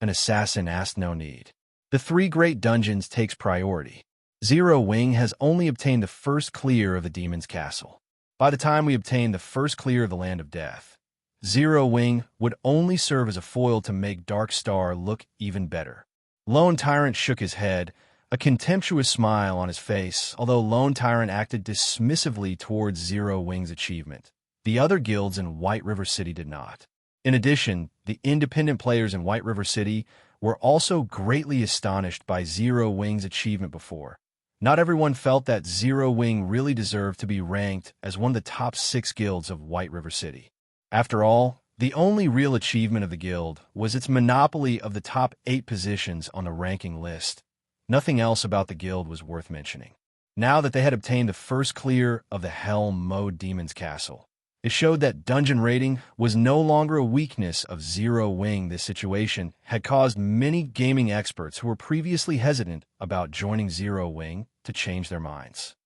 An assassin asked. No need. The 3 great dungeons takes priority. Zero Wing has only obtained the first clear of the Demon's Castle. By the time we obtain the first clear of the Land of Death, Zero Wing would only serve as a foil to make Darkstar look even better. Lone Tyrant shook his head, a contemptuous smile on his face. Although Lone Tyrant acted dismissively towards Zero Wing's achievement, the other guilds in White River City did not. In addition, the independent players in White River City were also greatly astonished by Zero Wing's achievement before. Not everyone felt that Zero Wing really deserved to be ranked as one of the top 6 guilds of White River City. After all, the only real achievement of the guild was its monopoly of the top 8 positions on the ranking list. Nothing else about the guild was worth mentioning. Now that they had obtained the first clear of the Hell Mode Demon's Castle, it showed that dungeon raiding was no longer a weakness of Zero Wing. This situation had caused many gaming experts who were previously hesitant about joining Zero Wing to change their minds.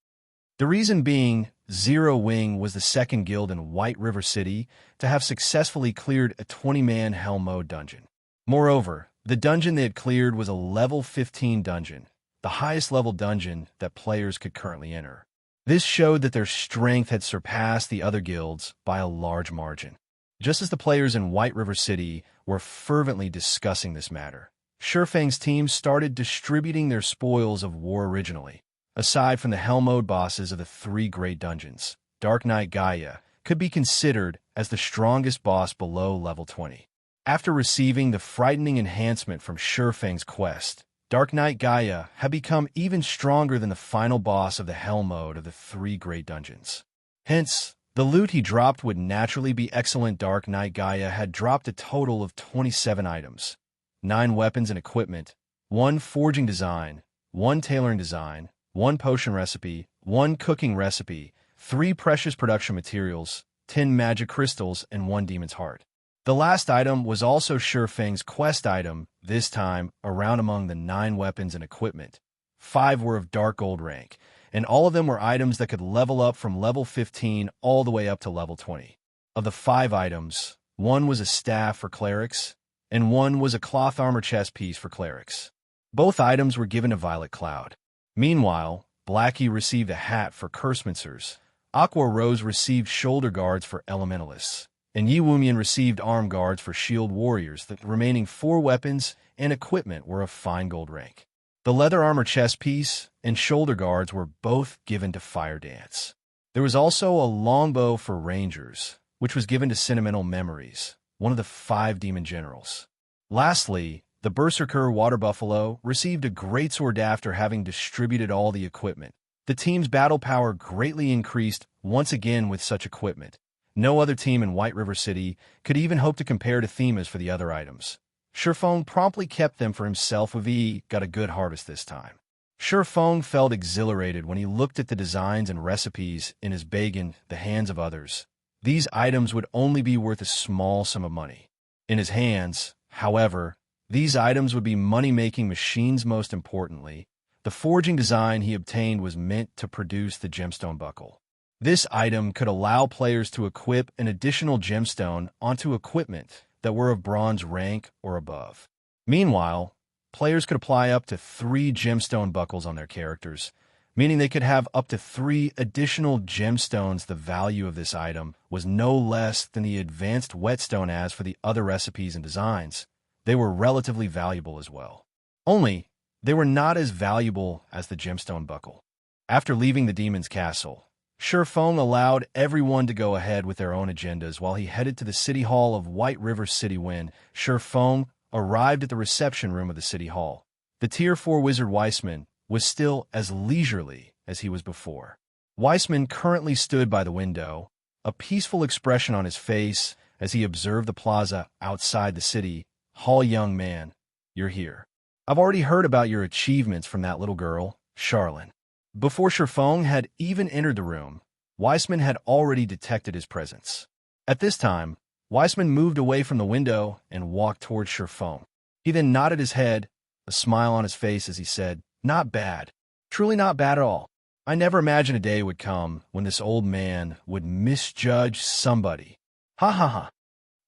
The reason being, Zero Wing was the second guild in White River City to have successfully cleared a 20-man Hell Mode dungeon. Moreover, the dungeon they had cleared was a level 15 dungeon, the highest level dungeon that players could currently enter. This showed that their strength had surpassed the other guilds by a large margin. Just as the players in White River City were fervently discussing this matter, Shurfang's team started distributing their spoils of war originally. Aside from the Hell Mode bosses of the 3 great dungeons, Dark Knight Gaia could be considered as the strongest boss below level 20. After receiving the frightening enhancement from Shurfang's quest, Dark Knight Gaia had become even stronger than the final boss of the Hell Mode of the 3 great dungeons. Hence, the loot he dropped would naturally be excellent. Dark Knight Gaia had dropped a total of 27 items, 9 weapons and equipment, 1 forging design, 1 tailoring design, 1 potion recipe, 1 cooking recipe, 3 precious production materials, 10 magic crystals, and 1 demon's heart. The last item was also Shurfang's quest item, this time around among the 9 weapons and equipment. 5 were of dark gold rank, and all of them were items that could level up from level 15 all the way up to level 20. Of the 5 items, 1 was a staff for clerics, and 1 was a cloth armor chest piece for clerics. Both items were given to Violet Cloud. Meanwhile, Blackie received a hat for Cursemancers, Aqua Rose received shoulder guards for Elementalists, and Yiwumian received arm guards for shield warriors. The remaining 4 weapons and equipment were of fine gold rank. The leather armor chest piece and shoulder guards were both given to Fire Dance. There was also a longbow for Rangers, which was given to Sentimental Memories, one of the 5 demon generals. Lastly, the Berserker Water Buffalo received a greatsword after having distributed all the equipment. The team's battle power greatly increased once again with such equipment. No other team in White River City could even hope to compare to Themas for the other items. Shurfong promptly kept them for himself with he got a good harvest this time. Shurfong felt exhilarated when he looked at the designs and recipes in his bag in the hands of others. These items would only be worth a small sum of money. In his hands, however, these items would be money-making machines. Most importantly, the forging design he obtained was meant to produce the gemstone buckle. This item could allow players to equip an additional gemstone onto equipment that were of bronze rank or above. Meanwhile, players could apply up to 3 gemstone buckles on their characters, meaning they could have up to 3 additional gemstones. The value of this item was no less than the advanced whetstone. As for the other recipes and designs, they were relatively valuable as well. Only, they were not as valuable as the gemstone buckle. After leaving the demon's castle, Shurfong allowed everyone to go ahead with their own agendas while he headed to the City Hall of White River City. When Shurfong arrived at the reception room of the City Hall, the Tier 4 wizard Weissman was still as leisurely as he was before. Weissman currently stood by the window, a peaceful expression on his face as he observed the plaza outside the City Hall. Young man, you're here. I've already heard about your achievements from that little girl, Charlene. Before Shurfong had even entered the room, Weissman had already detected his presence. At this time, Weissman moved away from the window and walked towards Shurfong. He then nodded his head, a smile on his face as he said, "Not bad. Truly not bad at all. I never imagined a day would come when this old man would misjudge somebody. Ha ha ha.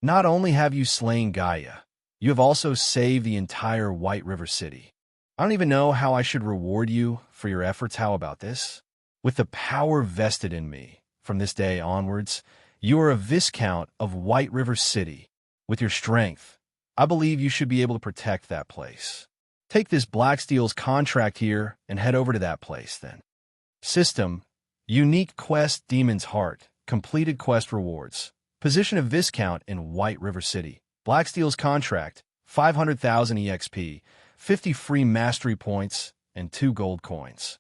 Not only have you slain Gaia, you have also saved the entire White River City. I don't even know how I should reward you for your efforts. How about this? With the power vested in me, from this day onwards, you are a Viscount of White River City. With your strength, I believe you should be able to protect that place. Take this Blacksteel's contract here and head over to that place then." System: Unique Quest Demon's Heart. Completed quest rewards. Position of Viscount in White River City. Blacksteel's contract, 500,000 EXP, 50 free mastery points, and 2 gold coins.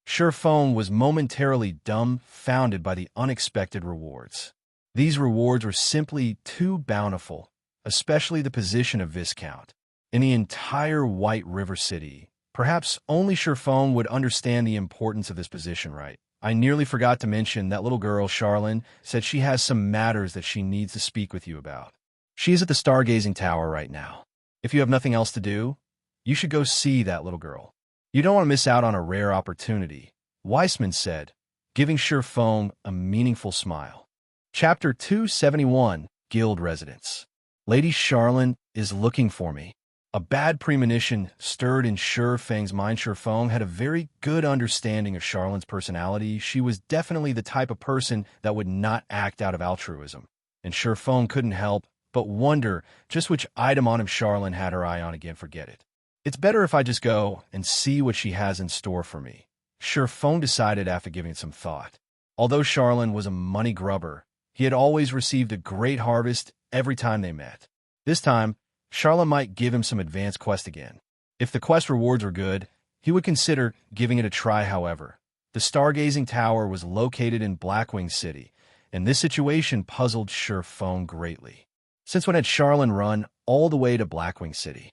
Shurfong was momentarily dumbfounded by the unexpected rewards. These rewards were simply too bountiful, especially the position of Viscount. In the entire White River City, perhaps only Shurfong would understand the importance of this position, right? I nearly forgot to mention that little girl, Charlene, said she has some matters that she needs to speak with you about. She is at the Stargazing Tower right now. If you have nothing else to do, you should go see that little girl. You don't want to miss out on a rare opportunity," Weissman said, giving Shurfong a meaningful smile. Chapter 271, Guild Residence. Lady Charlene is looking for me. A bad premonition stirred in Shurfang's mind. Shurfong had a very good understanding of Charlene's personality. She was definitely the type of person that would not act out of altruism, and Shurfong couldn't help but wonder just which item on him Charlene had her eye on again. Forget it. It's better if I just go and see what she has in store for me, Shurfong decided after giving it some thought. Although Charlene was a money grubber, he had always received a great harvest every time they met. This time, Charlene might give him some advanced quest again. If the quest rewards were good, he would consider giving it a try. However, the Stargazing Tower was located in Blackwing City, and this situation puzzled Shurfong greatly. Since when had Charlene run all the way to Blackwing City?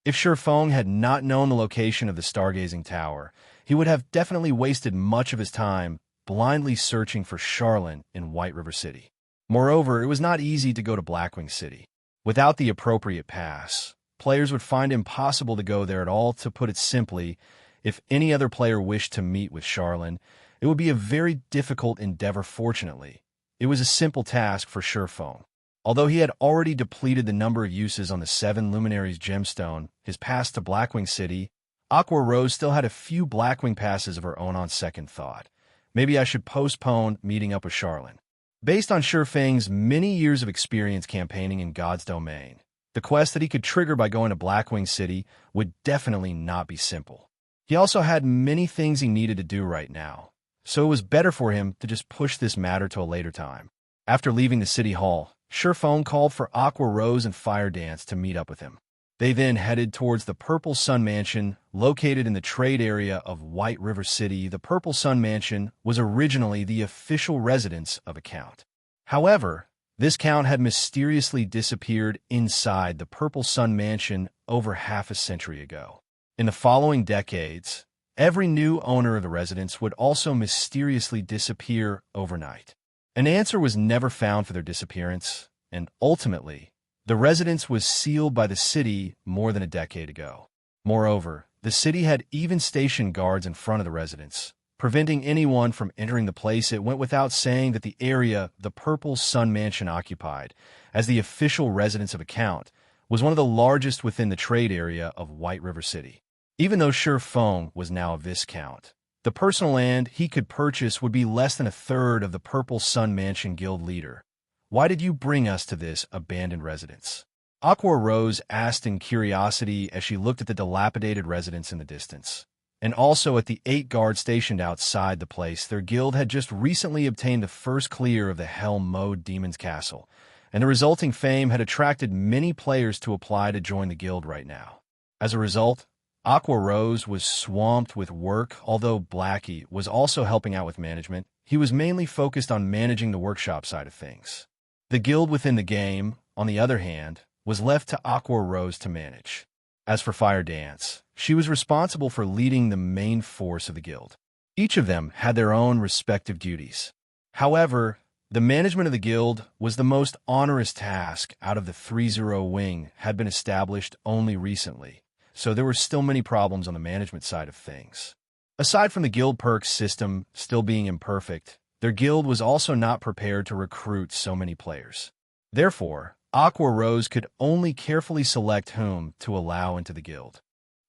If Shurfong had not known the location of the Stargazing Tower, he would have definitely wasted much of his time blindly searching for Charlene in White River City. Moreover, it was not easy to go to Blackwing City. Without the appropriate pass, players would find it impossible to go there at all. To put it simply, If any other player wished to meet with Charlene, it would be a very difficult endeavor. Fortunately, it was a simple task for Surefeng. Although he had already depleted the number of uses on the 7 Luminaries gemstone, his pass to Blackwing City, Aqua Rose still had a few Blackwing passes of her own. On second thought, maybe I should postpone meeting up with Charlene. Based on Surefeng's many years of experience campaigning in God's domain, the quest that he could trigger by going to Blackwing City would definitely not be simple. He also had many things he needed to do right now, so it was better for him to just push this matter to a later time. After leaving the city hall, Surefeng called for Aqua Rose and Fire Dance to meet up with him. They then headed towards the Purple Sun Mansion, located in the trade area of White River City. The Purple Sun Mansion was originally the official residence of a count. However, this count had mysteriously disappeared inside the Purple Sun Mansion over half a century ago. In the following decades, every new owner of the residence would also mysteriously disappear overnight. An answer was never found for their disappearance, and ultimately, the residence was sealed by the city more than a decade ago. Moreover, the city had even stationed guards in front of the residence, preventing anyone from entering the place. It went without saying that the area the Purple Sun Mansion occupied, as the official residence of a count, was one of the largest within the trade area of White River City. Even though Surefeng was now a Viscount, the personal land he could purchase would be less than a third of the Purple Sun Mansion guild leader. Why did you bring us to this abandoned residence? Aqua Rose asked in curiosity as she looked at the dilapidated residence in the distance, and also at the 8 guards stationed outside the place. Their guild had just recently obtained the first clear of the Hell-Mode Demon's Castle, and the resulting fame had attracted many players to apply to join the guild right now. As a result, Aqua Rose was swamped with work. Although Blackie was also helping out with management, he was mainly focused on managing the workshop side of things. The guild within the game, on the other hand, was left to Aqua Rose to manage. As for Fire Dance, she was responsible for leading the main force of the guild. Each of them had their own respective duties. However, the management of the guild was the most onerous task out of the 3-0 wing had been established only recently, so there were still many problems on the management side of things. Aside from the guild perks system still being imperfect, their guild was also not prepared to recruit so many players. Therefore, Aqua Rose could only carefully select whom to allow into the guild.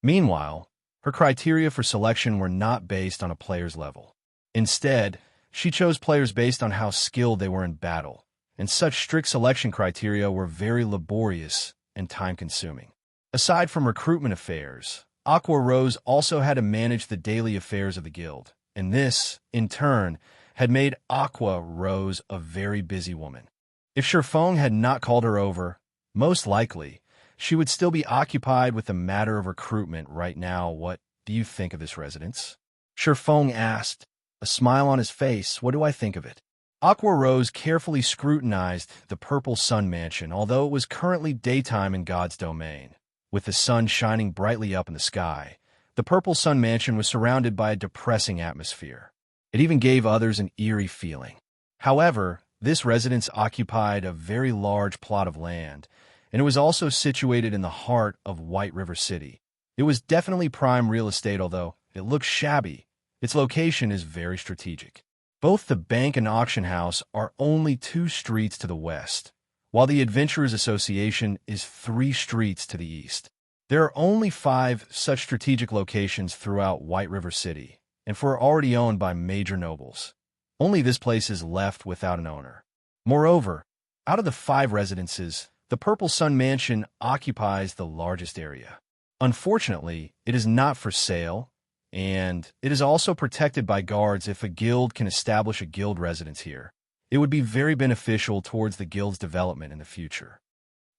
Meanwhile, her criteria for selection were not based on a player's level. Instead, she chose players based on how skilled they were in battle, and such strict selection criteria were very laborious and time-consuming. Aside from recruitment affairs, Aqua Rose also had to manage the daily affairs of the guild, and this, in turn, had made Aqua Rose a very busy woman. If Surefeng had not called her over, most likely, she would still be occupied with the matter of recruitment right now. What do you think of this residence? Surefeng asked, a smile on his face. What do I think of it? Aqua Rose carefully scrutinized the Purple Sun Mansion, although it was currently daytime in God's domain. With the sun shining brightly up in the sky, the Purple Sun Mansion was surrounded by a depressing atmosphere. It even gave others an eerie feeling. However, this residence occupied a very large plot of land, and it was also situated in the heart of White River City. It was definitely prime real estate. Although it looks shabby, its location is very strategic. Both the bank and auction house are only 2 streets to the west, while the Adventurers Association is 3 streets to the east. There are only 5 such strategic locations throughout White River City, and are already owned by major nobles. Only this place is left without an owner. Moreover, out of the 5 residences, the Purple Sun Mansion occupies the largest area. Unfortunately, it is not for sale, and it is also protected by guards. If a guild can establish a guild residence here, it would be very beneficial towards the guild's development in the future.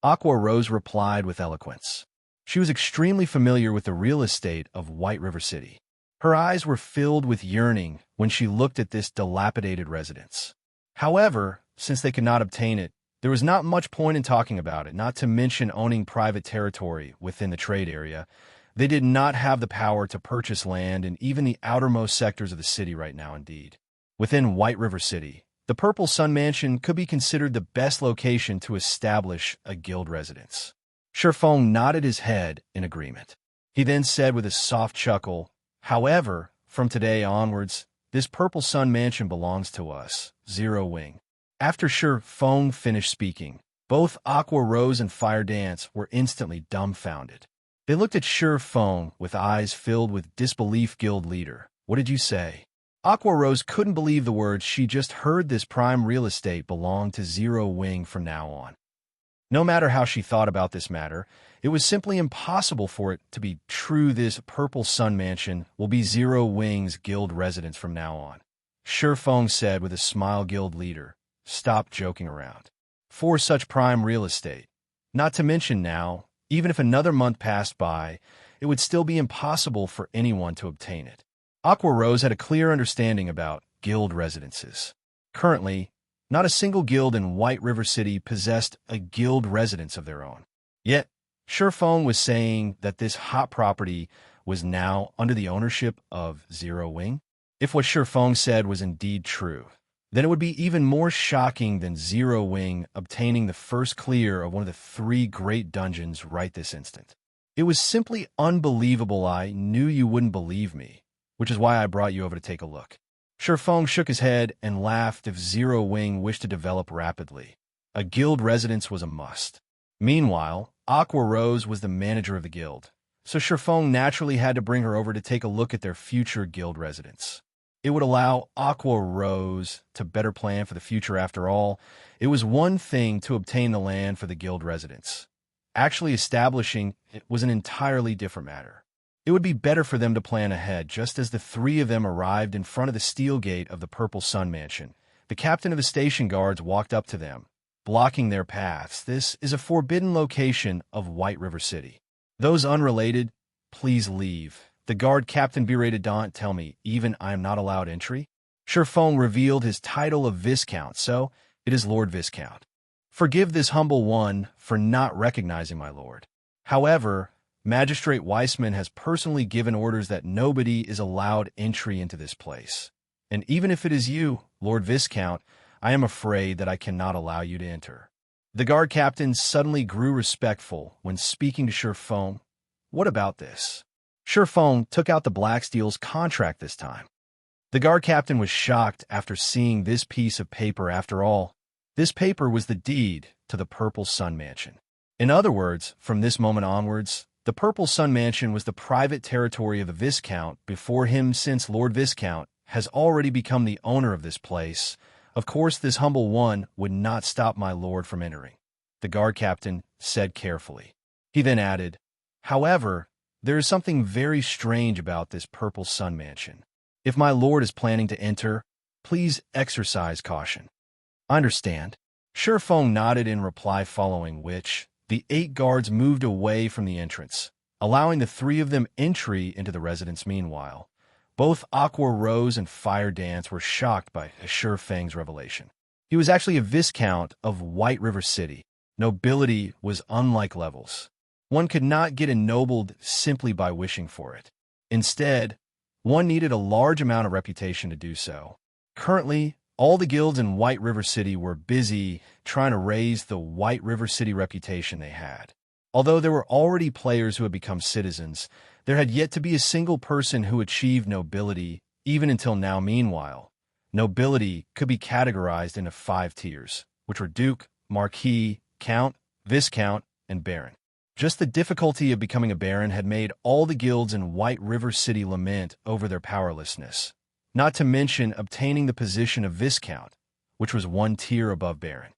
Aqua Rose replied with eloquence. She was extremely familiar with the real estate of White River City. Her eyes were filled with yearning when she looked at this dilapidated residence. However, since they could not obtain it, there was not much point in talking about it, not to mention owning private territory within the trade area. They did not have the power to purchase land in even the outermost sectors of the city right now. Indeed, within White River City, the Purple Sun Mansion could be considered the best location to establish a guild residence. Surefeng nodded his head in agreement. He then said with a soft chuckle, However, from today onwards, this Purple Sun Mansion belongs to us, Zero Wing. After Sure Feng finished speaking, both Aqua Rose and Fire Dance were instantly dumbfounded. They looked at Sure Feng with eyes filled with disbelief. Guild leader, what did you say? Aqua Rose couldn't believe the words she just heard. This prime real estate belonged to Zero Wing from now on. No matter how she thought about this matter, it was simply impossible for it to be true. This Purple Sun Mansion will be Zero Wing's guild residence from now on. Sure Feng said with a smile. Guild leader, stop joking around. For such prime real estate, not to mention now, even if another month passed by, it would still be impossible for anyone to obtain it. Aqua Rose had a clear understanding about guild residences. Currently, not a single guild in White River City possessed a guild residence of their own. Yet, Sure Feng was saying that this hot property was now under the ownership of Zero Wing. If what Sure Feng said was indeed true, then it would be even more shocking than Zero Wing obtaining the first clear of one of the 3 great dungeons right this instant. It was simply unbelievable. I knew you wouldn't believe me, which is why I brought you over to take a look. Sure Feng shook his head and laughed. If Zero Wing wished to develop rapidly, a guild residence was a must. Meanwhile, Aqua Rose was the manager of the guild, so Sure Feng naturally had to bring her over to take a look at their future guild residence. It would allow Aqua Rose to better plan for the future. After all, it was one thing to obtain the land for the guild residence. Actually establishing it was an entirely different matter. It would be better for them to plan ahead. Just as the 3 of them arrived in front of the steel gate of the Purple Sun Mansion, the captain of the station guards walked up to them, blocking their paths. This is a forbidden location of White River City. Those unrelated, please leave. The guard captain berated. Don't tell me, even I am not allowed entry? Sure Feng revealed his title of Viscount, so it is Lord Viscount. Forgive this humble one for not recognizing my lord. However, Magistrate Weissman has personally given orders that nobody is allowed entry into this place. And even if it is you, Lord Viscount, I am afraid that I cannot allow you to enter. The guard captain suddenly grew respectful when speaking to Sure Feng. What about this? Sure Feng took out the Blacksteel's contract this time. The guard captain was shocked after seeing this piece of paper. After all, this paper was the deed to the Purple Sun Mansion. In other words, from this moment onwards, the Purple Sun Mansion was the private territory of the Viscount before him. Since Lord Viscount has already become the owner of this place, of course this humble one would not stop my lord from entering, the guard captain said carefully. He then added, however, there is something very strange about this Purple Sun Mansion. If my lord is planning to enter, please exercise caution. I understand. Sure Feng nodded in reply, following which, the 8 guards moved away from the entrance, allowing the 3 of them entry into the residence. Meanwhile, both Aqua Rose and Fire Dance were shocked by Sure Feng's revelation. He was actually a Viscount of White River City. Nobility was unlike levels. One could not get ennobled simply by wishing for it. Instead, one needed a large amount of reputation to do so. Currently, all the guilds in White River City were busy trying to raise the White River City reputation they had. Although there were already players who had become citizens, there had yet to be a single person who achieved nobility, even until now. Meanwhile, nobility could be categorized into 5 tiers, which were Duke, Marquis, Count, Viscount, and Baron. Just the difficulty of becoming a Baron had made all the guilds in White River City lament over their powerlessness, not to mention obtaining the position of Viscount, which was 1 tier above Baron.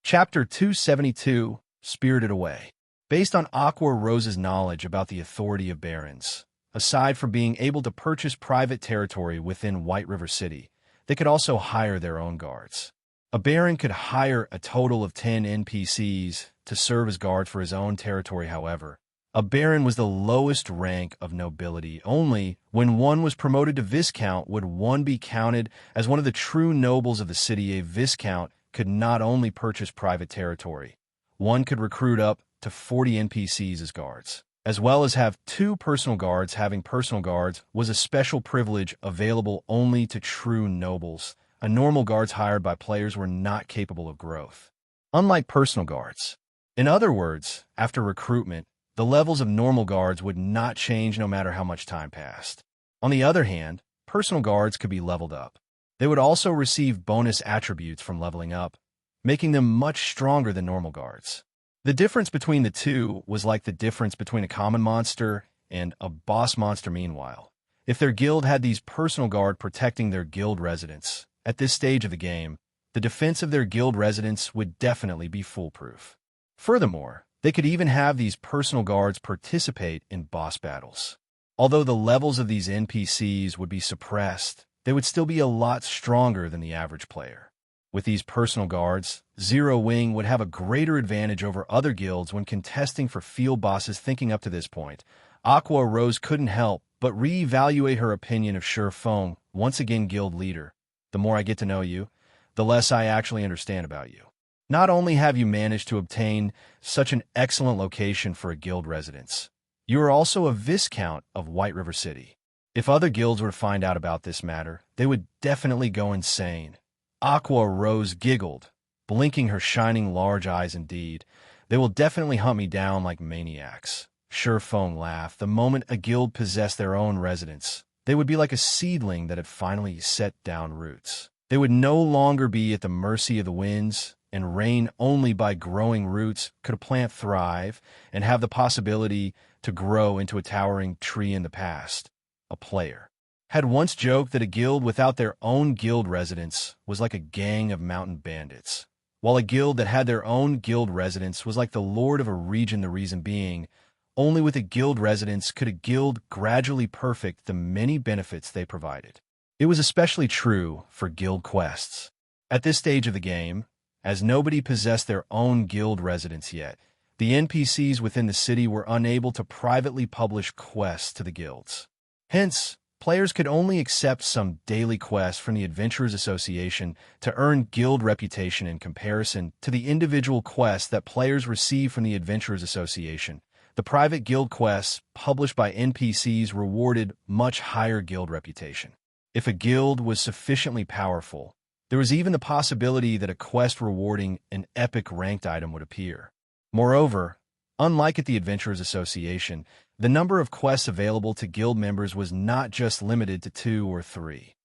Chapter 272, Spirited Away. Based on Aqua Rose's knowledge about the authority of Barons, aside from being able to purchase private territory within White River City, they could also hire their own guards. A Baron could hire a total of 10 NPCs to serve as guards for his own territory. However, a Baron was the lowest rank of nobility. Only when one was promoted to Viscount would one be counted as one of the true nobles of the city. A Viscount could not only purchase private territory, one could recruit up to 40 NPCs as guards, as well as have 2 personal guards. Having personal guards was a special privilege available only to true nobles. Normal guards hired by players were not capable of growth, unlike personal guards. In other words, after recruitment, the levels of normal guards would not change no matter how much time passed. On the other hand, personal guards could be leveled up. They would also receive bonus attributes from leveling up, making them much stronger than normal guards. The difference between the two was like the difference between a common monster and a boss monster. Meanwhile, if their guild had these personal guard protecting their guild residents, at this stage of the game, the defense of their guild residents would definitely be foolproof. Furthermore, they could even have these personal guards participate in boss battles. Although the levels of these NPCs would be suppressed, they would still be a lot stronger than the average player. With these personal guards, Zero Wing would have a greater advantage over other guilds when contesting for field bosses. Thinking up to this point, Aqua Rose couldn't help but reevaluate her opinion of Sure Feng, once again guild leader. The more I get to know you, the less I actually understand about you. Not only have you managed to obtain such an excellent location for a guild residence, you are also a Viscount of White River City. If other guilds were to find out about this matter, they would definitely go insane. Aqua Rose giggled, blinking her shining large eyes. Indeed, they will definitely hunt me down like maniacs. Sure Feng laughed. The moment a guild possessed their own residence, they would be like a seedling that had finally set down roots. They would no longer be at the mercy of the winds and rain. Only by growing roots could a plant thrive and have the possibility to grow into a towering tree. In the past, a player had once joked that a guild without their own guild residence was like a gang of mountain bandits, while a guild that had their own guild residence was like the lord of a region. The reason being, only with a guild residence could a guild gradually perfect the many benefits they provided. It was especially true for guild quests. At this stage of the game, as nobody possessed their own guild residence yet, the NPCs within the city were unable to privately publish quests to the guilds. Hence, players could only accept some daily quests from the Adventurers Association to earn guild reputation in comparison to the individual quests that players receive from the Adventurers Association. The private guild quests published by NPCs rewarded much higher guild reputation. If a guild was sufficiently powerful, there was even the possibility that a quest rewarding an epic ranked item would appear. Moreover, unlike at the Adventurers Association, the number of quests available to guild members was not just limited to 2 or 3.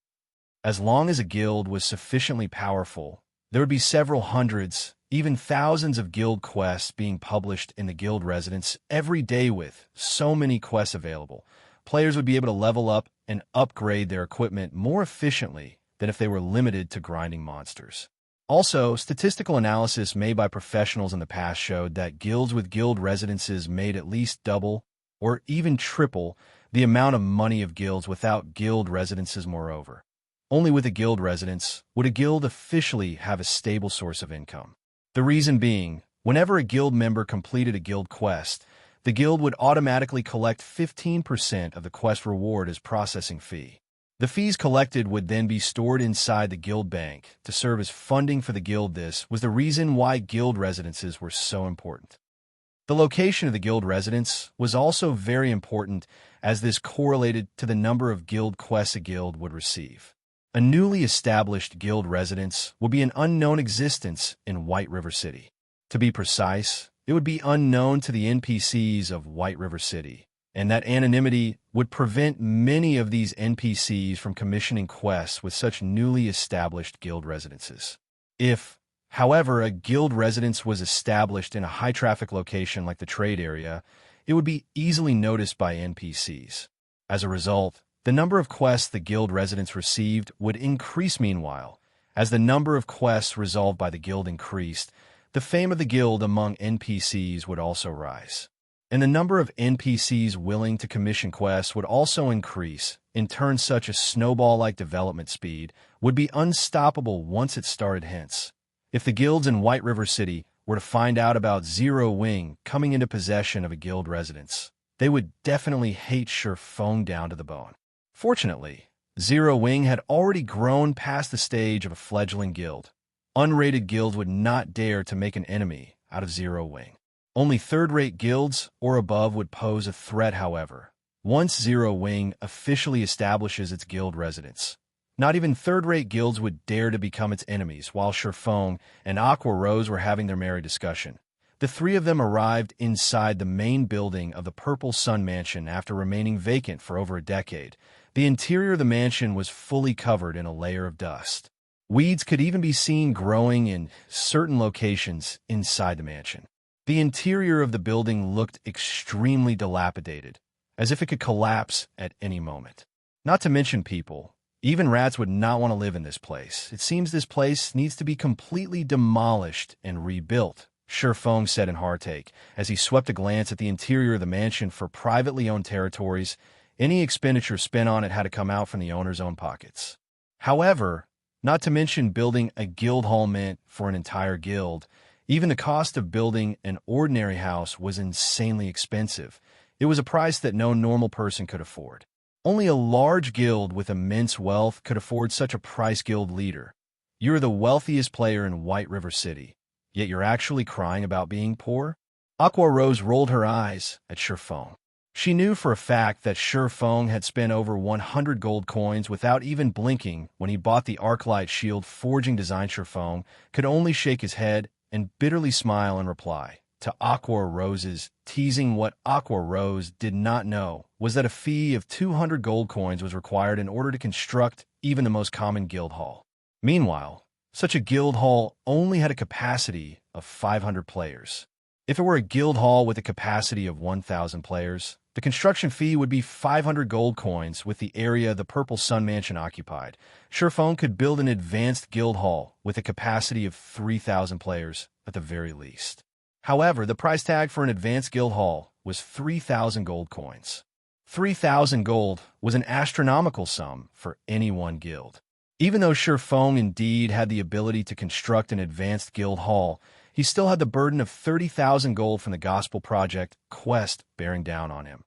As long as a guild was sufficiently powerful, there would be several hundreds, even thousands of guild quests being published in the guild residence every day. With so many quests available, players would be able to level up and upgrade their equipment more efficiently than if they were limited to grinding monsters. Also, statistical analysis made by professionals in the past showed that guilds with guild residences made at least double or even triple the amount of money of guilds without guild residences. Moreover, only with a guild residence would a guild officially have a stable source of income. The reason being, whenever a guild member completed a guild quest, the guild would automatically collect 15% of the quest reward as processing fee. The fees collected would then be stored inside the guild bank to serve as funding for the guild. This was the reason why guild residences were so important. The location of the guild residence was also very important, as this correlated to the number of guild quests a guild would receive. A newly established guild residence would be an unknown existence in White River City. To be precise, it would be unknown to the NPCs of White River City, and that anonymity would prevent many of these NPCs from commissioning quests with such newly established guild residences. If, however, a guild residence was established in a high-traffic location like the trade area, it would be easily noticed by NPCs. As a result, the number of quests the guild residents received would increase. Meanwhile, as the number of quests resolved by the guild increased, the fame of the guild among NPCs would also rise. And the number of NPCs willing to commission quests would also increase. In turn, such a snowball-like development speed would be unstoppable once it started. Hence, if the guilds in White River City were to find out about Zero Wing coming into possession of a guild residence, they would definitely hate Sure Feng down to the bone. Fortunately, Zero Wing had already grown past the stage of a fledgling guild. Unrated guilds would not dare to make an enemy out of Zero Wing. Only third-rate guilds or above would pose a threat. However, once Zero Wing officially establishes its guild residence, not even third-rate guilds would dare to become its enemies. While Sure Feng and Aqua Rose were having their merry discussion, the three of them arrived inside the main building of the Purple Sun Mansion after remaining vacant for over a decade. The interior of the mansion was fully covered in a layer of dust. Weeds could even be seen growing in certain locations inside the mansion. The interior of the building looked extremely dilapidated, as if it could collapse at any moment. Not to mention people. Even rats would not want to live in this place. It seems this place needs to be completely demolished and rebuilt, Feng said in heartache, as he swept a glance at the interior of the mansion for privately owned territories. Any expenditure spent on it had to come out from the owner's own pockets. However, not to mention building a guild hall meant for an entire guild, even the cost of building an ordinary house was insanely expensive. It was a price that no normal person could afford. Only a large guild with immense wealth could afford such a price. Guild leader. You're the wealthiest player in White River City, yet you're actually crying about being poor? Aqua Rose rolled her eyes at Feng. She knew for a fact that Feng had spent over 100 gold coins without even blinking when he bought the Arclight shield forging design. Feng could only shake his head and bitterly smile in reply to Aqua Rose's teasing. What Aqua Rose did not know was that a fee of 200 gold coins was required in order to construct even the most common guild hall. Meanwhile, such a guild hall only had a capacity of 500 players. If it were a guild hall with a capacity of 1,000 players, the construction fee would be 500 gold coins. With the area the Purple Sun Mansion occupied, Feng could build an advanced guild hall with a capacity of 3,000 players at the very least. However, the price tag for an advanced guild hall was 3,000 gold coins. 3,000 gold was an astronomical sum for any one guild. Even though Feng indeed had the ability to construct an advanced guild hall, he still had the burden of 30,000 gold from the Gospel Project quest bearing down on him.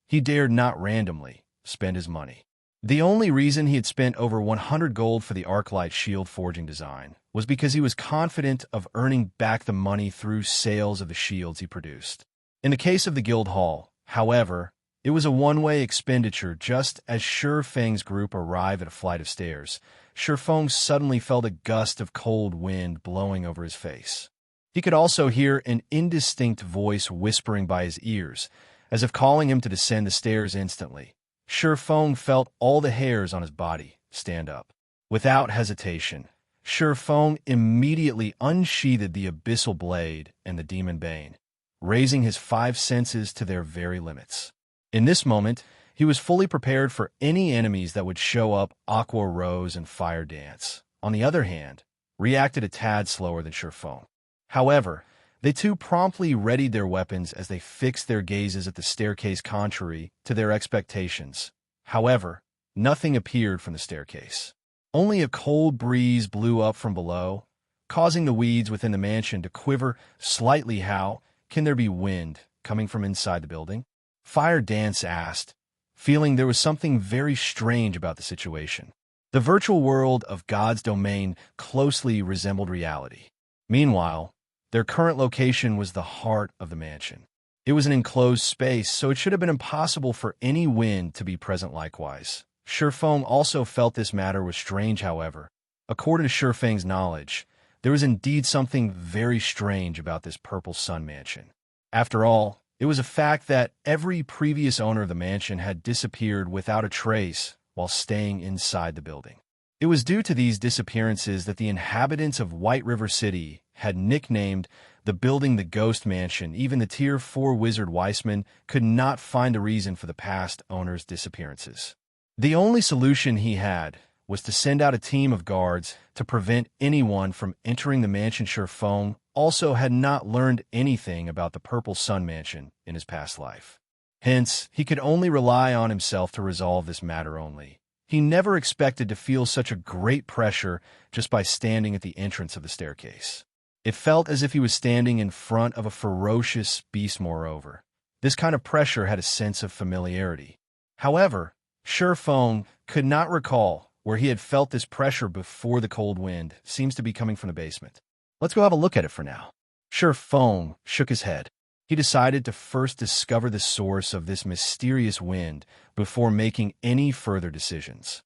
He dared not randomly spend his money. The only reason he had spent over 100 gold for the Arclight shield forging design was because he was confident of earning back the money through sales of the shields he produced. In the case of the guild hall, however, it was a one-way expenditure. Just as Feng's group arrived at a flight of stairs, Feng suddenly felt a gust of cold wind blowing over his face. He could also hear an indistinct voice whispering by his ears, as if calling him to descend the stairs instantly. Feng felt all the hairs on his body stand up. Without hesitation, Feng immediately unsheathed the abyssal blade and the demon bane, raising his 5 senses to their very limits. In this moment, he was fully prepared for any enemies that would show up. Aqua Rose and Fire Dance, on the other hand, reacted a tad slower than Feng. However, they too promptly readied their weapons as they fixed their gazes at the staircase. Contrary to their expectations, however, nothing appeared from the staircase. Only a cold breeze blew up from below, causing the weeds within the mansion to quiver slightly. How can there be wind coming from inside the building? Fire Dance asked, feeling there was something very strange about the situation. The virtual world of God's domain closely resembled reality. Meanwhile, their current location was the heart of the mansion. It was an enclosed space, so it should have been impossible for any wind to be present. Likewise, Feng also felt this matter was strange. However, according to Feng's knowledge, there was indeed something very strange about this Purple Sun Mansion. After all, it was a fact that every previous owner of the mansion had disappeared without a trace while staying inside the building. It was due to these disappearances that the inhabitants of White River City had nicknamed the building the Ghost Mansion. Even the Tier 4 wizard Weissman could not find a reason for the past owner's disappearances. The only solution he had was to send out a team of guards to prevent anyone from entering the mansion. Feng also had not learned anything about the Purple Sun Mansion in his past life. Hence, he could only rely on himself to resolve this matter only. He never expected to feel such a great pressure just by standing at the entrance of the staircase. It felt as if he was standing in front of a ferocious beast. Moreover, this kind of pressure had a sense of familiarity. However, Feng could not recall where he had felt this pressure before. The cold wind seems to be coming from the basement. Let's go have a look at it for now. Feng shook his head. He decided to first discover the source of this mysterious wind before making any further decisions.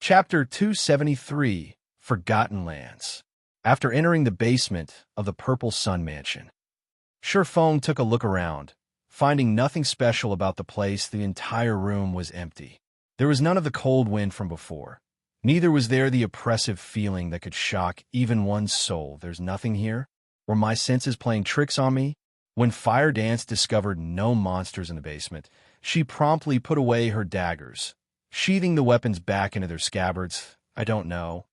Chapter 273, Forgotten Lands. After entering the basement of the Purple Sun Mansion, Feng took a look around. Finding nothing special about the place, the entire room was empty. There was none of the cold wind from before. Neither was there the oppressive feeling that could shock even one's soul. There's nothing here? Were my senses playing tricks on me? When Fire Dance discovered no monsters in the basement, she promptly put away her daggers, sheathing the weapons back into their scabbards. I don't know.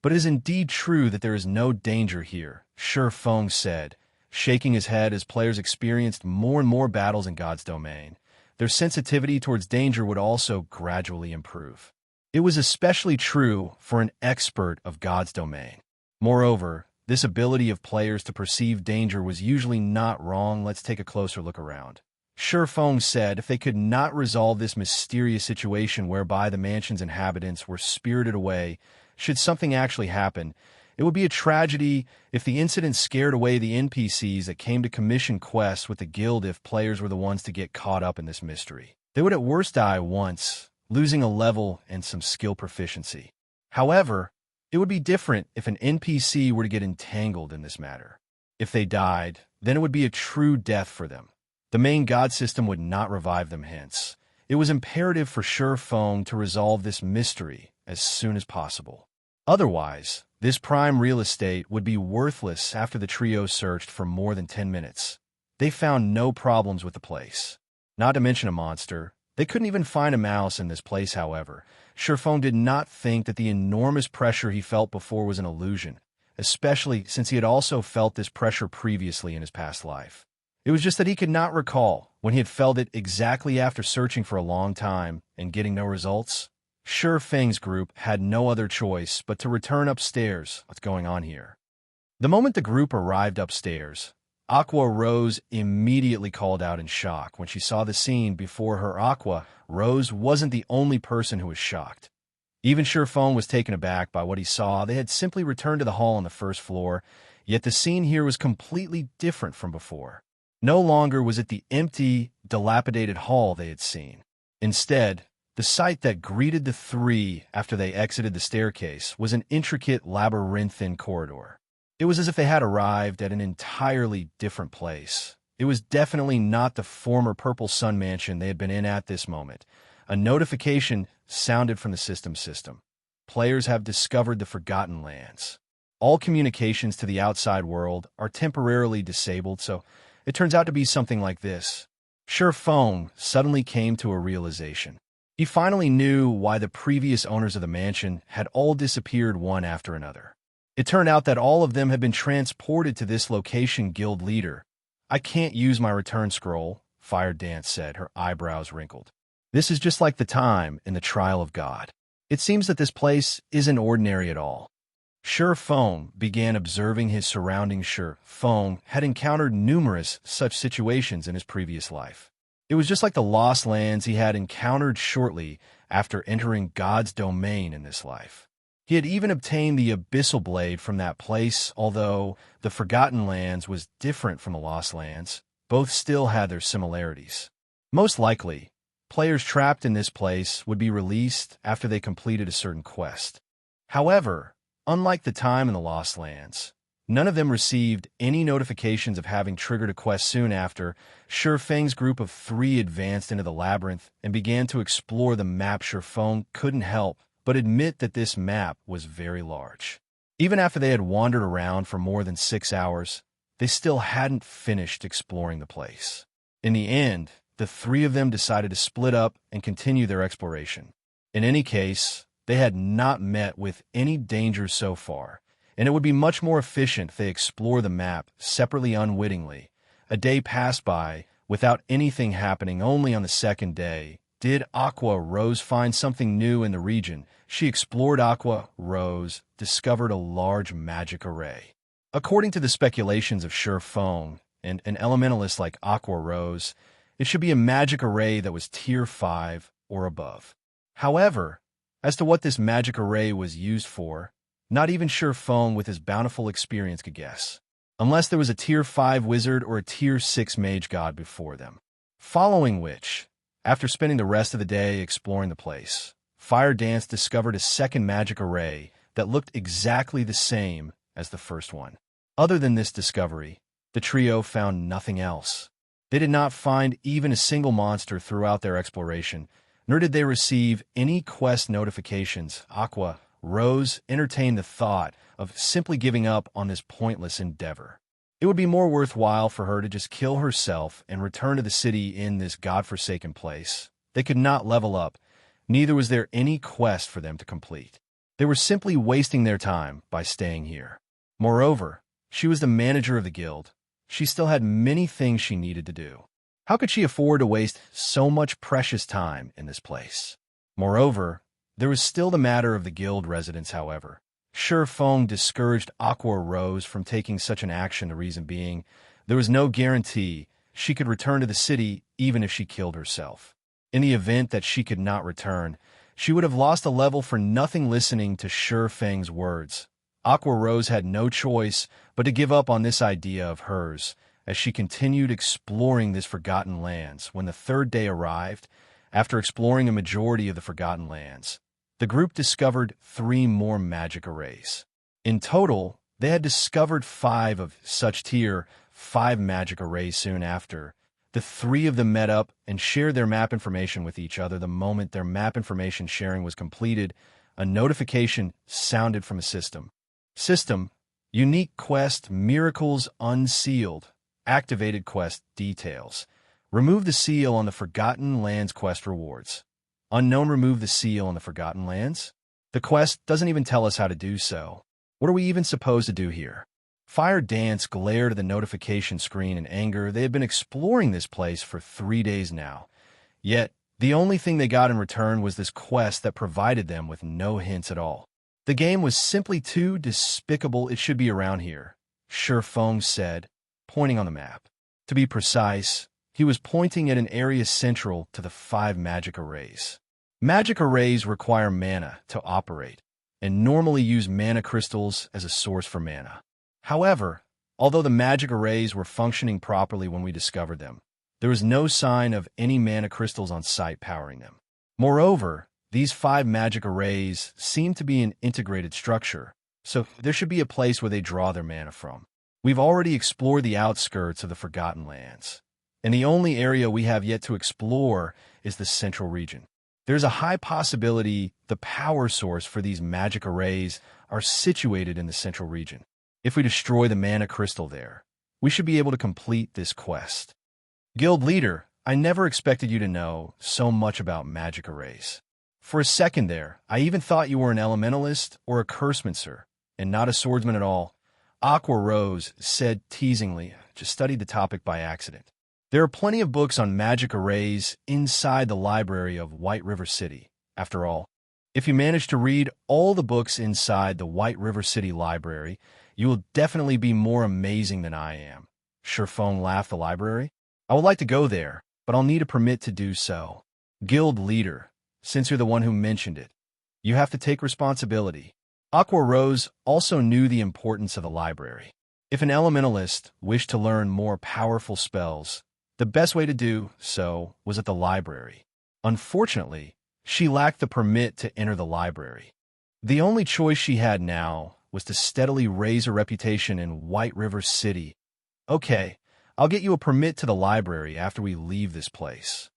But it is indeed true that there is no danger here, Shi Feng said, shaking his head as players experienced more and more battles in God's domain. Their sensitivity towards danger would also gradually improve. It was especially true for an expert of God's domain. Moreover, this ability of players to perceive danger was usually not wrong. Let's take a closer look around. Shi Feng said if they could not resolve this mysterious situation whereby the mansion's inhabitants were spirited away, should something actually happen, it would be a tragedy if the incident scared away the NPCs that came to commission quests with the guild. If players were the ones to get caught up in this mystery, they would at worst die once, losing a level and some skill proficiency. However, it would be different if an NPC were to get entangled in this matter. If they died, then it would be a true death for them. The main god system would not revive them, hence it was imperative for Shi Feng to resolve this mystery as soon as possible. Otherwise, this prime real estate would be worthless. After the trio searched for more than 10 minutes. They found no problems with the place. Not to mention a monster. They couldn't even find a mouse in this place. However, Shi Feng did not think that the enormous pressure he felt before was an illusion, especially since he had also felt this pressure previously in his past life. It was just that he could not recall when he had felt it exactly after searching for a long time and getting no results. Shi Feng's group had no other choice but to return upstairs. What's going on here? The moment the group arrived upstairs, Aqua Rose immediately called out in shock when she saw the scene before her. Aqua Rose wasn't the only person who was shocked. Even Shi Feng was taken aback by what he saw. They had simply returned to the hall on the first floor, yet the scene here was completely different from before. No longer was it the empty, dilapidated hall they had seen. Instead, the sight that greeted the three after they exited the staircase was an intricate labyrinthine corridor. It was as if they had arrived at an entirely different place. It was definitely not the former Purple Sun mansion they had been in at this moment. A notification sounded from the system. Players have discovered the Forgotten Lands. All communications to the outside world are temporarily disabled, so it turns out to be something like this. Shi Feng suddenly came to a realization. He finally knew why the previous owners of the mansion had all disappeared one after another. It turned out that all of them had been transported to this location. Guild leader. I can't use my return scroll, Fire Dance said, her eyebrows wrinkled. This is just like the time in the trial of God. It seems that this place isn't ordinary at all. Shi Feng began observing his surroundings. Shi Feng had encountered numerous such situations in his previous life. It was just like the lost lands he had encountered shortly after entering God's domain in this life. He had even obtained the Abyssal Blade from that place, although the Forgotten Lands was different from the Lost Lands. Both still had their similarities. Most likely, players trapped in this place would be released after they completed a certain quest. However, unlike the time in the Lost Lands, none of them received any notifications of having triggered a quest. Soon after, Shi Feng's group of three advanced into the labyrinth and began to explore the map. Shi Feng couldn't help but admit that this map was very large. Even after they had wandered around for more than 6 hours, they still hadn't finished exploring the place. In the end, the three of them decided to split up and continue their exploration. In any case, they had not met with any dangers so far, and it would be much more efficient if they explore the map separately. Unwittingly, a day passed by without anything happening. Only on the second day did Aqua Rose find something new in the region. She explored. Aqua Rose discovered a large magic array. According to the speculations of Shi Feng and an elementalist like Aqua Rose, it should be a magic array that was tier 5 or above. However, as to what this magic array was used for, not even Shi Feng with his bountiful experience could guess, unless there was a tier 5 wizard or a tier 6 mage god before them. Following which, after spending the rest of the day exploring the place, Fire Dance discovered a second magic array that looked exactly the same as the first one. Other than this discovery, the trio found nothing else. They did not find even a single monster throughout their exploration, nor did they receive any quest notifications. Aqua Rose entertained the thought of simply giving up on this pointless endeavor. It would be more worthwhile for her to just kill herself and return to the city in this godforsaken place. They could not level up, neither was there any quest for them to complete. They were simply wasting their time by staying here. Moreover, she was the manager of the guild. She still had many things she needed to do. How could she afford to waste so much precious time in this place? Moreover, there was still the matter of the guild residents, however. Feng discouraged Aqua Rose from taking such an action, the reason being, there was no guarantee she could return to the city even if she killed herself. In the event that she could not return, she would have lost a level for nothing listening to Feng's words. Aqua Rose had no choice but to give up on this idea of hers as she continued exploring this Forgotten Lands. When the third day arrived, after exploring a majority of the Forgotten Lands, the group discovered 3 more magic arrays. In total, they had discovered 5 of such tier 5 magic arrays. Soon after, the 3 of them met up and shared their map information with each other. The moment their map information sharing was completed, a notification sounded from a system. System, unique quest, miracles unsealed, activated quest details. Remove the seal on the Forgotten Lands quest rewards. Unknown, remove the seal on the Forgotten Lands? The quest doesn't even tell us how to do so. What are we even supposed to do here? Fire Dance glared at the notification screen in anger. They had been exploring this place for 3 days now. Yet, the only thing they got in return was this quest that provided them with no hints at all. The game was simply too despicable. It should be around here, Feng said, pointing on the map. To be precise, he was pointing at an area central to the 5 magic arrays. Magic arrays require mana to operate, and normally use mana crystals as a source for mana. However, although the magic arrays were functioning properly when we discovered them, there was no sign of any mana crystals on site powering them. Moreover, these 5 magic arrays seem to be an integrated structure, so there should be a place where they draw their mana from. We've already explored the outskirts of the Forgotten Lands, and the only area we have yet to explore is the central region. There's a high possibility the power source for these magic arrays are situated in the central region. If we destroy the mana crystal there, we should be able to complete this quest. Guild leader, I never expected you to know so much about magic arrays. For a second there, I even thought you were an elementalist or a cursemancer, and not a swordsman at all. Aqua Rose said teasingly, just studied the topic by accident. There are plenty of books on magic arrays inside the library of White River City. After all, if you manage to read all the books inside the White River City library, you will definitely be more amazing than I am. Feng laughed. The library? I would like to go there, but I'll need a permit to do so. Guild leader, since you're the one who mentioned it, you have to take responsibility. Aqua Rose also knew the importance of the library. If an elementalist wished to learn more powerful spells, the best way to do so was at the library. Unfortunately, she lacked the permit to enter the library. The only choice she had now was to steadily raise her reputation in White River City. Okay, I'll get you a permit to the library after we leave this place.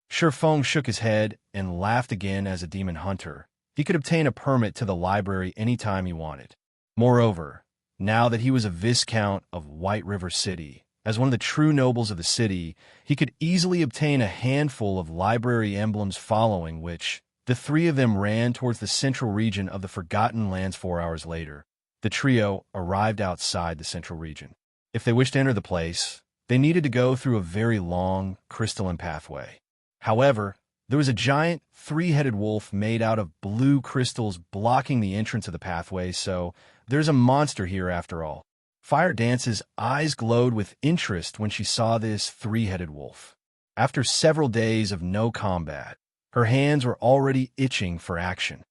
Feng shook his head and laughed again. As a demon hunter, he could obtain a permit to the library anytime he wanted. Moreover, now that he was a Viscount of White River City, as one of the true nobles of the city, he could easily obtain a handful of library emblems, following which the 3 of them ran towards the central region of the Forgotten Lands. 4 hours later, the trio arrived outside the central region. If they wished to enter the place, they needed to go through a very long, crystalline pathway. However, there was a giant 3-headed wolf made out of blue crystals blocking the entrance of the pathway, so there's a monster here after all. Fire Dance's eyes glowed with interest when she saw this 3-headed wolf. After several days of no combat, her hands were already itching for action.